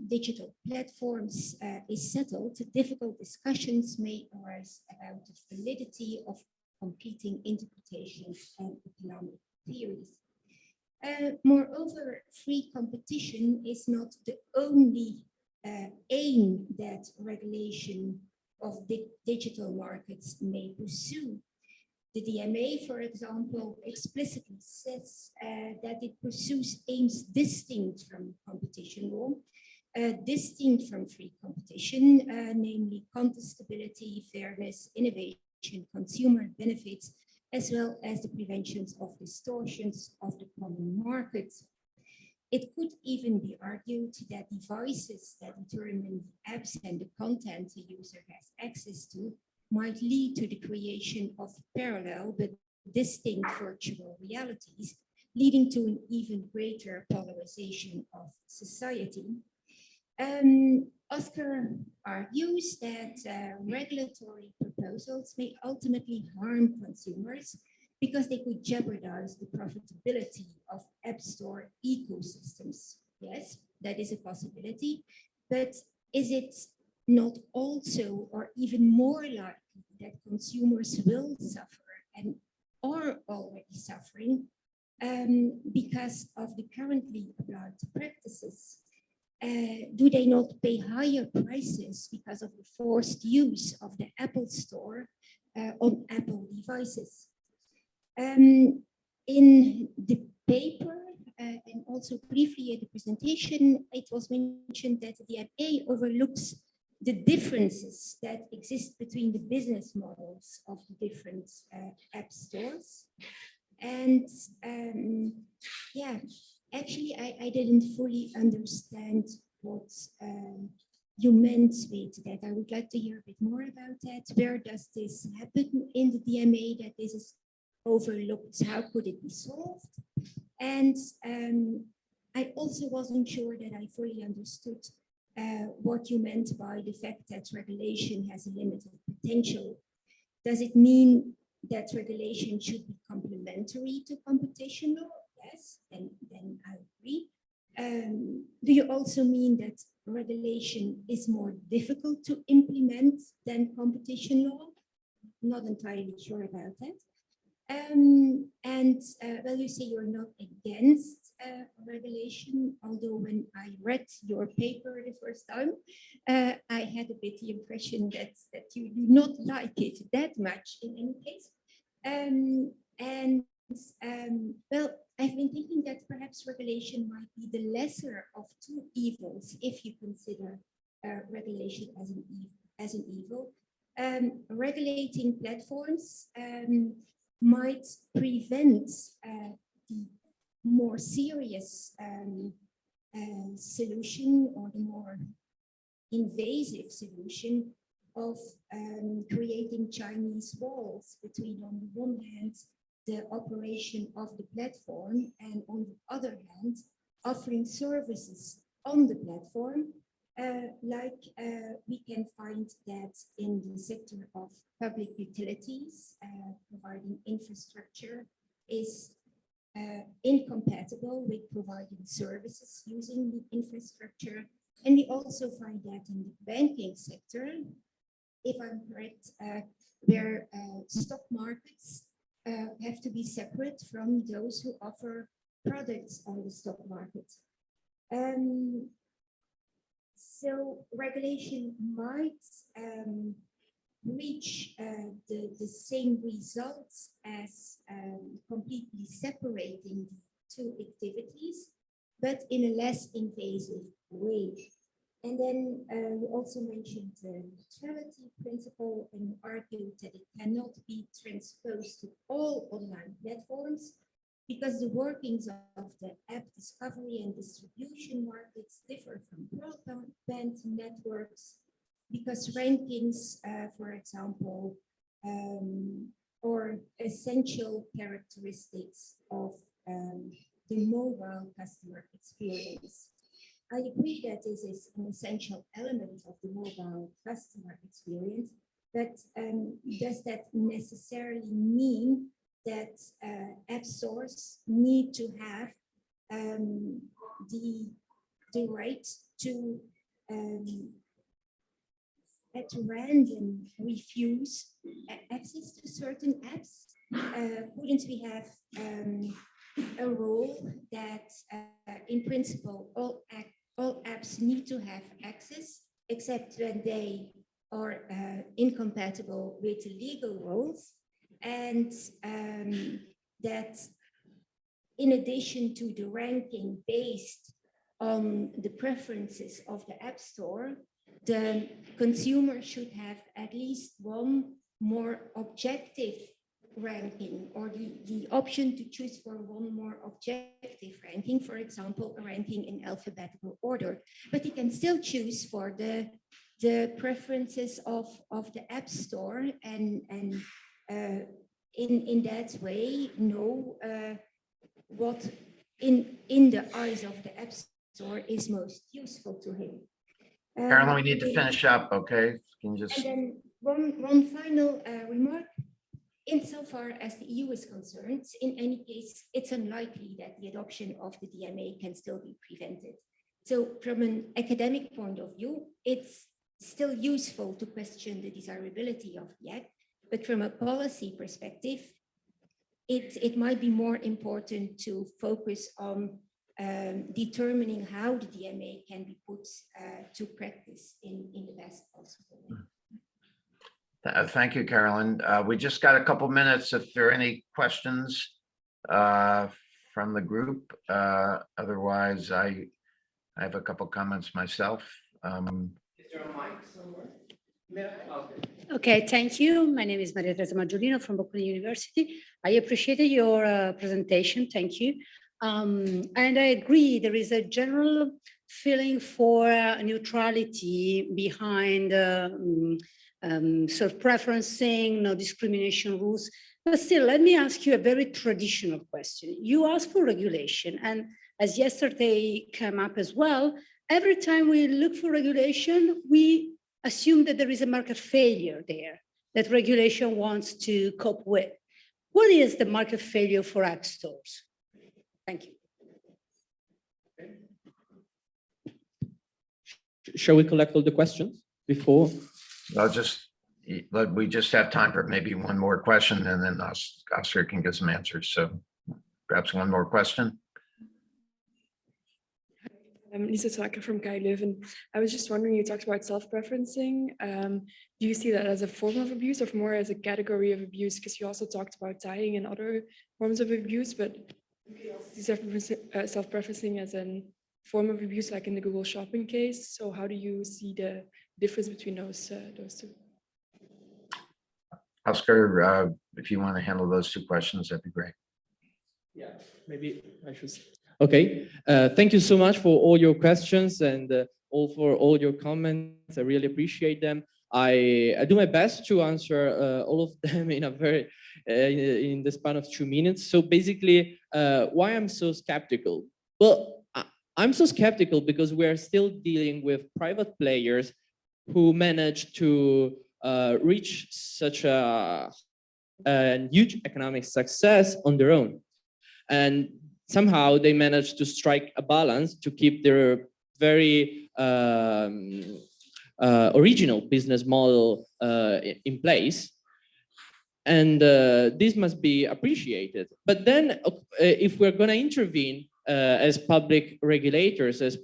digital platforms is settled, difficult discussions may arise about the validity of competing interpretations and economic theories. Moreover, free competition is not the only aim that regulation of digital markets may pursue. The DMA, for example, explicitly says that it pursues aims distinct from competition law, distinct from free competition, namely contestability, fairness, innovation, consumer benefits, as well as the prevention of distortions of the common market. It could even be argued that devices that determine the apps and the content the user has access to might lead to the creation of parallel but distinct virtual realities, leading to an even greater polarization of society. Oscar argues that regulatory proposals may ultimately harm consumers because they could jeopardize the profitability of App Store ecosystems. Yes, that is a possibility, but is it not also or even more likely that consumers will suffer and are already suffering because of the currently applied practices? Do they not pay higher prices because of the forced use of the Apple Store on Apple devices? In the paper and also briefly in the presentation, it was mentioned that the DMA overlooks the differences that exist between the business models of the different app stores. And yeah, actually, I didn't fully understand what you meant with that. I would like to hear a bit more about that. Where does this happen in the DMA that this is overlooked? How could it be solved? And I also wasn't sure that I fully understood what you meant by the fact that regulation has a limited potential. Does it mean that regulation should be complementary to competition law? Yes, then I agree. Do you also mean that regulation is more difficult to implement than competition law? Not entirely sure about that. Well, you say you're not against regulation, although when I read your paper the first time, I had a bit the impression that you do not like it that much in any case. Well, I've been thinking that perhaps regulation might be the lesser of two evils if you consider regulation as an evil. Regulating platforms might prevent the more serious solution or the more invasive solution of creating Chinese walls between, on the one hand, the operation of the platform, and on the other hand, offering services on the platform, like we can find that in the sector of public utilities, providing infrastructure is incompatible with providing services using the infrastructure. And we also find that in the banking sector, if I'm correct, where stock markets have to be separate from those who offer products on the stock market. So regulation might reach the same results as completely separating the two activities, but in a less invasive way. And then you also mentioned the neutrality principle and argued that it cannot be transposed to all online platforms because the workings of the app discovery and distribution markets differ from broadband networks, because rankings, for example, or essential characteristics of the mobile customer experience. I agree that this is an essential element of the mobile customer experience, but does that necessarily mean that app stores need to have the right to at random refuse access to certain apps. Wouldn't we have a rule that in principle all apps need to have access except when they are incompatible with legal rules, and that in addition to the ranking based on the preferences of the App Store, the consumer should have at least one more objective ranking, or the option to choose for one more objective ranking, for example, a ranking in alphabetical order. But you can still choose for the preferences of the App Store, and in that way know what in the eyes of the App Store is most useful to him. Caroline, we need to finish up, okay? Can you just... And then one final remark. Insofar as the EU is concerned, in any case, it's unlikely that the adoption of the DMA can still be prevented. So from an academic point of view, it's still useful to question the desirability of the act, but from a policy perspective, it might be more important to focus on determining how the DMA can be put to practice in the best possible way. Thank you, Carolyn. We just got a couple minutes if there are any questions from the group. Otherwise, I have a couple comments myself. Is there a mic somewhere? Okay, thank you. My name is Maria Teresa Maggiolino from Bostoen University. I appreciated your presentation. Thank you. And I agree, there is a general feeling for neutrality behind self-preferencing, no discrimination rules. But still, let me ask you a very traditional question. You ask for regulation, and as yesterday came up as well, every time we look for regulation, we assume that there is a market failure there, that regulation wants to cope with. What is the market failure for app stores? Thank you. Shall we collect all the questions before? We just have time for maybe one more question, and then Oscar can get some answers. So perhaps one more question. I'm Lisa Tucker from KU Leuven. I was just wondering, you talked about self-preferencing. Do you see that as a form of abuse or more as a category of abuse? Because you also talked about tying and other forms of abuse, but self-preferencing as a form of abuse, like in the Google Shopping case. So how do you see the difference between those two? Oscar, if you want to handle those two questions, that'd be great. Yeah, maybe I should. Okay, thank you so much for all your questions and for all your comments. I really appreciate them. I do my best to answer all of them in a very in the span of 2 minutes. So basically, why I'm so skeptical? Well, I'm so skeptical because we are still dealing with private players who manage to reach such a huge economic success on their own, and somehow they manage to strike a balance to keep their very original business model in place. And this must be appreciated. But then if we're going to intervene as public regulators, as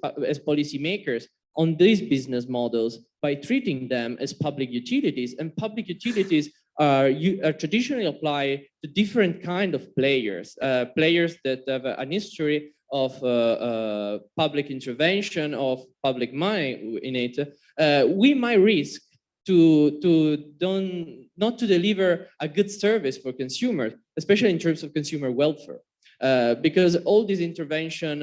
policymakers on these business models by treating them as public utilities, and public utilities are traditionally apply to different kind of players, players that have an history of public intervention, of public money in it, we might risk not to deliver a good service for consumers, especially in terms of consumer welfare. Because all this intervention,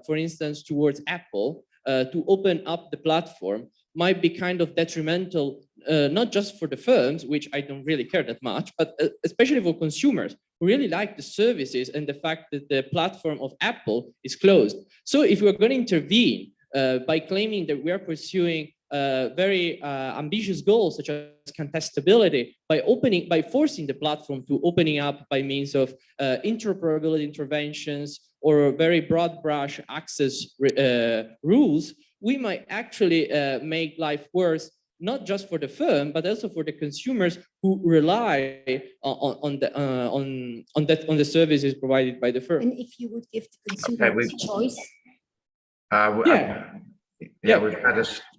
for instance, towards Apple, to open up the platform might be kind of detrimental, not just for the firms, which I don't really care that much, but especially for consumers who really like the services and the fact that the platform of Apple is closed. So if we're going to intervene by claiming that we are pursuing very ambitious goals such as contestability by forcing the platform to opening up by means of interoperability interventions or very broad brush access rules, we might actually make life worse, not just for the firm, but also for the consumers who rely on the services provided by the firm. And if you would give the consumers choice.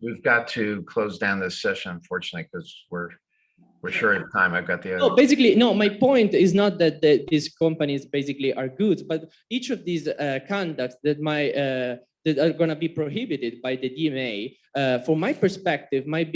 We've got to close down this session, unfortunately, because we're short of time. I've got the other. No, basically, no. My point is not that these companies basically are good, but each of these conducts that are going to be prohibited by the DMA, from my perspective, might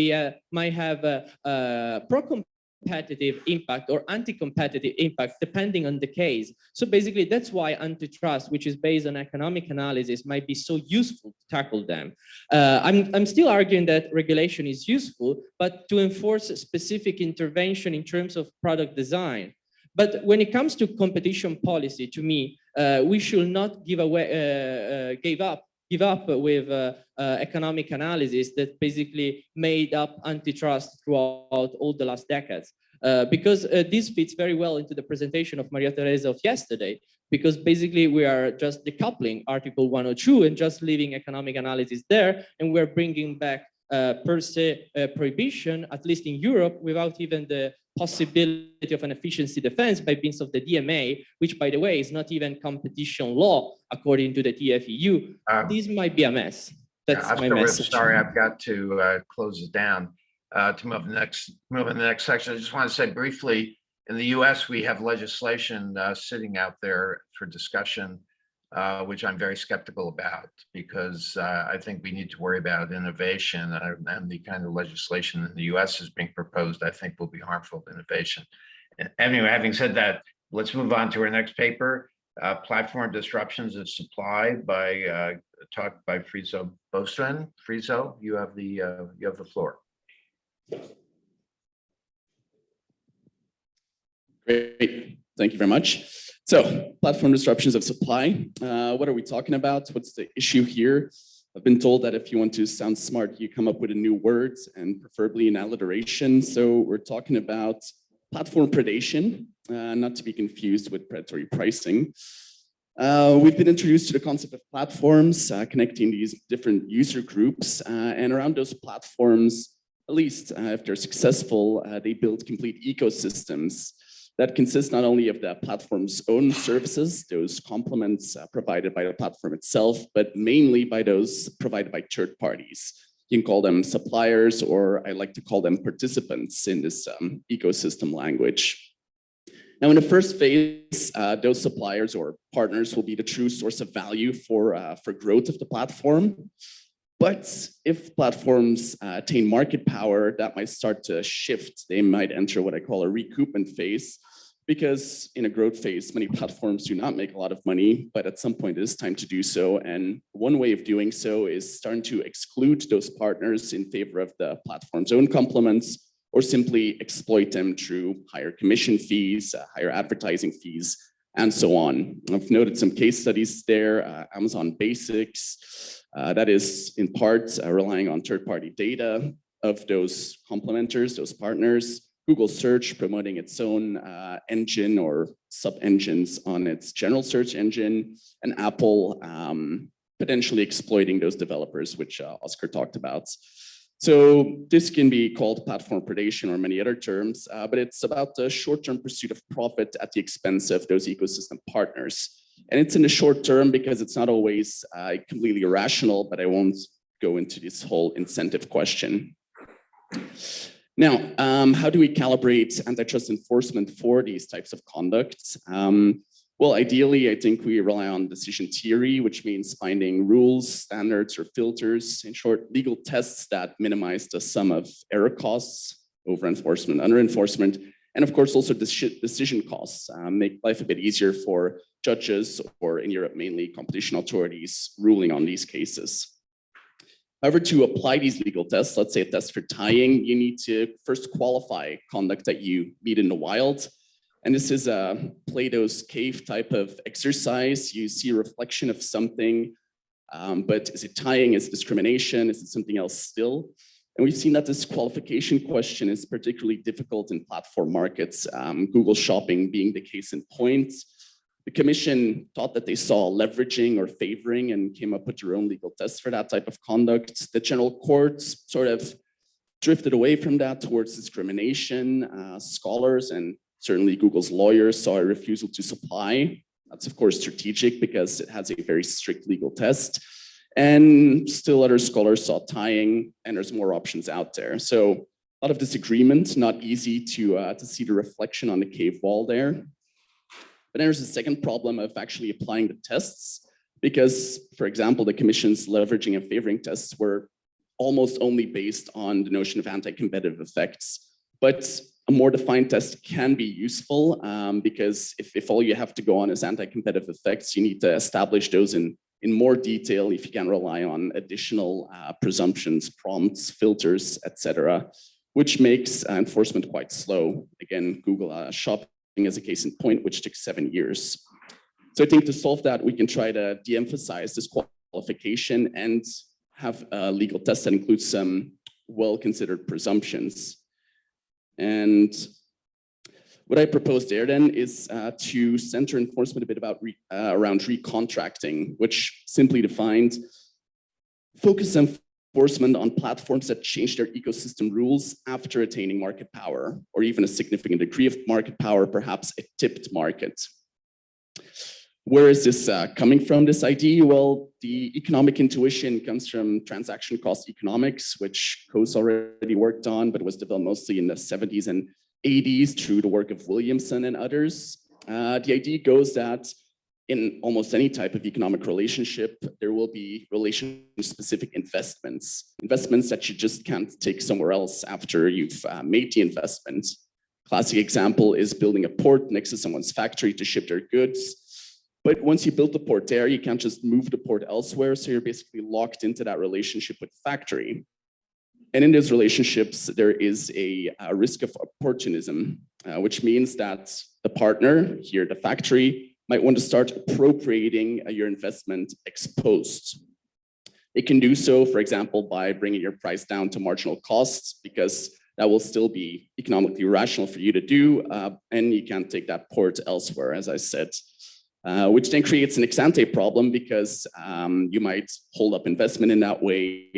have a pro-competitive impact or anti-competitive impact, depending on the case. So basically, that's why antitrust, which is based on economic analysis, might be so useful to tackle them. I'm still arguing that regulation is useful, but to enforce specific intervention in terms of product design. But when it comes to competition policy, to me, we should not give up with economic analysis that basically made up antitrust throughout all the last decades. Because this fits very well into the presentation of Maria Teresa of yesterday, because basically we are just decoupling Article 102 and just leaving economic analysis there, and we're bringing back per se prohibition, at least in Europe, without even the possibility of an efficiency defense by means of the DMA, which, by the way, is not even competition law according to the TFEU. This might be a mess. That's my message. Sorry, I've got to close it down. To move in the next section, I just want to say briefly, in the US, we have legislation sitting out there for discussion, which I'm very skeptical about, because I think we need to worry about innovation, and the kind of legislation in the US is being proposed, I think, will be harmful to innovation. Anyway, having said that, let's move on to our next paper, Platform Disruptions of Supply, by talk by Friso Bostoen. Friso, you have the floor. Great, thank you very much. So, platform disruptions of supply. What are we talking about? What's the issue here? I've been told that if you want to sound smart, you come up with a new word, and preferably an alliteration. So we're talking about platform predation, not to be confused with predatory pricing. We've been introduced to the concept of platforms, connecting these different user groups, and around those platforms, at least if they're successful, they build complete ecosystems that consist not only of the platform's own services, those complements provided by the platform itself, but mainly by those provided by third parties. You can call them suppliers, or I like to call them participants in this ecosystem language. Now, in the first phase, those suppliers or partners will be the true source of value for growth of the platform. But if platforms attain market power, that might start to shift. They might enter what I call a recoupment phase, because in a growth phase, many platforms do not make a lot of money, but at some point it is time to do so. And one way of doing so is starting to exclude those partners in favor of the platform's own complements, or simply exploit them through higher commission fees, higher advertising fees, and so on. I've noted some case studies there, Amazon Basics, that is in part relying on third-party data of those complementers, those partners, Google Search promoting its own engine or sub-engines on its general search engine, and Apple potentially exploiting those developers, which Oscar talked about. So this can be called platform predation or many other terms, but it's about the short-term pursuit of profit at the expense of those ecosystem partners. And it's in the short term because it's not always completely rational, but I won't go into this whole incentive question. Now, how do we calibrate antitrust enforcement for these types of conducts? Well, ideally, I think we rely on decision theory, which means finding rules, standards, or filters, in short, legal tests that minimize the sum of error costs, over-enforcement, under-enforcement, and of course, also decision costs, make life a bit easier for judges, or in Europe, mainly competition authorities, ruling on these cases. However, to apply these legal tests, let's say a test for tying, you need to first qualify conduct that you meet in the wild. And this is a Plato's cave type of exercise. You see a reflection of something, but is it tying? Is it discrimination? Is it something else still? And we've seen that this qualification question is particularly difficult in platform markets, Google Shopping being the case in point. The Commission thought that they saw leveraging or favoring and came up with their own legal tests for that type of conduct. The general courts sort of drifted away from that towards discrimination. Scholars and certainly Google's lawyers saw a refusal to supply. That's of course strategic because it has a very strict legal test. And still other scholars saw tying, and there's more options out there. So a lot of disagreement, not easy to see the reflection on the cave wall there. But then there's a second problem of actually applying the tests, because, for example, the Commission's leveraging and favoring tests were almost only based on the notion of anti-competitive effects. But a more defined test can be useful because if all you have to go on is anti-competitive effects, you need to establish those in more detail if you can rely on additional presumptions, prompts, filters, etc., which makes enforcement quite slow. Again, Google Shopping is a case in point, which took 7 years. So I think to solve that, we can try to de-emphasize this qualification and have a legal test that includes some well-considered presumptions. And what I propose there then is to center enforcement a bit about around recontracting, which simply defined focus enforcement on platforms that change their ecosystem rules after attaining market power, or even a significant degree of market power, perhaps a tipped market. Where is this coming from, this idea? Well, the economic intuition comes from transaction cost economics, which Coase already worked on, but was developed mostly in the 70s and 80s through the work of Williamson and others. The idea goes that in almost any type of economic relationship, there will be relation-specific investments that you just can't take somewhere else after you've made the investment. Classic example is building a port next to someone's factory to ship their goods. But once you build the port there, you can't just move the port elsewhere. So you're basically locked into that relationship with the factory. And in those relationships, there is a risk of opportunism, which means that the partner, here the factory, might want to start appropriating your investment ex post. It can do so, for example, by bringing your price down to marginal costs, because that will still be economically rational for you to do, and you can't take that port elsewhere, as I said. Which then creates an ex ante problem because you might hold up investment in that way.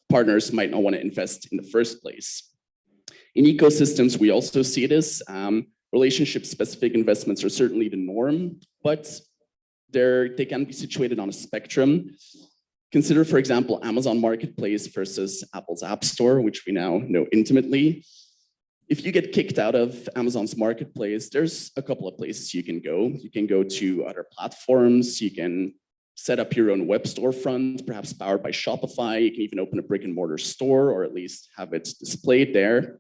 Partners might not want to invest in the first place. In ecosystems, we also see this. Relationship-specific investments are certainly the norm, but they can be situated on a spectrum. Consider, for example, Amazon Marketplace versus Apple's App Store, which we now know intimately. If you get kicked out of Amazon's marketplace, there's a couple of places you can go. You can go to other platforms. You can set up your own web storefront, perhaps powered by Shopify. You can even open a brick and mortar store, or at least have it displayed there.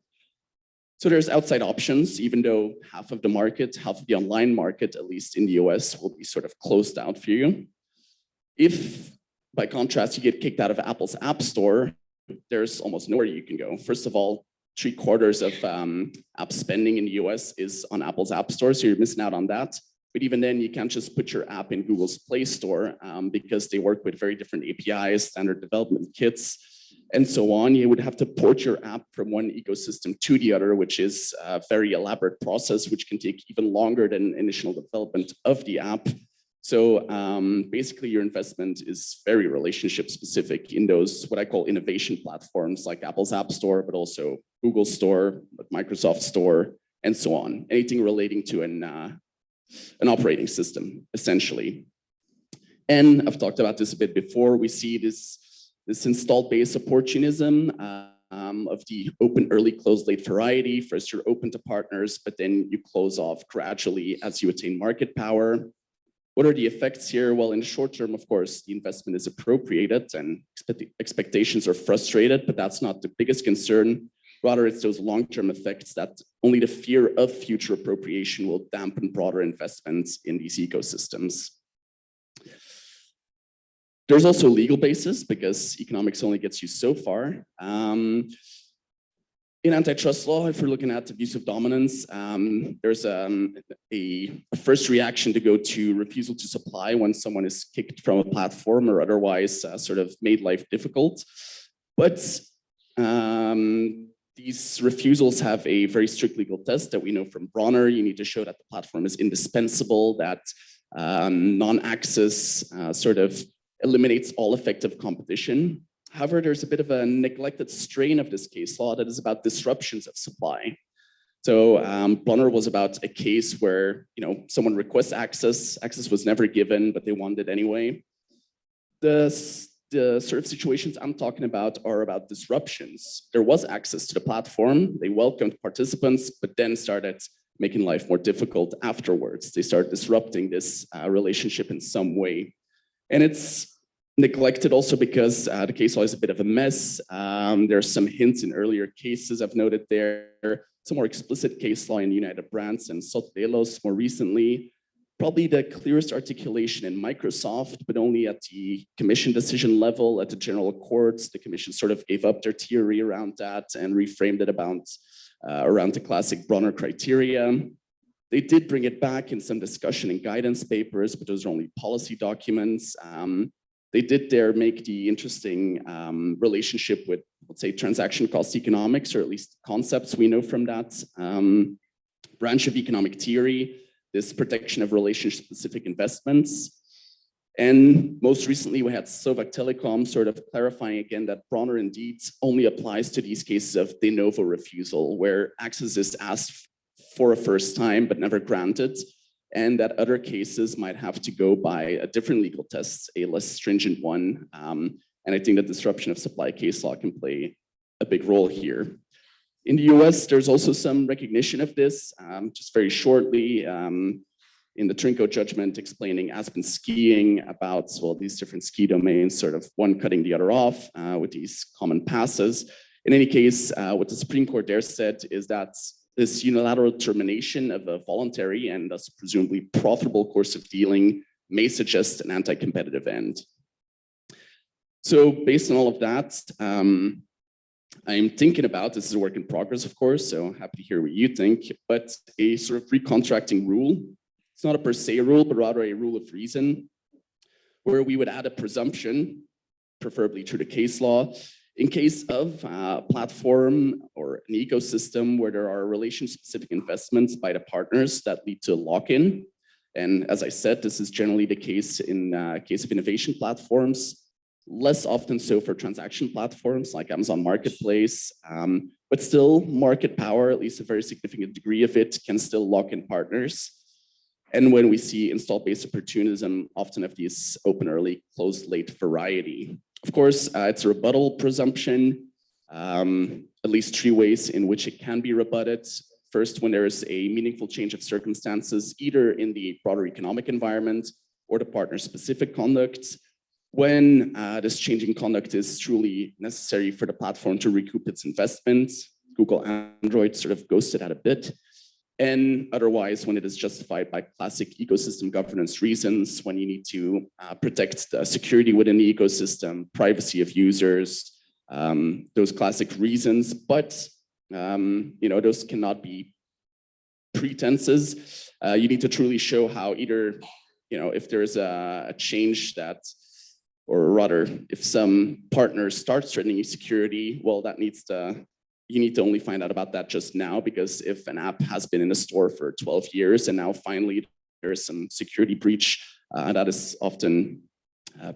So there's outside options, even though half of the market, half of the online market, at least in the US, will be sort of closed out for you. If, by contrast, you get kicked out of Apple's App Store, there's almost nowhere you can go. First of all, 3/4 of app spending in the US is on Apple's App Store, so you're missing out on that. But even then, you can't just put your app in Google's Play Store because they work with very different APIs, standard development kits, and so on. You would have to port your app from one ecosystem to the other, which is a very elaborate process, which can take even longer than initial development of the app. So basically, your investment is very relationship specific in those what I call innovation platforms like Apple's App Store, but also Google Store, Microsoft Store, and so on. Anything relating to an operating system, essentially. And I've talked about this a bit before. We see this installed base opportunism of the open early, close late variety. First, you're open to partners, but then you close off gradually as you attain market power. What are the effects here? Well, in the short term, of course, the investment is appropriated and expectations are frustrated, but that's not the biggest concern. Rather, it's those long-term effects that only the fear of future appropriation will dampen broader investments in these ecosystems. There's also a legal basis because economics only gets you so far. In antitrust law, if we're looking at abuse of dominance, there's a first reaction to go to refusal to supply when someone is kicked from a platform or otherwise sort of made life difficult. But These refusals have a very strict legal test that we know from Bronner. You need to show that the platform is indispensable, that non-access sort of eliminates all effective competition. However, there's a bit of a neglected strain of this case law that is about disruptions of supply. So Bronner was about a case where someone requests access was never given, but they wanted it anyway. The sort of situations I'm talking about are about disruptions. There was access to the platform, they welcomed participants, but then started making life more difficult afterwards. They start disrupting this relationship in some way. And it's neglected also because the case law is a bit of a mess. There's some hints in earlier cases I've noted there. Some more explicit case law in United Brands and Sotelos more recently. Probably the clearest articulation in Microsoft, but only at the commission decision level. At the general courts, the commission sort of gave up their theory around that and reframed it around the classic Bronner criteria. They did bring it back in some discussion and guidance papers, but those are only policy documents. They did there make the interesting relationship with, let's say, transaction cost economics, or at least concepts we know from that branch of economic theory, this protection of relationship-specific investments. And most recently, we had Slovak Telecom sort of clarifying again that Bronner indeed only applies to these cases of de novo refusal, where access is asked for a first time but never granted, and that other cases might have to go by a different legal test, a less stringent one. And I think that disruption of supply case law can play a big role here. In the US, there's also some recognition of this, just very shortly, in the Trinko judgment explaining Aspen skiing about, well, these different ski domains, sort of one cutting the other off with these common passes. In any case, what the Supreme Court there said is that this unilateral termination of a voluntary and thus presumably profitable course of dealing may suggest an anti-competitive end. So based on all of that, I'm thinking about, this is a work in progress, of course, so happy to hear what you think, but a sort of recontracting rule. It's not a per se rule, but rather a rule of reason, where we would add a presumption, preferably through the case law, in case of a platform or an ecosystem where there are relation-specific investments by the partners that lead to lock-in. And as I said, this is generally the case in case of innovation platforms, less often so for transaction platforms like Amazon Marketplace, but still market power, at least a very significant degree of it, can still lock in partners. And when we see install-based opportunism, often of these open early, close late variety. Of course, it's a rebuttal presumption, at least three ways in which it can be rebutted. First, when there is a meaningful change of circumstances, either in the broader economic environment or the partner-specific conduct, when this changing conduct is truly necessary for the platform to recoup its investments. Google Android sort of ghosted that a bit. And otherwise, when it is justified by classic ecosystem governance reasons, when you need to protect the security within the ecosystem, privacy of users, those classic reasons, but those cannot be pretenses. You need to truly show how either, if there's a change that, or rather, if some partner starts threatening security, well, you need to only find out about that just now, because if an app has been in a store for 12 years and now finally there is some security breach, that is often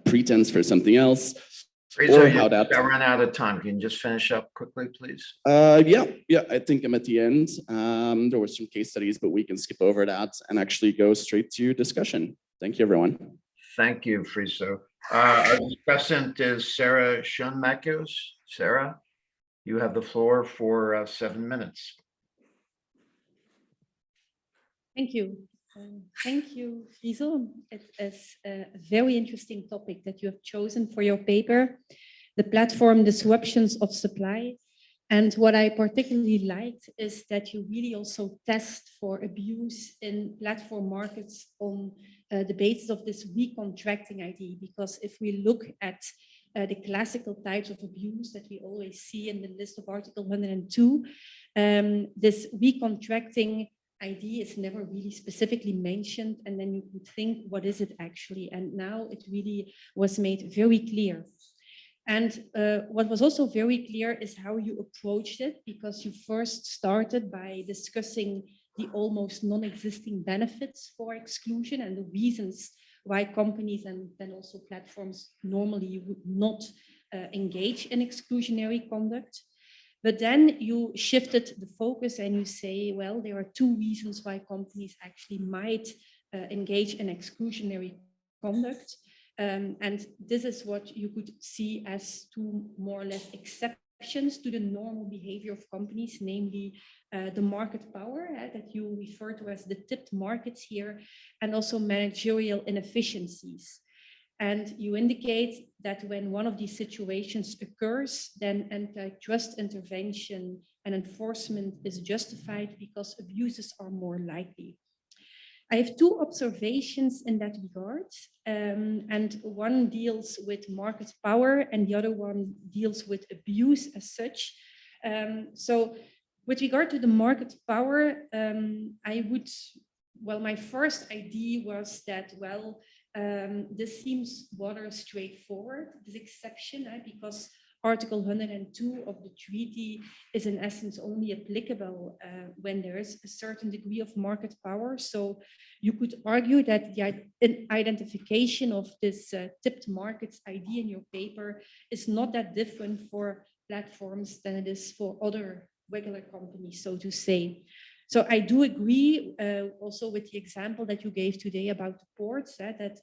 pretense for something else. Friso, I ran out of time. Can you just finish up quickly, please? Yeah, I think I'm at the end. There were some case studies, but we can skip over that and actually go straight to discussion. Thank you, everyone. Thank you, Friso. Our discussant is Sarah Schoenmakers. Sarah, you have the floor for 7 minutes. Thank you. Thank you, Friso. It is a very interesting topic that you have chosen for your paper, the platform disruptions of supply. And what I particularly liked is that you really also test for abuse in platform markets on the basis of this recontracting idea. Because if we look at the classical types of abuse that we always see in the list of Article 102, this recontracting idea is never really specifically mentioned, and then you could think, what is it actually? And now it really was made very clear. And what was also very clear is how you approached it, because you first started by discussing the almost non-existing benefits for exclusion and the reasons why companies and then also platforms normally would not engage in exclusionary conduct. But then you shifted the focus and you say, well, there are two reasons why companies actually might engage in exclusionary conduct. And this is what you could see as two more or less exceptions to the normal behavior of companies, namely the market power that you refer to as the tipped markets here, and also managerial inefficiencies. And you indicate that when one of these situations occurs, then antitrust intervention and enforcement is justified because abuses are more likely. I have two observations in that regard, and one deals with market power and the other one deals with abuse as such. So with regard to the market power, my first idea was that, this seems rather straightforward, this exception, because Article 102 of the treaty is in essence only applicable when there is a certain degree of market power. So you could argue that the identification of this tipped markets idea in your paper is not that different for platforms than it is for other regular companies, so to say. So I do agree also with the example that you gave today about the ports, that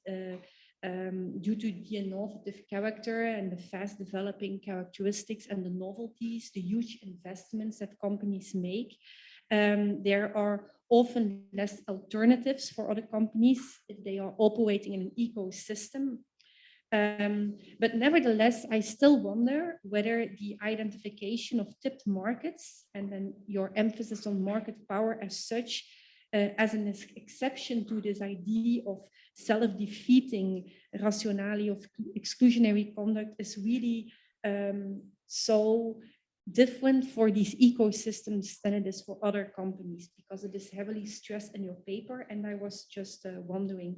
due to the innovative character and the fast developing characteristics and the novelties, the huge investments that companies make, there are often less alternatives for other companies if they are operating in an ecosystem. But nevertheless, I still wonder whether the identification of tipped markets and then your emphasis on market power as such, as an exception to this idea of self-defeating rationale of exclusionary conduct, is really so different for these ecosystems than it is for other companies, because it is heavily stressed in your paper, and I was just wondering.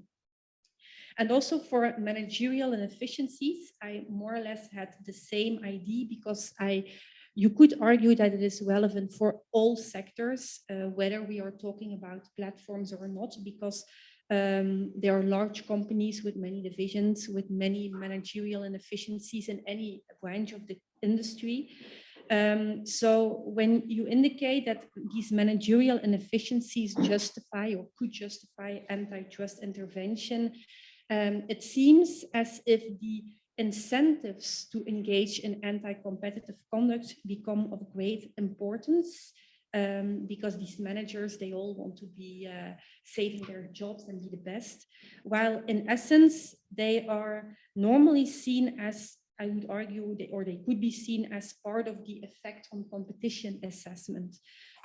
And also for managerial inefficiencies, I more or less had the same idea, because you could argue that it is relevant for all sectors, whether we are talking about platforms or not, because there are large companies with many divisions, with many managerial inefficiencies in any branch of the industry. So when you indicate that these managerial inefficiencies justify or could justify antitrust intervention, it seems as if the incentives to engage in anti-competitive conduct become of great importance, because these managers, they all want to be saving their jobs and be the best, while in essence, they are normally seen as, I would argue, or they could be seen as part of the effect on competition assessment.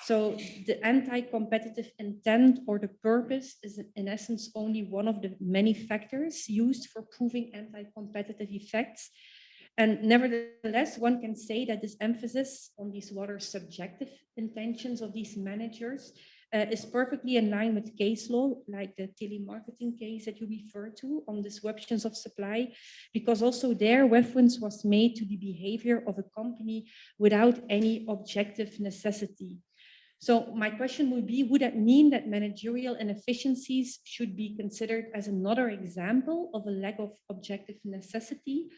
So the anti-competitive intent or the purpose is in essence only one of the many factors used for proving anti-competitive effects. And nevertheless, one can say that this emphasis on these rather subjective intentions of these managers is perfectly in line with case law, like the telemarketing case that you refer to on disruptions of supply, because also their reference was made to the behavior of a company without any objective necessity. So my question would be, would that mean that managerial inefficiencies should be considered as another example of a lack of objective necessity?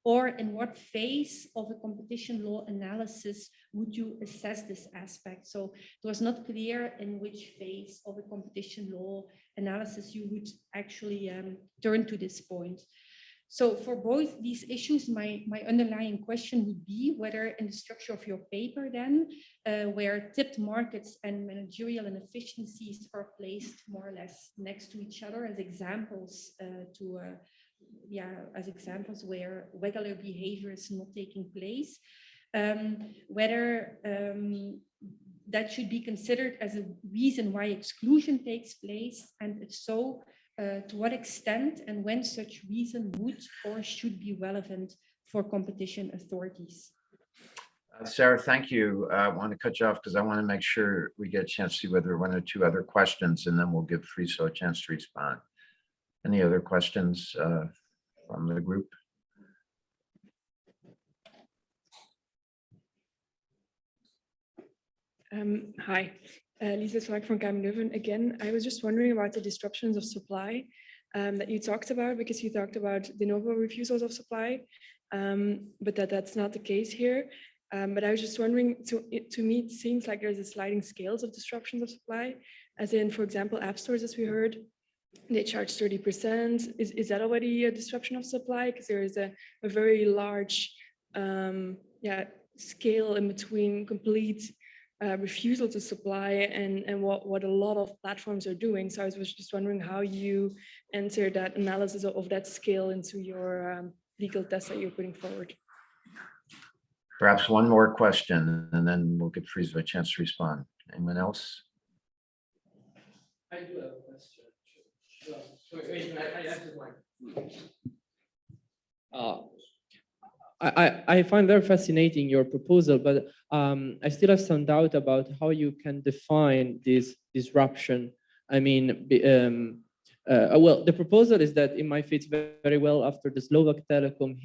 Or in what phase of a competition law analysis would you assess this aspect? So it was not clear in which phase of a competition law analysis you would actually turn to this point. So for both these issues, my underlying question would be whether in the structure of your paper then, where tipped markets and managerial inefficiencies are placed more or less next to each other as examples as examples where regular behavior is not taking place, whether that should be considered as a reason why exclusion takes place, and if so, to what extent and when such reason would or should be relevant for competition authorities. Sarah, thank you. I want to cut you off because I want to make sure we get a chance to see whether one or two other questions, and then we'll give Friso a chance to respond. Any other questions from the group? Hi, Lisa Swaak from COMIPinDigiMarkts. Again, I was just wondering about the disruptions of supply that you talked about, because you talked about de novo refusals of supply, but that's not the case here. But I was just wondering, to me, it seems like there's a sliding scales of disruptions of supply, as in, for example, app stores, as we heard, they charge 30%. Is that already a disruption of supply? Because there is a very large scale in between complete refusal to supply and what a lot of platforms are doing. So I was just wondering how you enter that analysis of that scale into your legal test that you're putting forward. Perhaps one more question, and then we'll give Friso a chance to respond. Anyone else? I do have a question. I find very fascinating your proposal, but I still have some doubt about how you can define this disruption. I mean, well, the proposal is that it might fit very well after the Slovak Telecom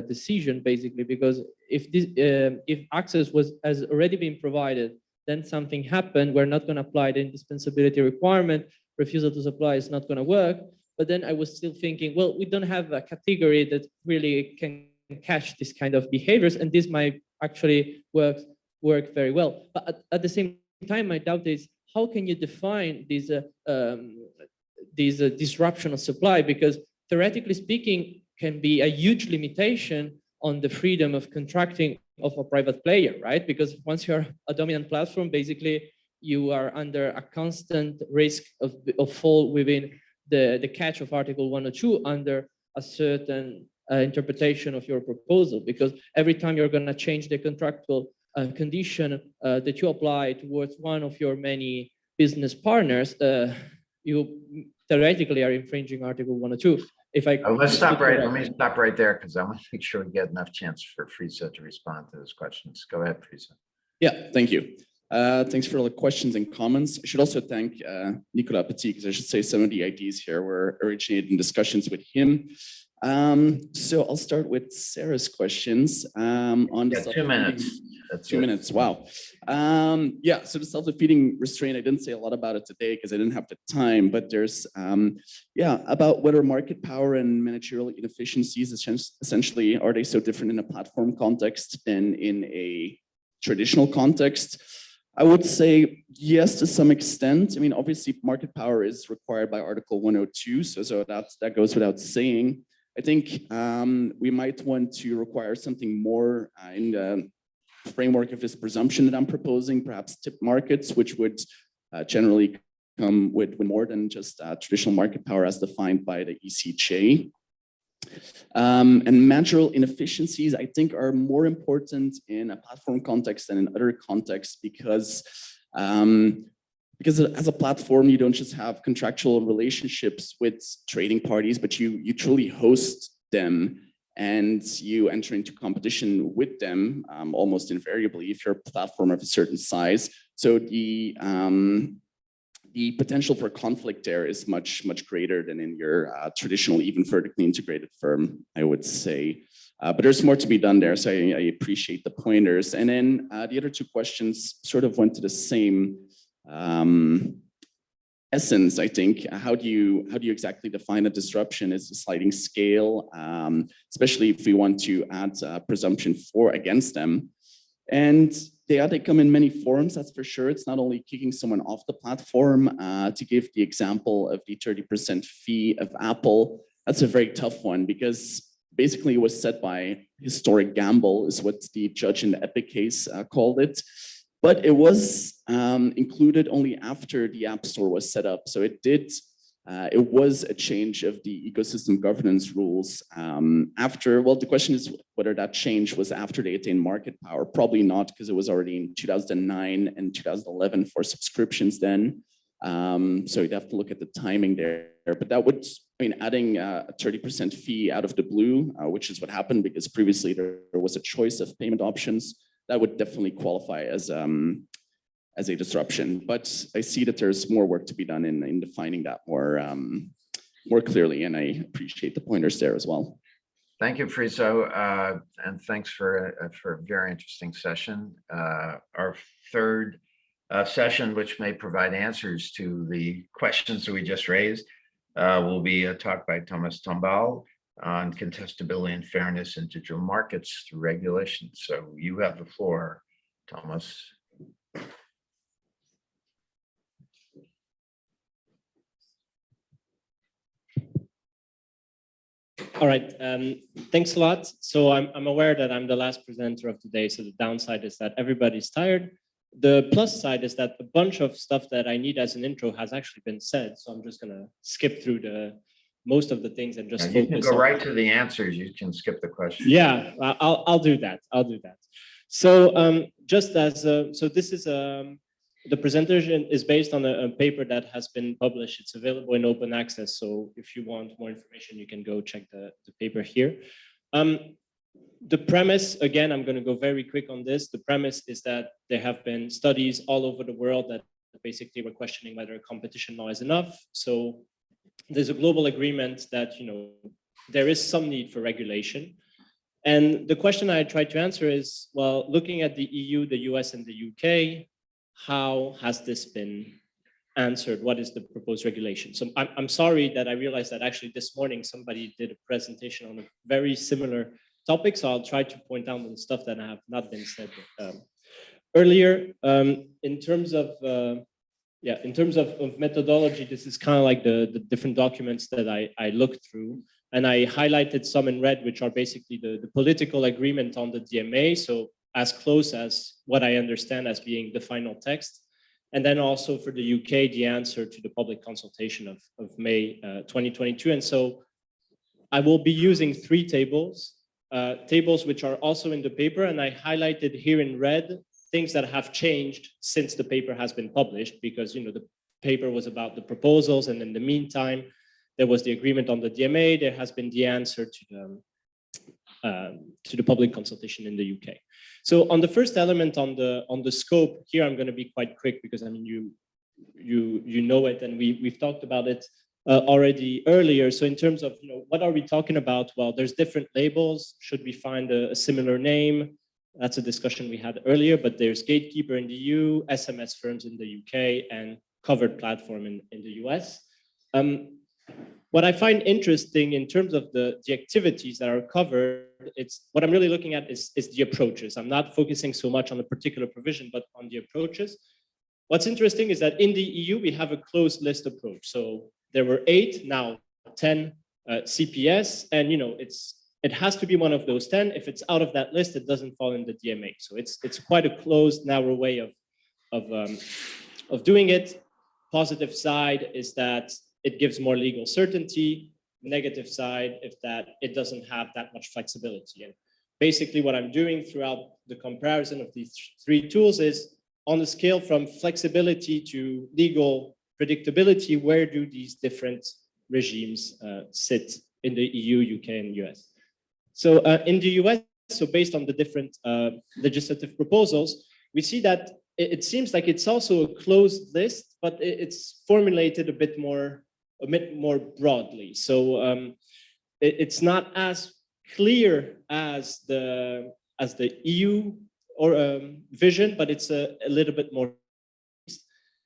decision, basically, because if access has already been provided, then something happened, we're not going to apply the indispensability requirement, refusal to supply is not going to work. But then I was still thinking, well, we don't have a category that really can catch this kind of behaviors, and this might actually work very well. But at the same time, my doubt is, how can you define these disruption of supply? Because theoretically speaking, can be a huge limitation on the freedom of contracting of a private player, right? Because once you're a dominant platform, basically you are under a constant risk of fall within the catch of Article 102 under a certain interpretation of your proposal, because every time you're going to change the contractual condition that you apply towards one of your many business partners, you theoretically are infringing Article 102. If I let's stop right. Let me stop right there, because I want to make sure we get enough chance for Friso to respond to those questions. Go ahead, Friso. Yeah, thank you. Thanks for all the questions and comments. I should also thank Nicolas Petit, because I should say some of the ideas here were originated in discussions with him. So I'll start with Sarah's questions on the 2 minutes. That's 2 minutes. Wow. Yeah. So the self-defeating restraint, I didn't say a lot about it today because I didn't have the time. But there's about whether market power and managerial inefficiencies essentially are they so different in a platform context than in a traditional context? I would say yes, to some extent. I mean, obviously, market power is required by Article 102, so that goes without saying. I think we might want to require something more in the framework of this presumption that I'm proposing, perhaps tip markets, which would generally come with more than just traditional market power as defined by the ECJ. And managerial inefficiencies, I think, are more important in a platform context than in other contexts because as a platform, you don't just have contractual relationships with trading parties, but you truly host them and you enter into competition with them almost invariably if you're a platform of a certain size. So the potential for conflict there is much greater than in your traditional, even vertically integrated firm, I would say. But there's more to be done there, so I appreciate the pointers. And then the other two questions sort of went to the same essence, I think. How do you exactly define a disruption? Is a sliding scale, especially if we want to add presumption against them. And they come in many forms, that's for sure. It's not only kicking someone off the platform. To give the example of the 30% fee of Apple, that's a very tough one because basically it was set by historic gamble, is what the judge in the Epic case called it. But it was included only after the App Store was set up. So it was a change of the ecosystem governance rules after. Well, the question is whether that change was after they attained market power. Probably not, because it was already in 2009 and 2011 for subscriptions then. So you'd have to look at the timing there. But that would, adding a 30% fee out of the blue, which is what happened because previously there was a choice of payment options, that would definitely qualify as a disruption. But I see that there's more work to be done in defining that more clearly, and I appreciate the pointers there as well. Thank you, Friso, and thanks for a very interesting session. Our third session, which may provide answers to the questions that we just raised, will be a talk by Thomas Tombal on contestability and fairness in digital markets through regulation. So you have the floor, Thomas. All right, thanks a lot. So I'm aware that I'm the last presenter of today. So the downside is that everybody's tired. The plus side is that a bunch of stuff that I need as an intro has actually been said. So I'm just gonna skip through most of the things and just You can focus go on right to the answers. You can skip the questions. Yeah, I'll do that. I'll do that. So just as so this is the presentation is based on a paper that has been published. It's available in open access. So if you want more information, you can go check the paper here. The premise, again, I'm going to go very quick on this. The premise is that there have been studies all over the world that basically were questioning whether competition law is enough. So there's a global agreement that, you know, there is some need for regulation. And the question I try to answer is, well, looking at the EU, the US, and the UK, how has this been answered? What is the proposed regulation? So I'm sorry that I realized that actually this morning somebody did a presentation on a very similar topic. So I'll try to point out the stuff that have not been said earlier. In terms of methodology, this is kind of like the different documents that I looked through. And I highlighted some in red, which are basically the political agreement on the DMA. So as close as what I understand as being the final text. And then also for the UK, the answer to the public consultation of May 2022. And so I will be using 3 tables, tables which are also in the paper. And I highlighted here in red things that have changed since the paper has been published, because, you know, the paper was about the proposals. And in the meantime, there was the agreement on the DMA. There has been the answer to the public consultation in the UK. So on the first element on the scope here, I'm going to be quite quick because I mean you know it, and we've talked about it already earlier. So in terms of, you know, what are we talking about? Well, there's different labels. Should we find a similar name? That's a discussion we had earlier. But there's gatekeeper in the EU, SMS firms in the UK, and covered platform in the US. What I find interesting in terms of the activities that are covered, it's what I'm really looking at is the approaches. I'm not focusing so much on a particular provision, but on the approaches. What's interesting is that in the EU, we have a closed list approach. So there were 8, now 10 CPS, and you know it has to be one of those 10. If it's out of that list, it doesn't fall in the DMA. So it's quite a closed, narrow way of doing it. Positive side is that it gives more legal certainty. Negative side, if that it doesn't have that much flexibility. And basically what I'm doing throughout the comparison of these 3 tools is on the scale from flexibility to legal predictability, where do these different regimes sit in the EU, UK, and US? So in the US, so based on the different legislative proposals, we see that it seems like it's also a closed list, but it's formulated a bit more broadly. So it's not as clear as the EU or vision, but it's a little bit more.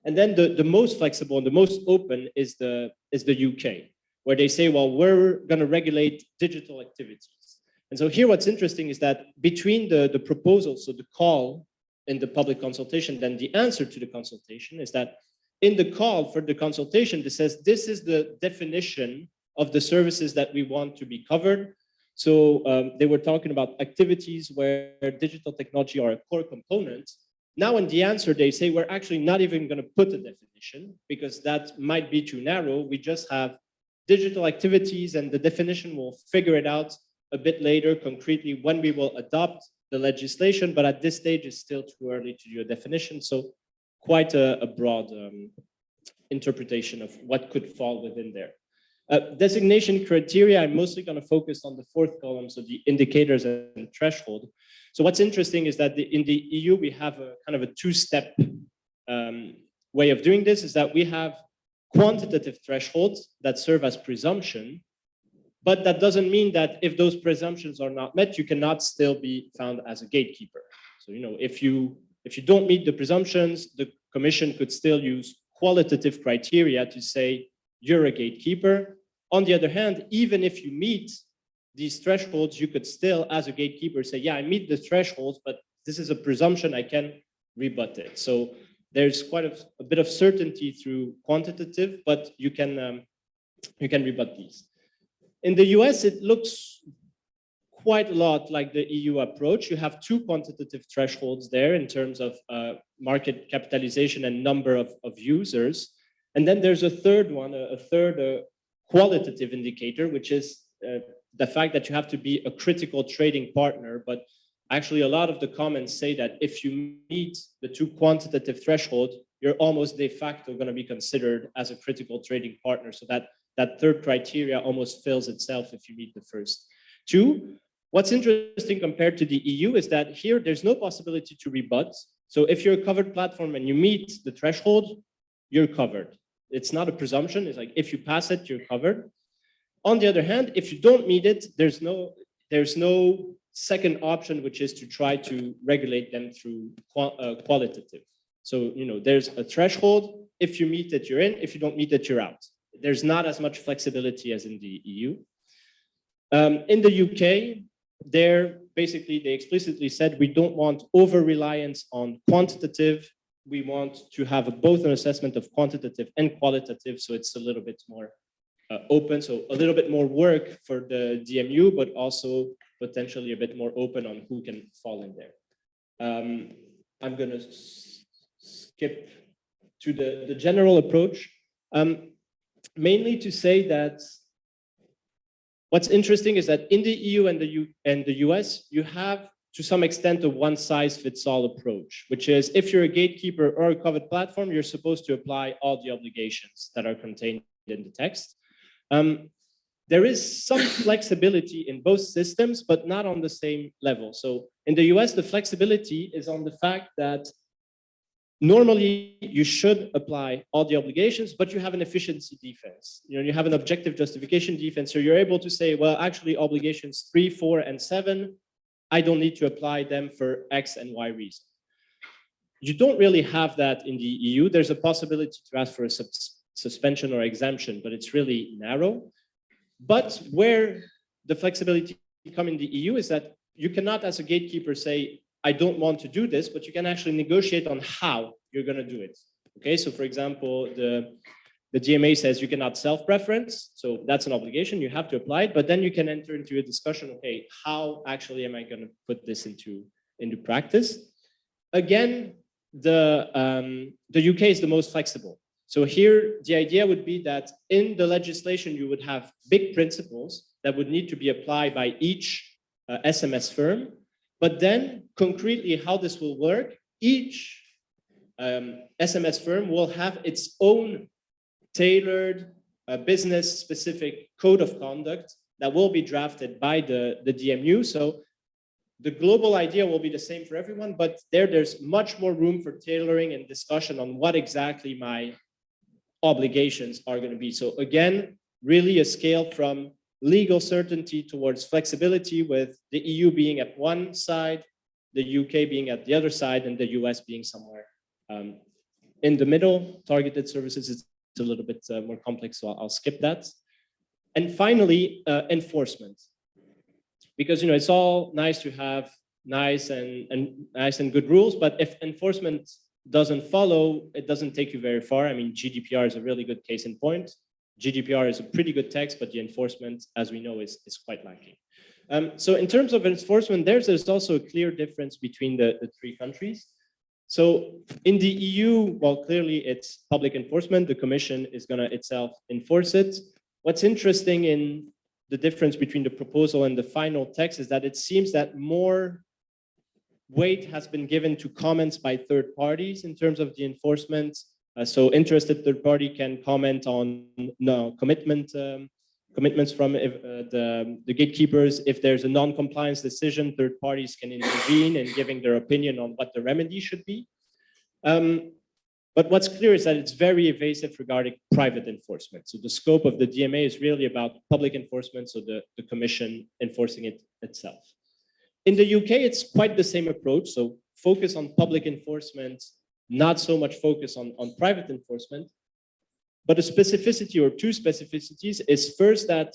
And then the most flexible and the most open is the UK, where they say, well, we're going to regulate digital activities. And so here what's interesting is that between the proposal, so the call in the public consultation, then the answer to the consultation is that in the call for the consultation, it says this is the definition of the services that we want to be covered. So they were talking about activities where digital technology are a core component. Now in the answer, they say we're actually not even going to put a definition because that might be too narrow. We just have digital activities, and the definition will figure it out a bit later concretely when we will adopt the legislation. But at this stage, it's still too early to do a definition. So quite a broad interpretation of what could fall within there. Designation criteria, I'm mostly going to focus on the 4th column, so the indicators and threshold. So what's interesting is that in the EU, we have a kind of a 2-step way of doing this, is that we have quantitative thresholds that serve as presumption, but that doesn't mean that if those presumptions are not met, you cannot still be found as a gatekeeper. So, you know, if you don't meet the presumptions, Commission could still use qualitative criteria to say you're a gatekeeper. On the other hand, even if you meet these thresholds, you could still, as a gatekeeper, say, yeah, I meet the thresholds, but this is a presumption, I can rebut it. So there's quite a bit of certainty through quantitative, but you can rebut these. In the US, it looks quite a lot like the EU approach. You have two quantitative thresholds there in terms of market capitalization and number of users. And then there's a third one, a third qualitative indicator, which is the fact that you have to be a critical trading partner. But actually, a lot of the comments say that if you meet the two quantitative thresholds, you're almost de facto going to be considered as a critical trading partner. So that third criteria almost fills itself if you meet the first two. What's interesting compared to the EU is that here there's no possibility to rebut. So if you're a covered platform and you meet the threshold, you're covered. It's not a presumption. It's like if you pass it, you're covered. On the other hand, if you don't meet it, there's no second option, which is to try to regulate them through qualitative. So, there's a threshold. If you meet it, you're in. If you don't meet it, you're out. There's not as much flexibility as in the EU. In the UK, they explicitly said we don't want over-reliance on quantitative. We want to have both an assessment of quantitative and qualitative, so it's a little bit more open, so a little bit more work for the DMU, but also potentially a bit more open on who can fall in there. I'm going to skip to the general approach, mainly to say that what's interesting is that in the EU and the US, you have to some extent a one-size-fits-all approach, which is if you're a gatekeeper or a covered platform, you're supposed to apply all the obligations that are contained in the text. There is some flexibility in both systems, but not on the same level. So in the US, the flexibility is on the fact that normally you should apply all the obligations, but you have an efficiency defense. You have an objective justification defense. So you're able to say, well, actually obligations 3, 4, and 7, I don't need to apply them for X and Y reason. You don't really have that in the EU. There's a possibility to ask for a suspension or exemption, but it's really narrow. But where the flexibility comes in the EU is that you cannot, as a gatekeeper, say, I don't want to do this, but you can actually negotiate on how you're going to do it. Okay, so for example, the DMA says you cannot self-preference, so that's an obligation, you have to apply it, but then you can enter into a discussion, okay, how actually am I going to put this into practice? Again, the UK is the most flexible. So here, the idea would be that in the legislation, you would have big principles that would need to be applied by each SMS firm. But then concretely how this will work, each SMS firm will have its own tailored business-specific code of conduct that will be drafted by the DMU. So the global idea will be the same for everyone, but there's much more room for tailoring and discussion on what exactly my obligations are going to be. So again, really a scale from legal certainty towards flexibility, with the EU being at one side, the UK being at the other side, and the US being somewhere in the middle. Targeted services is a little bit more complex, so I'll skip that. And finally, enforcement. Because it's all nice to have nice and good rules, but if enforcement doesn't follow, it doesn't take you very far. I mean, GDPR is a really good case in point. GDPR is a pretty good text, but the enforcement, as we know, is quite lacking. So in terms of enforcement, there's also a clear difference between the three countries. So in the EU, well, clearly it's public enforcement. The Commission is going to itself enforce it. What's interesting in the difference between the proposal and the final text is that it seems that more weight has been given to comments by third parties in terms of the enforcement. So interested third party can comment on commitments from the gatekeepers. If there's a non-compliance decision, third parties can intervene in giving their opinion on what the remedy should be. But what's clear is that it's very evasive regarding private enforcement. So the scope of the DMA is really about public enforcement, so the Commission enforcing it itself. In the UK, it's quite the same approach. So focus on public enforcement not so much focus on private enforcement. But a specificity or two specificities is first that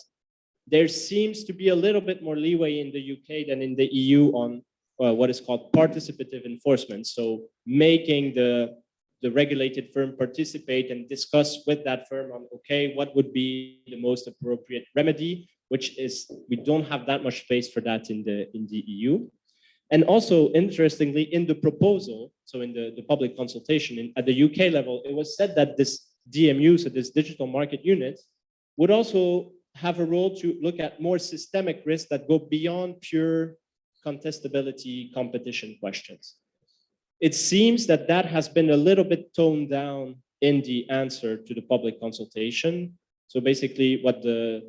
there seems to be a little bit more leeway in the UK than in the EU on what is called participative enforcement. So making the regulated firm participate and discuss with that firm on, okay, what would be the most appropriate remedy, which is, we don't have that much space for that in the EU. And also, interestingly, in the proposal, so in the public consultation at the UK level, it was said that this DMU, so this digital market unit, would also have a role to look at more systemic risks that go beyond pure contestability competition questions. It seems that that has been a little bit toned down in the answer to the public consultation. So basically what the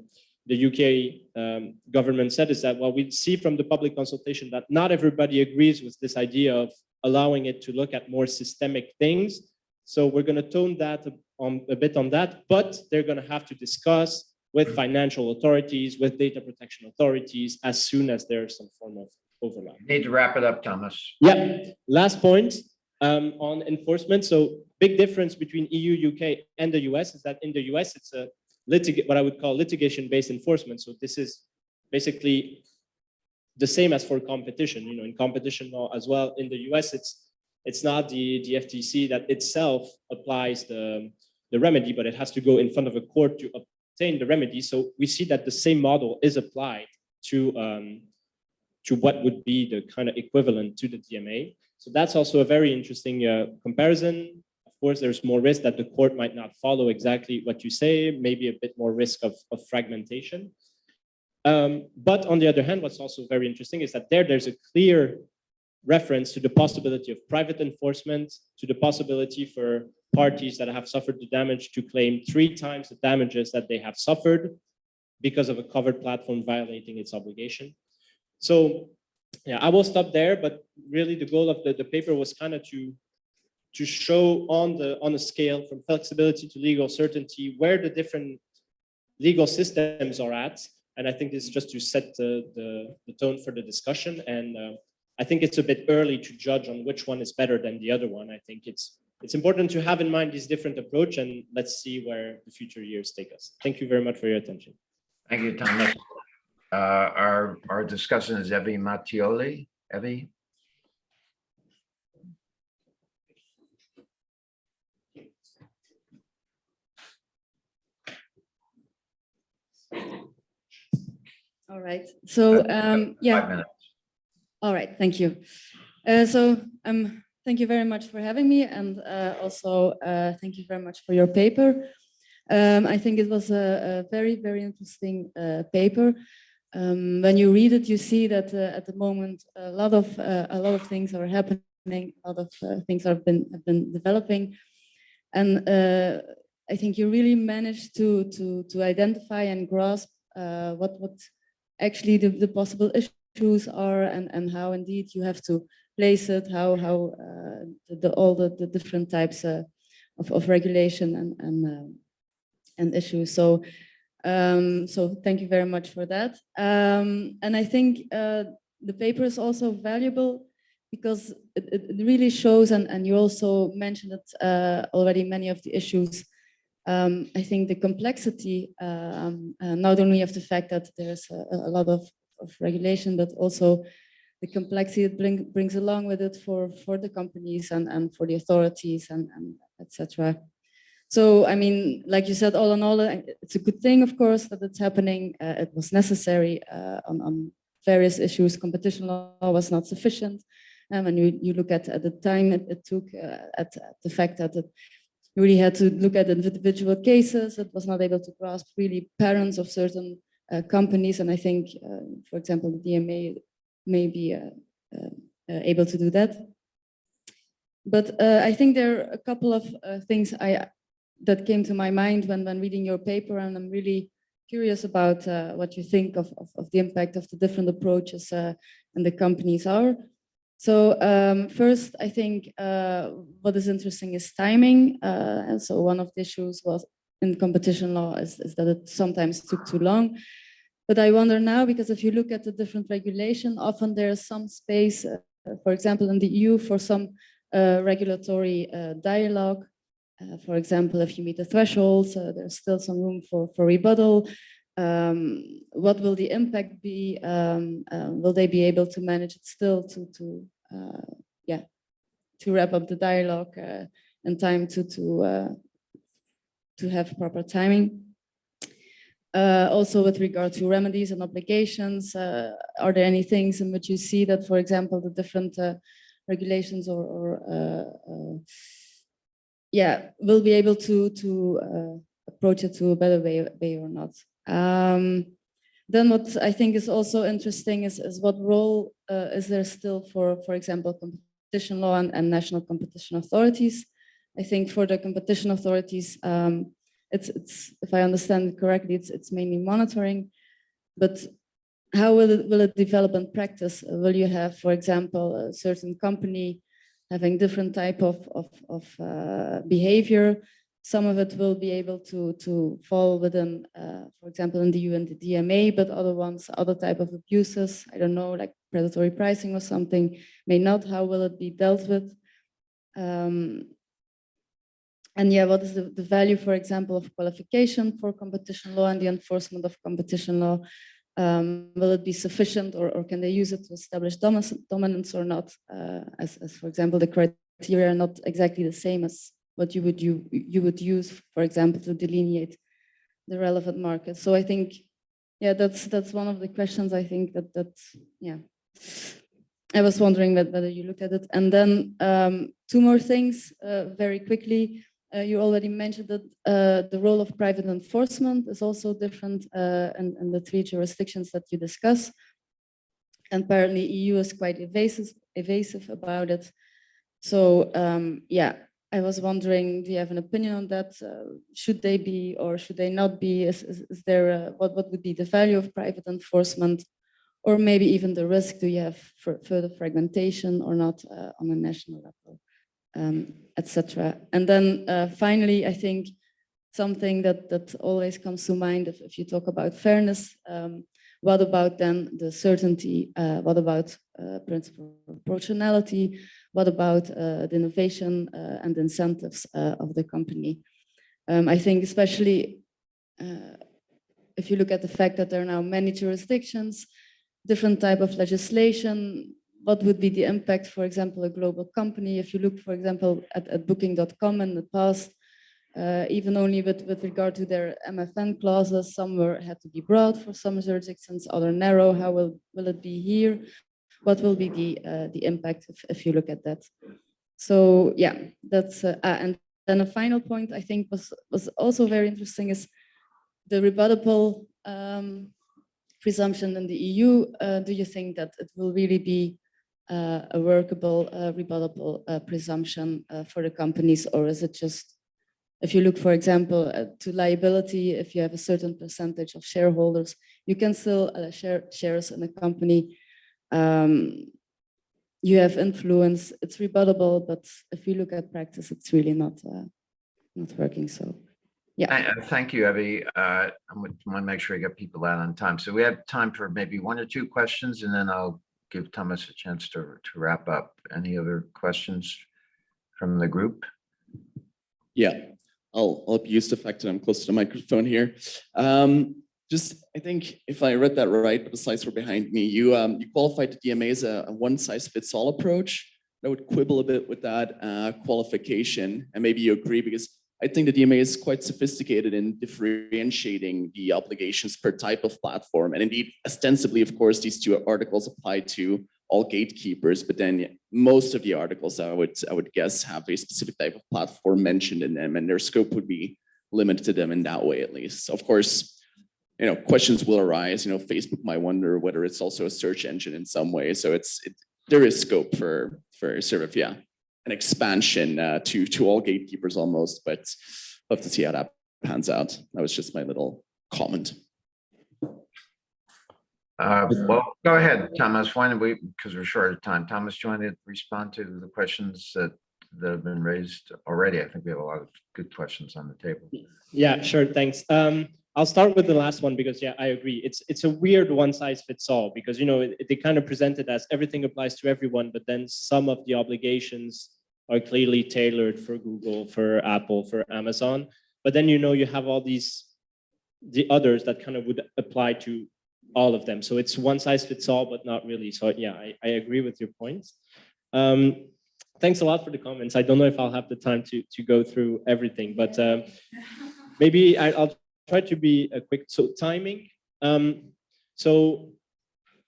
UK government said is that, well, we see from the public consultation that not everybody agrees with this idea of allowing it to look at more systemic things. So we're going to tone that a bit on that, but they're going to have to discuss with financial authorities, with data protection authorities, as soon as there's some form of overlap. You need to wrap it up, Thomas. Yeah, last point on enforcement. So big difference between EU, UK, and the US is that in the US, it's a what I would call litigation-based enforcement. So this is basically the same as for competition. You know, in competition law as well, in the US, it's not the FTC that itself applies the remedy, but it has to go in front of a court to obtain the remedy. So we see that the same model is applied to what would be the kind of equivalent to the DMA. So that's also a very interesting comparison. Of course, there's more risk that the court might not follow exactly what you say, maybe a bit more risk of fragmentation. But on the other hand, what's also very interesting is that there's a clear reference to the possibility of private enforcement, to the possibility for parties that have suffered the damage to claim 3 times the damages that they have suffered because of a covered platform violating its obligation. So yeah, I will stop there, but really the goal of the paper was kind of to show on a scale from flexibility to legal certainty where the different legal systems are at. And I think this is just to set the tone for the discussion. And I think it's a bit early to judge on which one is better than the other one. I think it's important to have in mind these different approach, and let's see where the future years take us. Thank you very much for your attention. Thank you, Thomas. Our discussant is Evie Mattioli. Evie? All right. So yeah. 5 minutes. All right. Thank you. Thank you very much for having me, and also thank you very much for your paper. I think it was a very, very interesting paper. When you read it, you see that at the moment a lot of things are happening, a lot of things have been developing, and I think you really managed to identify and grasp what actually the possible issues are, and how indeed you have to place it, how all the different types of regulation and issues. So thank you very much for that. And I think the paper is also valuable because it really shows, and you also mentioned it already, many of the issues. I think the complexity, not only of the fact that there's a lot of regulation, but also the complexity it brings along with it for the companies and for the authorities and etc. So, I mean, like you said, all in all, it's a good thing, of course, that it's happening. It was necessary on various issues. Competition law was not sufficient. And you look at the time it took, at the fact that you really had to look at individual cases. It was not able to grasp really parents of certain companies. And I think, for example, the DMA may be able to do that. But I think there are a couple of things that came to my mind when reading your paper, and I'm really curious about what you think of the impact of the different approaches and the companies are. So first, I think what is interesting is timing. And so one of the issues was in competition law is that it sometimes took too long. But I wonder now, because if you look at the different regulation, often there is some space, for example, in the EU for some regulatory dialogue. For example, if you meet the thresholds, there's still some room for rebuttal. What will the impact be? Will they be able to manage it still to wrap up the dialogue in time to have proper timing? Also with regard to remedies and obligations, are there any things in which you see that, for example, the different regulations will be able to approach it to a better way or not? Then what I think is also interesting is what role is there still for example, competition law and national competition authorities? I think for the competition authorities, it's if I understand it correctly, it's mainly monitoring, but how will it develop in practice? Will you have, for example, a certain company having different type of behavior? Some of it will be able to fall within, for example, in the EU and the DMA, but other type of abuses, I don't know, like predatory pricing or something, may not. How will it be dealt with? And yeah, what is the value, for example, of qualification for competition law and the enforcement of competition law? Will it be sufficient, or can they use it to establish dominance or not? As for example, the criteria are not exactly the same as what you would use, for example, to delineate the relevant market. So I think, yeah, that's one of the questions. I think yeah, I was wondering whether you looked at it. And then two more things very quickly. You already mentioned that the role of private enforcement is also different in the three jurisdictions that you discuss. And apparently EU is quite evasive about it. So yeah, I was wondering, do you have an opinion on that? Should they be or should they not be? Is there what would be the value of private enforcement, or maybe even the risk? Do you have further fragmentation or not on a national level, etc. And then finally, I think something that always comes to mind if you talk about fairness. What about then the certainty? What about principle of proportionality? What about the innovation and incentives of the company? I think especially if you look at the fact that there are now many jurisdictions, different type of legislation, what would be the impact, for example, a global company? If you look, for example, at Booking.com in the past, even only with regard to their MFN clauses, some had to be broad for some jurisdictions, other narrow. How will it be here? What will be the impact if you look at that? So yeah, that's and then a final point I think was also very interesting is the rebuttable presumption in the EU. Do you think that it will really be a workable rebuttable presumption for the companies, or is it just, if you look, for example, to liability, if you have a certain percentage of shareholders, you can still share shares in a company. You have influence, it's rebuttable, but if you look at practice, it's really not working. So, yeah. Thank you, Evie. I want to make sure I get people out on time. So we have time for maybe one or two questions, and then I'll give Thomas a chance to wrap up. Any other questions from the group? Yeah, I'll abuse the fact that I'm close to the microphone here. Just, I think if I read that right, but the slides were behind me, you qualified the DMA as a one-size-fits-all approach. I would quibble a bit with that qualification, and maybe you agree, because I think the DMA is quite sophisticated in differentiating the obligations per type of platform. And indeed, ostensibly, of course, these two articles apply to all gatekeepers, but then most of the articles I would guess have a specific type of platform mentioned in them, and their scope would be limited to them in that way, at least. So of course, questions will arise. Facebook might wonder whether it's also a search engine in some way. So there is scope for sort of, yeah, an expansion to all gatekeepers almost, but love to see how that pans out. That was just my little comment. Well, go ahead, Thomas. Why don't we, because we're short of time. Thomas, do you want to respond to the questions that have been raised already? I think we have a lot of good questions on the table. Yeah, sure, thanks. I'll start with the last one because, yeah, I agree. It's a weird one-size-fits-all because, they kind of present it as everything applies to everyone, but then some of the obligations are clearly tailored for Google, for Apple, for Amazon. But then, you have all the others that kind of would apply to all of them. So it's one size fits all, but not really. So yeah, I agree with your points. Thanks a lot for the comments. I don't know if I'll have the time to go through everything, but maybe I'll try to be quick. So timing. So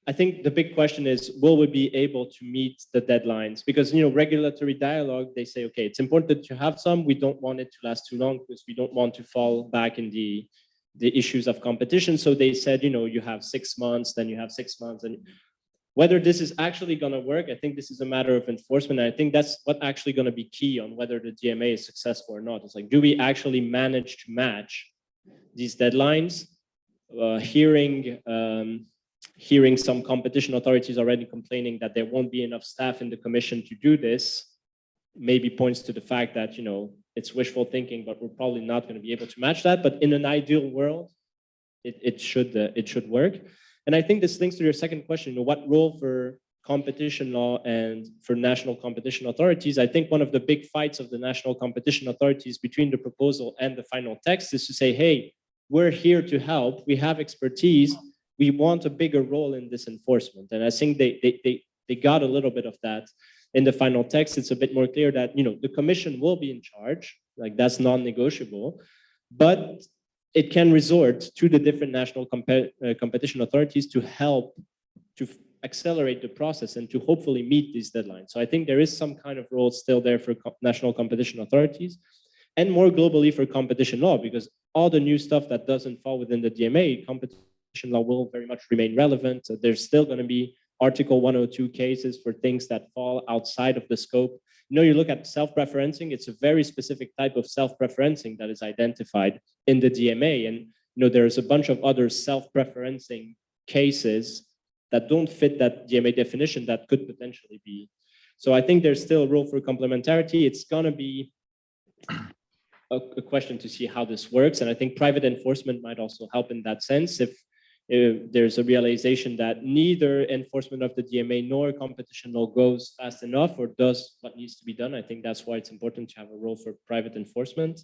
I think the big question is, will we be able to meet the deadlines? Because, regulatory dialogue, they say, okay, it's important to have some. We don't want it to last too long because we don't want to fall back in the issues of competition. So they said, you have 6 months, then you have 6 months. And whether this is actually going to work, I think this is a matter of enforcement. And I think that's what actually going to be key on whether the DMA is successful or not. It's like, do we actually manage to match these deadlines? Hearing some competition authorities already complaining that there won't be enough staff in the commission to do this, maybe points to the fact that, it's wishful thinking, but we're probably not going to be able to match that. But in an ideal world, it should work. And I think this links to your second question, what role for competition law and for national competition authorities? I think one of the big fights of the national competition authorities between the proposal and the final text is to say, hey, we're here to help. We have expertise. We want a bigger role in this enforcement. And I think they got a little bit of that in the final text. It's a bit more clear that, the commission will be in charge, like that's non-negotiable, but it can resort to the different national competition authorities to help to accelerate the process and to hopefully meet these deadlines. So I think there is some kind of role still there for national competition authorities and more globally for competition law, because all the new stuff that doesn't fall within the DMA, competition law will very much remain relevant. So there's still going to be Article 102 cases for things that fall outside of the scope. You look at self-preferencing, it's a very specific type of self-preferencing that is identified in the DMA. And there's a bunch of other self-preferencing cases that don't fit that DMA definition that could potentially be. So I think there's still a role for complementarity. It's going to be a question to see how this works. And I think private enforcement might also help in that sense if there's a realization that neither enforcement of the DMA nor competition law goes fast enough or does what needs to be done. I think that's why it's important to have a role for private enforcement.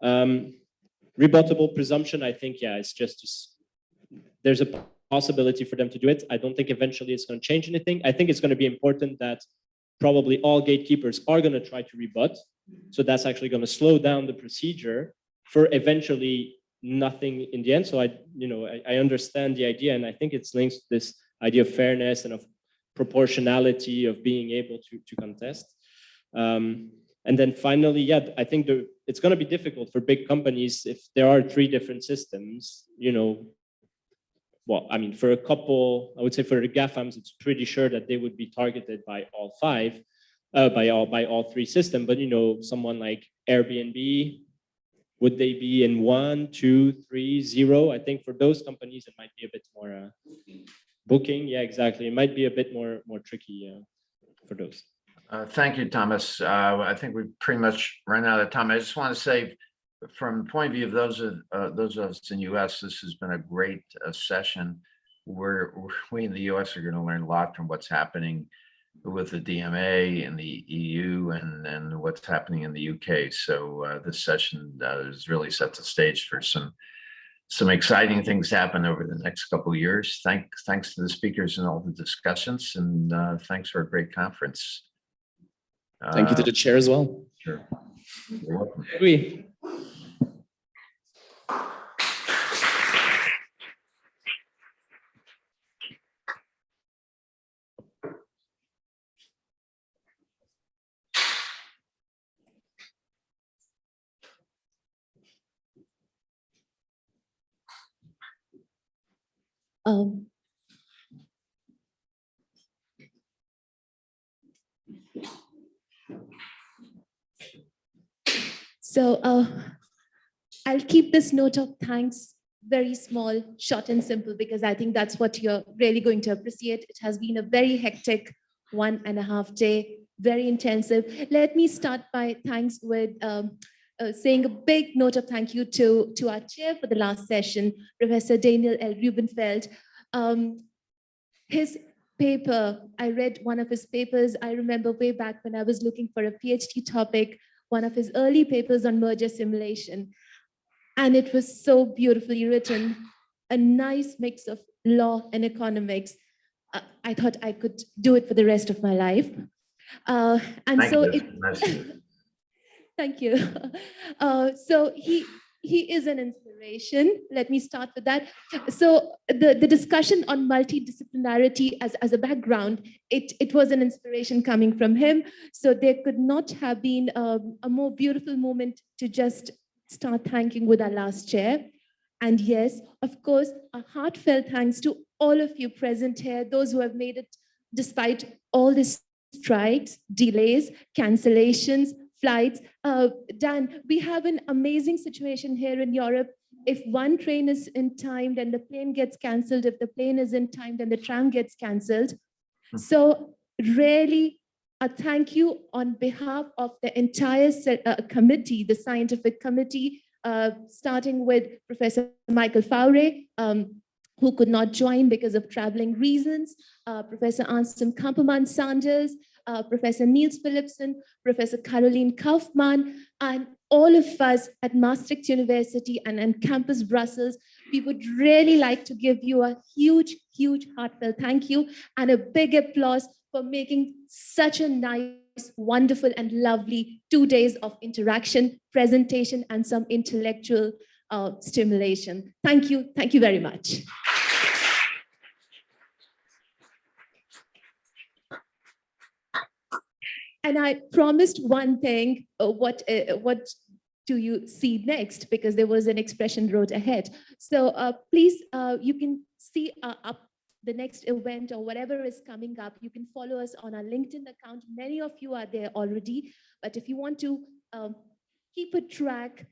Rebuttable presumption, I think, it's just there's a possibility for them to do it. I don't think eventually it's going to change anything. I think it's going to be important that probably all gatekeepers are going to try to rebut. So that's actually going to slow down the procedure for eventually nothing in the end. So I understand the idea, and I think it's linked to this idea of fairness and of proportionality of being able to contest. And then finally, I think it's going to be difficult for big companies if there are 3 different systems. Well, I mean, for a couple, I would say for the GAFAMs, it's pretty sure that they would be targeted by all 5, by all 3 systems. But someone like Airbnb, would they be in 1, 2, 3, 0? I think for those companies, it might be a bit more booking. Yeah, exactly. It might be a bit more tricky for those. Thank you, Thomas. I think we've pretty much run out of time. I just want to say, from the point of view of those of us in the US, this has been a great session. We in the US are going to learn a lot from what's happening with the DMA and the EU and what's happening in the UK. So this session has really set the stage for some exciting things to happen over the next couple of years. Thanks to the speakers and all the discussions, and thanks for a great conference. Thank you to the chair as well. Sure. You're welcome. Agree. So I'll keep this note of thanks very small, short and simple, because I think that's what you're really going to appreciate. It has been a very hectic 1.5 day, very intensive. Let me start by thanks with saying a big note of thank you to our chair for the last session, Professor Daniel L. Rubenfeld. His paper. I read one of his papers. I remember way back when I was looking for a PhD topic, one of his early papers on merger simulation. And it was so beautifully written, a nice mix of law and economics. I thought I could do it for the rest of my life. Thank you. So he is an inspiration. Let me start with that. So the discussion on multidisciplinarity as a background, it was an inspiration coming from him. So there could not have been a more beautiful moment to just start thanking with our last chair. And yes, of course, a heartfelt thanks to all of you present here, those who have made it despite all the strikes, delays, cancellations, flights. Dan, we have an amazing situation here in Europe. If one train is in time, then the plane gets canceled. If the plane is in time, then the tram gets canceled. So really, a thank you on behalf of the entire committee, the scientific committee, starting with Professor Michael Faure, who could not join because of traveling reasons, Professor Ansem Kamperman-Sanders, Professor Niels Philipsen, Professor Caroline Kaufmann, and all of us at Maastricht University and Campus Brussels. We would really like to give you a huge, huge heartfelt thank you and a big applause for making such a nice, wonderful, and lovely 2 days of interaction, presentation, and some intellectual stimulation. Thank you very much. And I promised one thing, what do you see next? Because there was an expression wrote ahead. So please, you can see up the next event or whatever is coming up. You can follow us on our LinkedIn account. Many of you are there already, but if you want to keep a track,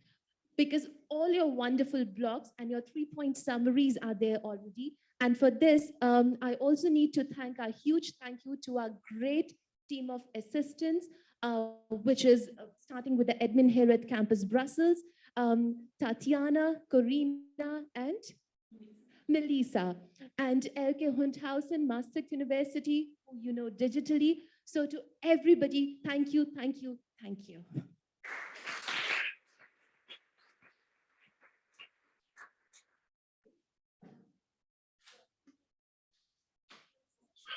because all your wonderful blogs and your 3-point summaries are there already. And for this, I also need to thank a huge thank you to our great team of assistants, which is starting with the admin here at Campus Brussels, Tatiana, Corina, and Melissa, and Elke Hundhausen, Maastricht University, who you know digitally. So to everybody, thank you, thank you, thank you.